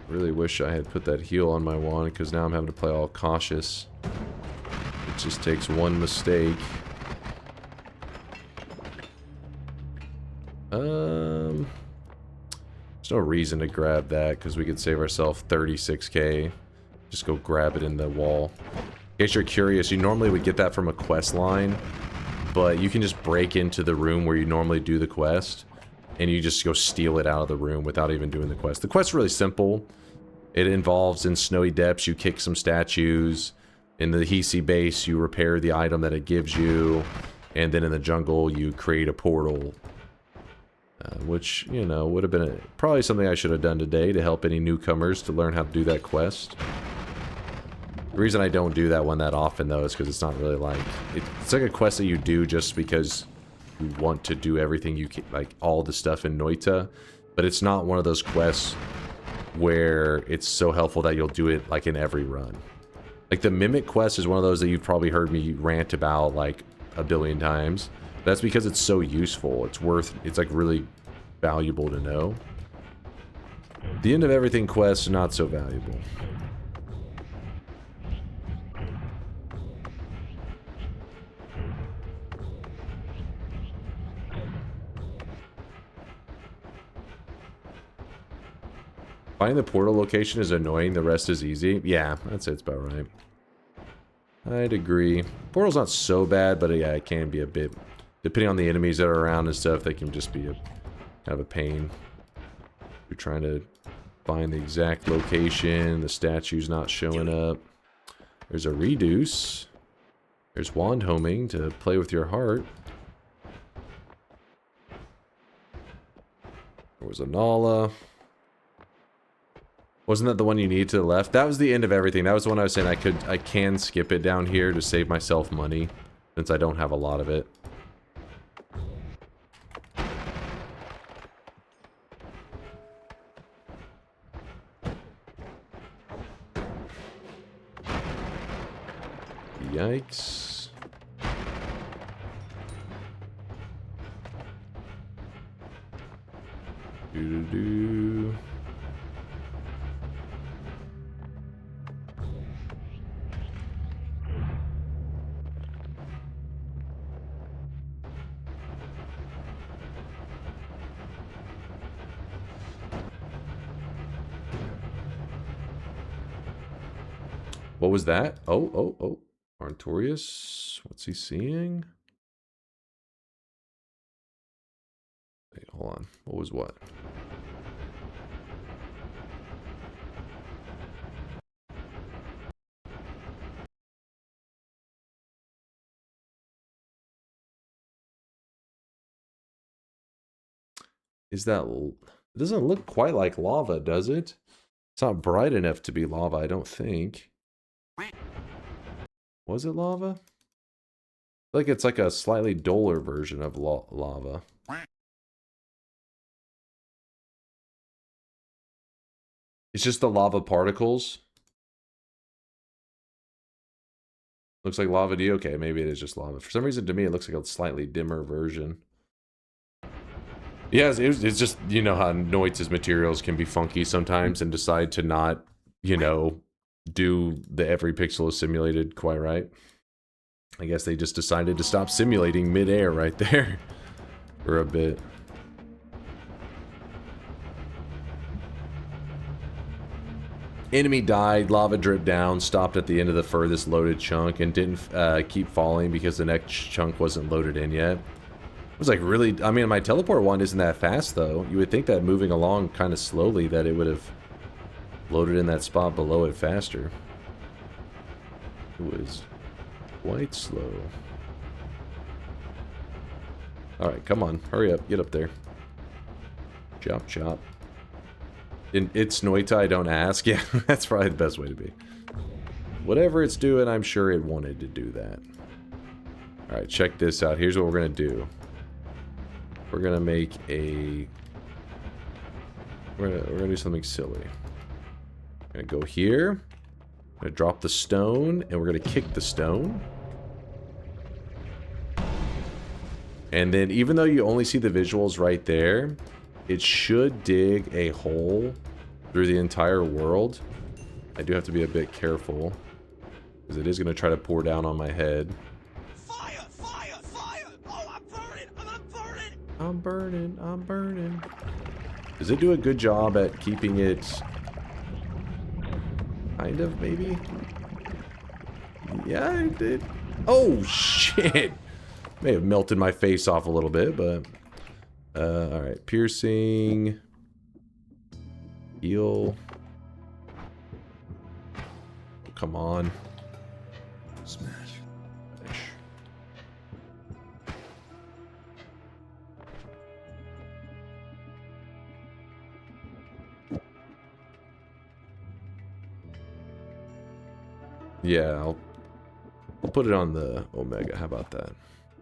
Really wish I had put that heal on my wand, because now I'm having to play all cautious. It just takes one mistake. There's no reason to grab that, because we could save ourselves 36k. Just go grab it in the wall. In case you're curious, you normally would get that from a quest line, but you can just break into the room where you normally do the quest, and you just go steal it out of the room without even doing the quest. The quest's really simple. It involves, in Snowy Depths, you kick some statues. In the Hisi base, you repair the item that it gives you. And then in the jungle, you create a portal. Which, you know, would have been probably something I should have done today to help any newcomers to learn how to do that quest. The reason I don't do that one that often, though, is because it's not really like... It's like a quest that you do just because you want to do everything you can, like all the stuff in Noita. But it's not one of those quests where it's so helpful that you'll do it like in every run. Like the Mimic quest is one of those that you've probably heard me rant about like a billion times. That's because it's so useful. It's like really valuable to know. The end of everything quest is not so valuable. Finding the portal location is annoying, the rest is easy. Yeah, that's about right. I'd agree. Portal's not so bad, but yeah, it can be a bit... Depending on the enemies that are around and stuff, they can just be kind of a pain. You're trying to find the exact location, the statue's not showing up. There's a reduce. There's wand homing to play with your heart. There was a Nala. Wasn't that the one you need to the left? That was the end of everything. That was the one I was saying I can skip it down here to save myself money, since I don't have a lot of it. Yikes. Doo-doo-doo. What was that? Oh. Artorius. What's he seeing? Wait, hold on. What was what? Is that... It doesn't look quite like lava, does it? It's not bright enough to be lava, I don't think. Was it lava? Like it's like a slightly duller version of lava. It's just the lava particles. Looks like lava to you? Okay, maybe it is just lava. For some reason, to me, it looks like a slightly dimmer version. Yeah, it's just, you know how Noita's materials can be funky sometimes and decide to not, you know, do the every pixel is simulated quite right. I guess they just decided to stop simulating mid-air right there for a bit. Enemy died, lava dripped down, stopped at the end of the furthest loaded chunk, and didn't keep falling because the next chunk wasn't loaded in yet. was like really, I mean, my teleport one isn't that fast though. You would think that moving along kind of slowly that it would have loaded in that spot below it faster. It was quite slow. Alright, come on. Hurry up. Get up there. Chop, chop. It's Noita, I don't ask. Yeah, that's probably the best way to be. Whatever it's doing, I'm sure it wanted to do that. Alright, check this out. Here's what we're going to do. We're going to make a... We're gonna do something silly. We're going to go here. I'm going to drop the stone, and we're going to kick the stone. And then, even though you only see the visuals right there, it should dig a hole through the entire world. I do have to be a bit careful, because it is going to try to pour down on my head. Fire! Fire! Fire! Oh, I'm burning! I'm burning! I'm burning, I'm burning. Does it do a good job at keeping it... Kind of, maybe? Yeah, it did. Oh, shit! May have melted my face off a little bit, but... alright. Piercing... Heal... Come on. Smash. Smash. Yeah, I'll put it on the Omega. How about that?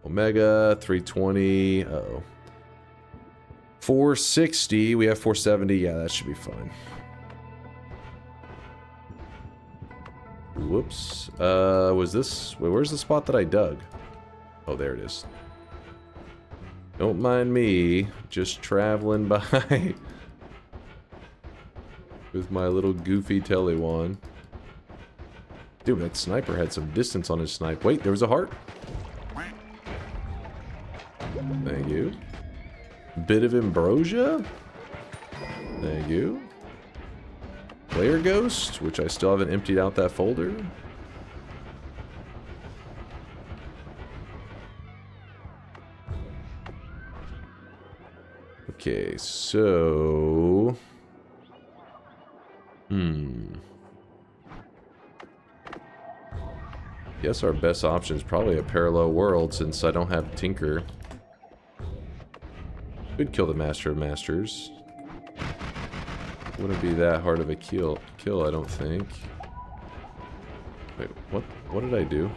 Omega, 320. Uh-oh. 460. We have 470. Yeah, that should be fine. Whoops. Was this... Wait, where's the spot that I dug? Oh, there it is. Don't mind me. Just traveling by. With my little goofy telly wand. Dude, that sniper had some distance on his snipe. Wait, there was a heart. Thank you. Bit of ambrosia. Thank you. Player Ghost, which I still haven't emptied out that folder. Okay, so... Guess our best option is probably a parallel world since I don't have Tinker. Could kill the Master of Masters. Wouldn't be that hard of a kill, I don't think. Wait, what did I do?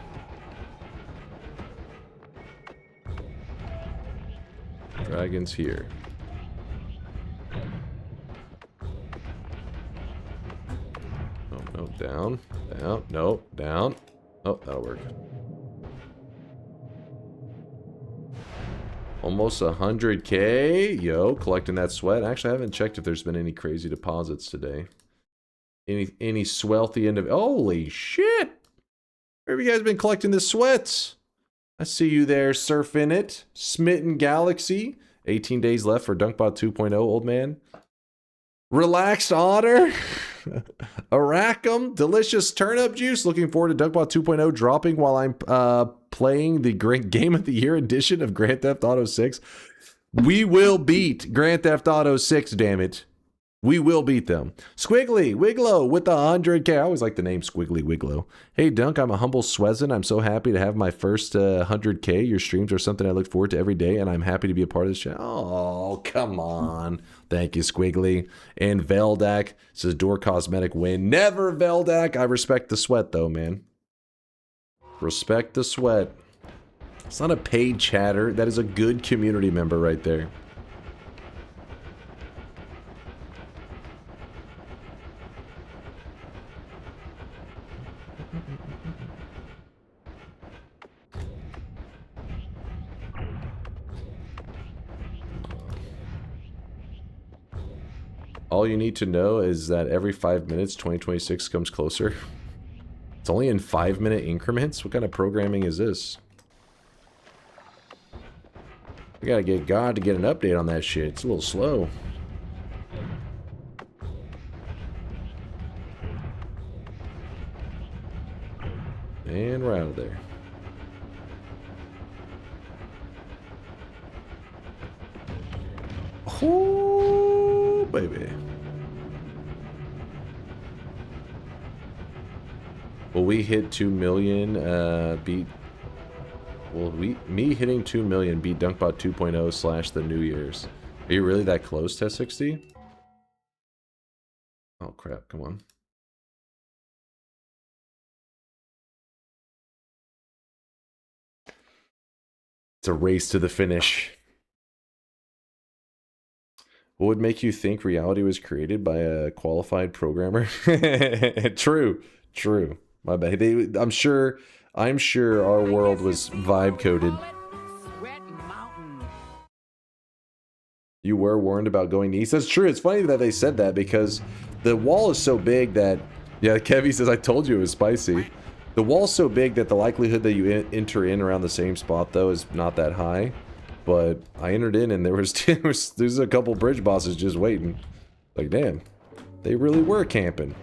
Dragon's here. Oh, no, down, down, no, down. Oh, that'll work. Almost 100k. Yo, collecting that sweat. Actually, I haven't checked if there's been any crazy deposits today. Any swelthy end of... Holy shit! Where have you guys been collecting the sweats? I see you there surfing it. Smitten Galaxy. 18 days left for DunkBot 2.0, old man. Relaxed Otter. Aracum. Delicious Turnip Juice. Looking forward to DunkBot 2.0 dropping while I'm playing the great Game of the Year edition of Grand Theft Auto 6. We will beat Grand Theft Auto 6, damn it. We will beat them. Squiggly Wiglow with the 100k. I always like the name Squiggly Wiglow. Hey Dunk, I'm a humble Swezin. I'm so happy to have my first 100k. Your streams are something I look forward to every day, and I'm happy to be a part of this channel. Oh, come on. Thank you, Squiggly. And Veldak says Door Cosmetic win. Never, Veldak. I respect the sweat, though, man. Respect the sweat. It's not a paid chatter. That is a good community member right there. All you need to know is that every 5 minutes, 2026 comes closer. It's only in 5-minute increments? What kind of programming is this? We gotta get God to get an update on that shit. It's a little slow. And we're out of there. Ooh, baby. Will we hit 2 million? Me hitting 2 million beat DunkBot 2.0 / the New Year's. Are you really that close, Test 60? Oh crap! Come on. It's a race to the finish. What would make you think reality was created by a qualified programmer? True. My bad. I'm sure our world was vibe coded. You were warned about going east. That's true. It's funny that they said that because the wall is so big that, yeah, Kevy says, I told you it was spicy. The wall's so big that the likelihood that you enter in around the same spot, though, is not that high. But I entered in and there's a couple bridge bosses just waiting. Like, damn, they really were camping.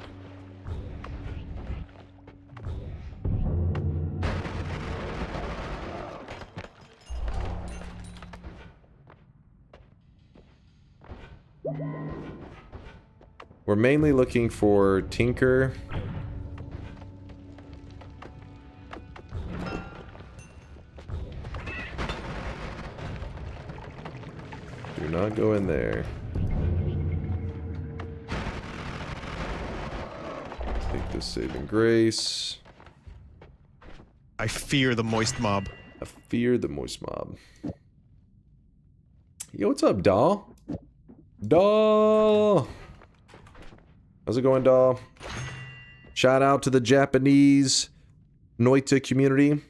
We're mainly looking for Tinker. Do not go in there. Take this saving grace. I fear the moist mob. I fear the moist mob. Yo, what's up, doll? Doll! How's it going, doll? Shout out to the Japanese Noita community.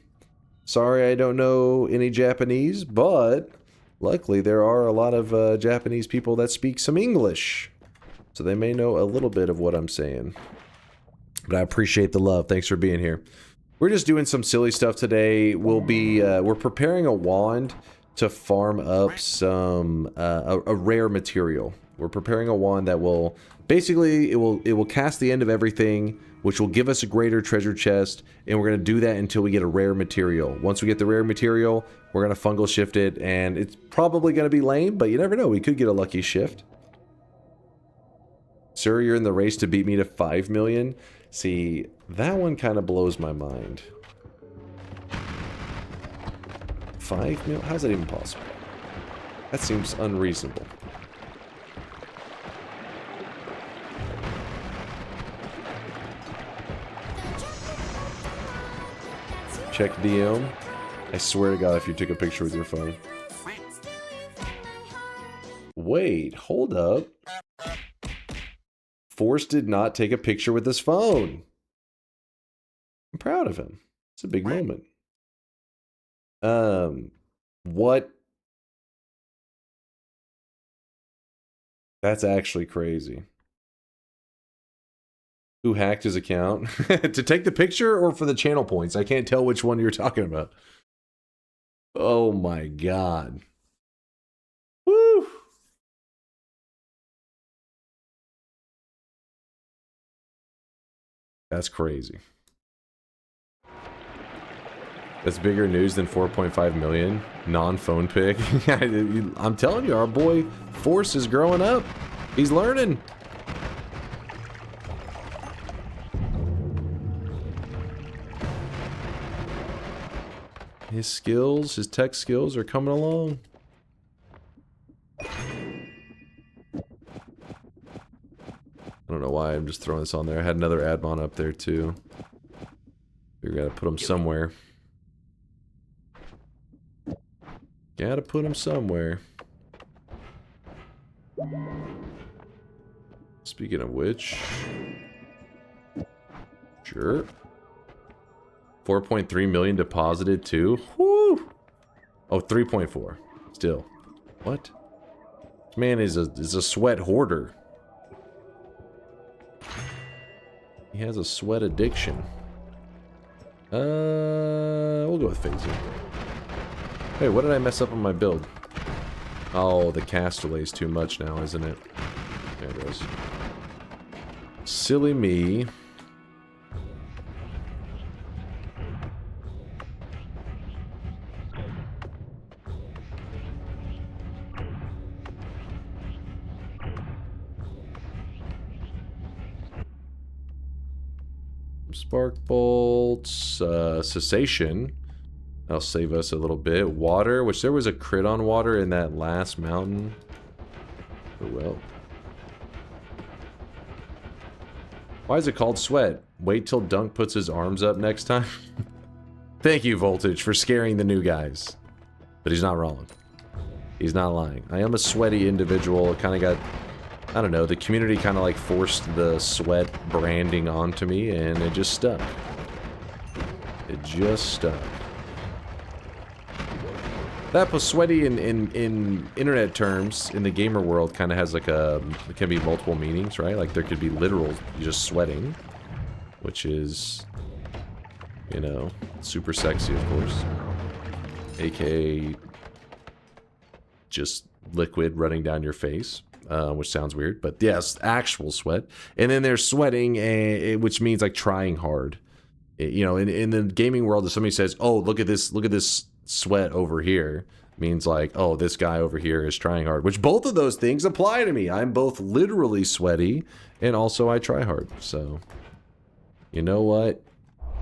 Sorry I don't know any Japanese, but luckily there are a lot of Japanese people that speak some English. So they may know a little bit of what I'm saying. But I appreciate the love. Thanks for being here. We're just doing some silly stuff today. We're preparing a wand to farm up some a rare material. We're preparing a wand that will basically it will cast the end of everything, which will give us a greater treasure chest, and we're gonna do that until we get a rare material. Once we get the rare material, we're gonna fungal shift it, and it's probably gonna be lame, but you never know. We could get a lucky shift. Sir, you're in the race to beat me to 5 million. See, that one kind of blows my mind. 5 million? How's that even possible? That seems unreasonable. Check DM. I swear to God, if you took a picture with your phone. Wait, hold up. Force did not take a picture with his phone. I'm proud of him. It's a big moment. What? That's actually crazy. Who hacked his account? To take the picture or for the channel points? I can't tell which one you're talking about. Oh my God. Woo! That's crazy. That's bigger news than 4.5 million non-phone pick. I'm telling you, our boy Force is growing up. He's learning. His skills, his tech skills are coming along. I don't know why I'm just throwing this on there. I had another admon up there too. We gotta put him somewhere. Gotta put him somewhere. Speaking of which... Sure. 4.3 million deposited too? Whoo! Oh, 3.4. Still. What? This man is a sweat hoarder. He has a sweat addiction. We'll go with phasing. Hey, what did I mess up on my build? Oh, the cast delay is too much now, isn't it? There it goes. Silly me. Spark bolts, cessation. That'll save us a little bit. Water, which there was a crit on water in that last mountain. Oh well. Why is it called sweat? Wait till Dunk puts his arms up next time. Thank you, Voltage, for scaring the new guys. But he's not wrong. He's not lying. I am a sweaty individual. It kind of got, I don't know, the community kind of like forced the sweat branding onto me, and it just stuck. It just stuck. That plus sweaty in internet terms, in the gamer world, kind of has like a, it can be multiple meanings, right? Like there could be literal just sweating, which is, you know, super sexy, of course. AKA just liquid running down your face, which sounds weird, but yes, actual sweat. And then there's sweating, which means like trying hard. You know, in the gaming world, if somebody says, "Oh, look at this sweat over here," means like, "Oh, this guy over here is trying hard," which both of those things apply to me. I'm both literally sweaty and also I try hard. So, you know what?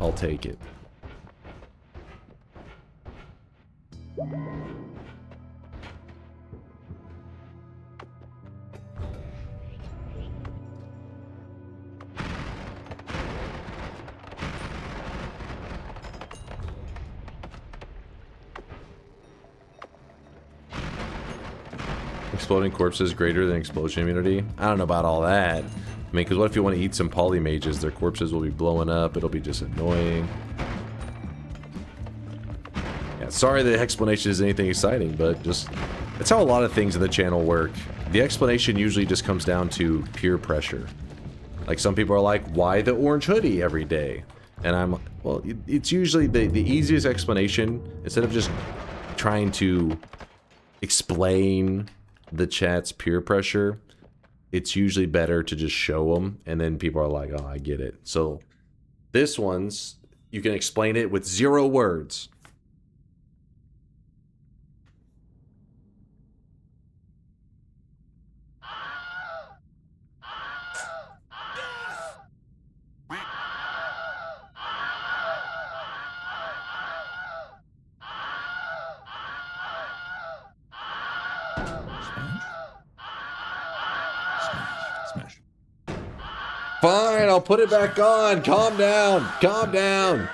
I'll take it. Exploding corpses greater than explosion immunity? I don't know about all that. I mean, because what if you want to eat some polymages? Their corpses will be blowing up. It'll be just annoying. Yeah, sorry the explanation isn't anything exciting, but just... That's how a lot of things in the channel work. The explanation usually just comes down to peer pressure. Like, some people are like, why the orange hoodie every day? And I'm... Well, it's usually the easiest explanation. Instead of just trying to explain the chat's peer pressure, it's usually better to just show them, and then people are like, oh, I get it. So this one's, you can explain it with 0 words. Fine, I'll put it back on. Calm down. Calm down.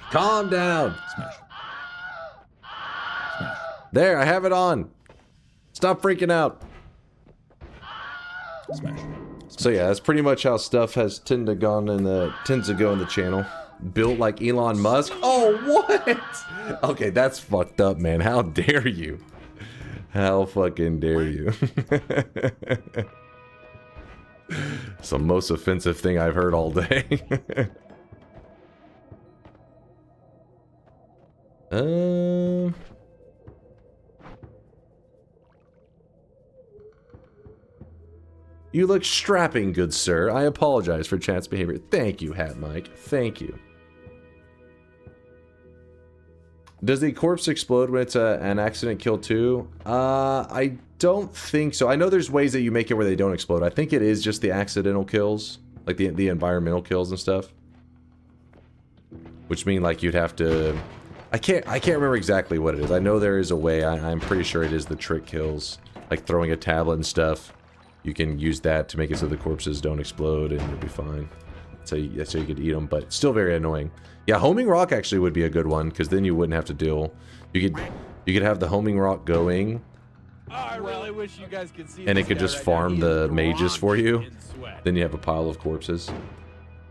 Calm down. There, I have it on. Stop freaking out. So yeah, that's pretty much how stuff has tends to go in the channel. Built like Elon Musk. Oh, what? Okay, that's fucked up, man. How dare you? How fucking dare you? It's the most offensive thing I've heard all day. You look strapping, good sir. I apologize for chat's behavior. Thank you, Hat Mike. Thank you. Does the corpse explode when it's an accident kill too? I don't think so. I know there's ways that you make it where they don't explode. I think it is just the accidental kills, like the environmental kills and stuff. Which mean like you'd have to... I can't remember exactly what it is. I know there is a way. I'm pretty sure it is the trick kills, like throwing a tablet and stuff. You can use that to make it so the corpses don't explode and you'll be fine. So you could eat them, but still very annoying. Yeah, homing rock actually would be a good one, because then you wouldn't have to deal. You could have the homing rock going. Oh, I really wish you guys could see. And it could just farm the mages for you. Then you have a pile of corpses.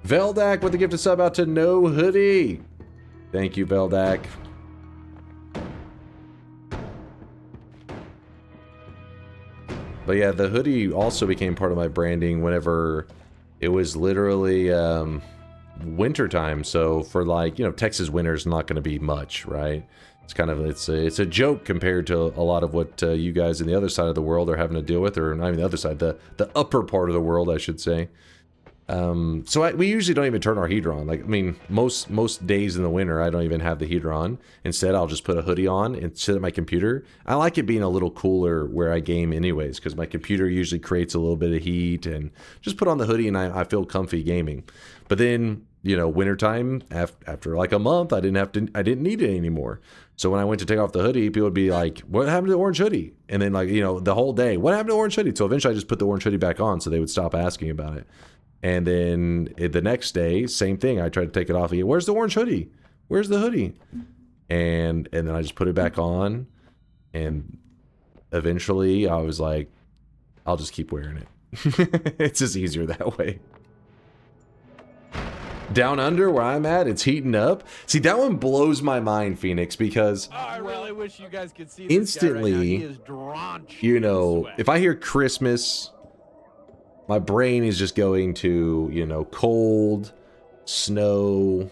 Veldak with the gift of sub out to No Hoodie. Thank you, Veldak. But yeah, the hoodie also became part of my branding whenever it was literally wintertime. So for like, you know, Texas winter is not going to be much, right? It's kind of, it's a joke compared to a lot of what you guys in the other side of the world are having to deal with, or not even the other side, the upper part of the world, I should say. We usually don't even turn our heater on. Like, I mean, most days in the winter, I don't even have the heater on. Instead, I'll just put a hoodie on and sit at my computer. I like it being a little cooler where I game anyways, because my computer usually creates a little bit of heat, and just put on the hoodie and I feel comfy gaming. But then, you know, wintertime, after like a month, I didn't need it anymore. So when I went to take off the hoodie, people would be like, what happened to the orange hoodie? And then, like, you know, the whole day, what happened to the orange hoodie? So eventually I just put the orange hoodie back on so they would stop asking about it. And then the next day, same thing. I tried to take it off again. Where's the orange hoodie? Where's the hoodie? And then I just put it back on. And eventually I was like, I'll just keep wearing it. It's just easier that way. Down under where I'm at, it's heating up. See, that one blows my mind, Phoenix, because I really wish you guys could see this instantly, guy right now. He is drenched you in know, sweat. if I hear Christmas, my brain is just going to, you know, cold, snow.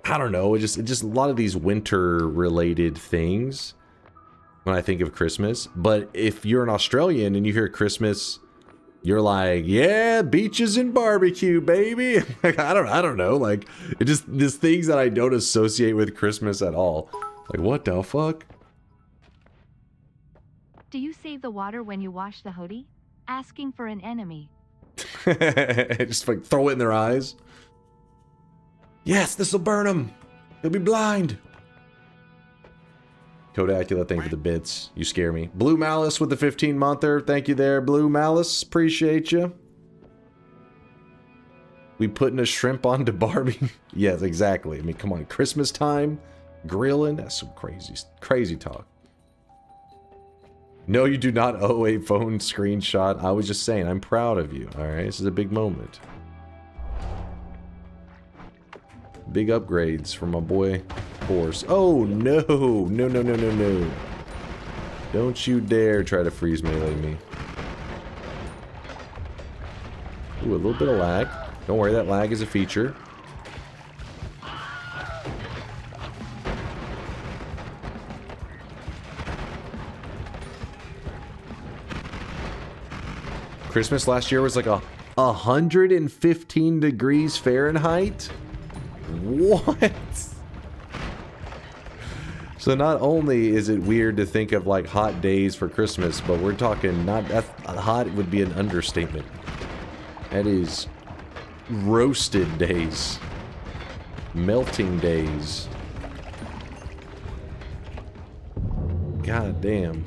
I don't know. It just a lot of these winter related things when I think of Christmas. But if you're an Australian and you hear Christmas, you're like, yeah, beaches and barbecue, baby. Like, I don't know. Like, it just, there's things that I don't associate with Christmas at all. Like, what the fuck? Do you save the water when you wash the hoodie? Asking for an enemy. Just like throw it in their eyes. Yes, this will burn him. He'll be blind. Kodakula, thank you for the bits. You scare me. Blue Malice with the 15-monther. Thank you there, Blue Malice. Appreciate you. We putting a shrimp onto Barbie? Yes, exactly. I mean, come on. Christmas time, grilling. That's some crazy talk. No, you do not owe a phone screenshot. I was just saying, I'm proud of you. All right, this is a big moment. Big upgrades from my boy Horse. Oh, no. No. Don't you dare try to freeze melee me. Ooh, a little bit of lag. Don't worry, that lag is a feature. Christmas last year was like 115 degrees Fahrenheit? What? So not only is it weird to think of like hot days for Christmas, but we're talking not that hot would be an understatement. That is roasted days. Melting days. God damn.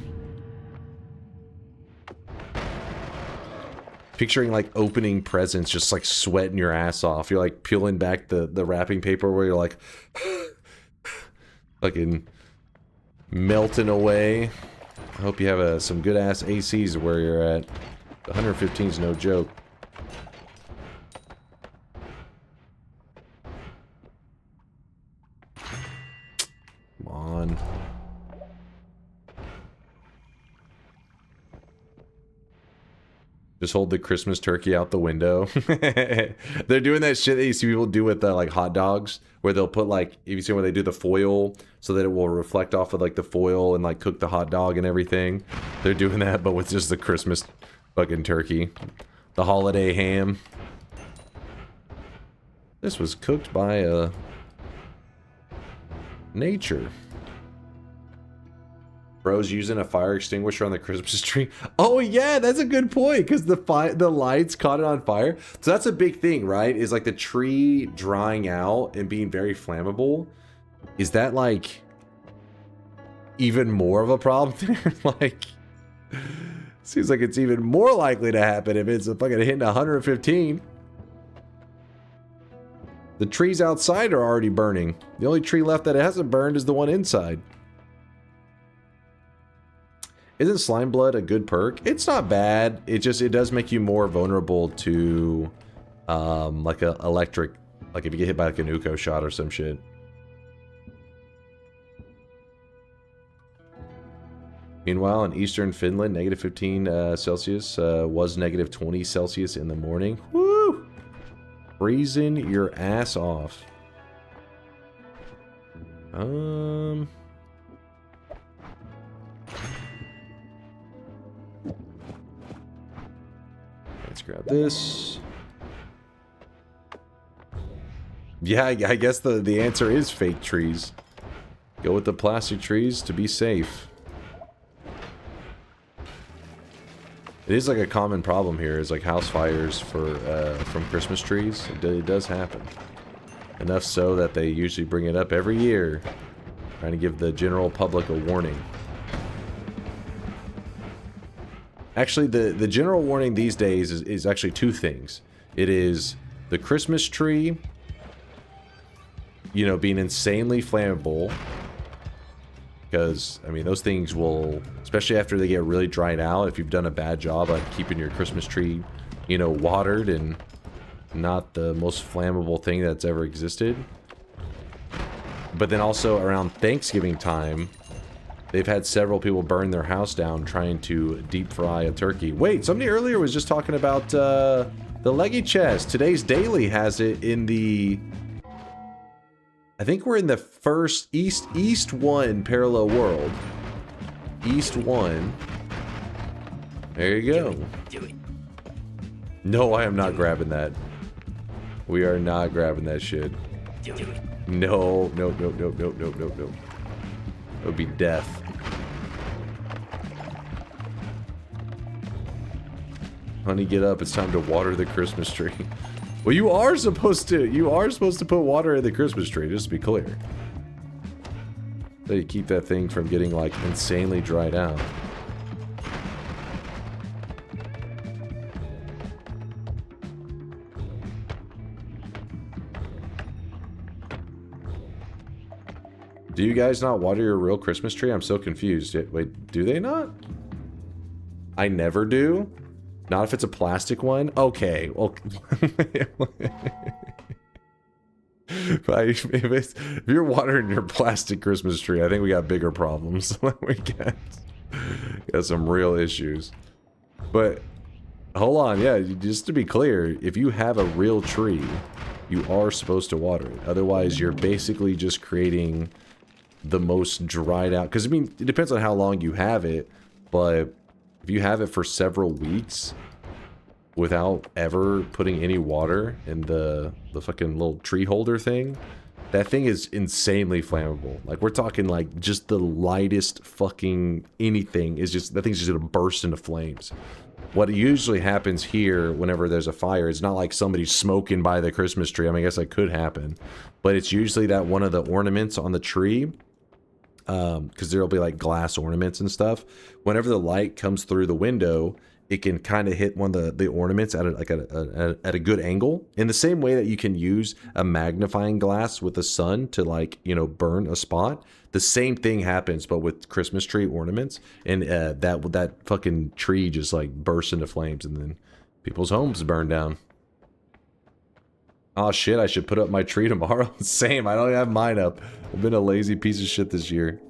Picturing like opening presents, just like sweating your ass off. You're like peeling back the wrapping paper where you're like fucking melting away. I hope you have some good ass ACs where you're at. 115 is no joke. Come on. Just hold the Christmas turkey out the window. They're doing that shit that you see people do with like hot dogs, where they'll put like, if you see where they do the foil so that it will reflect off of like the foil and like cook the hot dog and everything. They're doing that, but with just the Christmas fucking turkey, the holiday ham. This was cooked by nature. Bro's using a fire extinguisher on the Christmas tree. Oh yeah, that's a good point, because the lights caught it on fire. So that's a big thing, right? Is like the tree drying out and being very flammable. Is that like even more of a problem there? Like, seems like it's even more likely to happen if it's fucking hitting 115. The trees outside are already burning. The only tree left that hasn't burned is the one inside. Isn't slime blood a good perk? It's not bad. It does make you more vulnerable to like a electric, like if you get hit by like a Nuko shot or some shit. Meanwhile, in eastern Finland, negative 15 Celsius was negative 20 Celsius in the morning. Woo! Freezing your ass off. Let's grab this. Yeah, I guess the answer is fake trees. Go with the plastic trees to be safe. It is like a common problem here, is like house fires for from Christmas trees. It does happen. Enough so that they usually bring it up every year, trying to give the general public a warning. Actually, the general warning these days is actually two things. It is the Christmas tree, you know, being insanely flammable. Because, I mean, those things will, especially after they get really dried out, if you've done a bad job on keeping your Christmas tree, you know, watered and not the most flammable thing that's ever existed. But then also around Thanksgiving time, they've had several people burn their house down trying to deep fry a turkey. Wait, somebody earlier was just talking about the leggy chest. Today's daily has it in the... I think we're in the first East 1 parallel world. East 1. There you go. Do it. No, I am not grabbing that. We are not grabbing that shit. Do it. No, no, no, no, no, no, no, no. It would be death. Honey, get up. It's time to water the Christmas tree. Well, you are supposed to put water in the Christmas tree, just to be clear. So you keep that thing from getting, like, insanely dried out. Do you guys not water your real Christmas tree? I'm so confused. Wait, do they not? I never do? Not if it's a plastic one? Okay, well... if you're watering your plastic Christmas tree, I think we got bigger problems. We got some real issues. But, hold on, yeah, just to be clear, if you have a real tree, you are supposed to water it. Otherwise, you're basically just creating the most dried out... Because, I mean, it depends on how long you have it, but... If you have it for several weeks without ever putting any water in the fucking little tree holder thing, that thing is insanely flammable. Like, we're talking like just the lightest fucking anything is just, that thing's just gonna burst into flames. What usually happens here whenever there's a fire, it's not like somebody's smoking by the Christmas tree. I mean, I guess that could happen, but it's usually that one of the ornaments on the tree, because there'll be like glass ornaments and stuff. Whenever the light comes through the window, it can kind of hit one of the ornaments at a good angle. In the same way that you can use a magnifying glass with the sun to, like, you know, burn a spot. The same thing happens, but with Christmas tree ornaments, and that fucking tree just like bursts into flames, and then people's homes burn down. Oh shit, I should put up my tree tomorrow. Same, I don't have mine up. I've been a lazy piece of shit this year.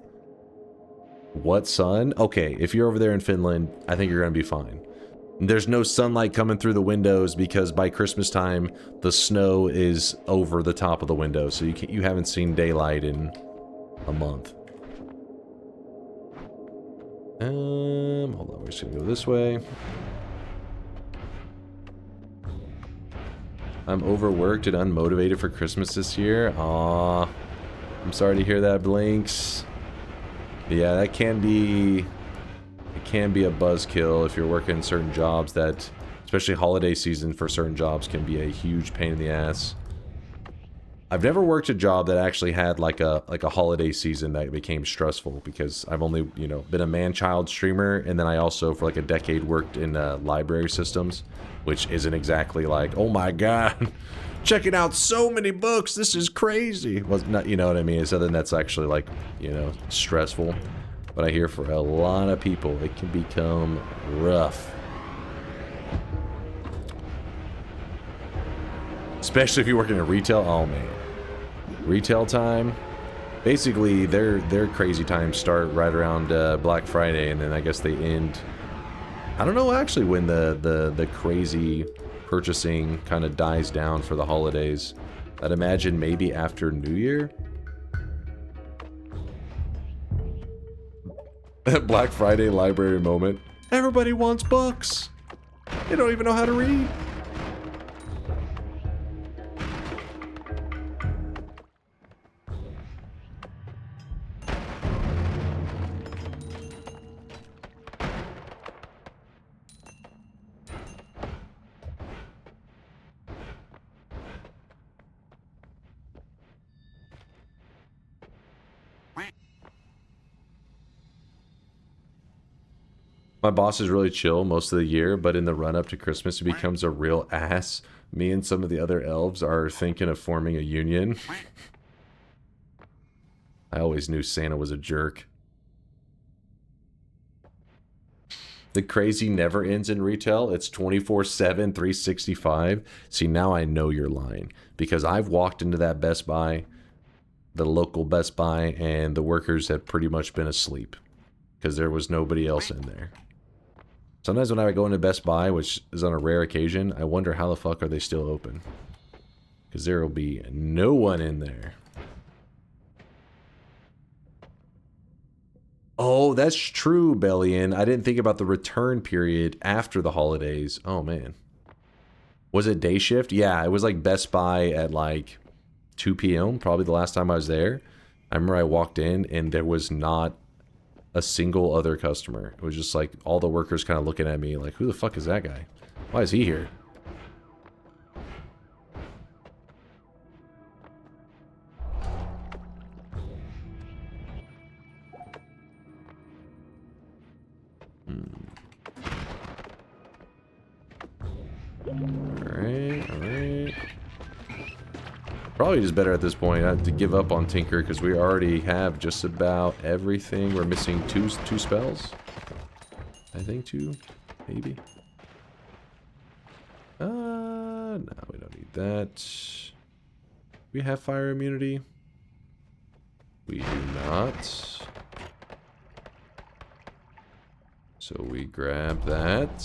What sun? Okay, if you're over there in Finland, I think you're gonna be fine. There's no sunlight coming through the windows because by Christmas time, the snow is over the top of the window, so you haven't seen daylight in a month. Hold on, we're just gonna go this way. I'm overworked and unmotivated for Christmas this year. Aww. I'm sorry to hear that, Blinks. Yeah, that can be... It can be a buzzkill if you're working certain jobs that... Especially holiday season for certain jobs can be a huge pain in the ass. I've never worked a job that actually had like a holiday season that became stressful, because I've only, you know, been a man-child streamer, and then I also for like a decade worked in library systems, which isn't exactly like, oh my god, checking out so many books, this is crazy. Was not, you know what I mean? So then that's actually like, you know, stressful. But I hear for a lot of people it can become rough. Especially if you work in retail. Oh man. Retail time, basically their crazy times start right around Black Friday, and then I guess they end, I don't know actually when the crazy purchasing kind of dies down for the holidays. I'd imagine maybe after New Year. Black Friday library moment. Everybody wants books. They don't even know how to read. My boss is really chill most of the year, but in the run-up to Christmas, he becomes a real ass. Me and some of the other elves are thinking of forming a union. I always knew Santa was a jerk. The crazy never ends in retail. It's 24/7, 365. See, now I know you're lying. Because I've walked into that Best Buy, the local Best Buy, and the workers have pretty much been asleep. Because there was nobody else in there. Sometimes when I go into Best Buy, which is on a rare occasion, I wonder how the fuck are they still open. Because there will be no one in there. Oh, that's true, Bellion. I didn't think about the return period after the holidays. Oh, man. Was it day shift? Yeah, it was like Best Buy at like 2 p.m. Probably the last time I was there. I remember I walked in and there was not a single other customer. It was just like all the workers kind of looking at me like, who the fuck is that guy? Why is he here? Alright. Probably just better at this point to give up on Tinker because we already have just about everything. We're missing two spells. I think 2, maybe. No, we don't need that. We have fire immunity. We do not. So we grab that.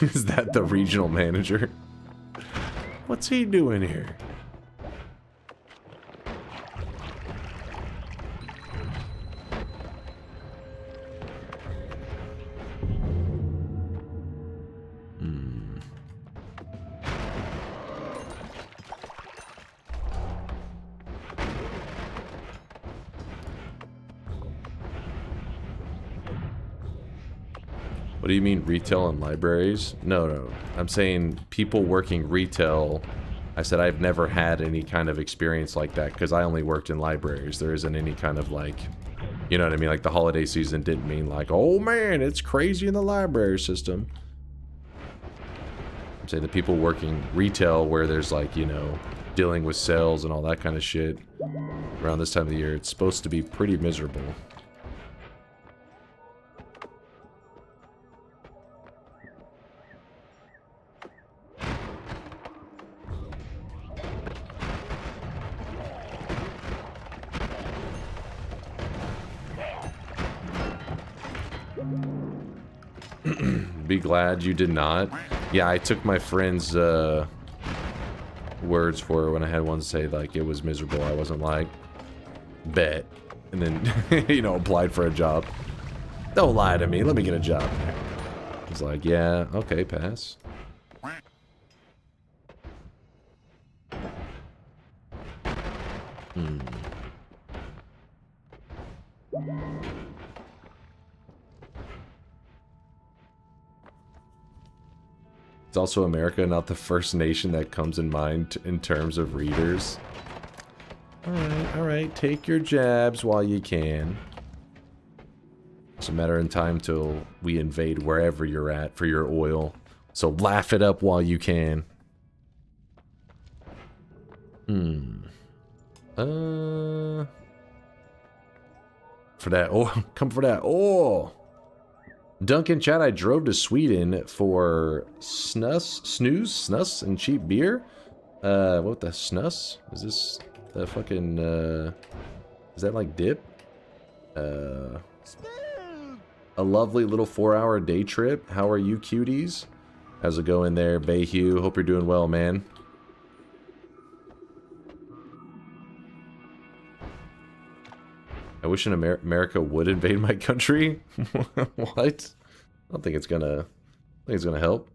Is that the regional manager? What's he doing here? What do you mean retail and libraries? No. I'm saying people working retail. I said I've never had any kind of experience like that because I only worked in libraries. There isn't any kind of like, you know what I mean? Like the holiday season didn't mean like, oh man, it's crazy in the library system. I'm saying the people working retail where there's like, you know, dealing with sales and all that kind of shit around this time of the year, it's supposed to be pretty miserable. Be glad you did not. Yeah, I took my friend's words for it when I had one say like it was miserable. I wasn't like, bet. And then, you know, applied for a job. Don't lie to me. Let me get a job. I was like, yeah, okay, pass. It's also America, not the first nation that comes in mind in terms of readers. Alright, take your jabs while you can. It's a matter of time till we invade wherever you're at for your oil. So laugh it up while you can. For that, oh, come for that, oh! Duncan chat, I drove to Sweden for snus, and cheap beer. What the snus? Is this the fucking, is that like dip? A lovely little 4-hour day trip. How are you, cuties? How's it going there, Bayhue? Hope you're doing well, man. I wish America would invade my country. What? I don't think it's gonna help.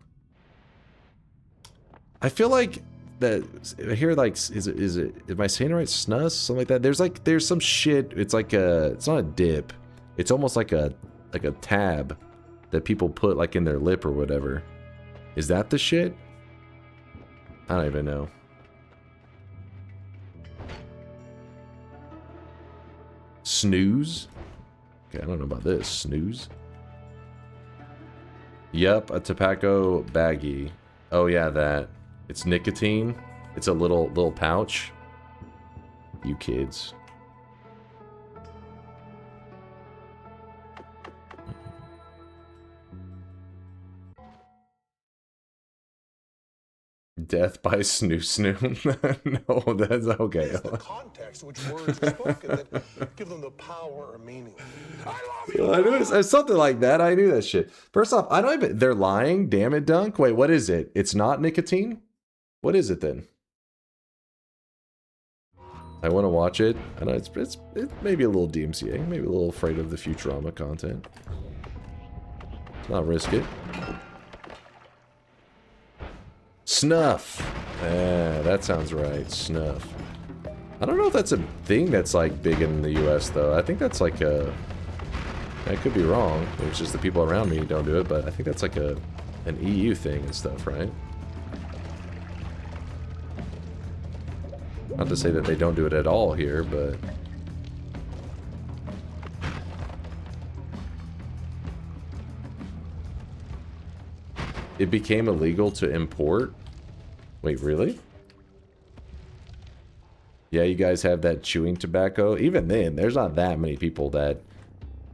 I feel like that I hear like is it am I saying it right? Snus? Something like that. There's some shit. It's like it's not a dip. It's almost like a tab that people put like in their lip or whatever. Is that the shit? I don't even know. Snooze. Okay, I don't know about this. Snooze. Yep, a tobacco baggie. Oh yeah, that. It's nicotine. It's a little pouch. You kids. Death by snoo snoo. No, that's okay. It's the context which words are spoken that give them the power or meaning. I love you. I knew it's something like that. I knew that shit. First off, I don't even. They're lying. Damn it, Dunk. Wait, what is it? It's not nicotine? What is it then? I want to watch it. I know it's maybe a little DMCA. Maybe a little afraid of the Futurama content. Let's not risk it. Snuff. Yeah, that sounds right. Snuff. I don't know if that's a thing that's like big in the US though. I think that's like a... I could be wrong. It's just the people around me who don't do it, but I think that's like an EU thing and stuff, right? Not to say that they don't do it at all here, but... It became illegal to import? Wait, really? Yeah, you guys have that chewing tobacco. Even then, there's not that many people that...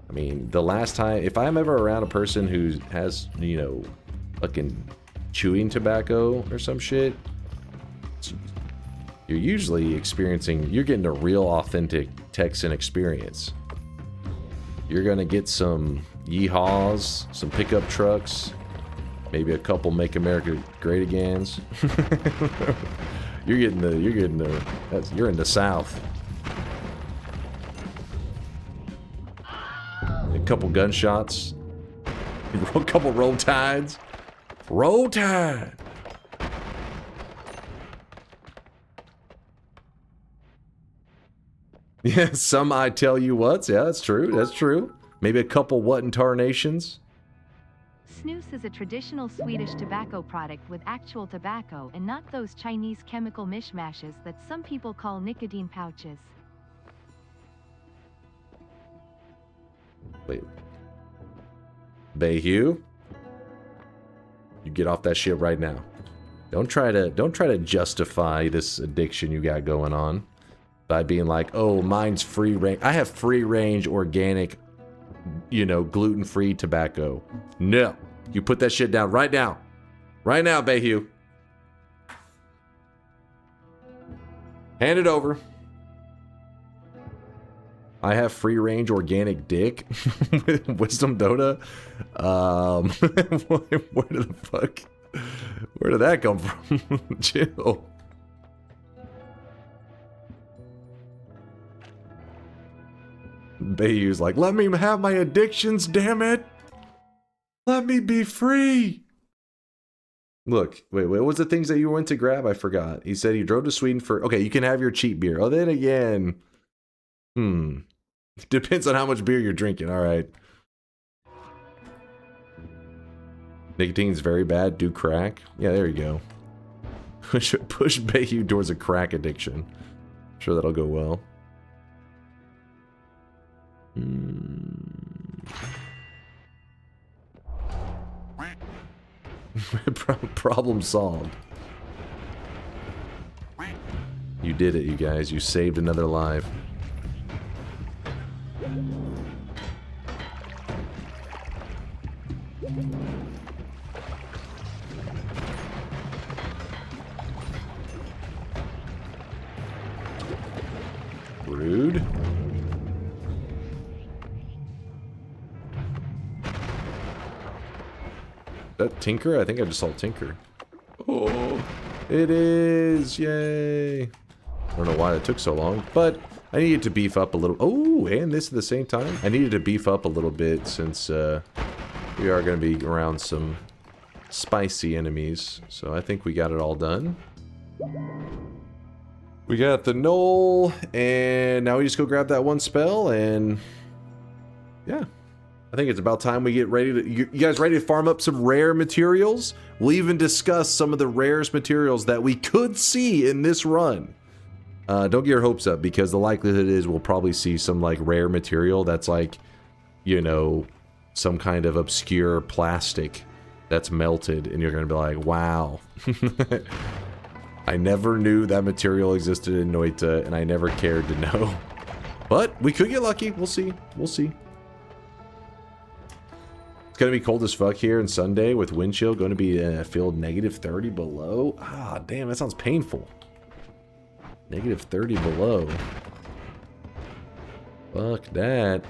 I mean, the last time... If I'm ever around a person who has, you know, fucking chewing tobacco or some shit, you're usually experiencing... You're getting a real authentic Texan experience. You're gonna get some yeehaws, some pickup trucks... Maybe a couple Make America Great Agains. you're in the South. A couple gunshots. A couple roll tides. Roll tide. Yeah, some I tell you what's. Yeah, that's true. That's true. Maybe a couple what in tarnations. Snus is a traditional Swedish tobacco product with actual tobacco and not those Chinese chemical mishmashes that some people call nicotine pouches. Wait. Bayhue? You get off that shit right now. Don't try to justify this addiction you got going on by being like, "Oh, mine's free range. I have free range organic, you know, gluten-free tobacco." No. You put that shit down right now. Right now, Bayhue. Hand it over. I have free-range organic dick. Wisdom Dota. Where did that come from? Chill. Bayhue's like, let me have my addictions, damn it. Let me be free. Look, wait, what was the things that you went to grab? I forgot. He said he drove to Sweden for... Okay, you can have your cheap beer. Oh, then again... Depends on how much beer you're drinking, alright. Nicotine's very bad. Do crack. Yeah, there you go. Push Bayhue towards a crack addiction. I'm sure that'll go well. Problem solved. You did it, you guys. You saved another life. Rude. That Tinker? I think I just saw Tinker. Oh, it is! Yay! I don't know why that took so long, but I needed to beef up a little. Oh, and this at the same time. I needed to beef up a little bit since we are going to be around some spicy enemies. So I think we got it all done. We got the Knoll, and now we just go grab that one spell, and yeah. I think it's about time we get ready to... You guys ready to farm up some rare materials? We'll even discuss some of the rarest materials that we could see in this run. Don't get your hopes up, because the likelihood is we'll probably see some like rare material that's like, you know, some kind of obscure plastic that's melted, and you're gonna be like, wow. I never knew that material existed in Noita, and I never cared to know. But we could get lucky. We'll see. We'll see. It's gonna be cold as fuck here on Sunday with wind chill. Going to be feel -30 below. Ah, damn, that sounds painful. -30 below. Fuck that.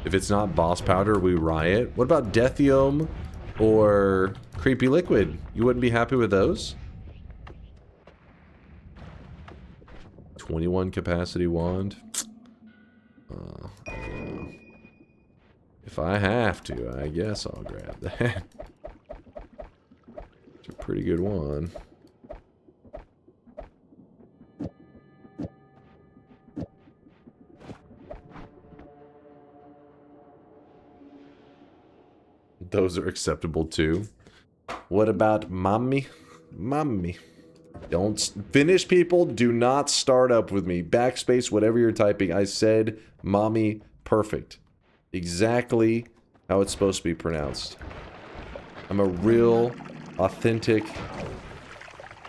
If it's not boss powder, we riot. What about Deathium or Creepy Liquid? You wouldn't be happy with those? 21 capacity wand. If I have to, I guess I'll grab that. It's a pretty good one. Those are acceptable too. What about mommy? Mommy. Don't finish, people. Do not start up with me. Backspace, whatever you're typing. I said mommy perfect. Exactly how it's supposed to be pronounced. I'm a real, authentic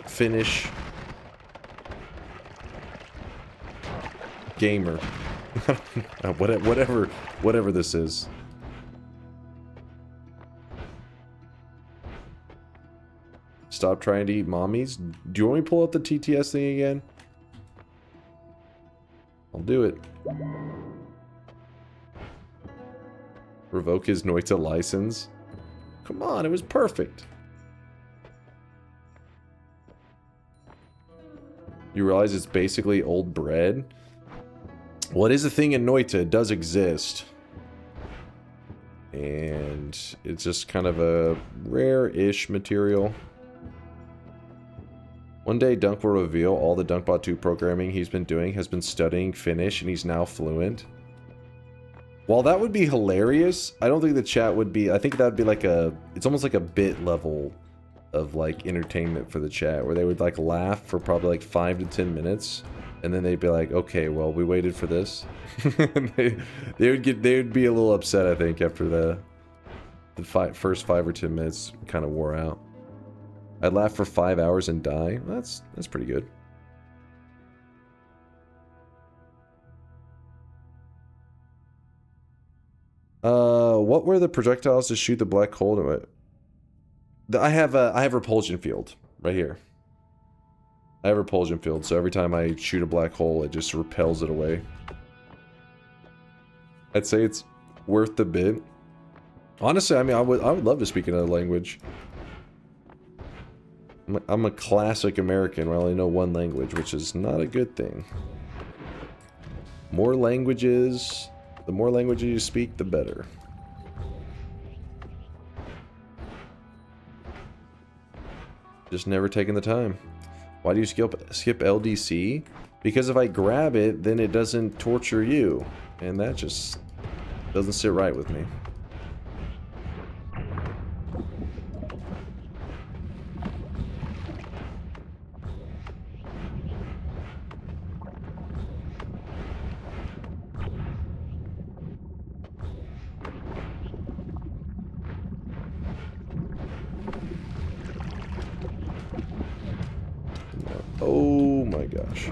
Finnish gamer. Whatever this is. Stop trying to eat mommies. Do you want me to pull up the TTS thing again? I'll do it. Revoke his Noita license. Come on, it was perfect. You realize it's basically old bread? What is a thing in Noita? It does exist. And it's just kind of a rare-ish material. One day, Dunk will reveal all the DunkBot 2 programming he's been doing has been studying Finnish, and he's now fluent. While that would be hilarious, I don't think the chat would be... I think that would be like a... It's almost like a bit level of, like, entertainment for the chat, where they would, like, laugh for probably, like, 5 to 10 minutes, and then they'd be like, okay, well, we waited for this. they would be a little upset, I think, after the first 5 or 10 minutes kind of wore out. I'd laugh for 5 hours and die. That's pretty good. What were the projectiles to shoot the black hole to it? I have repulsion field right here. I have repulsion field, so every time I shoot a black hole, it just repels it away. I'd say it's worth the bit. Honestly, I mean, I would love to speak another language. I'm a classic American where I only know one language, which is not a good thing. More languages, the more languages you speak, the better. Just never taking the time. Why do you skip LDC? Because if I grab it, then it doesn't torture you. And that just doesn't sit right with me. Oh my gosh.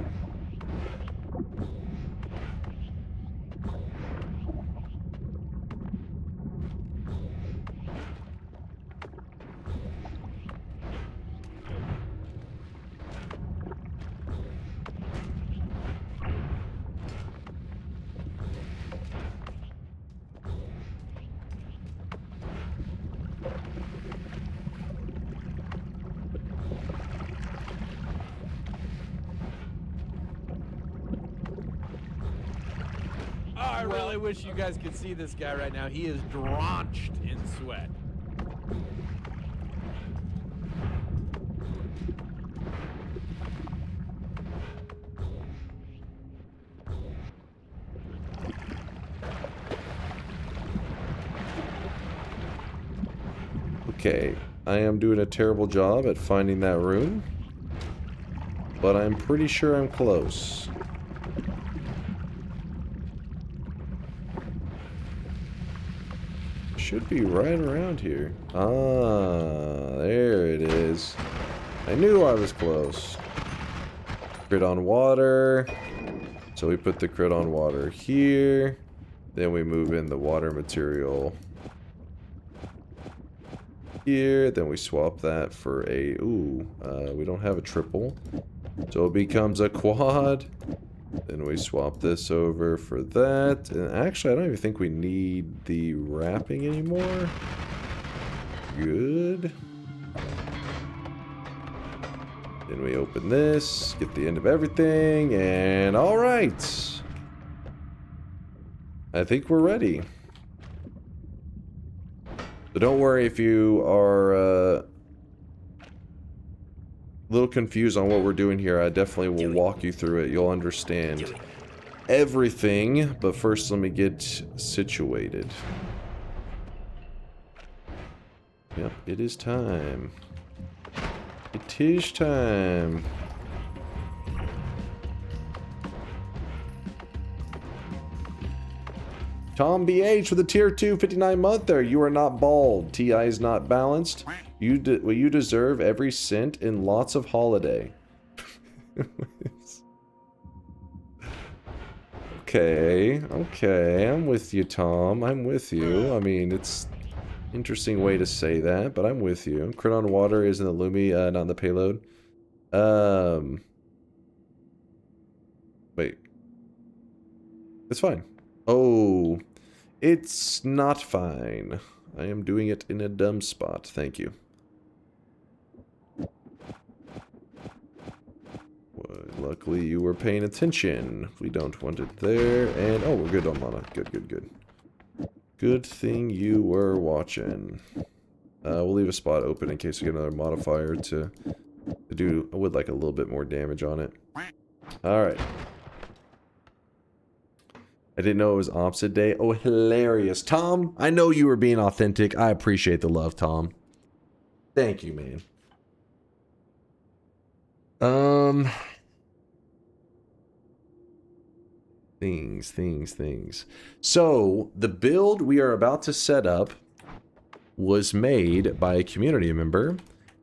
I really wish you guys could see this guy right now. He is drenched in sweat. Okay, I am doing a terrible job at finding that rune, but I'm pretty sure I'm close. Should be right around here. Ah, there it is. I knew I was close. Crit on water. So we put the crit on water here. Then we move in the water material here. Then we swap that for a... Ooh, we don't have a triple. So it becomes a quad. Then we swap this over for that. And actually, I don't even think we need the wrapping anymore. Good. Then we open this, get the end of everything, and alright. I think we're ready. So don't worry if you are a little confused on what we're doing here. I definitely will walk you through it. You'll understand everything, but first let me get situated. Yep, it is time. It is time. Tom BH with a tier 2 59-monther. You are not bald. TI is not balanced. You deserve every cent and lots of holiday. Okay, I'm with you, Tom. I'm with you. I mean, it's an interesting way to say that, but I'm with you. Crit on water is in the Lumi, not in the payload. Wait. It's fine. Oh, it's not fine. I am doing it in a dumb spot. Thank you. Well, luckily you were paying attention. We don't want it there. And, oh, we're good on mana. Good. Good thing you were watching. We'll leave a spot open in case we get another modifier to do. I would like a little bit more damage on it. Alright. I didn't know it was opposite day. Oh, hilarious. Tom, I know you were being authentic. I appreciate the love, Tom. Thank you, man. Things. So, the build we are about to set up was made by a community member,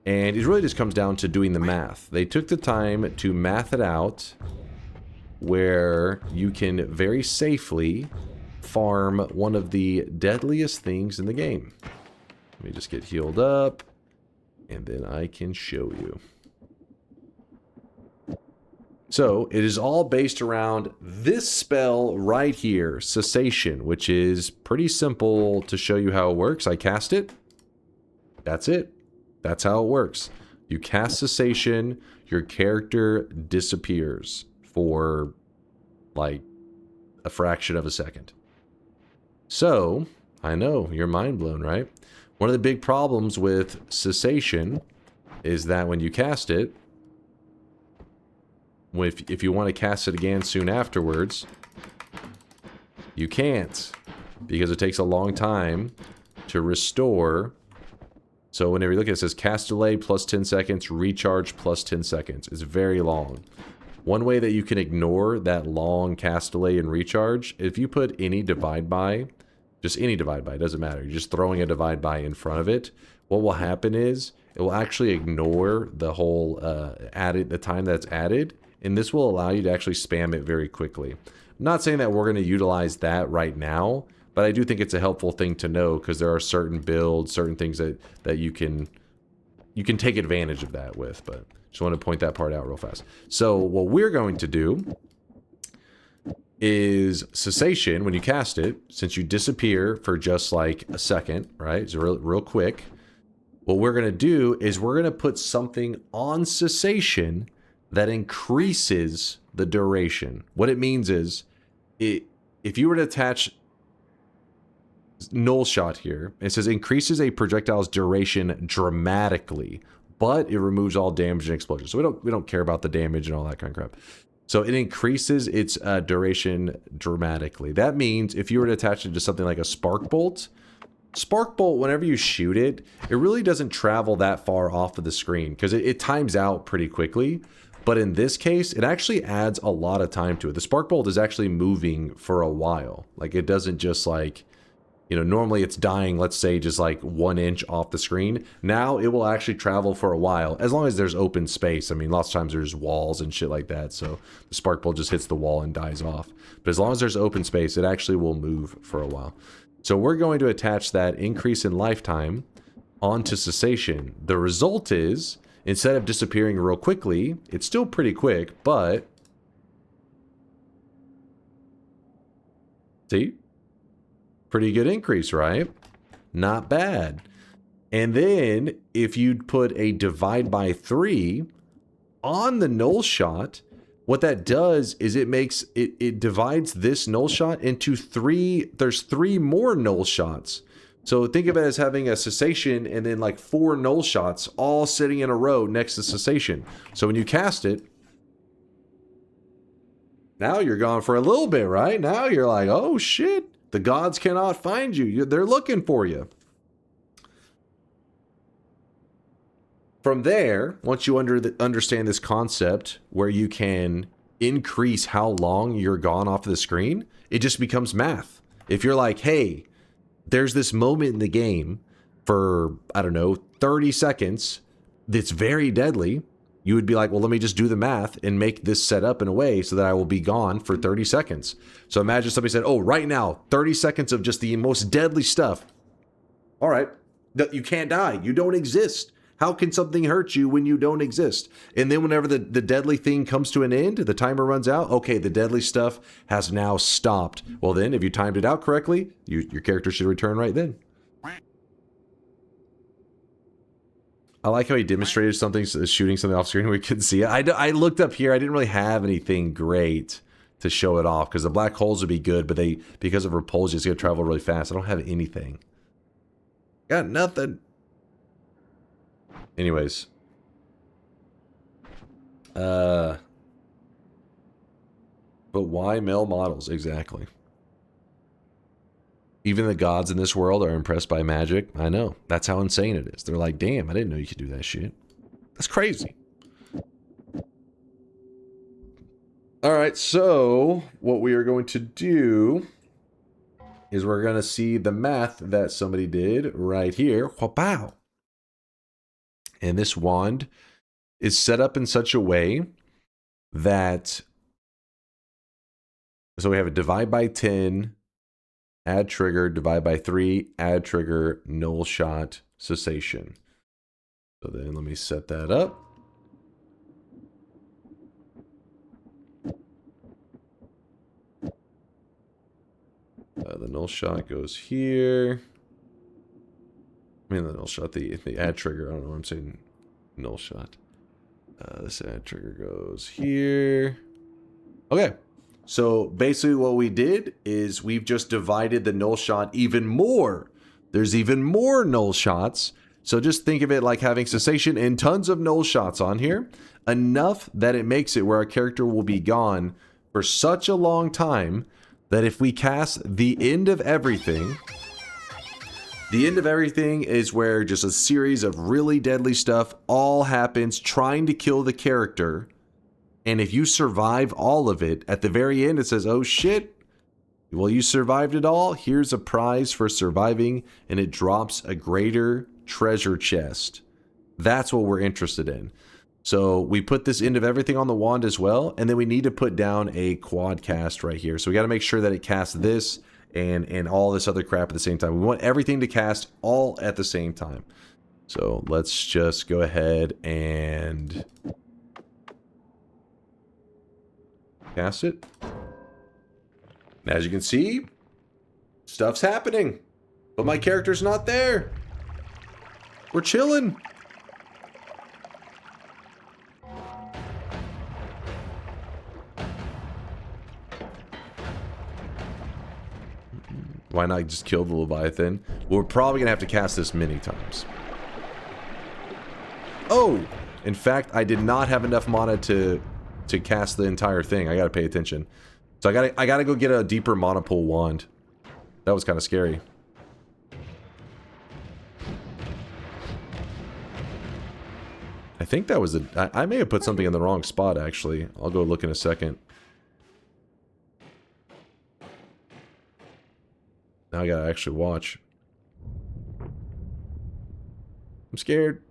and it really just comes down to doing the math. They took the time to math it out, where you can very safely farm one of the deadliest things in the game. Let me just get healed up, and then I can show you. So, it is all based around this spell right here, Cessation, which is pretty simple to show you how it works. I cast it. That's it. That's how it works. You cast Cessation, your character disappears for like a fraction of a second. So, I know, you're mind blown, right? One of the big problems with Cessation is that when you cast it, if you want to cast it again soon afterwards, you can't, because it takes a long time to restore. So whenever you look at it, it says cast delay plus 10 seconds, recharge plus 10 seconds. It's very long. One way that you can ignore that long cast delay and recharge, if you put any divide by, just any divide by, it doesn't matter. You're just throwing a divide by in front of it. What will happen is it will actually ignore the whole the time that's added, and this will allow you to actually spam it very quickly. I'm not saying that we're going to utilize that right now, but I do think it's a helpful thing to know, because there are certain builds, certain things that you can take advantage of that with, but just want to point that part out real fast. So what we're going to do is Cessation, when you cast it, since you disappear for just like a second, right? It's real quick. What we're going to do is we're going to put something on Cessation that increases the duration. What it means is, if you were to attach null shot here, it says increases a projectile's duration dramatically, but it removes all damage and explosions. So we don't care about the damage and all that kind of crap. So it increases its duration dramatically. That means if you were to attach it to something like a spark bolt, Spark Bolt, whenever you shoot it, it really doesn't travel that far off of the screen because it times out pretty quickly. But in this case, it actually adds a lot of time to it. The Spark Bolt is actually moving for a while. Like, it doesn't just like, you know, normally it's dying, let's say, just like 1 inch off the screen. Now it will actually travel for a while, as long as there's open space. I mean, lots of times there's walls and shit like that, so the Spark Bolt just hits the wall and dies off. But as long as there's open space, it actually will move for a while. So we're going to attach that increase in lifetime onto cessation. The result is, instead of disappearing real quickly, it's still pretty quick, but... See? Pretty good increase, right? Not bad. And then, if you put a divide by 3 on the null shot, what that does is it divides this null shot into 3. There's 3 more null shots. So think of it as having a cessation and then like 4 null shots all sitting in a row next to cessation. So when you cast it, now you're gone for a little bit, right? Now you're like, oh shit, the gods cannot find you. They're looking for you. From there, once you understand this concept where you can increase how long you're gone off of the screen, it just becomes math. If you're like, hey, there's this moment in the game for, I don't know, 30 seconds that's very deadly, you would be like, well, let me just do the math and make this set up in a way so that I will be gone for 30 seconds. So imagine somebody said, oh, right now, 30 seconds of just the most deadly stuff. All right, you can't die. You don't exist. How can something hurt you when you don't exist? And then whenever the deadly thing comes to an end, the timer runs out, okay, the deadly stuff has now stopped. Well then, if you timed it out correctly, your character should return right then. I like how he demonstrated something, shooting something off screen where we couldn't see it. I looked up here, I didn't really have anything great to show it off, because the black holes would be good, but they, because of repulsion, it's going to travel really fast. I don't have anything. Got nothing. Anyways. But why male models? Exactly. Even the gods in this world are impressed by magic. I know. That's how insane it is. They're like, damn, I didn't know you could do that shit. That's crazy. Alright, so what we are going to do is we're going to see the math that somebody did right here. Wow. And this wand is set up in such a way that, so we have a divide by 10, add trigger, divide by 3, add trigger, null shot, cessation. So then let me set that up. The null shot goes here. I mean, the null shot, the add trigger, I don't know what I'm saying, null shot. This add trigger goes here. Okay, so basically what we did is we've just divided the null shot even more. There's even more null shots. So just think of it like having cessation and tons of null shots on here. Enough that it makes it where our character will be gone for such a long time that if we cast the end of everything... The end of everything is where just a series of really deadly stuff all happens trying to kill the character. And if you survive all of it, at the very end it says, oh shit, well you survived it all, here's a prize for surviving, and it drops a greater treasure chest. That's what we're interested in. So we put this end of everything on the wand as well, and then we need to put down a quad cast right here. So we got to make sure that it casts this and all this other crap at the same time. We want everything to cast all at the same time. So let's just go ahead and cast it. And as you can see, stuff's happening, but my character's not there. We're chilling. Why not just kill the Leviathan? Well, we're probably going to have to cast this many times. Oh! In fact, I did not have enough mana to cast the entire thing. I got to pay attention. So I got to go get a deeper mana pool wand. That was kind of scary. I think that was I may have put something in the wrong spot, actually. I'll go look in a second. Now I gotta actually watch. I'm scared.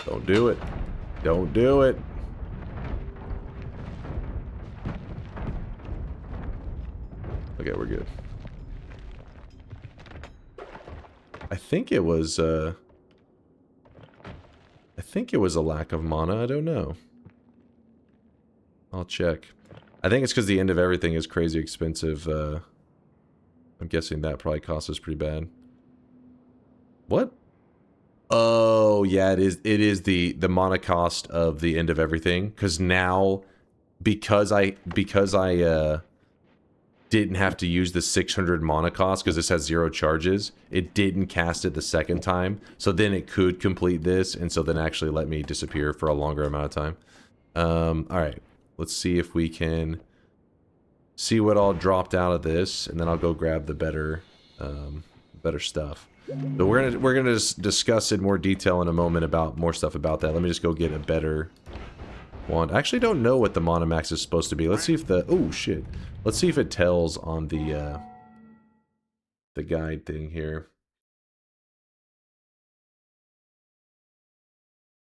Don't do it. Don't do it. Okay, we're good. I think it was a lack of mana. I don't know. I'll check. I think it's because the end of everything is crazy expensive. I'm guessing that probably costs us pretty bad. What? Oh, yeah, it is the mana cost of the end of everything. Because now, because I didn't have to use the 600 mana cost because this has 0 charges, it didn't cast it the second time. So then it could complete this, and so then actually let me disappear for a longer amount of time. Alright, let's see if we can see what all dropped out of this, and then I'll go grab the better stuff. So we're gonna discuss in more detail in a moment about more stuff about that. Let me just go get a better wand. I actually don't know what the mana max is supposed to be. Let's see if the oh shit. Let's see if it tells on the guide thing here.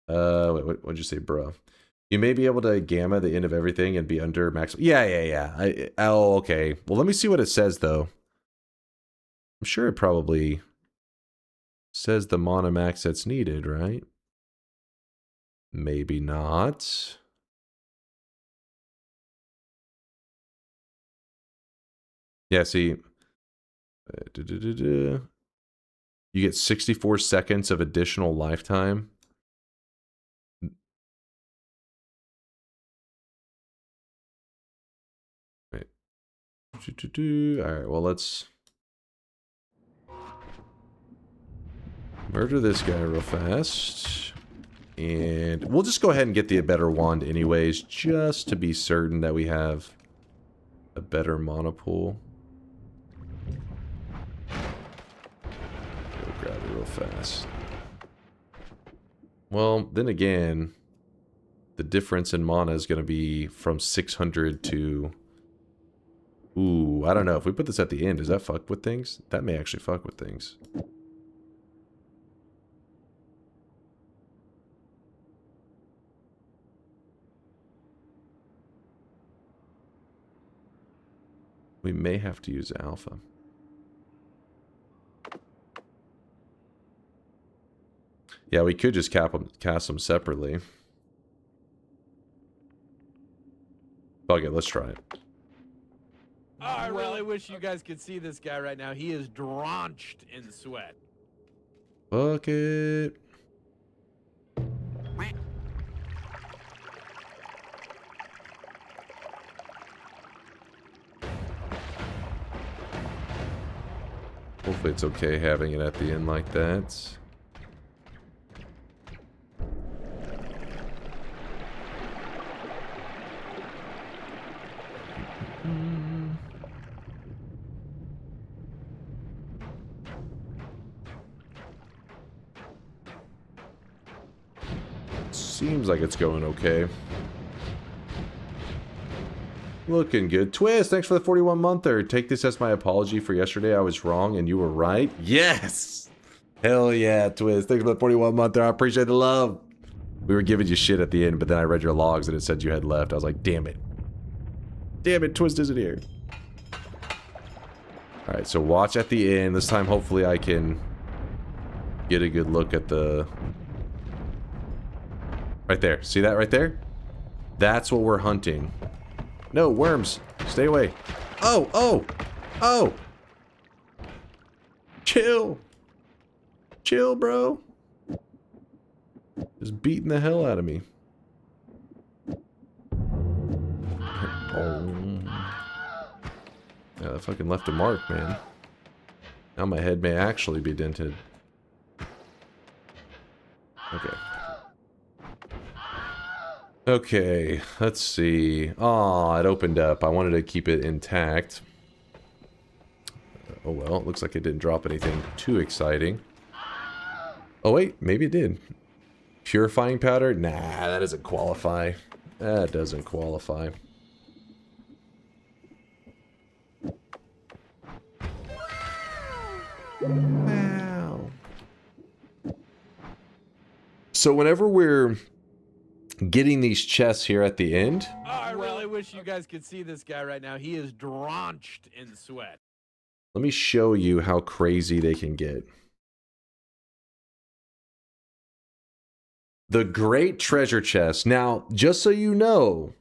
Wait, what'd you say, bro? You may be able to gamma the end of everything and be under max. Yeah. Oh, okay. Well, let me see what it says though. I'm sure it probably says the mana max that's needed, right? Maybe not. Yeah, see. You get 64 seconds of additional lifetime. Wait. Alright, well, let's murder this guy real fast. And we'll just go ahead and get the better wand anyways, just to be certain that we have a better mana pool. Go grab it real fast. Well, then again, the difference in mana is going to be from 600 to... Ooh, I don't know. If we put this at the end, does that fuck with things? That may actually fuck with things. We may have to use alpha. Yeah, we could just cast them separately. Fuck it, let's try it. Oh, I really wish you guys could see this guy right now. He is drenched in sweat. Fuck it. Hopefully it's okay having it at the end like that. Seems like it's going okay. Looking good. Twist, thanks for the 41-monther. Take this as my apology for yesterday. I was wrong and you were right. Yes! Hell yeah, Twist. Thanks for the 41-monther. I appreciate the love. We were giving you shit at the end, but then I read your logs and it said you had left. I was like, damn it. Damn it, Twist isn't here. Alright, so watch at the end. This time, hopefully, I can get a good look at the... Right there. See that right there? That's what we're hunting. No, worms. Stay away. Oh, oh, oh. Chill. Chill, bro. Just beating the hell out of me. Oh. Yeah, that fucking left a mark, man. Now my head may actually be dented. Okay. Okay, let's see. Aw, it opened up. I wanted to keep it intact. Oh well, it looks like it didn't drop anything too exciting. Oh wait, maybe it did. Purifying powder? Nah, that doesn't qualify. That doesn't qualify. Wow. So whenever we're getting these chests here at the end... Oh, I really wish you guys could see this guy right now. He is drenched in sweat. Let me show you how crazy they can get. The Great Treasure Chest. Now, just so you know,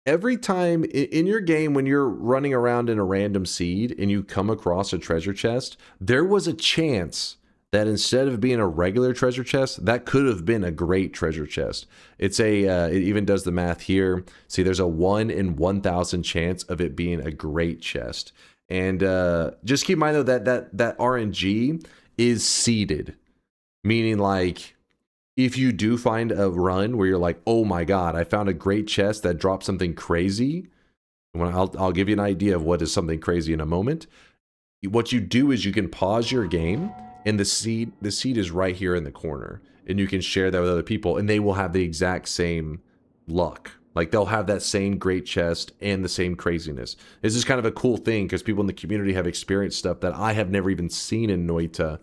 every time in your game when you're running around in a random seed and you come across a treasure chest, there was a chance that instead of being a regular treasure chest, that could have been a great treasure chest. It's it even does the math here. See, there's a 1 in 1,000 chance of it being a great chest. And just keep in mind, though, that RNG is seeded. Meaning, like, if you do find a run where you're like, oh my god, I found a great chest that dropped something crazy, I'll give you an idea of what is something crazy in a moment. What you do is you can pause your game, and the seed is right here in the corner, and you can share that with other people, and they will have the exact same luck. Like, they'll have that same great chest and the same craziness. This is kind of a cool thing because people in the community have experienced stuff that I have never even seen in Noita.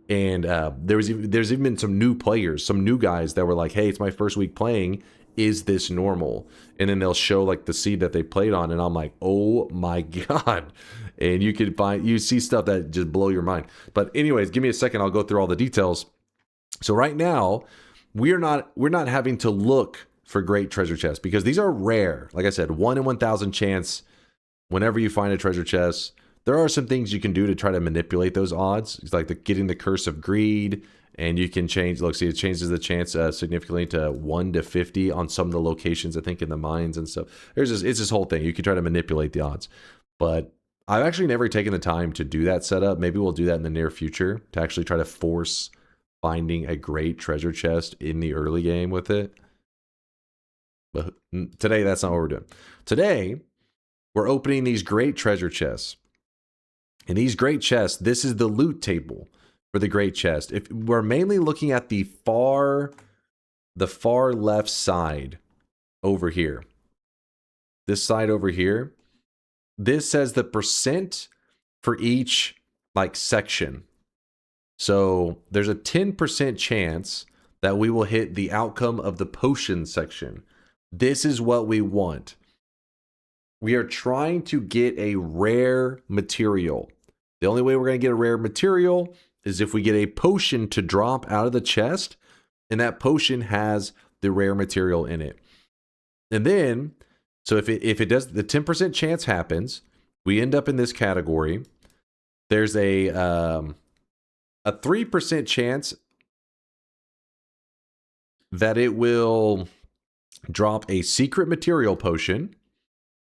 And there's even been some new players, some new guys that were like, hey, it's my first week playing. Is this normal? And then they'll show like the seed that they played on, and I'm like, oh my god. And you see stuff that just blow your mind. But anyways, give me a second, I'll go through all the details. So right now, we're not having to look for great treasure chests because these are rare. Like I said, 1 in 1,000 chance whenever you find a treasure chest. There are some things you can do to try to manipulate those odds. It's like getting the Curse of Greed, and you can change, look, see, it changes the chance significantly to 1 to 50 on some of the locations, I think, in the mines and stuff. It's this whole thing. You can try to manipulate the odds. But I've actually never taken the time to do that setup. Maybe we'll do that in the near future to actually try to force finding a great treasure chest in the early game with it. But today, that's not what we're doing. Today, we're opening these great treasure chests. And these great chests, this is the loot table for the great chest. If we're mainly looking at the far left side over here. This side over here. This says the percent for each like section. So there's a 10% chance that we will hit the outcome of the potion section. This is what we want. We are trying to get a rare material. The only way we're going to get a rare material is if we get a potion to drop out of the chest, and that potion has the rare material in it. And then, so if it does, the 10% chance happens, we end up in this category. There's a 3% chance that it will drop a secret material potion,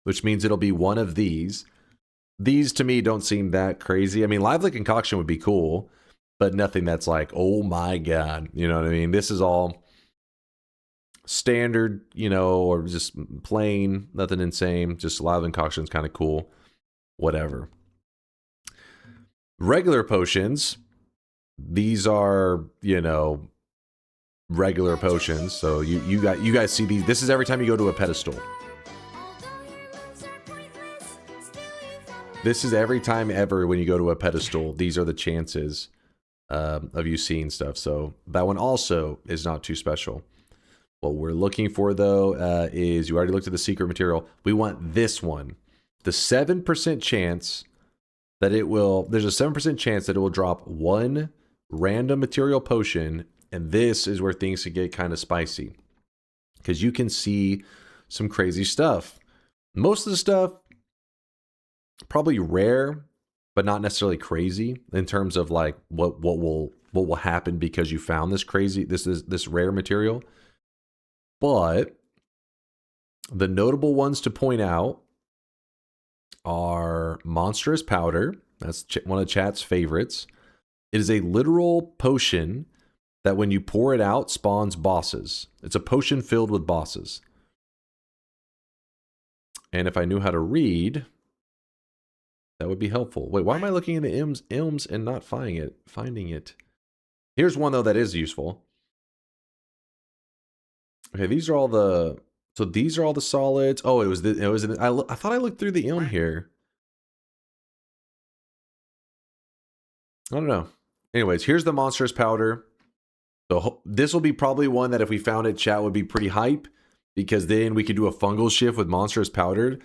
which means it'll be one of these. These to me don't seem that crazy. I mean, Lively Concoction would be cool, but nothing that's like, oh my god, you know what I mean? This is all standard, you know, or just plain, nothing insane. Just Lively Concoction's kind of cool, whatever. Regular potions, these are, you know, regular potions. So you guys see these. This is every time you go to a pedestal. This is every time ever when you go to a pedestal. These are the chances of you seeing stuff. So that one also is not too special. What we're looking for, though, is you already looked at the secret material. We want this one. The 7% chance that it will... There's a 7% chance that it will drop one random material potion. And this is where things can get kind of spicy. Because you can see some crazy stuff. Most of the stuff... probably rare, but not necessarily crazy in terms of like what will happen because you found this rare material. But the notable ones to point out are Monstrous Powder. That's one of chat's favorites. It is a literal potion that when you pour it out spawns bosses. It's a potion filled with bosses. And if I knew how to read, That would be helpful. Wait, why am I looking in the ilms and not finding it? Here's one though that is useful. Okay, these are all the. So these are all the solids. Oh, it was. I thought I looked through the ilm here. I don't know. Anyways, here's the monstrous powder. So this will be probably one that if we found it, chat would be pretty hype, because then we could do a fungal shift with monstrous powdered.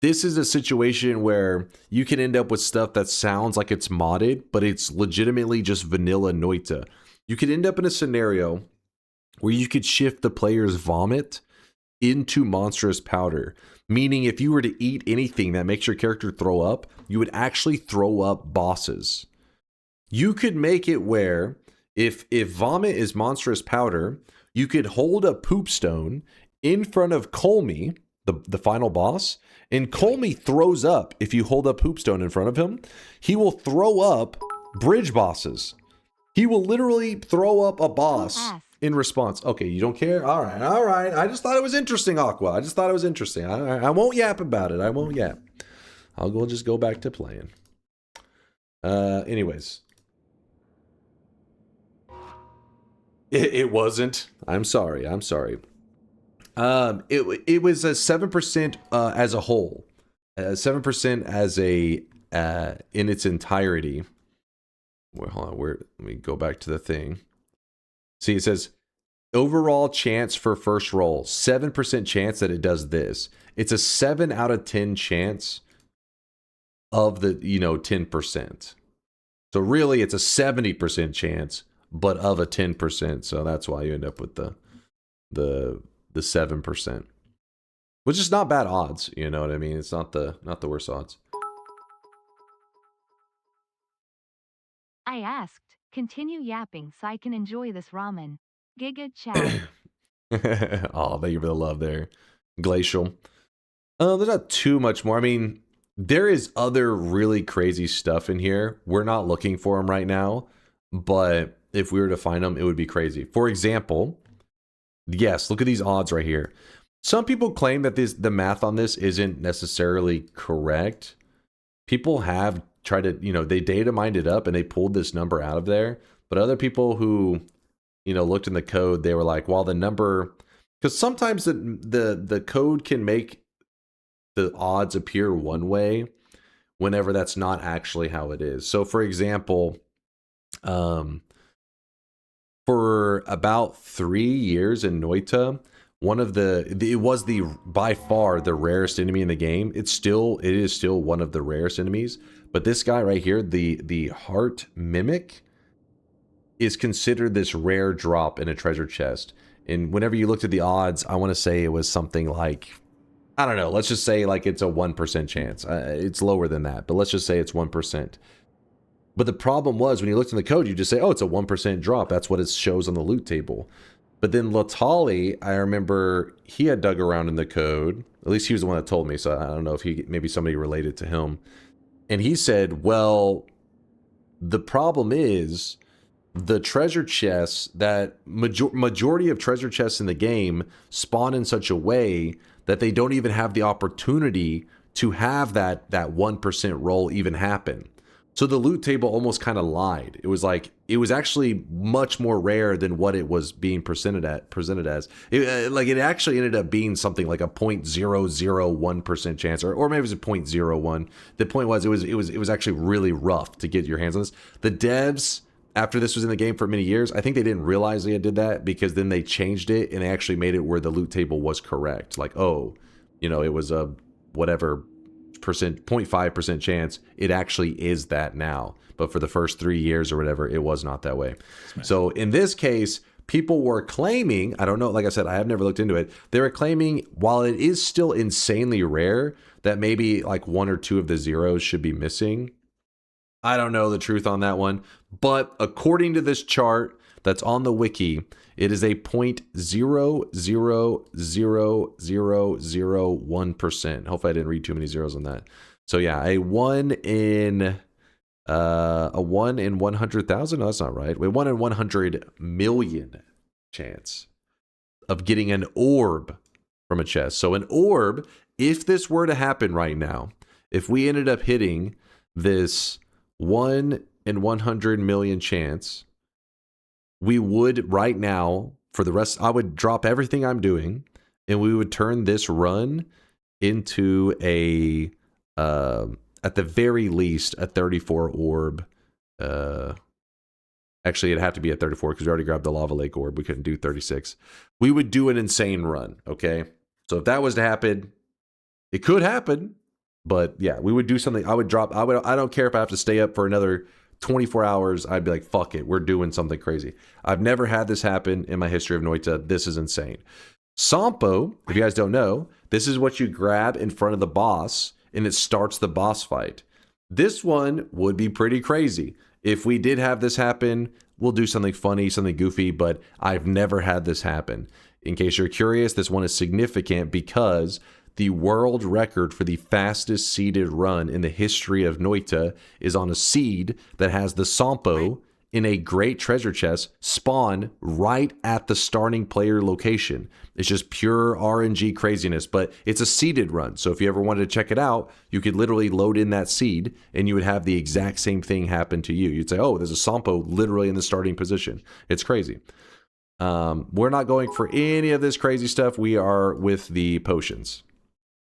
This is a situation where you can end up with stuff that sounds like it's modded, but it's legitimately just vanilla Noita. You could end up in a scenario where you could shift the player's vomit into monstrous powder. Meaning if you were to eat anything that makes your character throw up, you would actually throw up bosses. You could make it where if vomit is monstrous powder, you could hold a poop stone in front of Colmy, the final boss, and Colmy throws up. If you hold a poop stone in front of him, he will throw up bridge bosses. He will literally throw up a boss in response. Okay, you don't care? All right. I just thought it was interesting, Aqua. I just thought it was interesting. I won't yap about it. I won't yap. I'll just go back to playing. Anyways. It wasn't. I'm sorry. It was a 7% as a whole. 7% as a in its entirety. Well, hold on. Let me go back to the thing. See, it says overall chance for first roll, 7% chance that it does this. It's a 7 out of 10 chance of the 10%. So really, it's a 70% chance, but of a 10%. So that's why you end up with the 7%, which is not bad odds. You know what I mean? It's not the worst odds. I asked, continue yapping so I can enjoy this ramen. Giga chat. Oh, thank you for the love there, Glacial. There's not too much more. I mean, there is other really crazy stuff in here. We're not looking for them right now, but if we were to find them, it would be crazy. For example, yes, look at these odds right here. Some people claim that the math on this isn't necessarily correct. People have tried to, they data mined it up and they pulled this number out of there. But other people who, looked in the code, they were like, well, the number, because sometimes the code can make the odds appear one way whenever that's not actually how it is. So for example, for about 3 years in Noita, it was by far the rarest enemy in the game. It is still one of the rarest enemies. But this guy right here, the Heart Mimic, is considered this rare drop in a treasure chest. And whenever you looked at the odds, I want to say it was something like, I don't know, let's just say like it's a 1% chance. It's lower than that, but let's just say it's 1%. But the problem was when you looked in the code, you just say, oh, it's a 1% drop. That's what it shows on the loot table. But then Latali, I remember he had dug around in the code. At least he was the one that told me, so I don't know if maybe somebody related to him. And he said, well, the problem is the treasure chests, that majority of treasure chests in the game spawn in such a way that they don't even have the opportunity to have that 1% roll even happen. So the loot table almost kind of lied. It was like, it was actually much more rare than what it was being presented as. It actually ended up being something like a 0.001% chance, or maybe it was a 0.01. The point was, it was actually really rough to get your hands on this. The devs, after this was in the game for many years, I think they didn't realize they did that, because then they changed it and they actually made it where the loot table was correct. Like, oh, it was a whatever 0.5% chance. It actually is that now, but for the first 3 years or whatever, it was not that way. So in this case, people were claiming, I don't know, like I said, I have never looked into it, they were claiming, while it is still insanely rare, that maybe like 1 or 2 of the zeros should be missing. I don't know the truth on that one, but according to this chart that's on the wiki, it is a 0.00001%. Hopefully I didn't read too many zeros on that. So yeah, a 1 in 100,000. No, that's not right. A 1 in 100 million chance of getting an orb from a chest. So an orb, if this were to happen right now, if we ended up hitting this 1 in 100 million chance, we would right now, for the rest, I would drop everything I'm doing, and we would turn this run into a, at the very least, a 34 orb. Actually, it'd have to be a 34 because we already grabbed the Lava Lake orb. We couldn't do 36. We would do an insane run, okay? So if that was to happen, it could happen, but yeah, we would do something. I don't care if I have to stay up for another 24 hours. I'd be like, fuck it, we're doing something crazy. I've never had this happen in my history of Noita. This is insane. Sampo, if you guys don't know, this is what you grab in front of the boss, and it starts the boss fight. This one would be pretty crazy. If we did have this happen, we'll do something funny, something goofy, but I've never had this happen. In case you're curious, this one is significant because the world record for the fastest seeded run in the history of Noita is on a seed that has the Sampo in a great treasure chest spawn right at the starting player location. It's just pure RNG craziness, but it's a seeded run. So if you ever wanted to check it out, you could literally load in that seed and you would have the exact same thing happen to you. You'd say, oh, there's a Sampo literally in the starting position. It's crazy. We're not going for any of this crazy stuff. We are with the potions.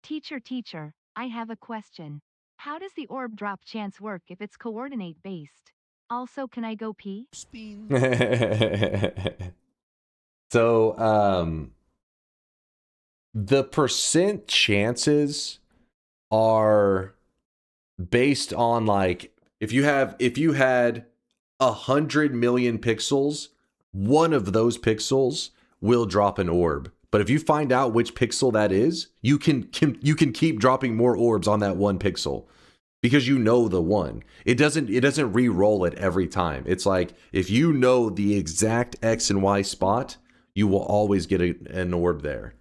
Teacher, I have a question. How does the orb drop chance work if it's coordinate based? Also, can I go pee? So, the percent chances are based on, like, if you had 100 million pixels, one of those pixels will drop an orb. But if you find out which pixel that is, you can keep dropping more orbs on that one pixel. Because you know the one. It doesn't re-roll it every time. It's like, if you know the exact X and Y spot, you will always get an orb there.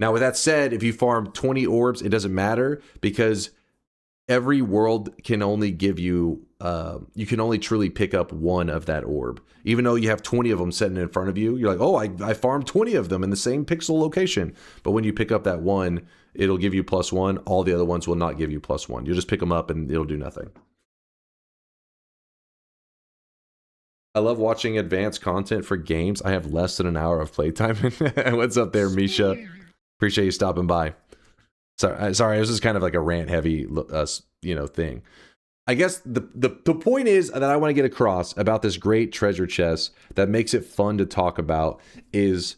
Now, with that said, if you farm 20 orbs, it doesn't matter, because every world can only give you, you can only truly pick up one of that orb. Even though you have 20 of them sitting in front of you, you're like, oh, I farmed 20 of them in the same pixel location. But when you pick up that one, it'll give you +1. All the other ones will not give you +1. You'll just pick them up and it'll do nothing. I love watching advanced content for games. I have less than an hour of playtime. What's up there, Misha? Appreciate you stopping by. Sorry, this is kind of like a rant-heavy, thing. I guess the point is that I want to get across about this great treasure chest that makes it fun to talk about is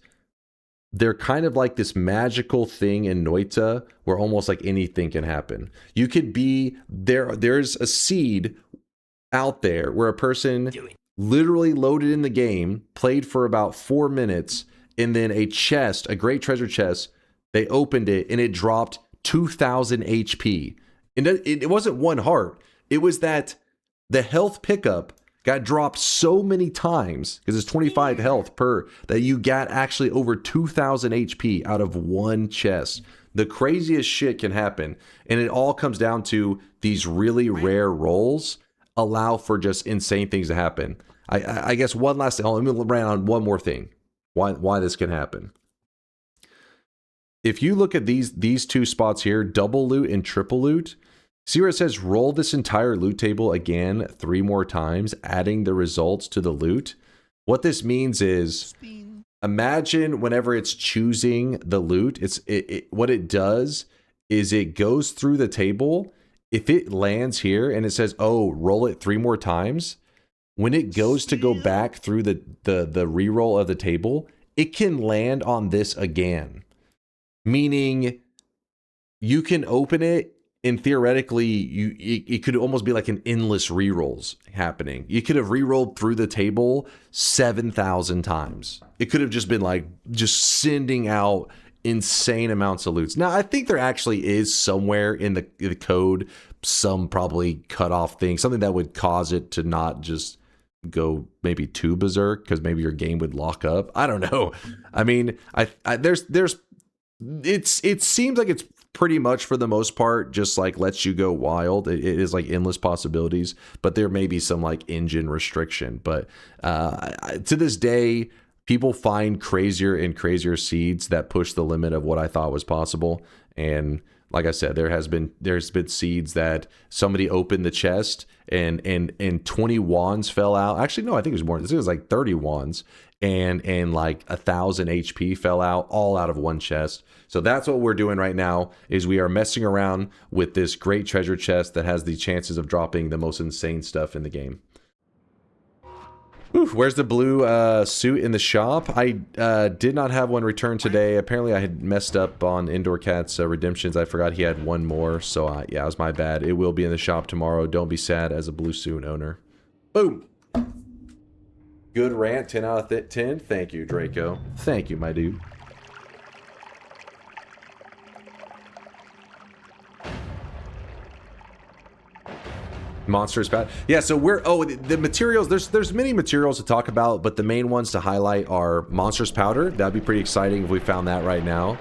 they're kind of like this magical thing in Noita where almost like anything can happen. You could be there. There's a seed out there where a person literally loaded in the game, played for about 4 minutes, and then a great treasure chest, they opened it and it dropped 2,000 HP. And it wasn't one heart. It was that the health pickup got dropped so many times, because it's 25 health per, that you got actually over 2,000 HP out of one chest. The craziest shit can happen. And it all comes down to these really rare rolls allow for just insane things to happen. I guess one last thing. Let me rant on one more thing. Why this can happen. If you look at these two spots here, double loot and triple loot, see where it says roll this entire loot table again 3 more times, adding the results to the loot? What this means is, imagine whenever it's choosing the loot, what it does is it goes through the table. If it lands here and it says, oh, roll it 3 more times, when it goes to go back through the reroll of the table, it can land on this again. Meaning you can open it and theoretically it could almost be like an endless rerolls happening. You could have rerolled through the table 7,000 times. It could have just been like just sending out insane amounts of loots. Now, I think there actually is somewhere in the code some probably cut off thing, something that would cause it to not just go maybe too berserk, because maybe your game would lock up. I don't know. I mean, it seems like it's pretty much for the most part just like lets you go wild. It is like endless possibilities, but there may be some like engine restriction. But to this day, people find crazier and crazier seeds that push the limit of what I thought was possible. And like I said, there's been seeds that somebody opened the chest and 20 wands fell out. Actually, no, I think it was more. This was like 30 wands and like 1,000 HP fell out, all out of one chest. So that's what we're doing right now, is we are messing around with this great treasure chest that has the chances of dropping the most insane stuff in the game. Ooh, where's the blue suit in the shop? I did not have one returned today. Apparently I had messed up on Indoor Cat's redemptions. I forgot he had one more. So yeah, it was my bad. It will be in the shop tomorrow. Don't be sad as a blue suit owner. Boom. Good rant, 10 out of 10. Thank you, Draco. Thank you, my dude. Monsters bad. Yeah, so the materials, there's many materials to talk about, but the main ones to highlight are Monsters Powder. That'd be pretty exciting if we found that right now.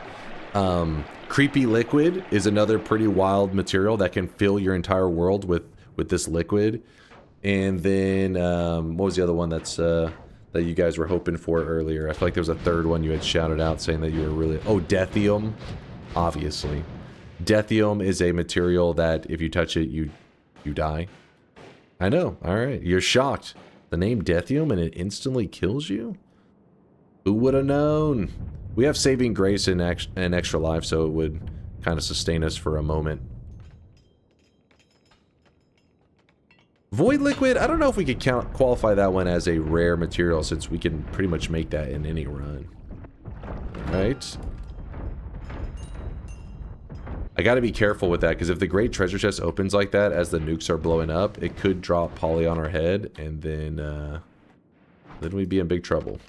Creepy Liquid is another pretty wild material that can fill your entire world with this liquid. And then what was the other one that's that you guys were hoping for earlier? I feel like there was a third one you had shouted out saying that you were really... Oh, Deathium, obviously. Deathium is a material that if you touch it, you die. I know. All right. You're shocked. The name Deathium and it instantly kills you? Who would have known? We have Saving Grace and Extra Life, so it would kind of sustain us for a moment. Void Liquid, I don't know if we could qualify that one as a rare material, since we can pretty much make that in any run. Right? I gotta be careful with that, because if the great treasure chest opens like that as the nukes are blowing up, it could drop Poly on our head, and then we'd be in big trouble.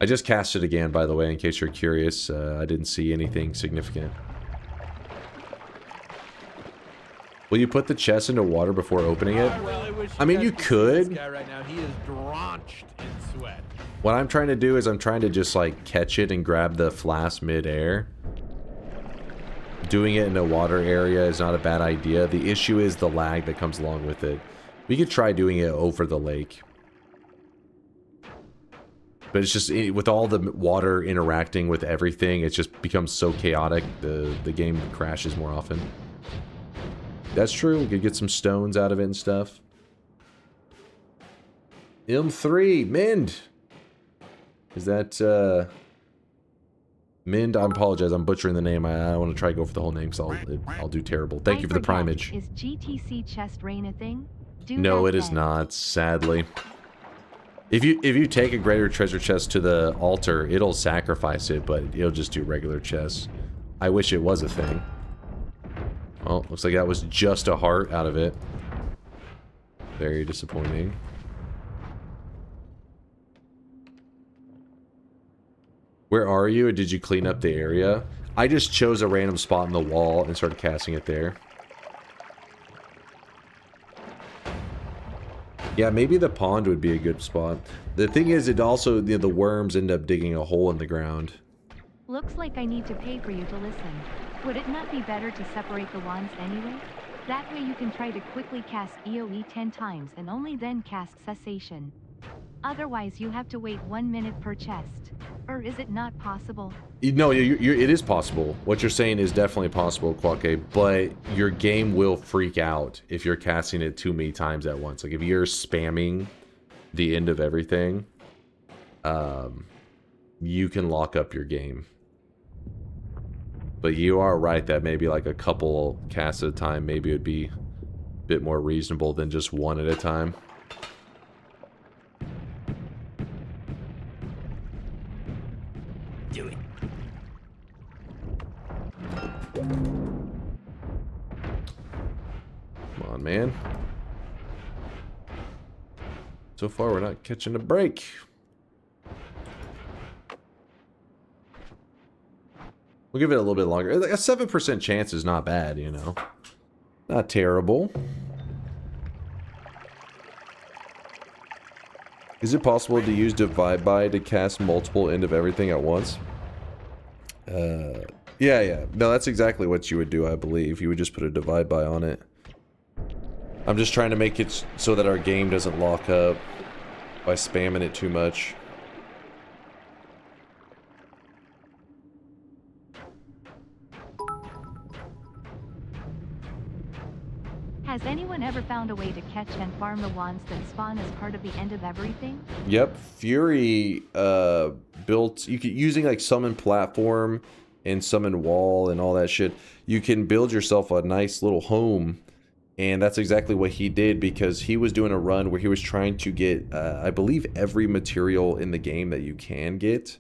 I just cast it again, by the way, in case you're curious. I didn't see anything significant. Will you put the chest into water before opening it? I mean, you could. This guy right now, he is drenched in sweat. What I'm trying to do is I'm trying to just like catch it and grab the flask mid-air. Doing it in a water area is not a bad idea. The issue is the lag that comes along with it. We could try doing it over the lake. But it's just, with all the water interacting with everything, it just becomes so chaotic, the game crashes more often. That's true, we could get some stones out of it and stuff. M3, Mind! Is that, Mind, I apologize, I'm butchering the name. I don't want to try to go for the whole name, because I'll do terrible. Thank you for the primage. Is GTC chest rain a thing? No, it is not, sadly. If you take a greater treasure chest to the altar, it'll sacrifice it, but it'll just do regular chests. I wish it was a thing. Well, looks like that was just a heart out of it. Very disappointing. Where are you, or did you clean up the area? I just chose a random spot in the wall and started casting it there. Yeah, maybe the pond would be a good spot. The thing is, it also, the worms end up digging a hole in the ground. Looks like I need to pay for you to listen. Would it not be better to separate the wands anyway? That way you can try to quickly cast EOE 10 times and only then cast Cessation. Otherwise you have to wait 1 minute per chest. Or is it not possible? No, it is possible. What you're saying is definitely possible, Quake, but your game will freak out if you're casting it too many times at once. Like if you're spamming the end of everything, you can lock up your game. But you are right that maybe like a couple casts at a time maybe would be a bit more reasonable than just one at a time. Do it. Come on, man. So far, we're not catching a break. We'll give it a little bit longer. Like a 7% chance is not bad, you know. Not terrible. Is it possible to use Divide By to cast multiple end of everything at once? Yeah. No, that's exactly what you would do, I believe. You would just put a Divide By on it. I'm just trying to make it so that our game doesn't lock up by spamming it too much. Has anyone ever found a way to catch and farm the wands that spawn as part of the end of everything? Yep, Fury built, you could, using like summon platform and summon wall and all that shit, you can build yourself a nice little home. And that's exactly what he did, because he was doing a run where he was trying to get, I believe, every material in the game that you can get.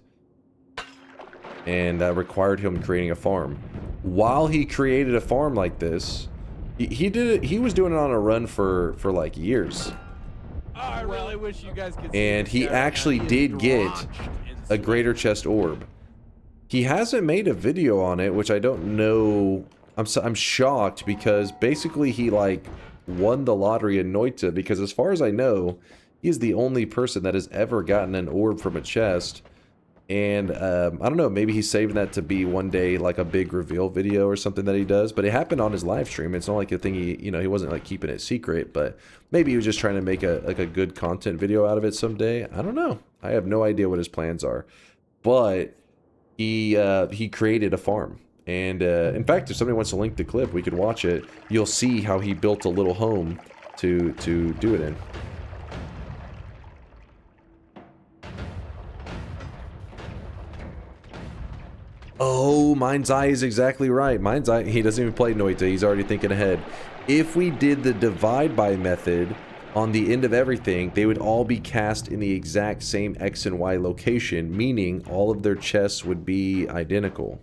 And that required him creating a farm. While he created a farm like this, he did it, he was doing it on a run for like years. I really wish you guys could see And this he guy actually right now. He is did get drenched in a sweat. greater chest orb. He hasn't made a video on it, which I don't know. I'm shocked, because basically he like won the lottery in Noita, because as far as I know, he is the only person that has ever gotten an orb from a chest. And I don't know, maybe he's saving that to be one day like a big reveal video or something that he does, but it happened on his live stream. It's not like a thing he, you know, he wasn't like keeping it secret, but maybe he was just trying to make a good content video out of it someday. I don't know. I have no idea what his plans are, but he created a farm. And in fact, if somebody wants to link the clip, we could watch it. You'll see how he built a little home to do it in. Oh, Mind's Eye is exactly right. Mind's Eye, he doesn't even play Noita. He's already thinking ahead. If we did the divide by method on the end of everything, they would all be cast in the exact same X and Y location, meaning all of their chests would be identical.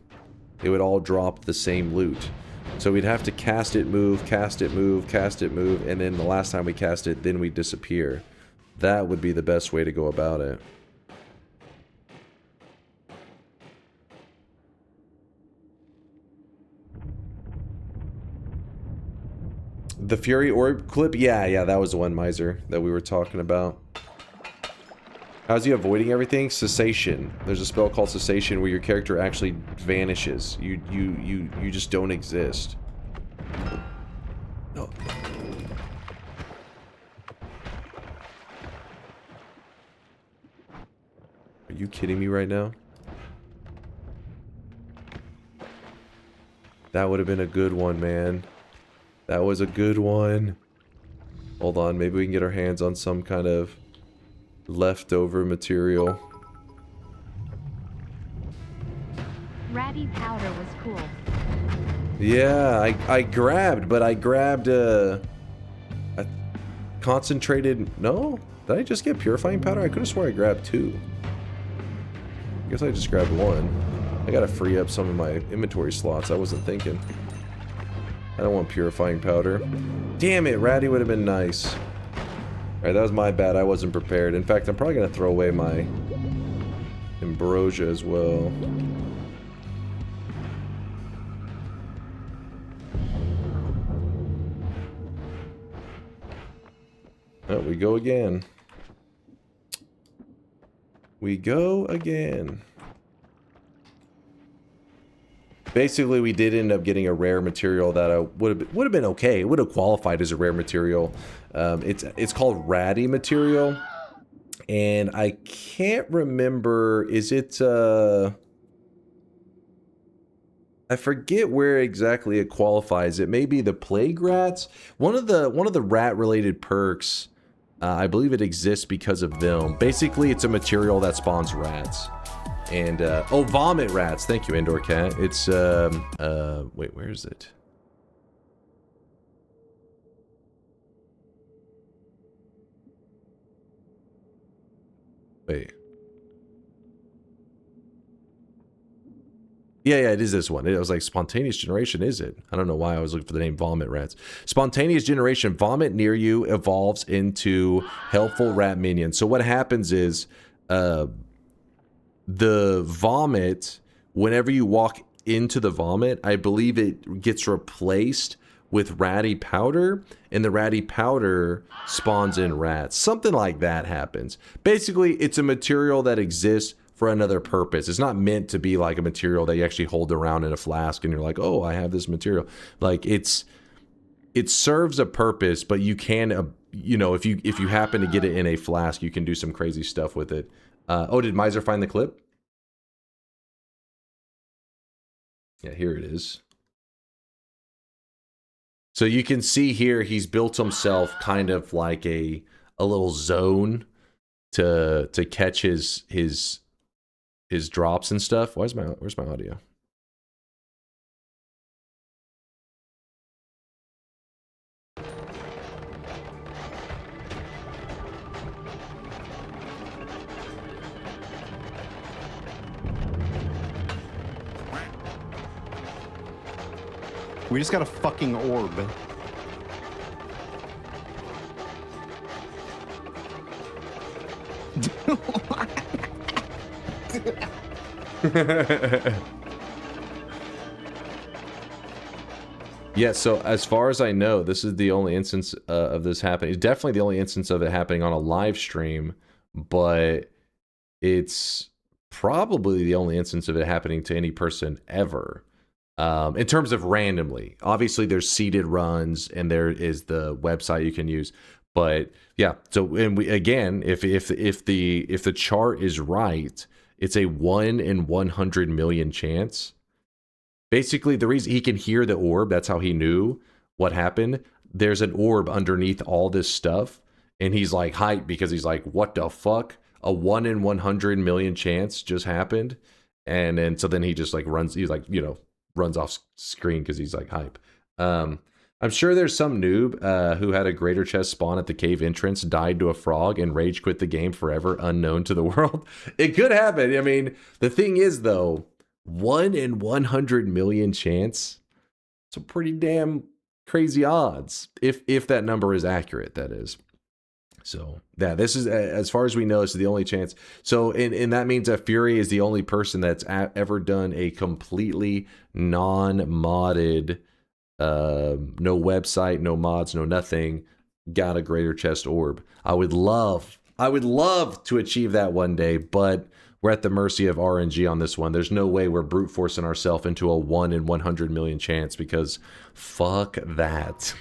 They would all drop the same loot. So we'd have to cast it, move, cast it, move, cast it, move, and then the last time we cast it, then we disappear. That would be the best way to go about it. The Fury Orb clip? Yeah, that was the one, Miser, that we were talking about. How's he avoiding everything? Cessation. There's a spell called Cessation where your character actually vanishes. You just don't exist. Oh. Are you kidding me right now? That would have been a good one, man. That was a good one. Hold on, maybe we can get our hands on some kind of leftover material. Ratty powder was cool. Yeah, I grabbed a concentrated... No? Did I just get purifying powder? I could have swore I grabbed two. I guess I just grabbed one. I gotta free up some of my inventory slots. I wasn't thinking. I don't want purifying powder. Damn it, Ratty would have been nice. Alright, that was my bad. I wasn't prepared. In fact, I'm probably gonna throw away my ambrosia as well. Oh, we go again. We go again. Basically, we did end up getting a rare material that would have been okay. It would have qualified as a rare material. It's called Ratty material, and I can't remember. Is it? I forget where exactly it qualifies. It may be the plague rats. One of the rat related perks. I believe it exists because of them. Basically, it's a material that spawns rats. And, oh, vomit rats. Thank you, Indoor Cat. It's, wait, where is it? Wait. Yeah, it is this one. It was like spontaneous generation, is it? I don't know why I was looking for the name vomit rats. Spontaneous generation. Vomit near you evolves into helpful rat minions. So what happens is, the vomit, whenever you walk into the vomit, I believe it gets replaced with ratty powder, and the ratty powder spawns in rats. Something like that happens. Basically, it's a material that exists for another purpose. It's not meant to be like a material that you actually hold around in a flask and you're like, oh, I have this material. Like, it serves a purpose, but you can, you know, if you happen to get it in a flask, you can do some crazy stuff with it. Oh, did Miser find the clip? Yeah, here it is. So you can see here he's built himself kind of like a little zone to catch his drops and stuff. Where's my audio? We just got a fucking orb. Yeah, so as far as I know, this is the only instance of this happening. It's definitely the only instance of it happening on a live stream, but it's probably the only instance of it happening to any person ever. In terms of randomly, obviously there's seeded runs and there is the website you can use, but yeah. So and we again, if the chart is right, it's a 1 in 100 million chance. Basically, the reason he can hear the orb, that's how he knew what happened. There's an orb underneath all this stuff, and he's like hyped because he's like, "What the fuck? A 1 in 100 million chance just happened," and then so then he just like runs. He's like, runs off screen because he's like hype. I'm sure there's some noob who had a greater chest spawn at the cave entrance, died to a frog, and rage quit the game forever, unknown to the world. It could happen. I mean, the thing is, though, 1 in 100 million chance. It's a pretty damn crazy odds, if that number is accurate, that is. So, yeah, this is, as far as we know, this is the only chance. So, and that means that Fury is the only person that's ever done a completely non-modded, no website, no mods, no nothing, got a greater chest orb. I would love to achieve that one day, but we're at the mercy of RNG on this one. There's no way we're brute forcing ourselves into a 1 in 100 million chance, because fuck that.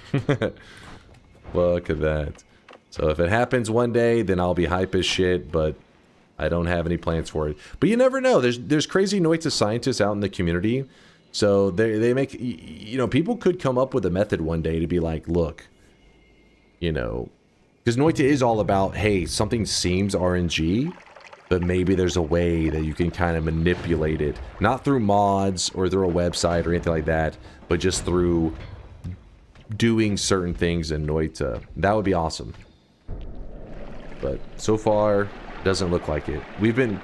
Fuck that. So if it happens one day, then I'll be hype as shit, but I don't have any plans for it. But you never know. There's crazy Noita scientists out in the community. So they make, people could come up with a method one day to be like, look, because Noita is all about, hey, something seems RNG, but maybe there's a way that you can kind of manipulate it. Not through mods or through a website or anything like that, but just through doing certain things in Noita. That would be awesome. But so far, doesn't look like it. We've been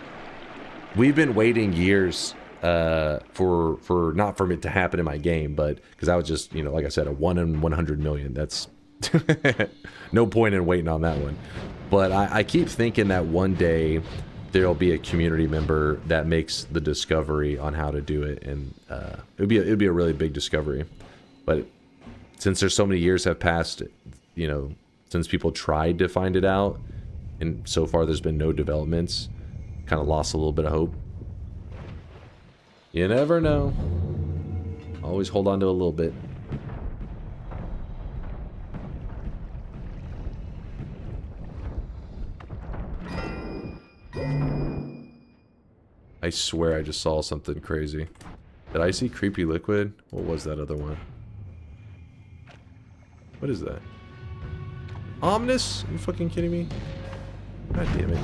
waiting years for not for it to happen in my game, but because I was just, like I said, a 1 in 100 million. That's no point in waiting on that one. But I keep thinking that one day there'll be a community member that makes the discovery on how to do it, and it'd be a really big discovery. But since there's so many years have passed, since people tried to find it out, and so far there's been no developments, kind of lost a little bit of hope. You never know. Always hold on to a little bit. I swear I just saw something crazy. Did I see creepy liquid? What was that other one? What is that? Omnis? Are you fucking kidding me? God damn it.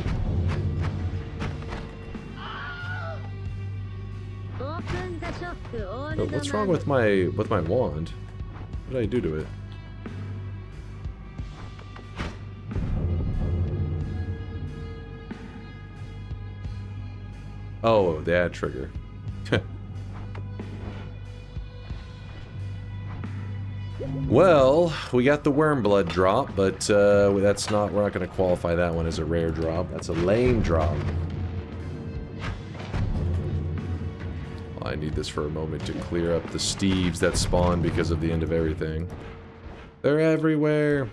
Oh, what's wrong with my wand? What did I do to it? Oh, the ad trigger. Well, we got the worm blood drop, but that's not, we're not going to qualify that one as a rare drop. That's a lame drop. I need this for a moment to clear up the Steves that spawn because of the end of everything. They're everywhere.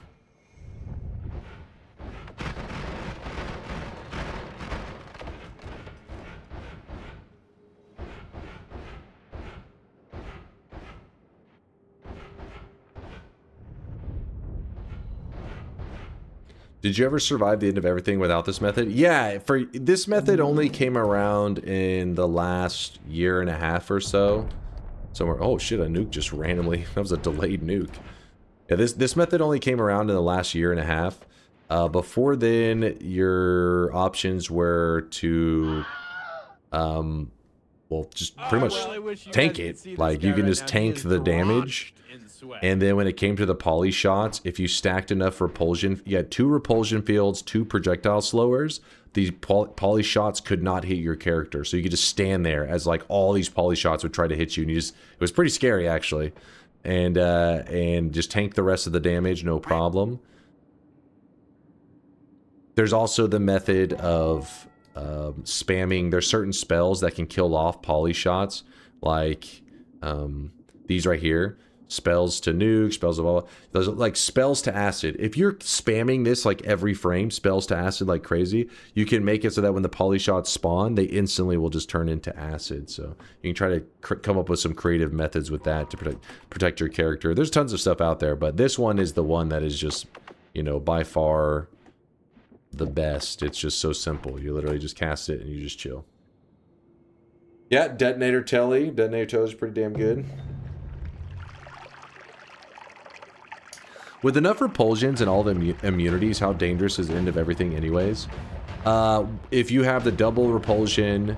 Did you ever survive the end of everything without this method? Yeah, for this method only came around in the last year and a half or so. Somewhere. Oh shit, a nuke just randomly. That was a delayed nuke. Yeah, this method only came around in the last year and a half. Before then, your options were to, well, just pretty much tank it. Like, you can just tank the damage. And then when it came to the poly shots, if you stacked enough repulsion, you had 2 repulsion fields, 2 projectile slowers. These poly shots could not hit your character, so you could just stand there as like all these poly shots would try to hit you, and it was pretty scary actually. And just tank the rest of the damage, no problem. There's also the method of spamming. There's certain spells that can kill off poly shots, like these right here. Spells to nuke, spells of all those, like spells to acid. If you're spamming this like every frame, spells to acid like crazy, you can make it so that when the poly shots spawn, they instantly will just turn into acid. So you can try to come up with some creative methods with that to protect your character. There's tons of stuff out there, but this one is the one that is just, you know, by far the best. It's just so simple. You literally just cast it and you just chill. Yeah, Detonator Telly. Detonator Telly is pretty damn good. With enough repulsions and all the immunities, how dangerous is the end of everything anyways? If you have the double repulsion,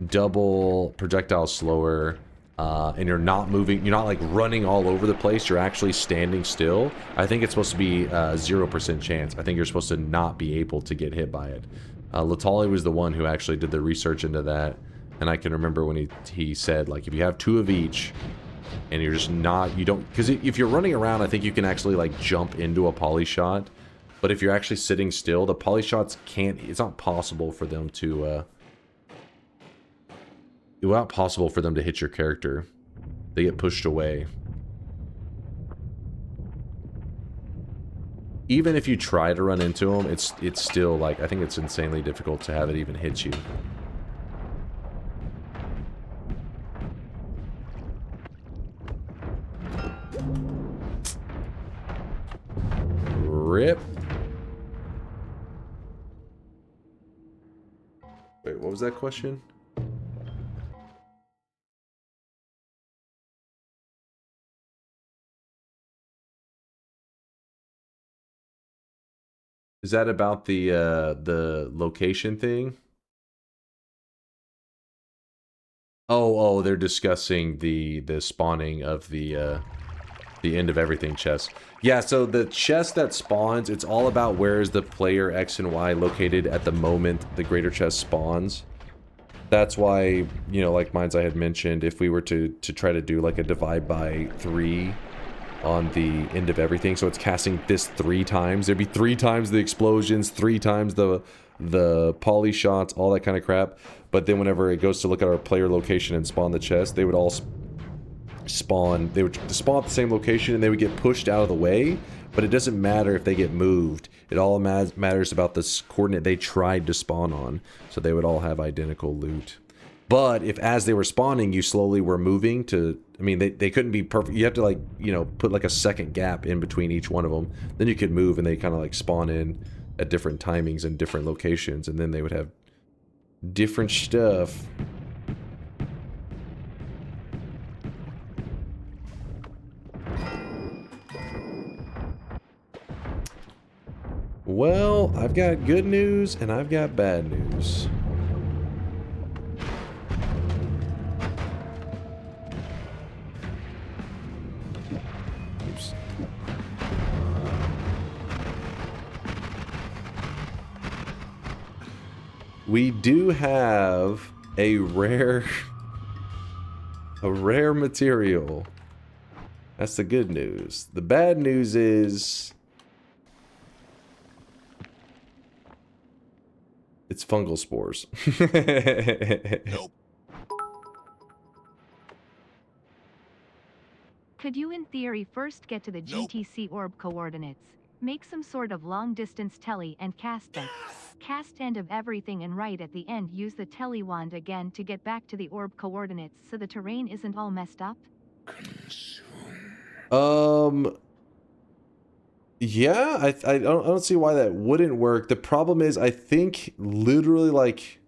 double projectile slower, and you're not moving, you're not like running all over the place, you're actually standing still, I think it's supposed to be 0% chance. I think you're supposed to not be able to get hit by it. Latali was the one who actually did the research into that, and I can remember when he said, like, if you have 2 of each, and you're just not, you don't, because if you're running around, I think you can actually like jump into a poly shot, but if you're actually sitting still, the poly shots can't, it's not possible for them to, it's not possible for them to hit your character. They get pushed away. Even if you try to run into them, it's still like, I think it's insanely difficult to have it even hit you. Rip. Wait, what was that question? Is that about the location thing? Oh, they're discussing the spawning of the end of everything chest. Yeah, so the chest that spawns, it's all about where is the player X and Y located at the moment the greater chest spawns. That's why, you know, like mines I had mentioned, if we were to try to do like a divide by 3 on the end of everything, so it's casting this 3 times, there'd be 3 times the explosions, 3 times the poly shots, all that kind of crap. But then whenever it goes to look at our player location and spawn the chest, they would all spawn, they would spawn at the same location and they would get pushed out of the way, but it doesn't matter if they get moved. It all matters about this coordinate they tried to spawn on, so they would all have identical loot. But if as they were spawning you slowly were moving to, I mean, they couldn't be perfect, you have to like, you know, put like a second gap in between each one of them, then you could move and they kind of like spawn in at different timings and different locations, and then they would have different stuff. Well, I've got good news and I've got bad news. Oops. We do have a rare material. That's the good news. The bad news is it's fungal spores. Nope. Could you in theory first get to the GTC orb coordinates, make some sort of long distance telly and cast them? Cast end of everything and right at the end use the telly wand again to get back to the orb coordinates so the terrain isn't all messed up? Yeah, I don't see why that wouldn't work. The problem is, I think literally like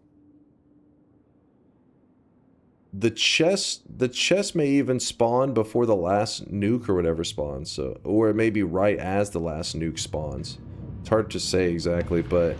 the chest may even spawn before the last nuke or whatever spawns, so, or it may be right as the last nuke spawns. It's hard to say exactly, but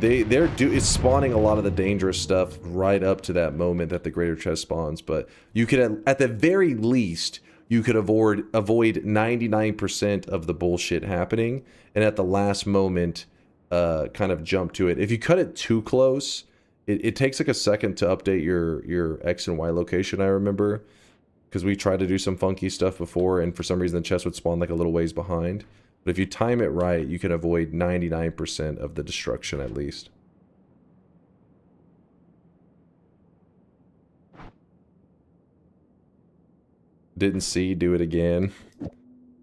it's spawning a lot of the dangerous stuff right up to that moment that the greater chest spawns. But you could, at the very least, you could avoid 99% of the bullshit happening, and at the last moment, kind of jump to it. If you cut it too close, it takes like a second to update your X and Y location, I remember. Because we tried to do some funky stuff before, and for some reason the chest would spawn like a little ways behind. But if you time it right, you can avoid 99% of the destruction at least. Didn't see, do it again.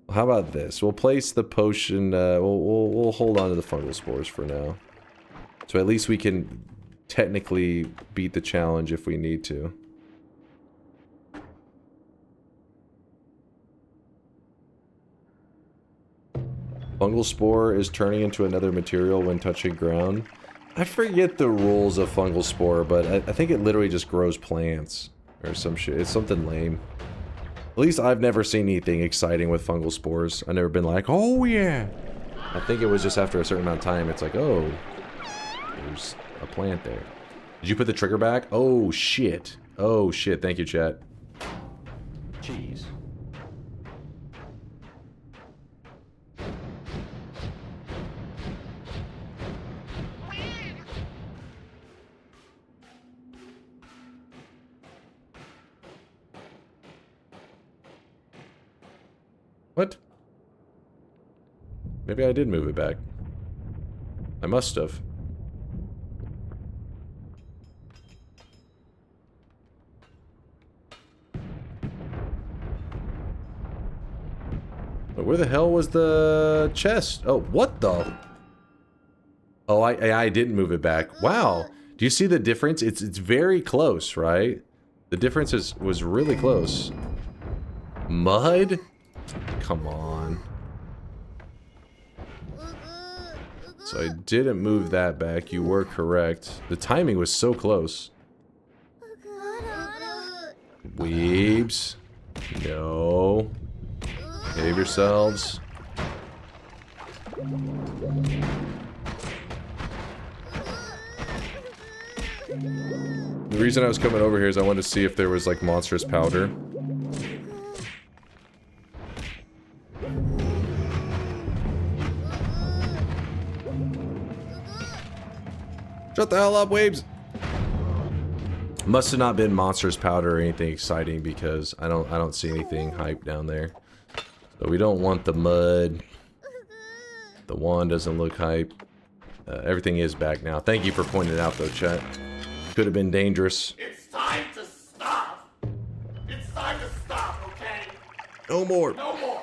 How about this? We'll place the potion, we'll hold on to the fungal spores for now. So at least we can technically beat the challenge if we need to. Fungal spore is turning into another material when touching ground. I forget the rules of fungal spore, but I think it literally just grows plants or some shit. It's something lame. At least I've never seen anything exciting with fungal spores. I've never been like, oh yeah. I think it was just after a certain amount of time, it's like, oh, there's a plant there. Did you put the trigger back? Oh shit. Oh shit, thank you, chat. Jeez. What? Maybe I did move it back. I must have. But where the hell was the chest? Oh, what the? Oh, I didn't move it back. Wow. Do you see the difference? It's very close, right? The difference was really close. Mud? Come on. So I didn't move that back. You were correct. The timing was so close. Weebs. No. Behave yourselves. The reason I was coming over here is I wanted to see if there was like monstrous powder. Shut the hell up, Waves! Must have not been monstrous powder or anything exciting because I don't see anything hype down there. So we don't want the mud. The wand doesn't look hype. Everything is back now. Thank you for pointing it out though, chat. Could have been dangerous. It's time to stop. It's time to stop, okay? No more. No more.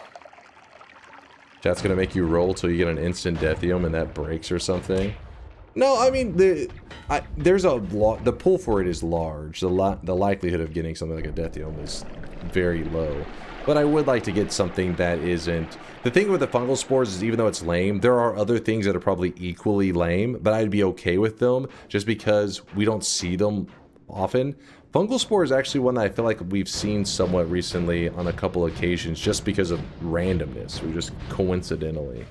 Chat's gonna make you roll till you get an instant deathium and that breaks or something. No, I mean there's the pull for it is large. The likelihood of getting something like a deathium is very low. But I would like to get something that isn't. The thing with the fungal spores is even though it's lame, there are other things that are probably equally lame, but I'd be okay with them just because we don't see them often. Fungal spore is actually one that I feel like we've seen somewhat recently on a couple occasions just because of randomness, or just coincidentally.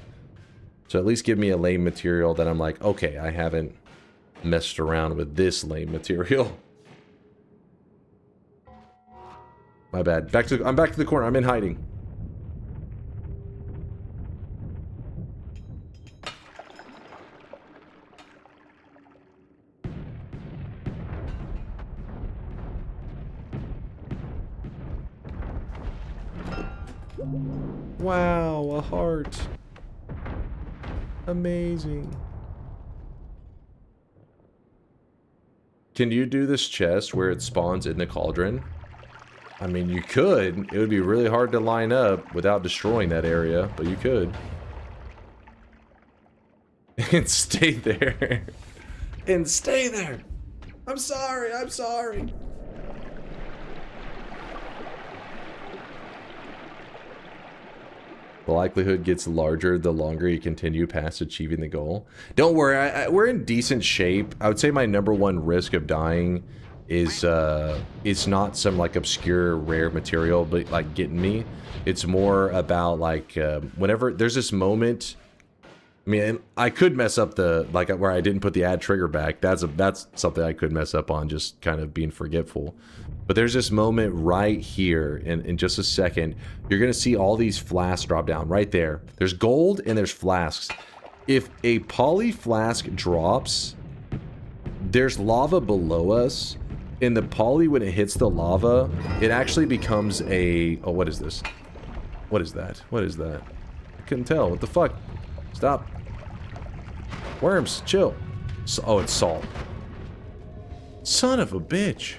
So at least give me a lame material that I'm like, okay, I haven't messed around with this lame material. My bad. I'm back to the corner. I'm in hiding. Wow, a heart. Amazing. Can you do this chest where it spawns in the cauldron? I mean, you could. It would be really hard to line up without destroying that area, but you could. And stay there. And stay there. I'm sorry, I'm sorry. The likelihood gets larger the longer you continue past achieving the goal. Don't worry, we're in decent shape. I would say my #1 risk of dying it's not some like obscure rare material, but like getting me. It's more about like whenever there's this moment. I mean, I could mess up the like where I didn't put the add trigger back. That's something I could mess up on, just kind of being forgetful. But there's this moment right here, in just a second, you're gonna see all these flasks drop down right there. There's gold and there's flasks. If a poly flask drops, there's lava below us. In the poly, when it hits the lava, it actually becomes a... Oh, what is this? What is that? What is that? I couldn't tell. What the fuck? Stop. Worms, chill. So, oh, it's salt. Son of a bitch.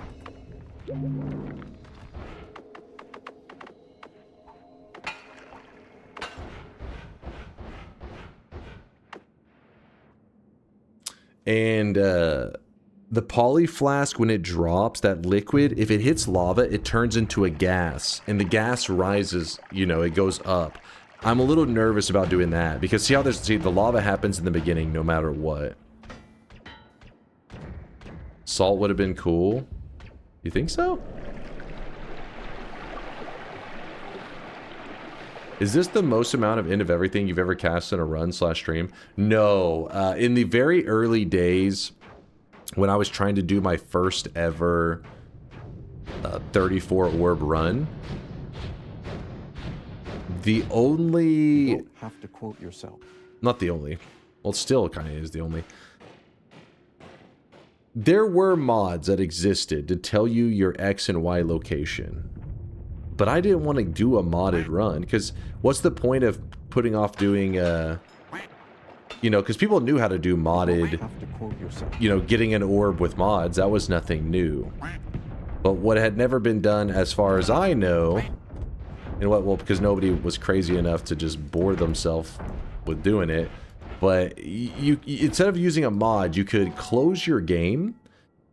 And the poly flask, when it drops, that liquid, if it hits lava, it turns into a gas. And the gas rises, you know, it goes up. I'm a little nervous about doing that. Because see how there's... See, the lava happens in the beginning no matter what. Salt would have been cool. You think so? Is this the most amount of end of everything you've ever cast in a run/stream? No. In the very early days, when I was trying to do my first ever 34 orb run, the only... You don't have to quote yourself. Not the only. Well, it still kind of is the only. There were mods that existed to tell you your X and Y location. But I didn't want to do a modded run, because what's the point of putting off doing, you know, because people knew how to do modded, you know, getting an orb with mods. That was nothing new. But what had never been done, as far as I know, and what, well, because nobody was crazy enough to just bore themselves with doing it, but you instead of using a mod, you could close your game,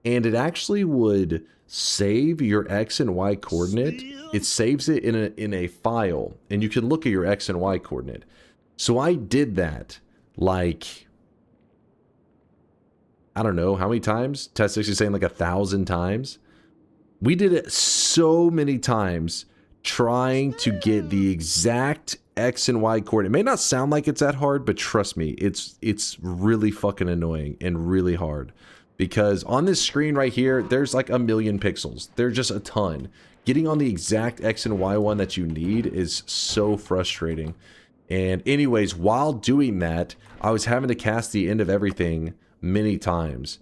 and it actually would save your X and Y coordinate. It saves it in a file, and you can look at your X and Y coordinate. So I did that, like, I don't know how many times. Test 60 saying like 1,000 times. We did it so many times, trying to get the exact X and Y coordinate. It may not sound like it's that hard, but trust me, it's really fucking annoying and really hard. Because on this screen right here, there's like 1,000,000 pixels. There's just a ton. Getting on the exact X and Y one that you need is so frustrating. And anyways, while doing that, I was having to cast the end of everything many times.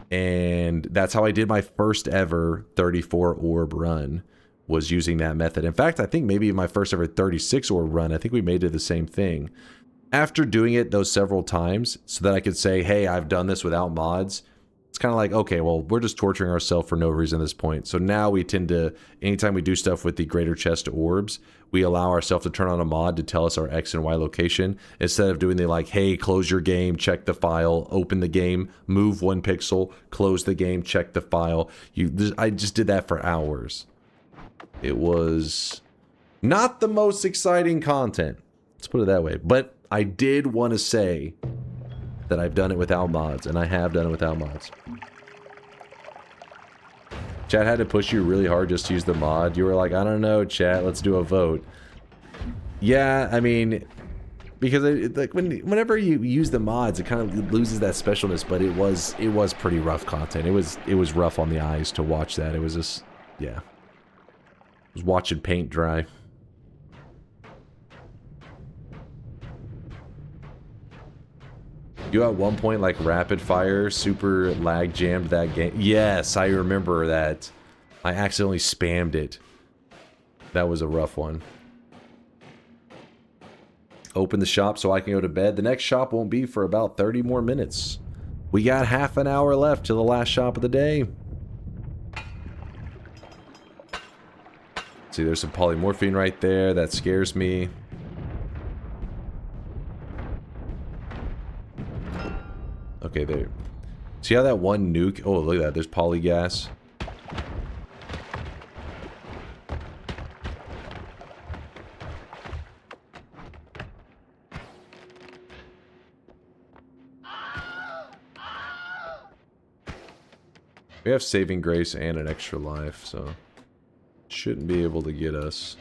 And that's how I did my first ever 34 orb run, was using that method. In fact, I think maybe my first ever 36 orb run, I think we made it the same thing. After doing it those several times, so that I could say, hey, I've done this without mods, it's kind of like, okay, well, we're just torturing ourselves for no reason at this point. So now we tend to, anytime we do stuff with the greater chest orbs, we allow ourselves to turn on a mod to tell us our X and Y location, instead of doing the like, hey, close your game, check the file, open the game, move 1 pixel, close the game, check the file. I just did that for hours. It was not the most exciting content. Let's put it that way. But I did want to say that I've done it without mods, and I have done it without mods. Chat had to push you really hard just to use the mod. You were like, I don't know, chat, let's do a vote. Yeah, I mean, because like whenever you use the mods, it kind of loses that specialness. But it was pretty rough content. It was rough on the eyes to watch that. It was just, yeah, I was watching paint dry. You at one point like rapid fire super lag jammed that game. Yes, I remember that. I accidentally spammed it. That was a rough one. Open the shop so I can go to bed. The next shop won't be for about 30 more minutes. We got half an hour left to the last shop of the day. See, there's some polymorphine right there. That scares me. Okay, there. See how that one nuke... Oh, look at that. There's polygas. We have saving grace and an extra life, so shouldn't be able to get us.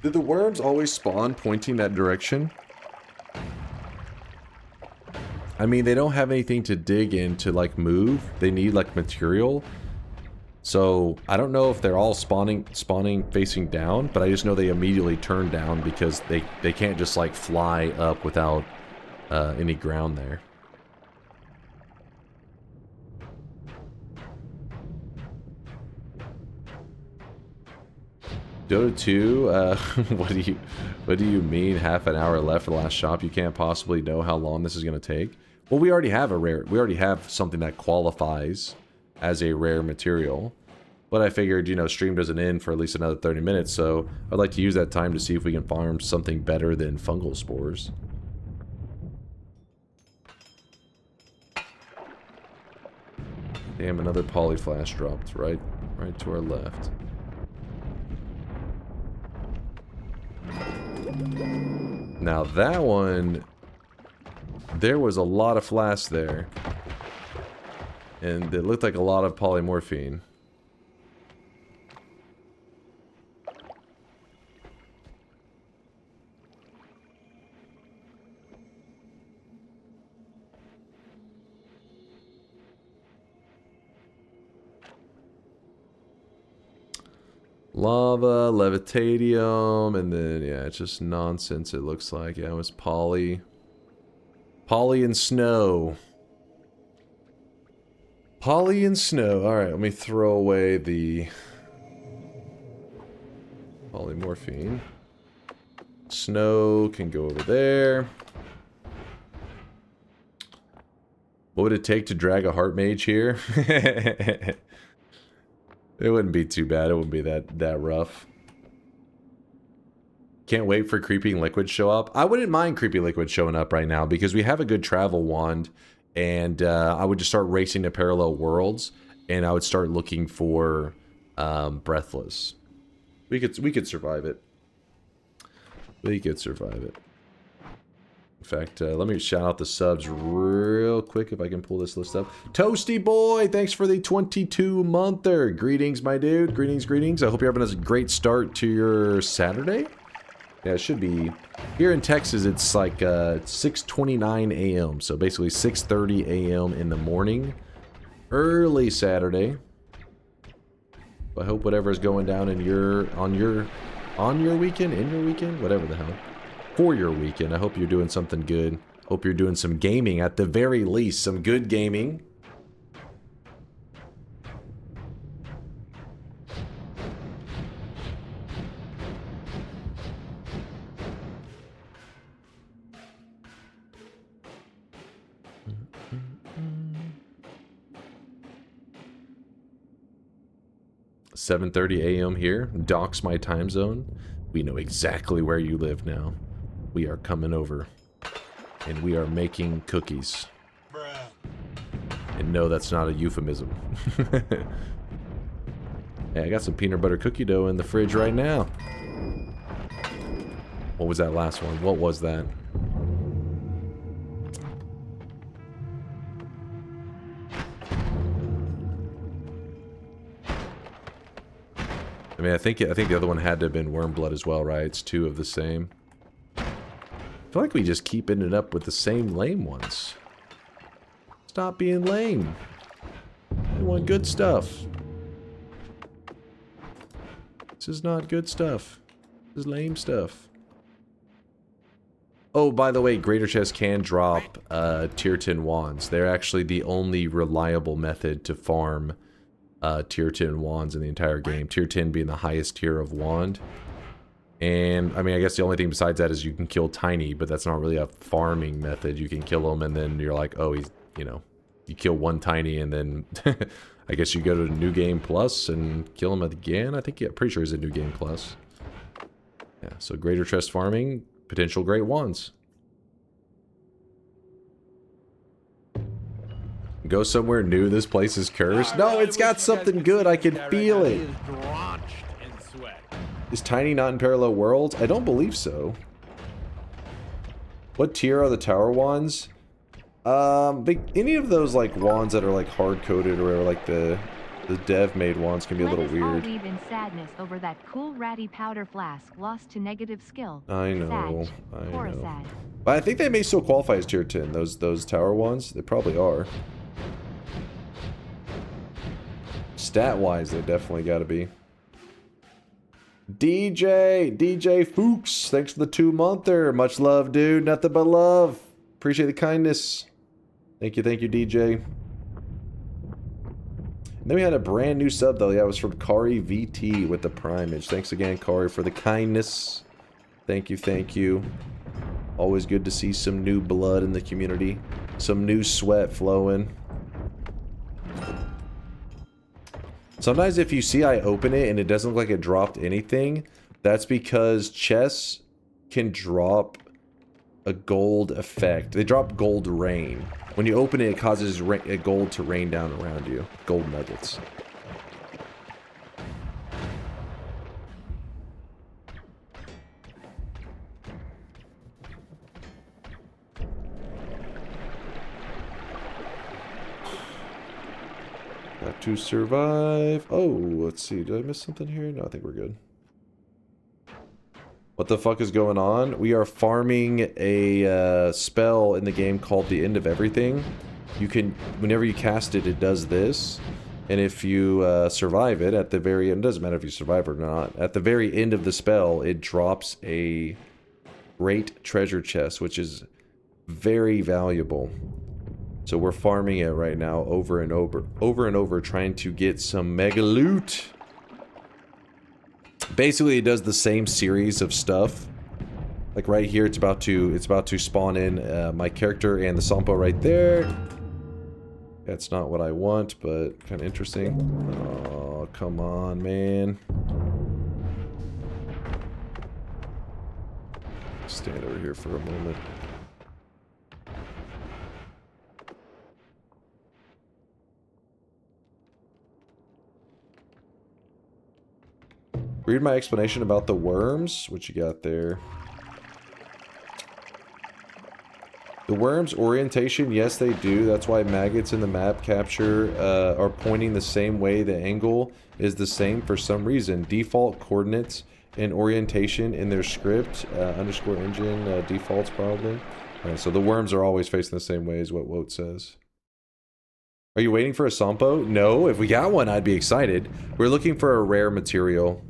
Did the worms always spawn pointing that direction? I mean, they don't have anything to dig in to, like, move. They need, like, material. So, I don't know if they're all spawning facing down, but I just know they immediately turn down because they can't just, like, fly up without any ground there. Dota 2, what do you mean half an hour left for the last shop? You can't possibly know how long this is going to take. Well, we already have something that qualifies as a rare material. But I figured, you know, stream doesn't end for at least another 30 minutes, so I'd like to use that time to see if we can farm something better than fungal spores. Damn, another polyflash dropped right to our left. Now that one, there was a lot of flash there. And it looked like a lot of polymorphine. Lava, levitadium, and then, yeah, it's just nonsense it looks like. Yeah, it was poly. Poly and snow. Poly and snow. Alright, let me throw away the polymorphine. Snow can go over there. What would it take to drag a heart mage here? It wouldn't be too bad. It wouldn't be that rough. Can't wait for Creeping Liquid show up. I wouldn't mind Creepy Liquid showing up right now because we have a good travel wand, and I would just start racing to parallel worlds, and I would start looking for Breathless. We could survive it. We could survive it. In fact, let me shout out the subs real quick if I can pull this list up. Toasty Boy, thanks for the 22-monther. Greetings, my dude. Greetings, greetings. I hope you're having a great start to your Saturday. Yeah, it should be. Here in Texas, it's like 6:29 a.m. So basically 6:30 a.m. in the morning. Early Saturday. I hope whatever's going down in on your weekend, whatever the hell. For your weekend. I hope you're doing something good. Hope you're doing some gaming at the very least. Some good gaming. $7:30 a.m. here. Docs my time zone. We know exactly where you live now. We are coming over. And we are making cookies. And no, that's not a euphemism. Hey, I got some peanut butter cookie dough in the fridge right now. What was that last one? What was that? I mean, I think the other one had to have been Wormblood as well, right? It's two of the same. I feel like we just keep ending up with the same lame ones. Stop being lame. We want good stuff. This is not good stuff. This is lame stuff. Oh, by the way, Greater Chest can drop tier 10 wands. They're actually the only reliable method to farm tier 10 wands in the entire game. Tier 10 being the highest tier of wand. And, I mean, I guess the only thing besides that is you can kill Tiny, but that's not really a farming method. You can kill him and then you're like, oh, he's, you know, you kill one Tiny and then I guess you go to New Game Plus and kill him again. I think, yeah, pretty sure he's a New Game Plus. Yeah, so Greater Chest farming, potential great wands. Go somewhere new, this place is cursed. No, it's got something good, I can feel it. Is Tiny not in Parallel Worlds? I don't believe so. What tier are the tower wands? Any of those like wands that are like hard coded or like the dev made wands can be a little weird. Let us all leave in sadness over that cool ratty powder flask lost to negative skill. I know. Sag. I Poor know. sad. But I think they may still qualify as tier 10. Those tower wands, they probably are. Stat wise, they definitely got to be. DJ Fuchs, thanks for the 2-monther. Much love, dude. Nothing but love. Appreciate the kindness. Thank you, DJ. And then we had a brand new sub though. Yeah, it was from Kari VT with the primage. Thanks again, Kari, for the kindness. Thank you. Always good to see some new blood in the community. Some new sweat flowing. Sometimes if you see I open it and it doesn't look like it dropped anything, that's because chests can drop a gold effect. They drop gold rain. When you open it, it causes gold to rain down around you. Gold nuggets. Got to survive. Oh, let's see. Did I miss something here? No, I think we're good. What the fuck is going on? We are farming a spell in the game called the End of Everything. You can, whenever you cast it, it does this. And if you survive it at the very end, it doesn't matter if you survive or not, at the very end of the spell, it drops a great treasure chest, which is very valuable. So we're farming it right now over and over, trying to get some mega loot. Basically, it does the same series of stuff. Like right here, it's about to spawn in my character and the Sampo right there. That's not what I want, but kind of interesting. Oh, come on, man. Stand over here for a moment. Read my explanation about the worms. What you got there? The worms orientation, yes they do. That's why maggots in the map capture are pointing the same way. The angle is the same for some reason. Default coordinates and orientation in their script, underscore engine defaults probably. Alright, so the worms are always facing the same way is what Wote says. Are you waiting for a Sampo? No, if we got one I'd be excited. We're looking for a rare material.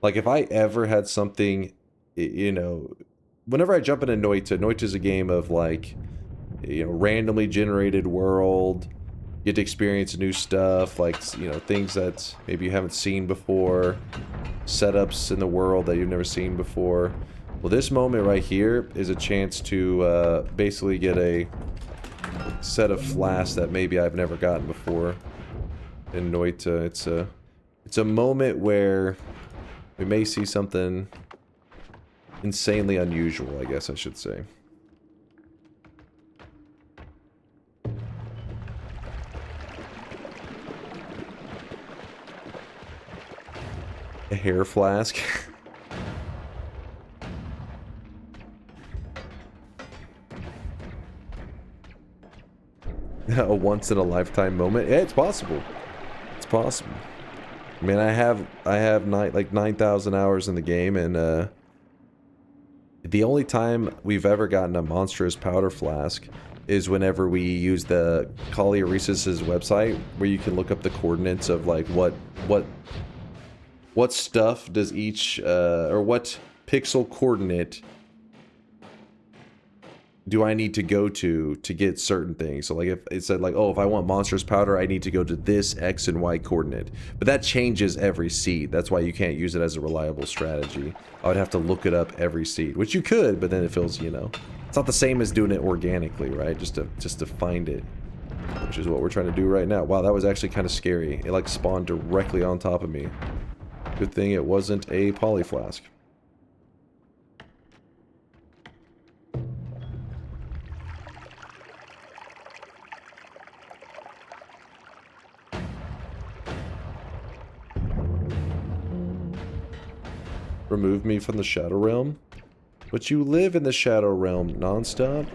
Like, if I ever had something, you know, whenever I jump into Noita, Noita's a game of, like, you know, randomly generated world, you get to experience new stuff, like, you know, things that maybe you haven't seen before, setups in the world that you've never seen before. Well, this moment right here is a chance to basically get a set of flasks that maybe I've never gotten before in Noita. It's a moment where we may see something insanely unusual, I guess I should say. A hair flask. A once-in-a-lifetime moment. Yeah, it's possible. It's possible. I mean, I have like 9,000 hours in the game, and the only time we've ever gotten a monstrous powder flask is whenever we use the Kali-Orisis's website, where you can look up the coordinates of like what stuff does each or what pixel coordinate do I need to go to get certain things. So like if it said like, oh, if I want monstrous powder, I need to go to this X and Y coordinate. But that changes every seed. That's why you can't use it as a reliable strategy. I would have to look it up every seed, which you could, but then it feels, you know, it's not the same as doing it organically, right? Just to find it, which is what we're trying to do right now. Wow, that was actually kind of scary. It like spawned directly on top of me. Good thing it wasn't a poly flask. Remove me from the Shadow Realm? But you live in the Shadow Realm nonstop?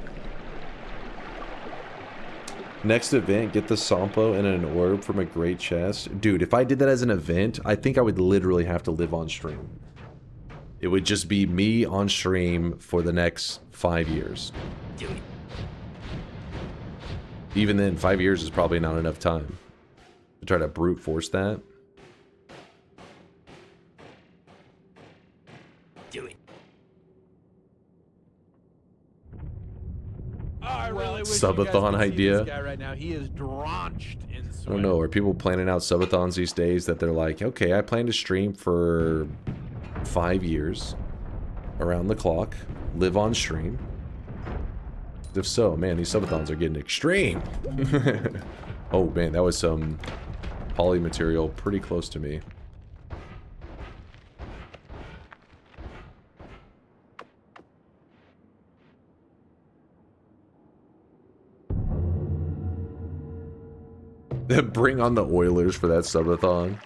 Next event, get the Sampo and an orb from a great chest. Dude, if I did that as an event, I think I would literally have to live on stream. It would just be me on stream for the next 5 years. Even then, 5 years is probably not enough time to try to brute force that. I really wish Subathon idea. This guy right now, he is drenched in sweat. I don't know. Are people planning out subathons these days that they're like, okay, I plan to stream for 5 years, around the clock, live on stream? If so, man, these subathons are getting extreme. Oh man, that was some poly material pretty close to me. Bring on the Oilers for that subathon.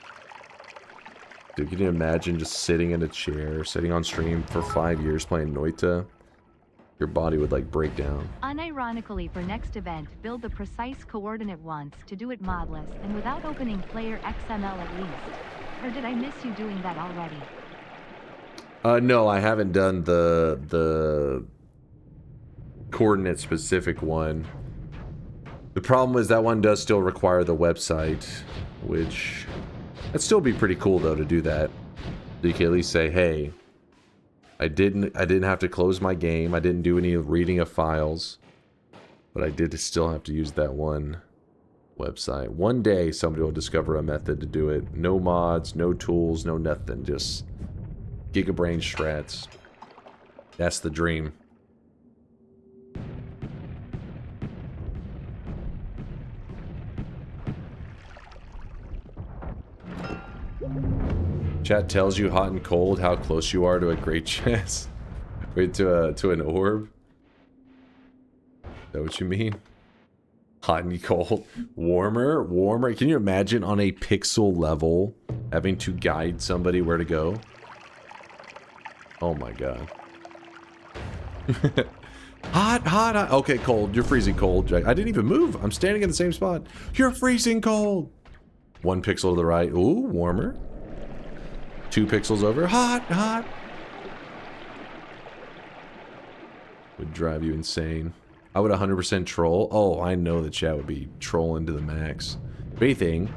Dude, can you imagine just sitting in a chair, sitting on stream for 5 years playing Noita? Your body would like break down. Unironically, for next event, build the precise coordinate once to do it modless and without opening player XML at least. Or did I miss you doing that already? No, I haven't done the coordinate specific one. The problem is that one does still require the website, which that'd still be pretty cool though to do that. So you can at least say, hey, I didn't have to close my game. I didn't do any reading of files, but I did still have to use that one website. One day somebody will discover a method to do it. No mods, no tools, no nothing. Just gigabrain strats. That's the dream. Chat tells you hot and cold how close you are to a great chest. Wait, to an orb? Is that what you mean? Hot and cold. Warmer? Warmer? Can you imagine on a pixel level having to guide somebody where to go? Oh my god. Hot, hot, hot. Okay, cold. You're freezing cold, Jack. I didn't even move. I'm standing in the same spot. You're freezing cold. 1 pixel to the right. Ooh, warmer. 2 pixels over. Hot, hot. Would drive you insane. I would 100% troll. Oh, I know the chat would be trolling to the max. If anything,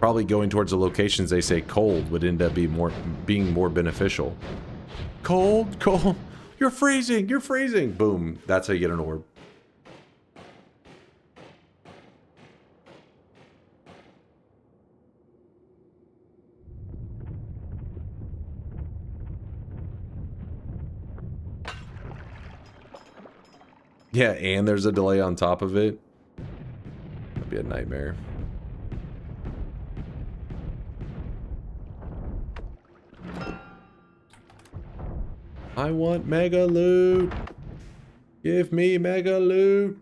probably going towards the locations they say cold would end up being more beneficial. Cold, cold. You're freezing. You're freezing. Boom. That's how you get an orb. Yeah, and there's a delay on top of it. That'd be a nightmare. I want mega loot. Give me mega loot.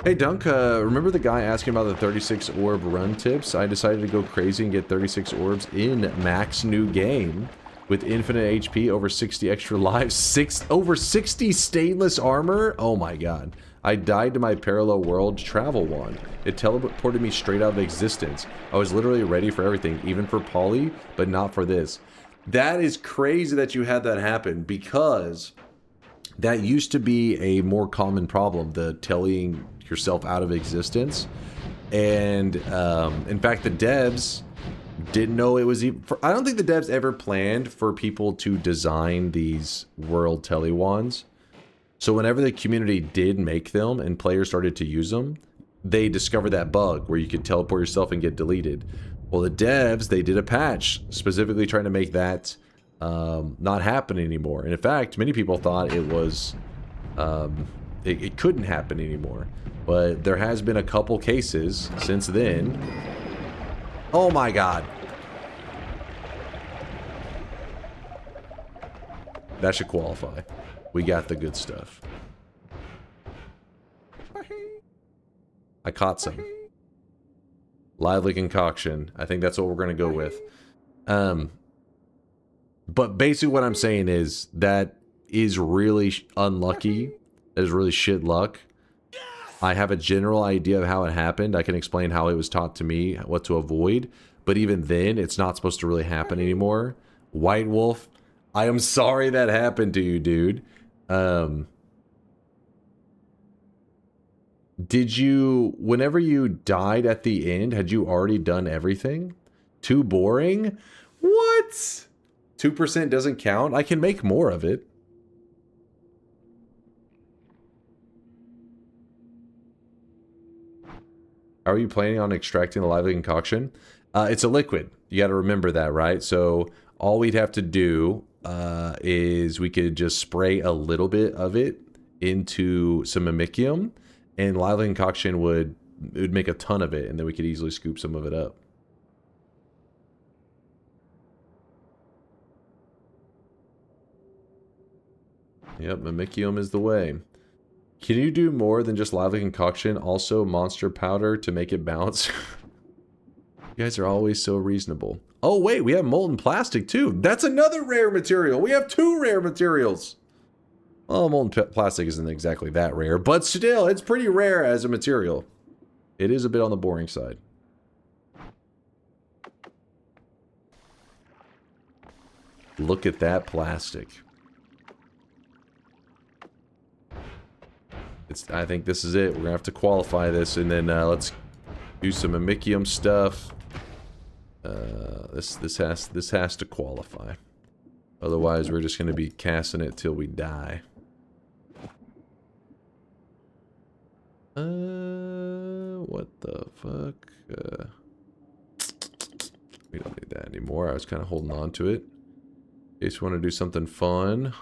Hey Dunk, remember the guy asking about the 36 orb run tips? I decided to go crazy and get 36 orbs in max new game. With infinite HP, over 60 extra lives, over 60 stainless armor? Oh my god. I died to my parallel world travel wand. It teleported me straight out of existence. I was literally ready for everything, even for poly, but not for this. That is crazy that you had that happen, because that used to be a more common problem, the telling yourself out of existence. And in fact, the devs didn't know it was even... I don't think the devs ever planned for people to design these world telewands. So whenever the community did make them and players started to use them, they discovered that bug where you could teleport yourself and get deleted. Well, the devs, they did a patch specifically trying to make that not happen anymore. And in fact, many people thought it was... it couldn't happen anymore. But there has been a couple cases since then Oh my god. That should qualify. We got the good stuff. I caught some. Lively concoction. I think that's what we're going to go with. But basically what I'm saying is that is really unlucky. That is really shit luck. I have a general idea of how it happened. I can explain how it was taught to me, what to avoid. But even then, it's not supposed to really happen anymore. White Wolf, I am sorry that happened to you, dude. Did you, whenever you died at the end, had you already done everything? Too boring? What? 2% doesn't count? I can make more of it. How are you planning on extracting the lively concoction? It's a liquid. You got to remember that, right? So all we'd have to do is we could just spray a little bit of it into some mimicium, and lively concoction would make a ton of it, and then we could easily scoop some of it up. Yep, mimicium is the way. Can you do more than just lively concoction? Also monster powder to make it bounce? You guys are always so reasonable. Oh wait, we have molten plastic too. That's another rare material. We have 2 rare materials. Well, molten plastic isn't exactly that rare, but still, it's pretty rare as a material. It is a bit on the boring side. Look at that plastic. I think this is it. We're gonna have to qualify this, and then let's do some mimicium stuff. This has to qualify. Otherwise, we're just gonna be casting it till we die. What the fuck? We don't need that anymore. I was kind of holding on to it in case we want to do something fun.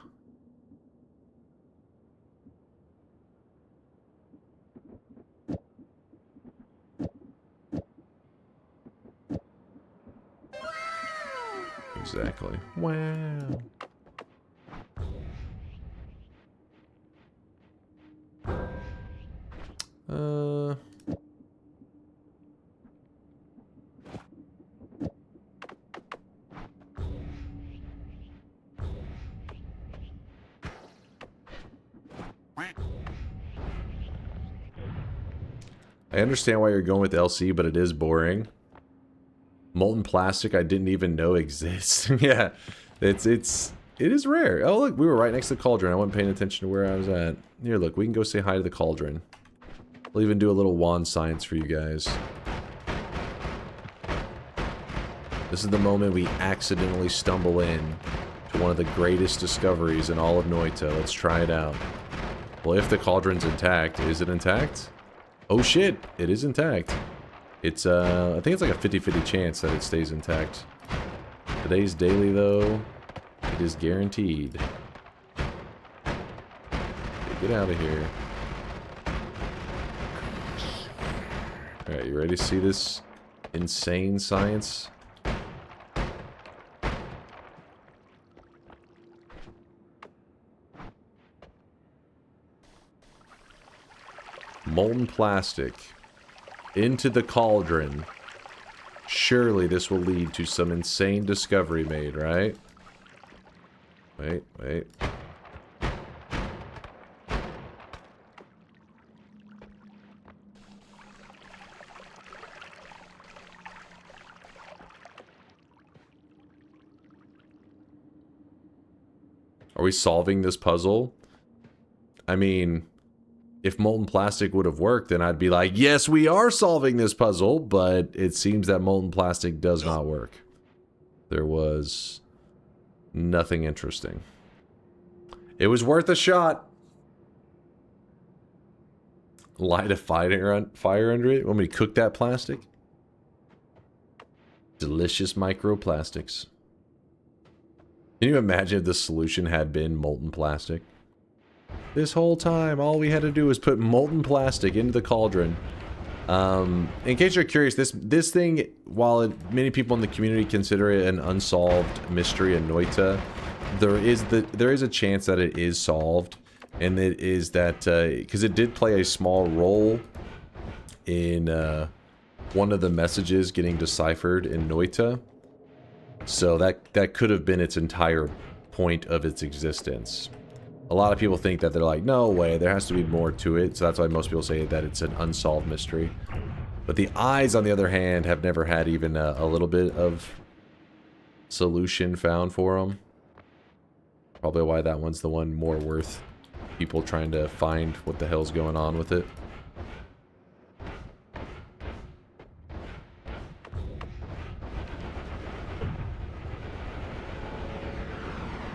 Exactly. Wow. I understand why you're going with LC, but it is boring. Molten plastic I didn't even know exists. Yeah, it is rare. Oh look, we were right next to the cauldron. I wasn't paying attention to where I was at. Here, look, we can go say hi to the cauldron. We'll even do a little wand science for you guys. This is the moment we accidentally stumble in to one of the greatest discoveries in all of Noita. Let's try it out. Well, if the cauldron's intact, is it intact? Oh shit, it is intact. It's, I think it's like a 50-50 chance that it stays intact. Today's daily, though, it is guaranteed. Okay, get out of here. Alright, you ready to see this insane science? Molten plastic. Into the cauldron. Surely this will lead to some insane discovery made, right? Wait, wait. Are we solving this puzzle? I mean, if molten plastic would have worked, then I'd be like, yes, we are solving this puzzle, but it seems that molten plastic does not work. There was nothing interesting. It was worth a shot. Light a fire under it? Want me to cook that plastic? Delicious microplastics. Can you imagine if the solution had been molten plastic? This whole time, all we had to do was put molten plastic into the cauldron, In case you're curious, this thing, while many people in the community consider it an unsolved mystery in Noita, there is a chance that it is solved, and it is that because it did play a small role in one of the messages getting deciphered in Noita, so that could have been its entire point of its existence. A lot of people think that they're like, no way, there has to be more to it, so that's why most people say that it's an unsolved mystery. But the eyes, on the other hand, have never had even a little bit of solution found for them. Probably why that one's the one more worth people trying to find what the hell's going on with it.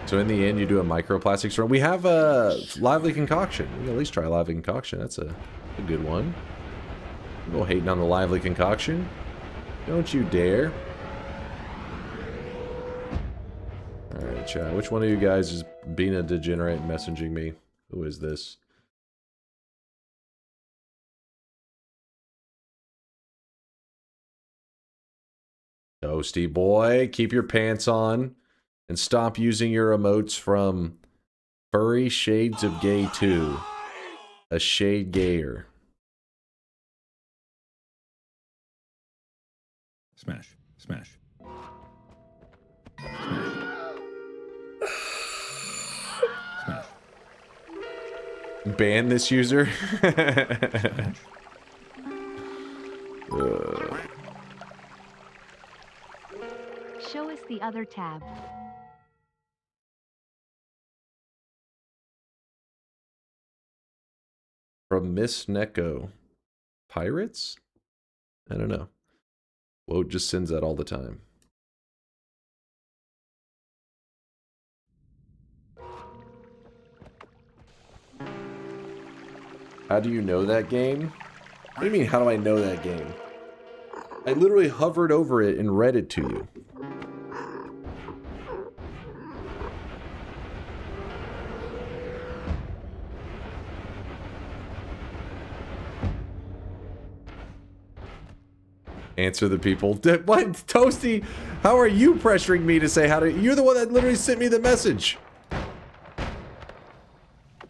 So in the end, you do a microplastics run. We have a lively concoction. We can at least try lively concoction. That's a good one. Go hating on the lively concoction. Don't you dare. Alright, chat. Which one of you guys is being a degenerate and messaging me? Who is this? Toasty boy, keep your pants on. And stop using your emotes from Furry Shades of Gay 2. A shade gayer. Smash. Smash. Smash. Ban this user? Show us the other tab. From Miss Neko. Pirates? I don't know. Woe just sends that all the time. How do you know that game? What do you mean, how do I know that game? I literally hovered over it and read it to you. Answer the people. What? Toasty, how are you pressuring me to say how to... You're the one that literally sent me the message.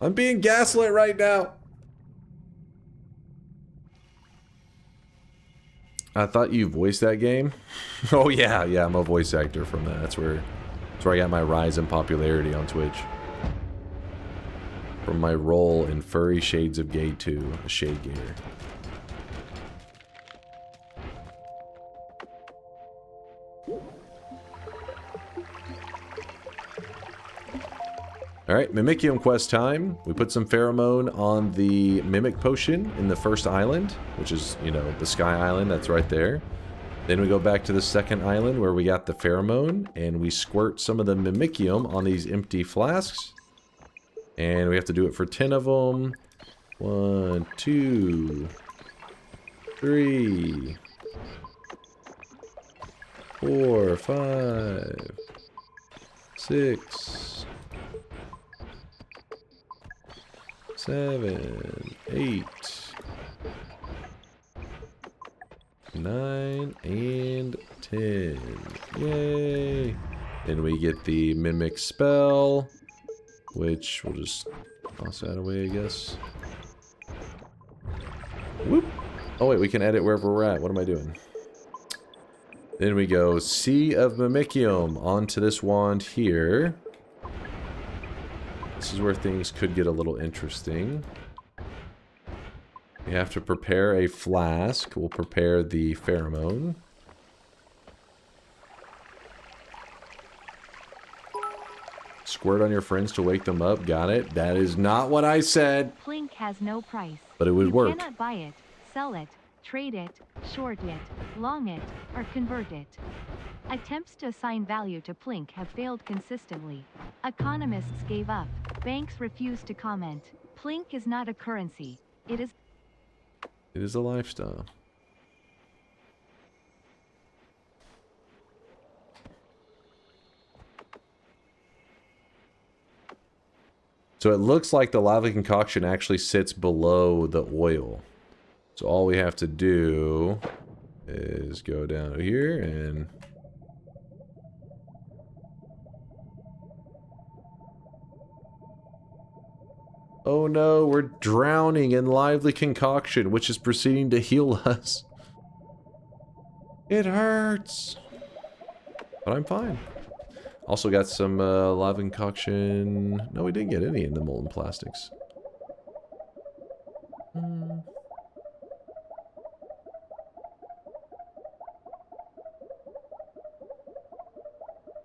I'm being gaslit right now. I thought you voiced that game. Oh yeah, I'm a voice actor from that. That's where I got my rise in popularity on Twitch. From my role in Furry Shades of Gay 2, a shade gayer. Alright, Mimicium quest time. We put some pheromone on the Mimic Potion in the first island, which is, you know, the Sky Island, that's right there. Then we go back to the second island where we got the pheromone, and we squirt some of the Mimicium on these empty flasks. And we have to do it for 10 of them. 1, 2, 3, 4, 5, 6, 7, 8, 9, and 10. Yay! Then we get the Mimic spell, which we'll just toss that away, I guess. Whoop! Oh wait, we can edit wherever we're at. What am I doing? Then we go Sea of Mimicium onto this wand here. This is where things could get a little interesting. We have to prepare a flask. We'll prepare the pheromone. Squirt on your friends to wake them up. Got it. That is not what I said. Plink has no price. But it would work. You cannot buy it, sell it, trade it, short it, long it, or convert it. Attempts to assign value to Plink have failed consistently. Economists gave up. Banks refuse to comment. Plink is not a currency. It is a lifestyle. So it looks like the lava concoction actually sits below the oil. So all we have to do is go down here and... Oh no, we're drowning in lively concoction, which is proceeding to heal us. It hurts. But I'm fine. Also got some lively concoction. No, we didn't get any in the molten plastics.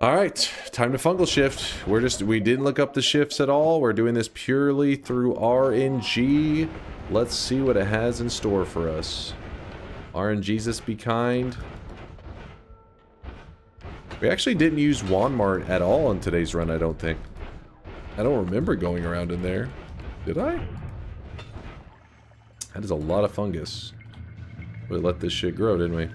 Alright, time to fungal shift. We didn't look up the shifts at all. We're doing this purely through RNG. Let's see what it has in store for us. RNGesus be kind. We actually didn't use Walmart at all in today's run, I don't think. I don't remember going around in there. Did I? That is a lot of fungus. We let this shit grow, didn't we?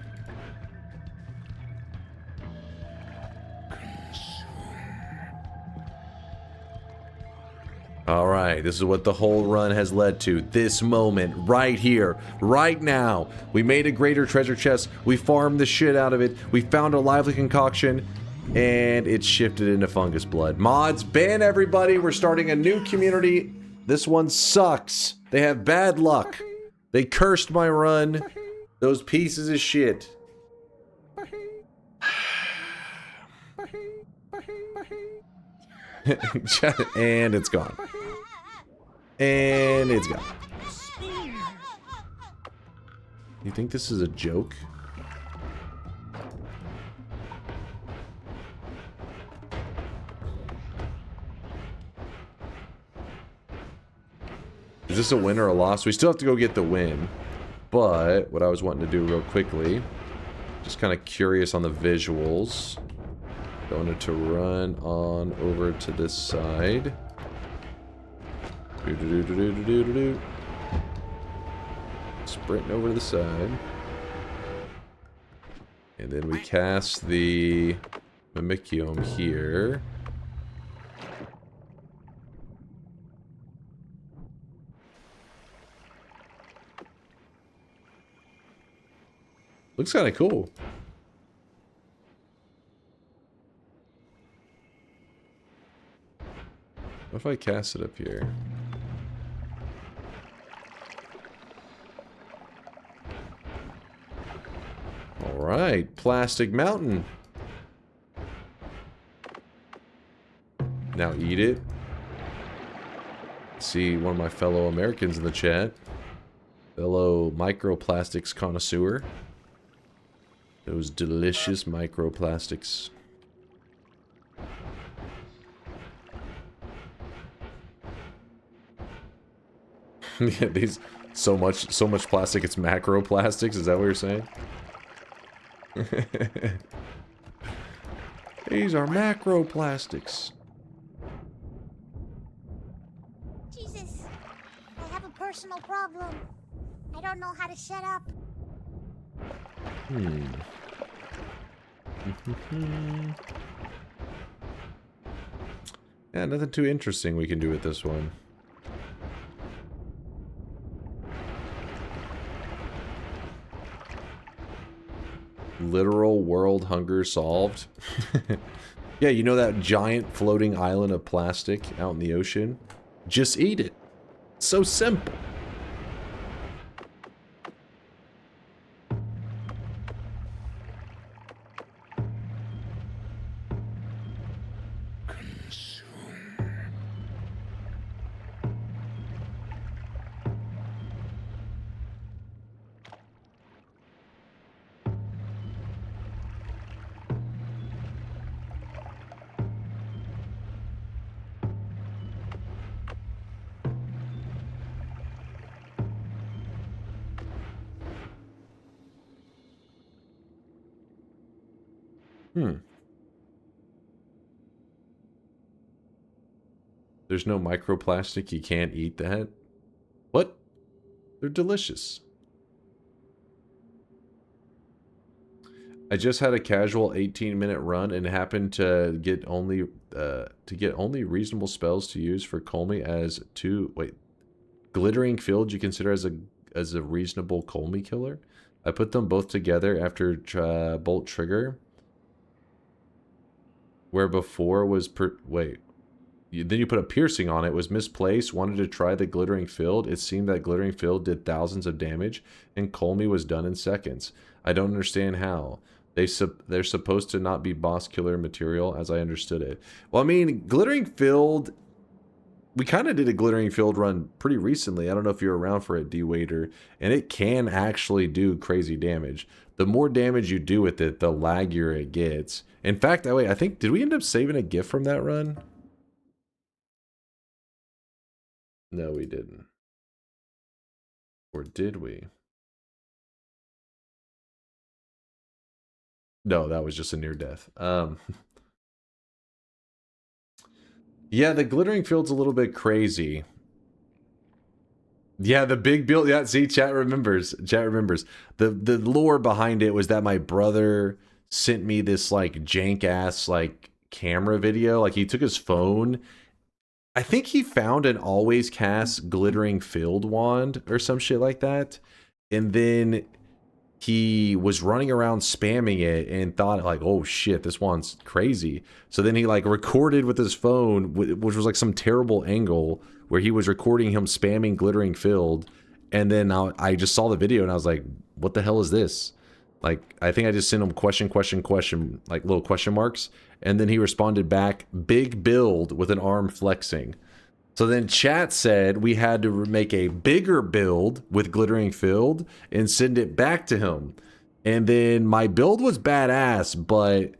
Alright, this is what the whole run has led to. This moment, right here, right now. We made a greater treasure chest. We farmed the shit out of it. We found a lively concoction. And it shifted into fungus blood. Mods, ban everybody. We're starting a new community. This one sucks. They have bad luck. They cursed my run. Those pieces of shit. And it's gone. And it's gone. You think this is a joke? Is this a win or a loss? We still have to go get the win. But what I was wanting to do real quickly, just kind of curious on the visuals. Going to run on over to this side. Sprinting over to the side. And then we cast the Mimicium here. Looks kind of cool. What if I cast it up here? Alright, Plastic Mountain. Now eat it. See one of my fellow Americans in the chat. Fellow microplastics connoisseur. Those delicious microplastics. Yeah, these so much plastic it's macroplastics, is that what you're saying? These are macroplastics. Jesus, I have a personal problem. I don't know how to shut up. Yeah, nothing too interesting we can do with this one. Literal world hunger solved. Yeah, you know that giant floating island of plastic out in the ocean? Just eat it. So simple. There's no microplastic, you can't eat that? What? They're delicious. I just had a casual 18-minute run and happened to get only reasonable spells to use for Colmy as glittering field you consider as a as a reasonable Colmy killer. I put them both together after bolt trigger, where before was then you put a piercing on it, was misplaced, wanted to try the glittering field. It seemed that glittering field did thousands of damage, and Colmy was done in seconds. I don't understand how. They're supposed to not be boss killer material, as I understood it. Well, I mean, glittering field, we kind of did a glittering field run pretty recently. I don't know if you're around for it, D-Waiter, and it can actually do crazy damage. The more damage you do with it, the laggier it gets. In fact, wait, I think, did we end up saving a gift from that run? No, we didn't. Or did we? No, that was just a near death. Yeah, the glittering field's a little bit crazy. Yeah, the big build. Yeah, see, chat remembers. Chat remembers. The lore behind it was that my brother sent me this like jank ass like camera video. Like he took his phone. I think he found an always cast glittering field wand or some shit like that. And then he was running around spamming it and thought like, oh shit, this one's crazy. So then he like recorded with his phone, which was like some terrible angle where he was recording him spamming glittering field. And then I just saw the video and I was like, what the hell is this? Like, I think I just sent him question, like little question marks. And then he responded back, big build with an arm flexing. So then chat said we had to make a bigger build with glittering field and send it back to him. And then my build was badass, but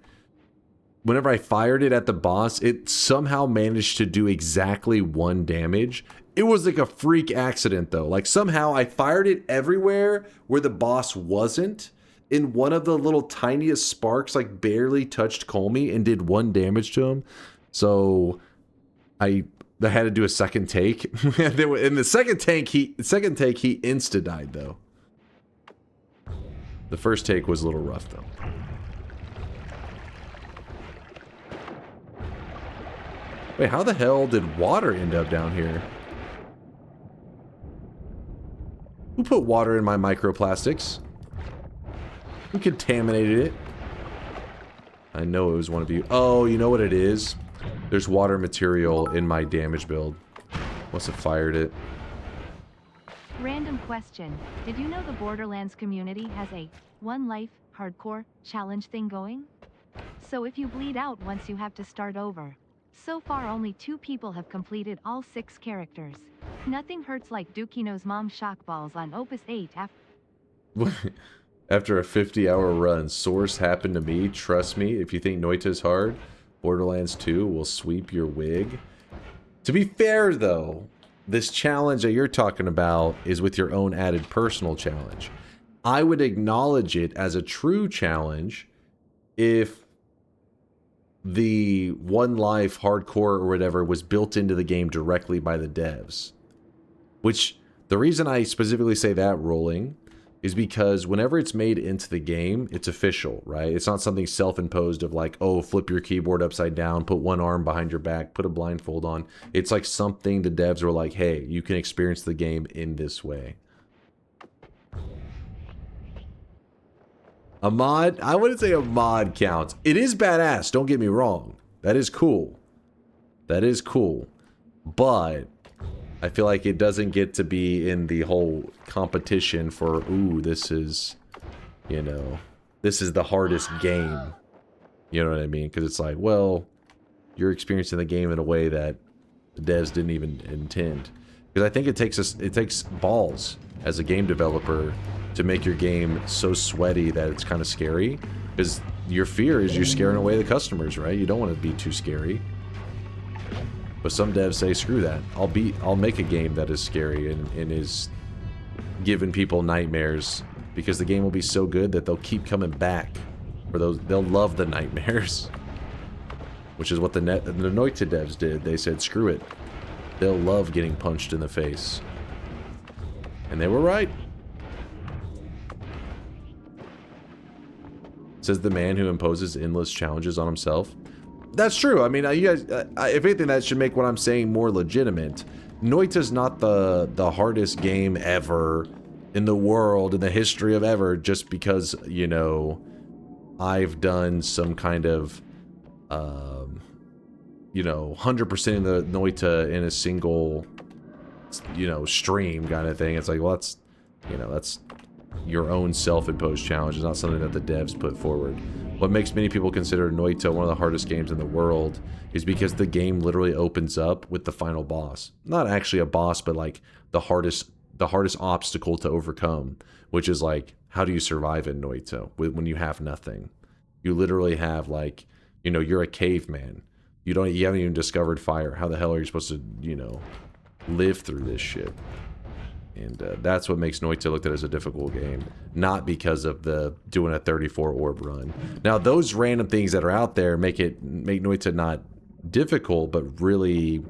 whenever I fired it at the boss, it somehow managed to do exactly 1 damage. It was like a freak accident though. Like somehow I fired it everywhere where the boss wasn't. In one of the little tiniest sparks, like barely touched Colmy and did 1 damage to him. So I had to do a second take. In the second take, he insta died though. The first take was a little rough though. Wait, how the hell did water end up down here? Who put water in my microplastics? Who contaminated it? I know it was one of you. Oh, you know what it is? There's water material in my damage build. Must have fired it. Random question. Did you know the Borderlands community has a one life hardcore challenge thing going? So if you bleed out once, you have to start over. So far only 2 people have completed all 6 characters. Nothing hurts like Dukino's mom shockballs on Opus 8 After a 50-hour run. Source happened to me. Trust me, if you think Noita's hard, Borderlands 2 will sweep your wig. To be fair though, this challenge that you're talking about is with your own added personal challenge. I would acknowledge it as a true challenge if the one life hardcore or whatever was built into the game directly by the devs. Which, the reason I specifically say that, Rolling, is because whenever it's made into the game, it's official, right? It's not something self-imposed of like, oh, flip your keyboard upside down, put one arm behind your back, put a blindfold on. It's like something the devs were like, hey, you can experience the game in this way. A mod? I wouldn't say a mod counts. It is badass, don't get me wrong. That is cool. That is cool. But I feel like it doesn't get to be in the whole competition for, ooh, this is, you know, this is the hardest game. You know what I mean? Because it's like, well, you're experiencing the game in a way that the devs didn't even intend. Because I think it takes balls as a game developer to make your game so sweaty that it's kind of scary. Because your fear is you're scaring away the customers, right? You don't want to be too scary. But some devs say, screw that. I'll make a game that is scary and is giving people nightmares, because the game will be so good that they'll keep coming back. Or they'll love the nightmares. Which is what the Noita devs did. They said, screw it. They'll love getting punched in the face. And they were right. Says the man who imposes endless challenges on himself. That's true. I mean, you guys, if anything, that should make what I'm saying more legitimate. Noita's not the hardest game ever. in the world, in the history of ever, just because, you know, I've done some kind of, you know, 100% of the Noita in a single, you know, stream kind of thing. It's like, well, that's, you know, that's your own self-imposed challenge. It's not something that the devs put forward. What makes many people consider Noita one of the hardest games in the world is because the game literally opens up with the final boss. Not actually a boss, but like the hardest obstacle to overcome, which is like, how do you survive in Noita when you have nothing? You literally have, like, you know, you're a caveman. You haven't even discovered fire. How the hell are you supposed to, you know, live through this shit? And that's what makes Noita looked at as a difficult game, not because of the doing a 34 orb run. Now, those random things that are out there make Noita not difficult, but really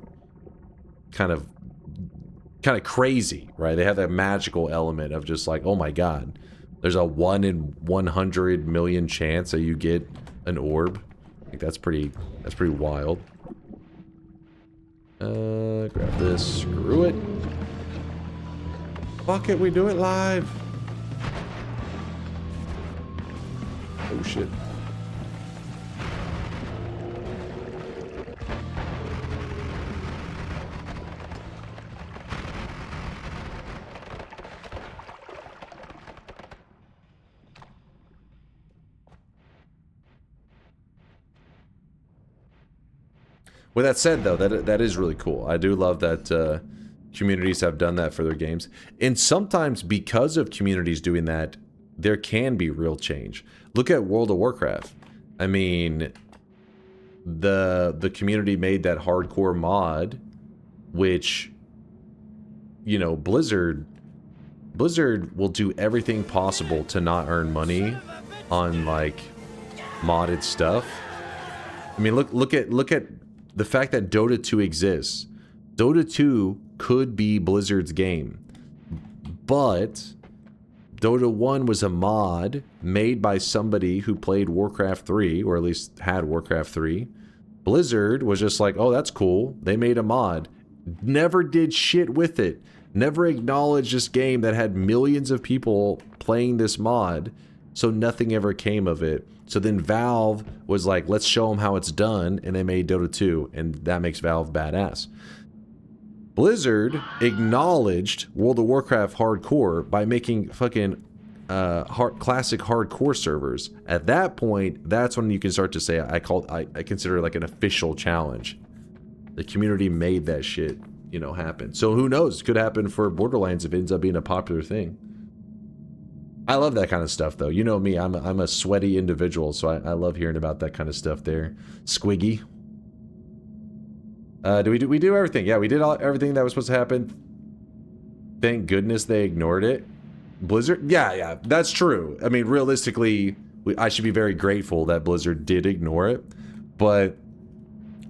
kind of crazy, right? They have that magical element of just like, oh my god, there's a 1 in 100 million chance that you get an orb. Like that's pretty wild. Grab this. Screw it. Fuck it, we do it live. Oh shit. With that said, though, that is really cool. I do love that communities have done that for their games. And sometimes because of communities doing that, there can be real change. Look at World of Warcraft. I mean, the community made that hardcore mod, which, you know, Blizzard will do everything possible to not earn money on, like, modded stuff. I mean, look at the fact that Dota 2 exists. Dota 2 could be Blizzard's game, but Dota 1 was a mod made by somebody who played Warcraft 3, or at least had Warcraft 3. Blizzard was just like, oh, that's cool. They made a mod. Never did shit with it. Never acknowledged this game that had millions of people playing this mod, so nothing ever came of it. So then Valve was like, let's show them how it's done, and they made Dota 2, and that makes Valve badass. Blizzard acknowledged World of Warcraft hardcore by making fucking classic hardcore servers. At that point, that's when you can start to say, I consider it like an official challenge. The community made that shit, you know, happen. So who knows? It could happen for Borderlands if it ends up being a popular thing. I love that kind of stuff, though. You know me, I'm a sweaty individual, so I love hearing about that kind of stuff there. Squiggy. We do everything? Yeah, we did everything that was supposed to happen. Thank goodness they ignored it. Blizzard? Yeah, that's true. I mean, realistically, I should be very grateful that Blizzard did ignore it. But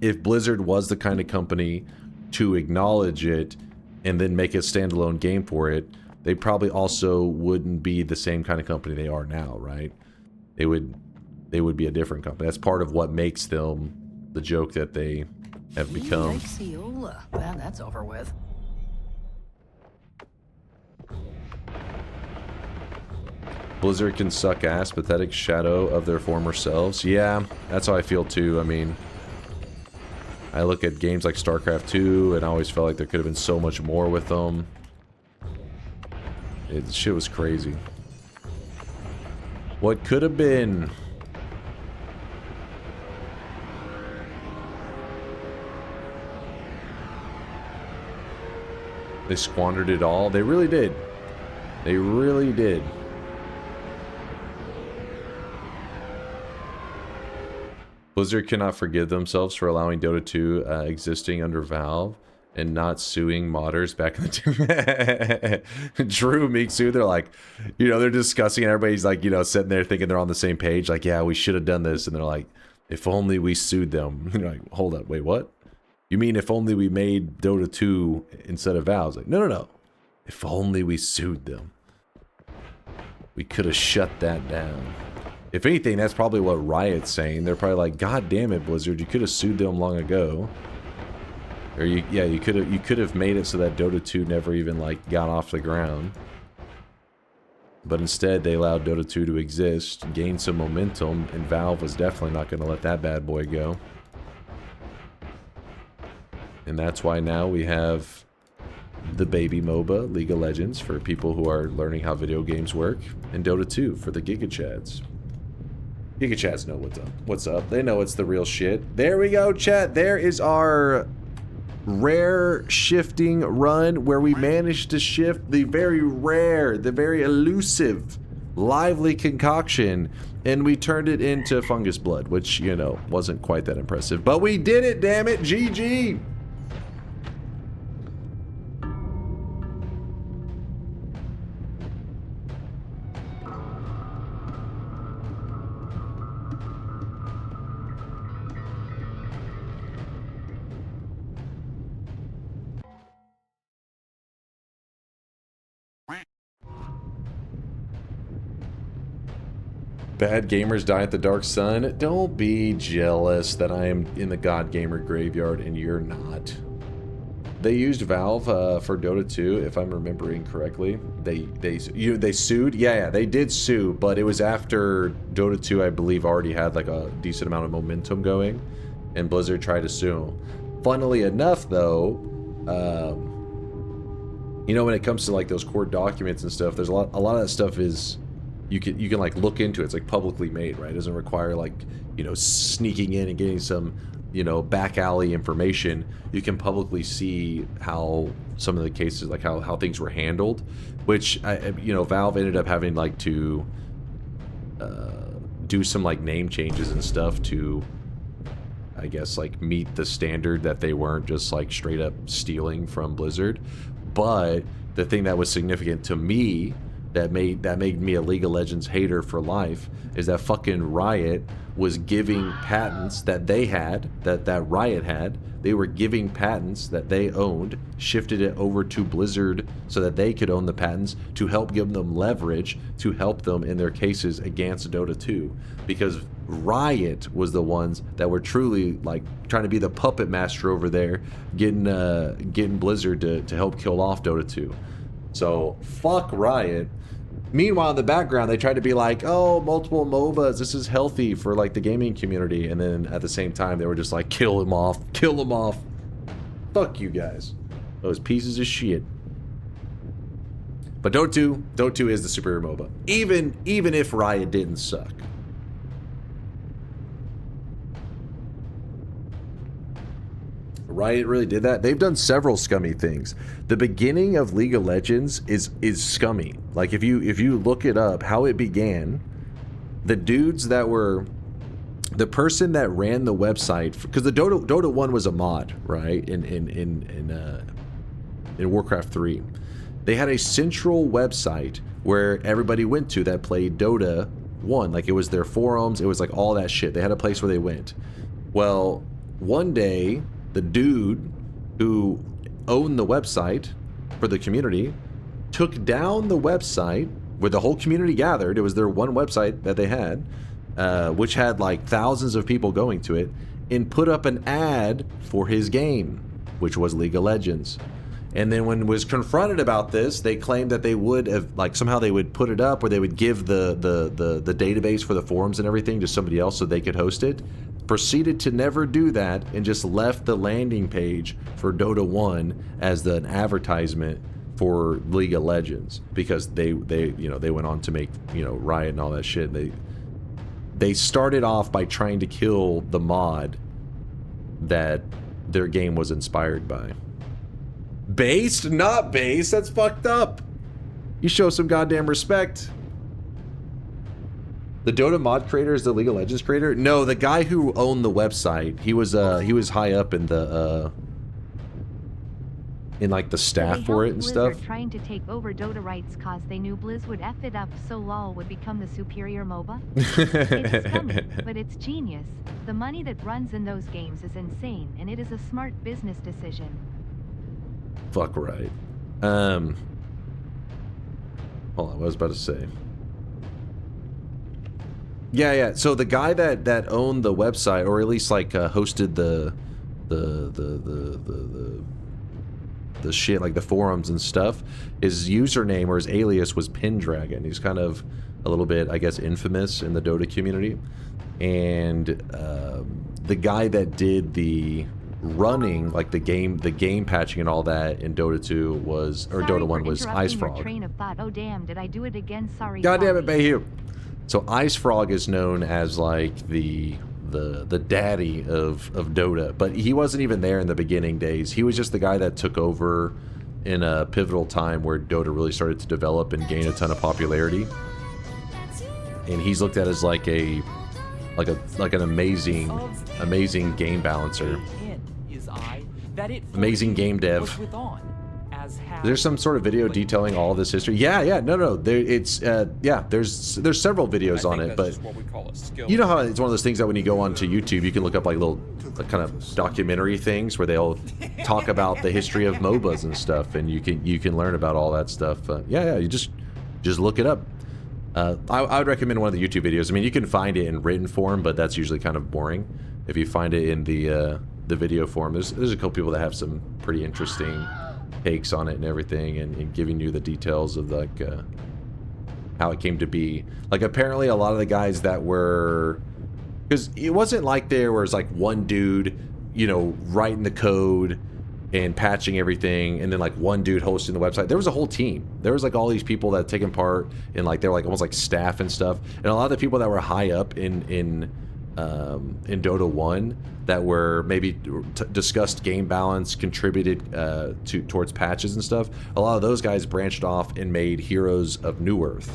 if Blizzard was the kind of company to acknowledge it and then make a standalone game for it, they probably also wouldn't be the same kind of company they are now, right? They would be a different company. That's part of what makes them the joke that they have become. Glad that's over with. Blizzard can suck ass, pathetic shadow of their former selves. Yeah, that's how I feel too. I mean, I look at games like StarCraft 2 and I always felt like there could have been so much more with them. Shit was crazy. What could have been? They squandered it all. They really did. They really did. Blizzard cannot forgive themselves for allowing Dota 2 existing under Valve and not suing modders back in the day. Drew, Miksu, they're like, you know, they're discussing and everybody's like, you know, sitting there thinking they're on the same page. Like, yeah, we should have done this. And they're like, if only we sued them. And you're like, hold up, wait, what? You mean if only we made Dota 2 instead of Valve? Like, no. If only we sued them. We could have shut that down. If anything, that's probably what Riot's saying. They're probably like, God damn it, Blizzard, you could have sued them long ago. Or you could have made it so that Dota 2 never even like got off the ground. But instead, they allowed Dota 2 to exist, gain some momentum, and Valve was definitely not going to let that bad boy go. And that's why now we have the baby MOBA, League of Legends, for people who are learning how video games work, and Dota 2 for the Giga Chads. Giga Chads know what's up. What's up? They know it's the real shit. There we go, chat. There is our rare shifting run where we managed to shift the very rare, the very elusive, lively concoction, and we turned it into fungus blood, which, you know, wasn't quite that impressive. But we did it, damn it! GG! Bad gamers die at the dark sun. Don't be jealous that I am in the God Gamer graveyard and you're not. They used Valve for Dota 2, if I'm remembering correctly. They sued? Yeah, they did sue, but it was after Dota 2, I believe, already had like a decent amount of momentum going, and Blizzard tried to sue. Funnily enough, though, you know, when it comes to like those court documents and stuff, there's a lot of that stuff is you can like look into it. It's like publicly made, right? It doesn't require like, you know, sneaking in and getting some, you know, back alley information. You can publicly see how some of the cases, like how things were handled, which you know, Valve ended up having like to do some like name changes and stuff to, I guess, like meet the standard that they weren't just like straight up stealing from Blizzard. But the thing that was significant to me that made me a League of Legends hater for life is that fucking Riot was giving patents that they had, that Riot had. They were giving patents that they owned, shifted it over to Blizzard so that they could own the patents to help give them leverage to help them in their cases against Dota 2. Because Riot was the ones that were truly like trying to be the puppet master over there, getting Blizzard to help kill off Dota 2. So fuck Riot. Meanwhile, in the background, they tried to be like, oh, multiple MOBAs, this is healthy for like the gaming community. And then at the same time, they were just like, kill him off, kill him off. Fuck you guys. Those pieces of shit. But Dota 2 is the superior MOBA. Even if Riot didn't suck. Riot really did that. They've done several scummy things. The beginning of League of Legends is scummy. Like if you look it up, how it began, the dudes that were, the person that ran the website, because the Dota 1 was a mod, right? In Warcraft 3, they had a central website where everybody went to that played Dota 1. Like it was their forums, it was like all that shit. They had a place where they went. Well, one day, the dude who owned the website for the community took down the website where the whole community gathered. It was their one website that they had, which had like thousands of people going to it, and put up an ad for his game, which was League of Legends. And then when was confronted about this, they claimed that they would have, like, somehow they would put it up, or they would give the database for the forums and everything to somebody else so they could host it. Proceeded to never do that and just left the landing page for Dota 1 as an advertisement for League of Legends, because they went on to make, you know, Riot and all that shit. They started off by trying to kill the mod that their game was inspired by. Based? Not based. That's fucked up. You show some goddamn respect. The Dota mod creator is the League of Legends creator? No, the guy who owned the website, he was high up in the in like the staff for it and Blizzard stuff. Trying to take over Dota rights cause they knew Blizz would F it up, so LOL would become the superior MOBA. It's scummy, but it's genius. The money that runs in those games is insane, and it is a smart business decision. Fuck right. Hold on, what was I about to say? Yeah. So the guy that owned the website, or at least like hosted the the shit, like the forums and stuff, his username or his alias was Pendragon. He's kind of a little bit, I guess, infamous in the Dota community. And the guy that did the running, like the game patching and all that in Dota 2 was, or Dota 1 was IceFrog. Train of thought. Oh damn, did I do it again? Sorry. God damn it, Bayhue. So IceFrog is known as like the daddy of Dota, but he wasn't even there in the beginning days. He was just the guy that took over in a pivotal time where Dota really started to develop and gain a ton of popularity. And he's looked at as like an amazing game balancer. Amazing game dev. There's some sort of video detailing all this history. Yeah, no. There's several videos on it, but you know how it's one of those things that when you go onto YouTube, you can look up like little kind of documentary things where they'll talk about the history of MOBAs and stuff, and you can learn about all that stuff. You just look it up. I would recommend one of the YouTube videos. I mean, you can find it in written form, but that's usually kind of boring. If you find it in the video form, there's a couple people that have some pretty interesting takes on it and everything, and giving you the details of like how it came to be. Like apparently a lot of the guys that were, because it wasn't like there was like one dude, you know, writing the code and patching everything, and then like one dude hosting the website. There was a whole team. There was like all these people that had taken part in, like they're like almost like staff and stuff. And a lot of the people that were high up in Dota 1 that were maybe discussed game balance, contributed towards patches and stuff. A lot of those guys branched off and made Heroes of Newerth,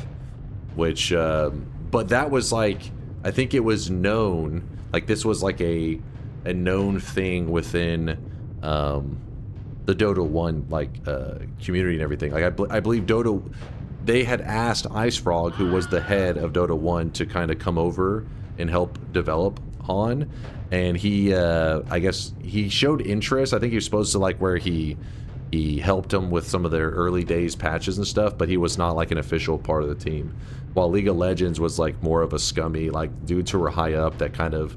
which but that was like, I think it was known, like this was like a known thing within the Dota 1 like community and everything. Like I believe Dota, they had asked IceFrog, who was the head of Dota 1, to kind of come over and help develop Han, and he I guess he showed interest. I think he was supposed to, like, where he helped him with some of their early days patches and stuff, but he was not like an official part of the team. While League of Legends was like more of a scummy, like dudes who were high up that kind of,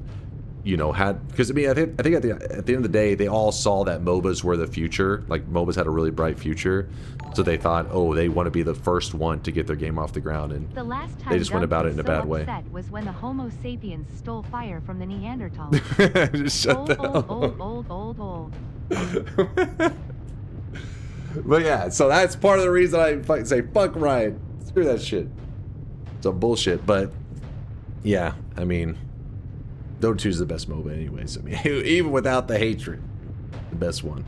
you know, had, because I mean I think at the end of the day they all saw that MOBAs were the future. Like MOBAs had a really bright future, so they thought, oh, they want to be the first one to get their game off the ground, and the last time they just went about it in a bad way. Was when the Homo sapiens stole fire from the Neanderthals. Just shut the hell up. Old. But yeah, so that's part of the reason I say fuck Ryan. Screw that shit. Some bullshit, but yeah, I mean, Dota 2 is the best MOBA anyways. I mean, even without the hatred, the best one.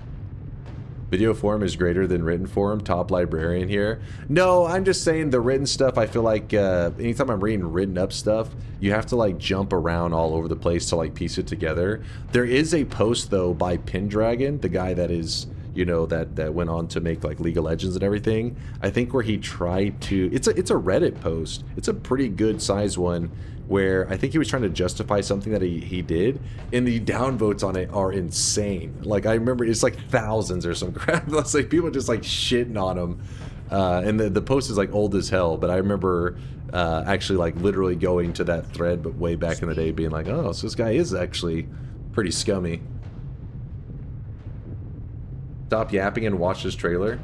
Video form is greater than written form. Top librarian here. No, I'm just saying the written stuff, I feel like anytime I'm reading written up stuff, you have to like jump around all over the place to like piece it together. There is a post though by Pendragon, the guy that is, you know, that went on to make like League of Legends and everything. I think where he tried to, it's a Reddit post. It's a pretty good size one, where I think he was trying to justify something that he did, and the downvotes on it are insane. Like I remember it's like thousands or some crap. It's like people just like shitting on him, and the post is like old as hell. But I remember actually like literally going to that thread, but way back in the day, being like, oh, so this guy is actually pretty scummy. Stop yapping and watch this trailer.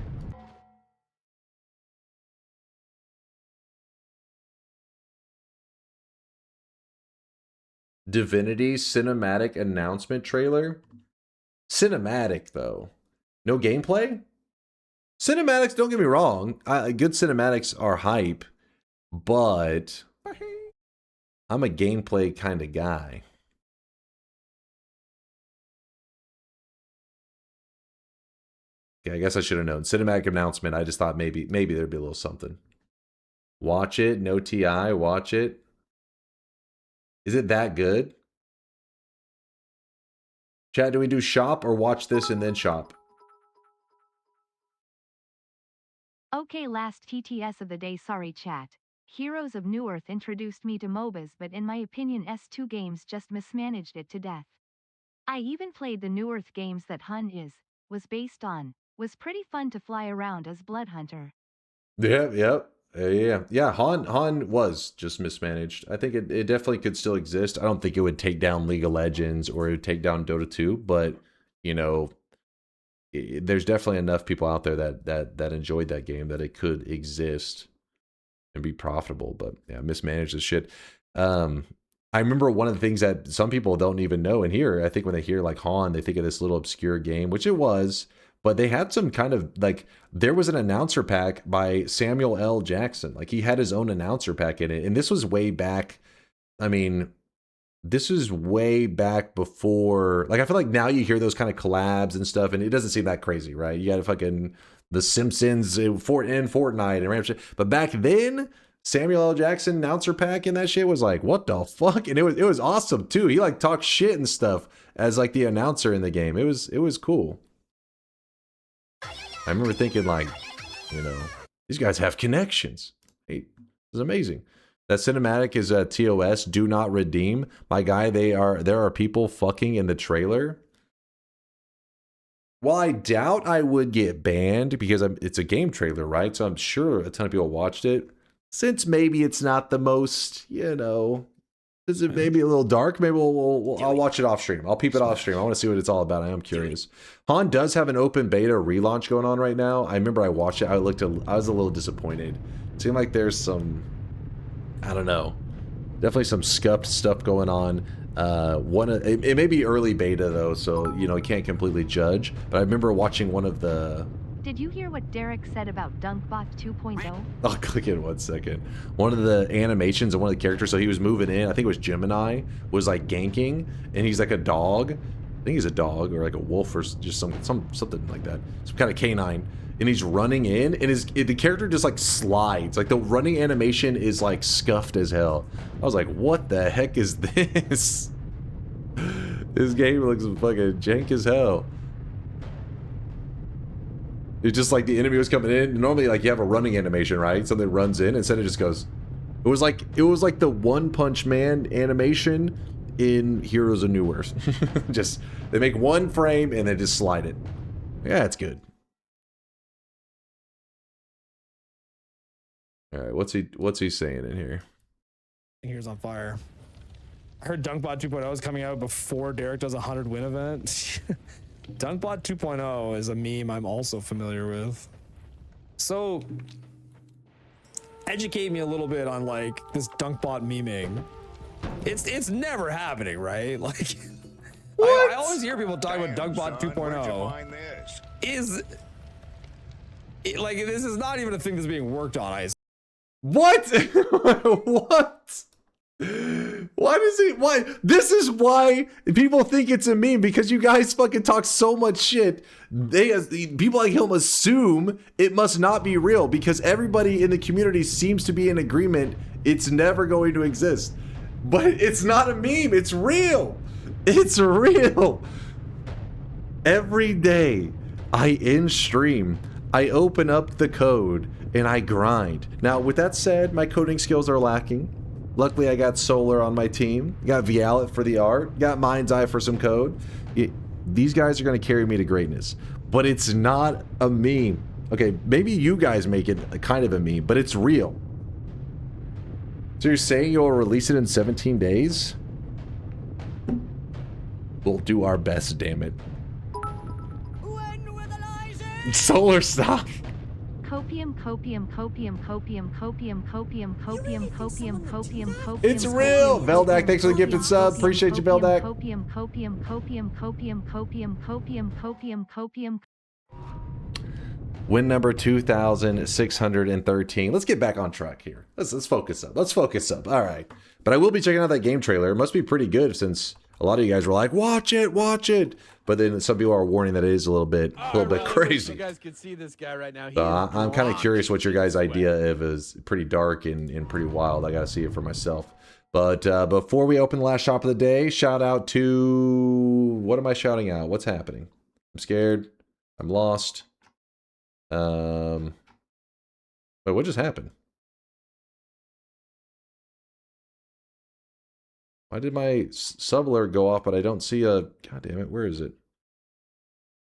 Divinity cinematic announcement trailer? Cinematic, though. No gameplay? Cinematics, don't get me wrong. Good cinematics are hype, but I'm a gameplay kind of guy. I guess I should have known. Cinematic announcement. I just thought maybe there'd be a little something. Watch it. No TI. Watch it. Is it that good? Chat, do we do shop or watch this and then shop? Okay, last TTS of the day. Sorry, chat. Heroes of Newerth introduced me to MOBAs, but in my opinion S2 games just mismanaged it to death. I even played the Newerth games that Hun was based on. Was pretty fun to fly around as Bloodhunter. Yeah. Han was just mismanaged. I think it definitely could still exist. I don't think it would take down League of Legends or it would take down Dota 2, but you know, there's definitely enough people out there that enjoyed that game that it could exist and be profitable. But yeah, mismanaged this shit. I remember one of the things that some people don't even know in here. I think when they hear like Han, they think of this little obscure game, which it was. But they had some kind of like, there was an announcer pack by Samuel L. Jackson. Like he had his own announcer pack in it. And this was way back. I mean, this is way back before. Like I feel like now you hear those kind of collabs and stuff, and it doesn't seem that crazy, right? You got fucking The Simpsons in Fortnite and random shit. But back then, Samuel L. Jackson announcer pack and that shit was like, what the fuck? And it was awesome too. He like talked shit and stuff as like the announcer in the game. It was cool. I remember thinking like, you know, these guys have connections. Hey, it was amazing. That cinematic is TOS, do not redeem. My guy, there are people fucking in the trailer. Well, I doubt I would get banned because it's a game trailer, right? So I'm sure a ton of people watched it. Since maybe it's not the most, you know, is it maybe a little dark? Maybe I'll watch it off stream. I'll peep it off stream. I want to see what it's all about. I am curious. Han does have an open beta relaunch going on right now. I remember I watched it. I was a little disappointed. It seemed like there's some, I don't know, definitely some scuffed stuff going on. It may be early beta though, so you know you can't completely judge. But I remember watching one of the. Did you hear what Derek said about DunkBot 2.0? I'll click in 1 second. One of the animations of one of the characters, so he was moving in, I think it was Gemini, was like ganking, and he's like a dog. I think he's a dog or like a wolf or just something like that. Some kind of canine. And he's running in, and the character just like slides. Like the running animation is like scuffed as hell. I was like, what the heck is this? This game looks fucking jank as hell. It's just like the enemy was coming in. Normally, like you have a running animation, right? Something runs in, instead it just goes. It was like the One Punch Man animation in Heroes of New Earth. Just they make one frame and they just slide it. Yeah, it's good. All right, what's he saying in here? Here's on fire. I heard DunkBot 2.0 is coming out before Derek does a 100 win event. DunkBot 2.0 is a meme I'm also familiar with. So, educate me a little bit on like this DunkBot memeing. It's never happening, right? Like, I always hear people talk about DunkBot 2.0. Like this is not even a thing that's being worked on. What? What? Why? This is why people think it's a meme, because you guys fucking talk so much shit. People like him assume it must not be real because everybody in the community seems to be in agreement it's never going to exist. But it's not a meme, it's real. It's real. Every day I in stream, I open up the code and I grind. Now, with that said, my coding skills are lacking. Luckily, I got Solar on my team. Got Vialet for the art. Got Mind's Eye for some code. These guys are going to carry me to greatness. But it's not a meme. Okay, maybe you guys make it a kind of a meme, but it's real. So you're saying you'll release it in 17 days? We'll do our best, damn it. Solar, stop. Copium. It's real! Veldak, thanks for the gifted sub. Appreciate you, Veldak. Win number 2,613. Let's get back on track here. Let's focus up. Let's focus up. All right. But I will be checking out that game trailer. It must be pretty good since a lot of you guys were like, watch it, watch it. But then some people are warning that it is a little bit crazy. You guys can see this guy right now. I'm kind of curious what your guys' idea of is pretty dark and pretty wild. I got to see it for myself. But before we open the last shop of the day, shout out to... What am I shouting out? What's happening? I'm scared. I'm lost. Wait, what just happened? Why did my sub alert go off, but I don't see a... God damn it, where is it?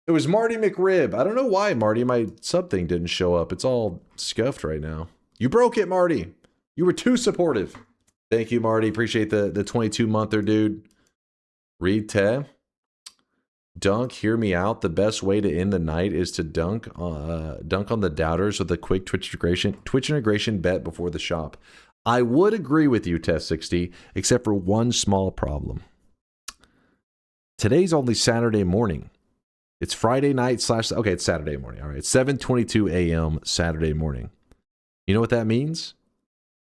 It was Marty McRib. I don't know why, Marty, my sub thing didn't show up. It's all scuffed right now. You broke it, Marty. You were too supportive. Thank you, Marty. Appreciate the 22-monther, dude. Read Te. Dunk, hear me out. The best way to end the night is to dunk on the doubters with a quick Twitch integration bet before the shop. I would agree with you, Test 60, except for one small problem. Today's only Saturday morning. It's Friday night / okay, it's Saturday morning. All right, it's 7:22 a.m. Saturday morning. You know what that means?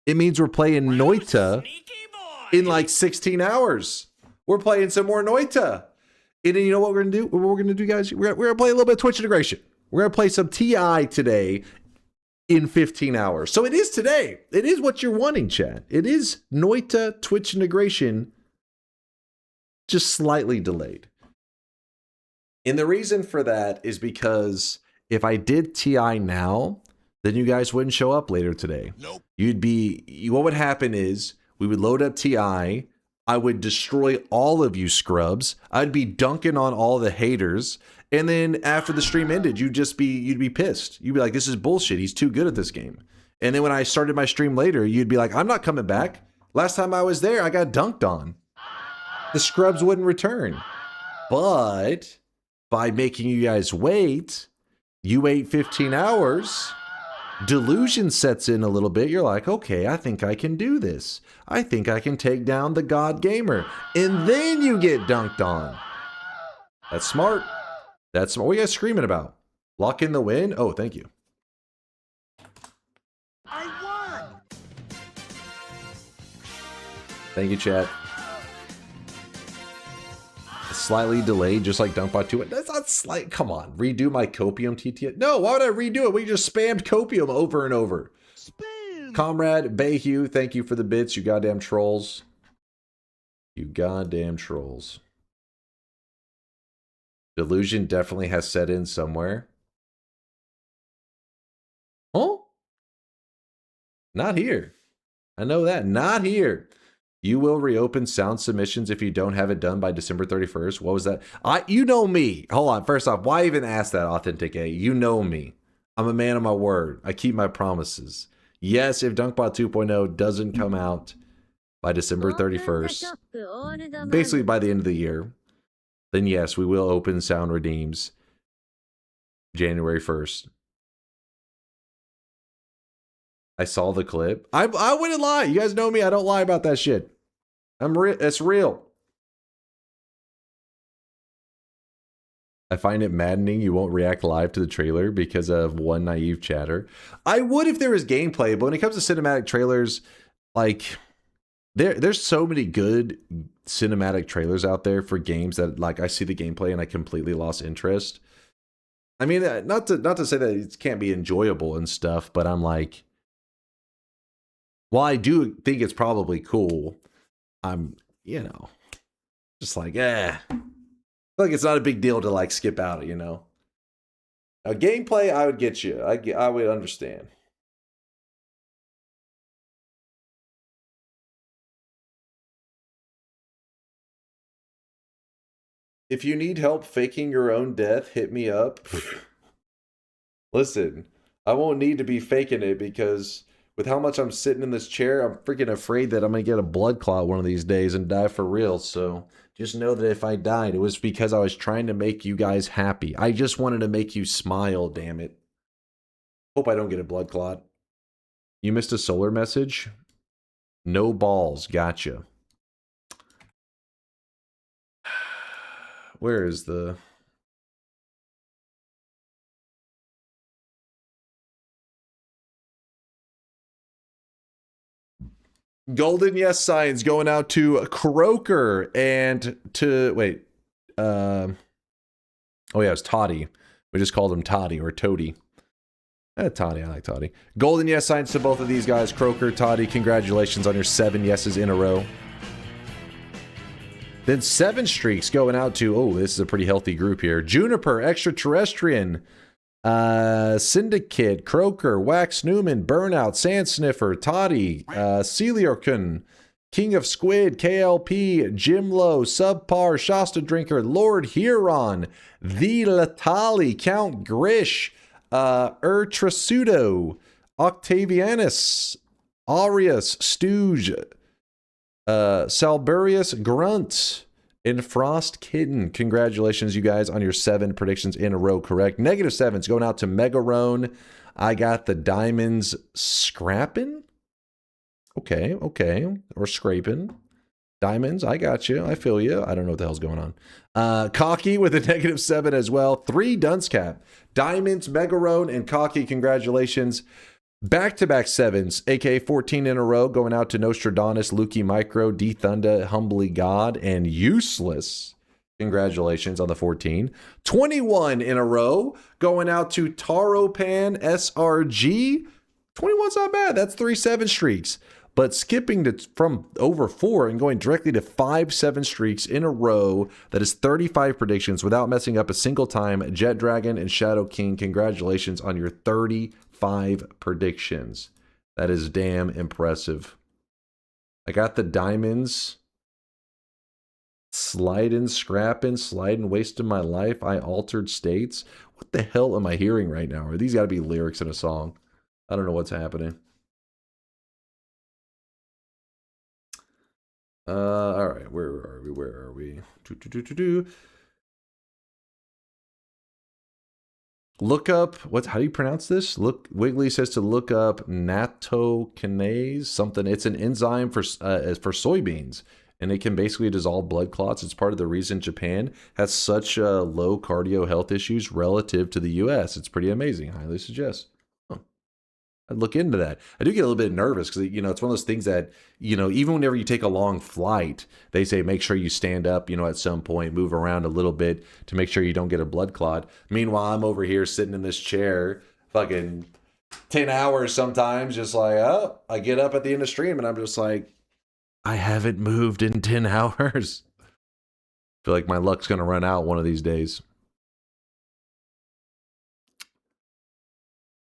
It means we're playing Noita in like 16 hours. We're playing some more Noita. And then you know what we're going to do? What we're going to do, guys? We're going to play a little bit of Twitch integration. We're going to play some TI today in 15 hours. So it is today. It is what you're wanting, chat. It is Noita Twitch integration, just slightly delayed. And the reason for that is because if I did TI now, then you guys wouldn't show up later today. Nope. What would happen is we would load up TI. I would destroy all of you scrubs. I'd be dunking on all the haters. And then after the stream ended, you'd be pissed. You'd be like, this is bullshit. He's too good at this game. And then when I started my stream later, you'd be like, I'm not coming back. Last time I was there, I got dunked on. The scrubs wouldn't return. But by making you guys wait, you wait 15 hours. Delusion sets in a little bit. You're like, okay, I think I can do this. I think I can take down the God Gamer. And then you get dunked on. That's smart. That's smart. What are you guys screaming about? Lock in the win? Oh, thank you. I won. Thank you, chat. Slightly delayed, just like DunkBot 2. That's not slight. Come on, redo my Copium TTS. No, why would I redo it? We just spammed Copium over and over. Spam. Comrade Bayhue, thank you for the bits, you goddamn trolls. You goddamn trolls. Delusion definitely has set in somewhere. Huh? Not here. I know that. Not here. You will reopen sound submissions if you don't have it done by December 31st. What was that? You know me. Hold on. First off, why even ask that, Authentic A? You know me. I'm a man of my word. I keep my promises. Yes, if DunkBot 2.0 doesn't come out by December 31st, basically by the end of the year, then yes, we will open sound redeems January 1st. I saw the clip. I wouldn't lie. You guys know me. I don't lie about that shit. It's real. I find it maddening you won't react live to the trailer because of one naive chatter. I would if there was gameplay, but when it comes to cinematic trailers, like there's so many good cinematic trailers out there for games that like I see the gameplay and I completely lost interest. I mean, not to say that it can't be enjoyable and stuff, but I'm like, while I do think it's probably cool, I'm, just like, like it's not a big deal to like skip out, Now, gameplay, I would get you. I would understand. If you need help faking your own death, hit me up. Listen, I won't need to be faking it because with how much I'm sitting in this chair, I'm freaking afraid that I'm going to get a blood clot one of these days and die for real. So just know that if I died, it was because I was trying to make you guys happy. I just wanted to make you smile, damn it. Hope I don't get a blood clot. You missed a solar message? No balls. Gotcha. Where is the... Golden yes signs going out to Croaker and to wait. Oh yeah, it's Toddy. We just called him Toddy or Toady. Toddy, I like Toddy. Golden yes signs to both of these guys, Croaker, Toddy. Congratulations on your 7 yeses in a row. Then 7 streaks going out to, oh, this is a pretty healthy group here. Juniper, Extraterrestrian, Syndicate, Croaker, Wax Newman, Burnout, Sand Sniffer, Toddy, Celiorkun, King of Squid, KLP, Jimlo, Subpar, Shasta Drinker, Lord Huron, The Latali, Count Grish, Trasudo, Octavianus, Aureus, Stooge, Salburius Grunt, And Frost Kitten, congratulations, you guys, on your 7 predictions in a row correct. -7's going out to Megarone. I got the diamonds scrapping. Okay, or scraping. Diamonds, I got you. I feel you. I don't know what the hell's going on. Cocky with a -7 as well. 3 Dunscap. Diamonds, Megarone, and Cocky, congratulations. Back-to-back 7s, aka 14 in a row, going out to Nostradamus, Lukey Micro, D Thunda, Humbly God, and Useless. Congratulations on the 14. 21 in a row, going out to Taropan SRG. 21's not bad. That's 3 7 streaks. But skipping from over 4 and going directly to 5 7 streaks in a row, that is 35 predictions without messing up a single time. Jet Dragon and Shadow King, congratulations on your 35 predictions. That is damn impressive. I got the diamonds. Sliding, scrapping, sliding, wasting my life. I altered states. What the hell am I hearing right now? Are these got to be lyrics in a song? I don't know what's happening. All right, where are we? Look up, how do you pronounce this? Wiggly says to look up nattokinase, something. It's an enzyme for soybeans, and it can basically dissolve blood clots. It's part of the reason Japan has such low cardio health issues relative to the US. It's pretty amazing. Highly suggest. I'd look into that. I do get a little bit nervous because, it's one of those things that, even whenever you take a long flight, they say make sure you stand up, at some point, move around a little bit to make sure you don't get a blood clot. Meanwhile, I'm over here sitting in this chair, fucking 10 hours sometimes, just like, I get up at the end of stream and I'm just like, I haven't moved in 10 hours. I feel like my luck's going to run out one of these days.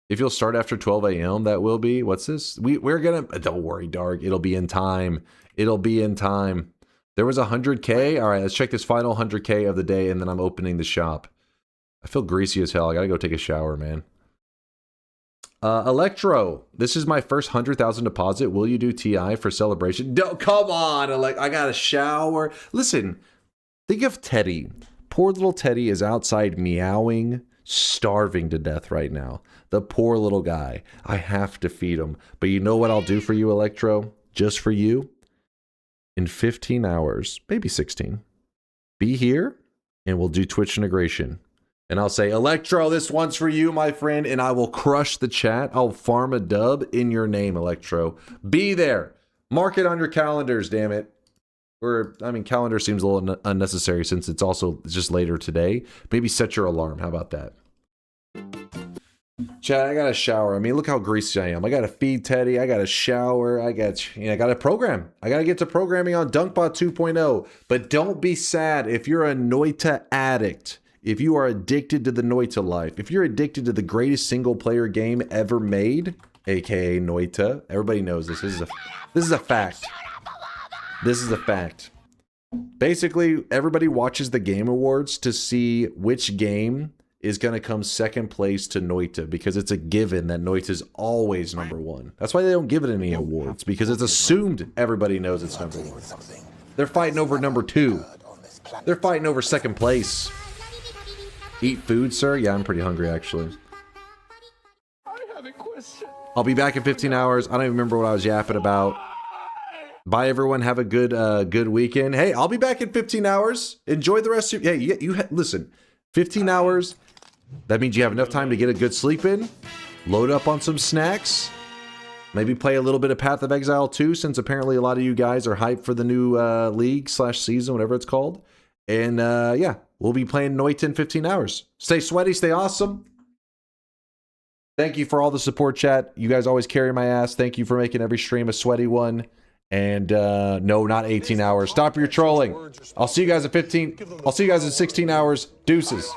If you'll start after 12 a.m., that will be. What's this? We're going to... Don't worry, Dark. It'll be in time. It'll be in time. There was 100K. All right, let's check this final 100K of the day, and then I'm opening the shop. I feel greasy as hell. I got to go take a shower, man. Electro. This is my first 100,000 deposit. Will you do TI for celebration? No, come on. I got a shower. Listen, think of Teddy. Poor little Teddy is outside meowing, starving to death right now. The poor little guy. I have to feed him. But you know what I'll do for you, Electro? Just for you? In 15 hours, maybe 16, be here and we'll do Twitch integration. And I'll say, Electro, this one's for you, my friend. And I will crush the chat. I'll farm a dub in your name, Electro. Be there. Mark it on your calendars, damn it. Calendar seems a little unnecessary since it's just later today. Maybe set your alarm. How about that? Chat, I got to shower. Look how greasy I am. I got to feed Teddy. I got to shower. I got to program. I got to get to programming on DunkBot 2.0. But don't be sad if you're a Noita addict. If you are addicted to the Noita life. If you're addicted to the greatest single-player game ever made, aka Noita. Everybody knows this. This is a fact. This is a fact. Basically, everybody watches the Game Awards to see which game is going to come second place to Noita, because it's a given that Noita is always #1. That's why they don't give it any awards, because it's assumed everybody knows it's #1. They're fighting over #2. They're fighting over second place. Eat food, sir? Yeah, I'm pretty hungry, actually. I'll be back in 15 hours. I don't even remember what I was yapping about. Bye, everyone. Have a good weekend. Hey, I'll be back in 15 hours. Enjoy the rest of your... Hey, listen. 15 hours. That means you have enough time to get a good sleep in. Load up on some snacks. Maybe play a little bit of Path of Exile 2, since apparently a lot of you guys are hyped for the new league/season, whatever it's called. And yeah, we'll be playing Noita in 15 hours. Stay sweaty, stay awesome. Thank you for all the support, chat. You guys always carry my ass. Thank you for making every stream a sweaty one. And no, not 18 hours. Stop your trolling. I'll see you guys at 15. I'll see you guys in 16 hours. Deuces.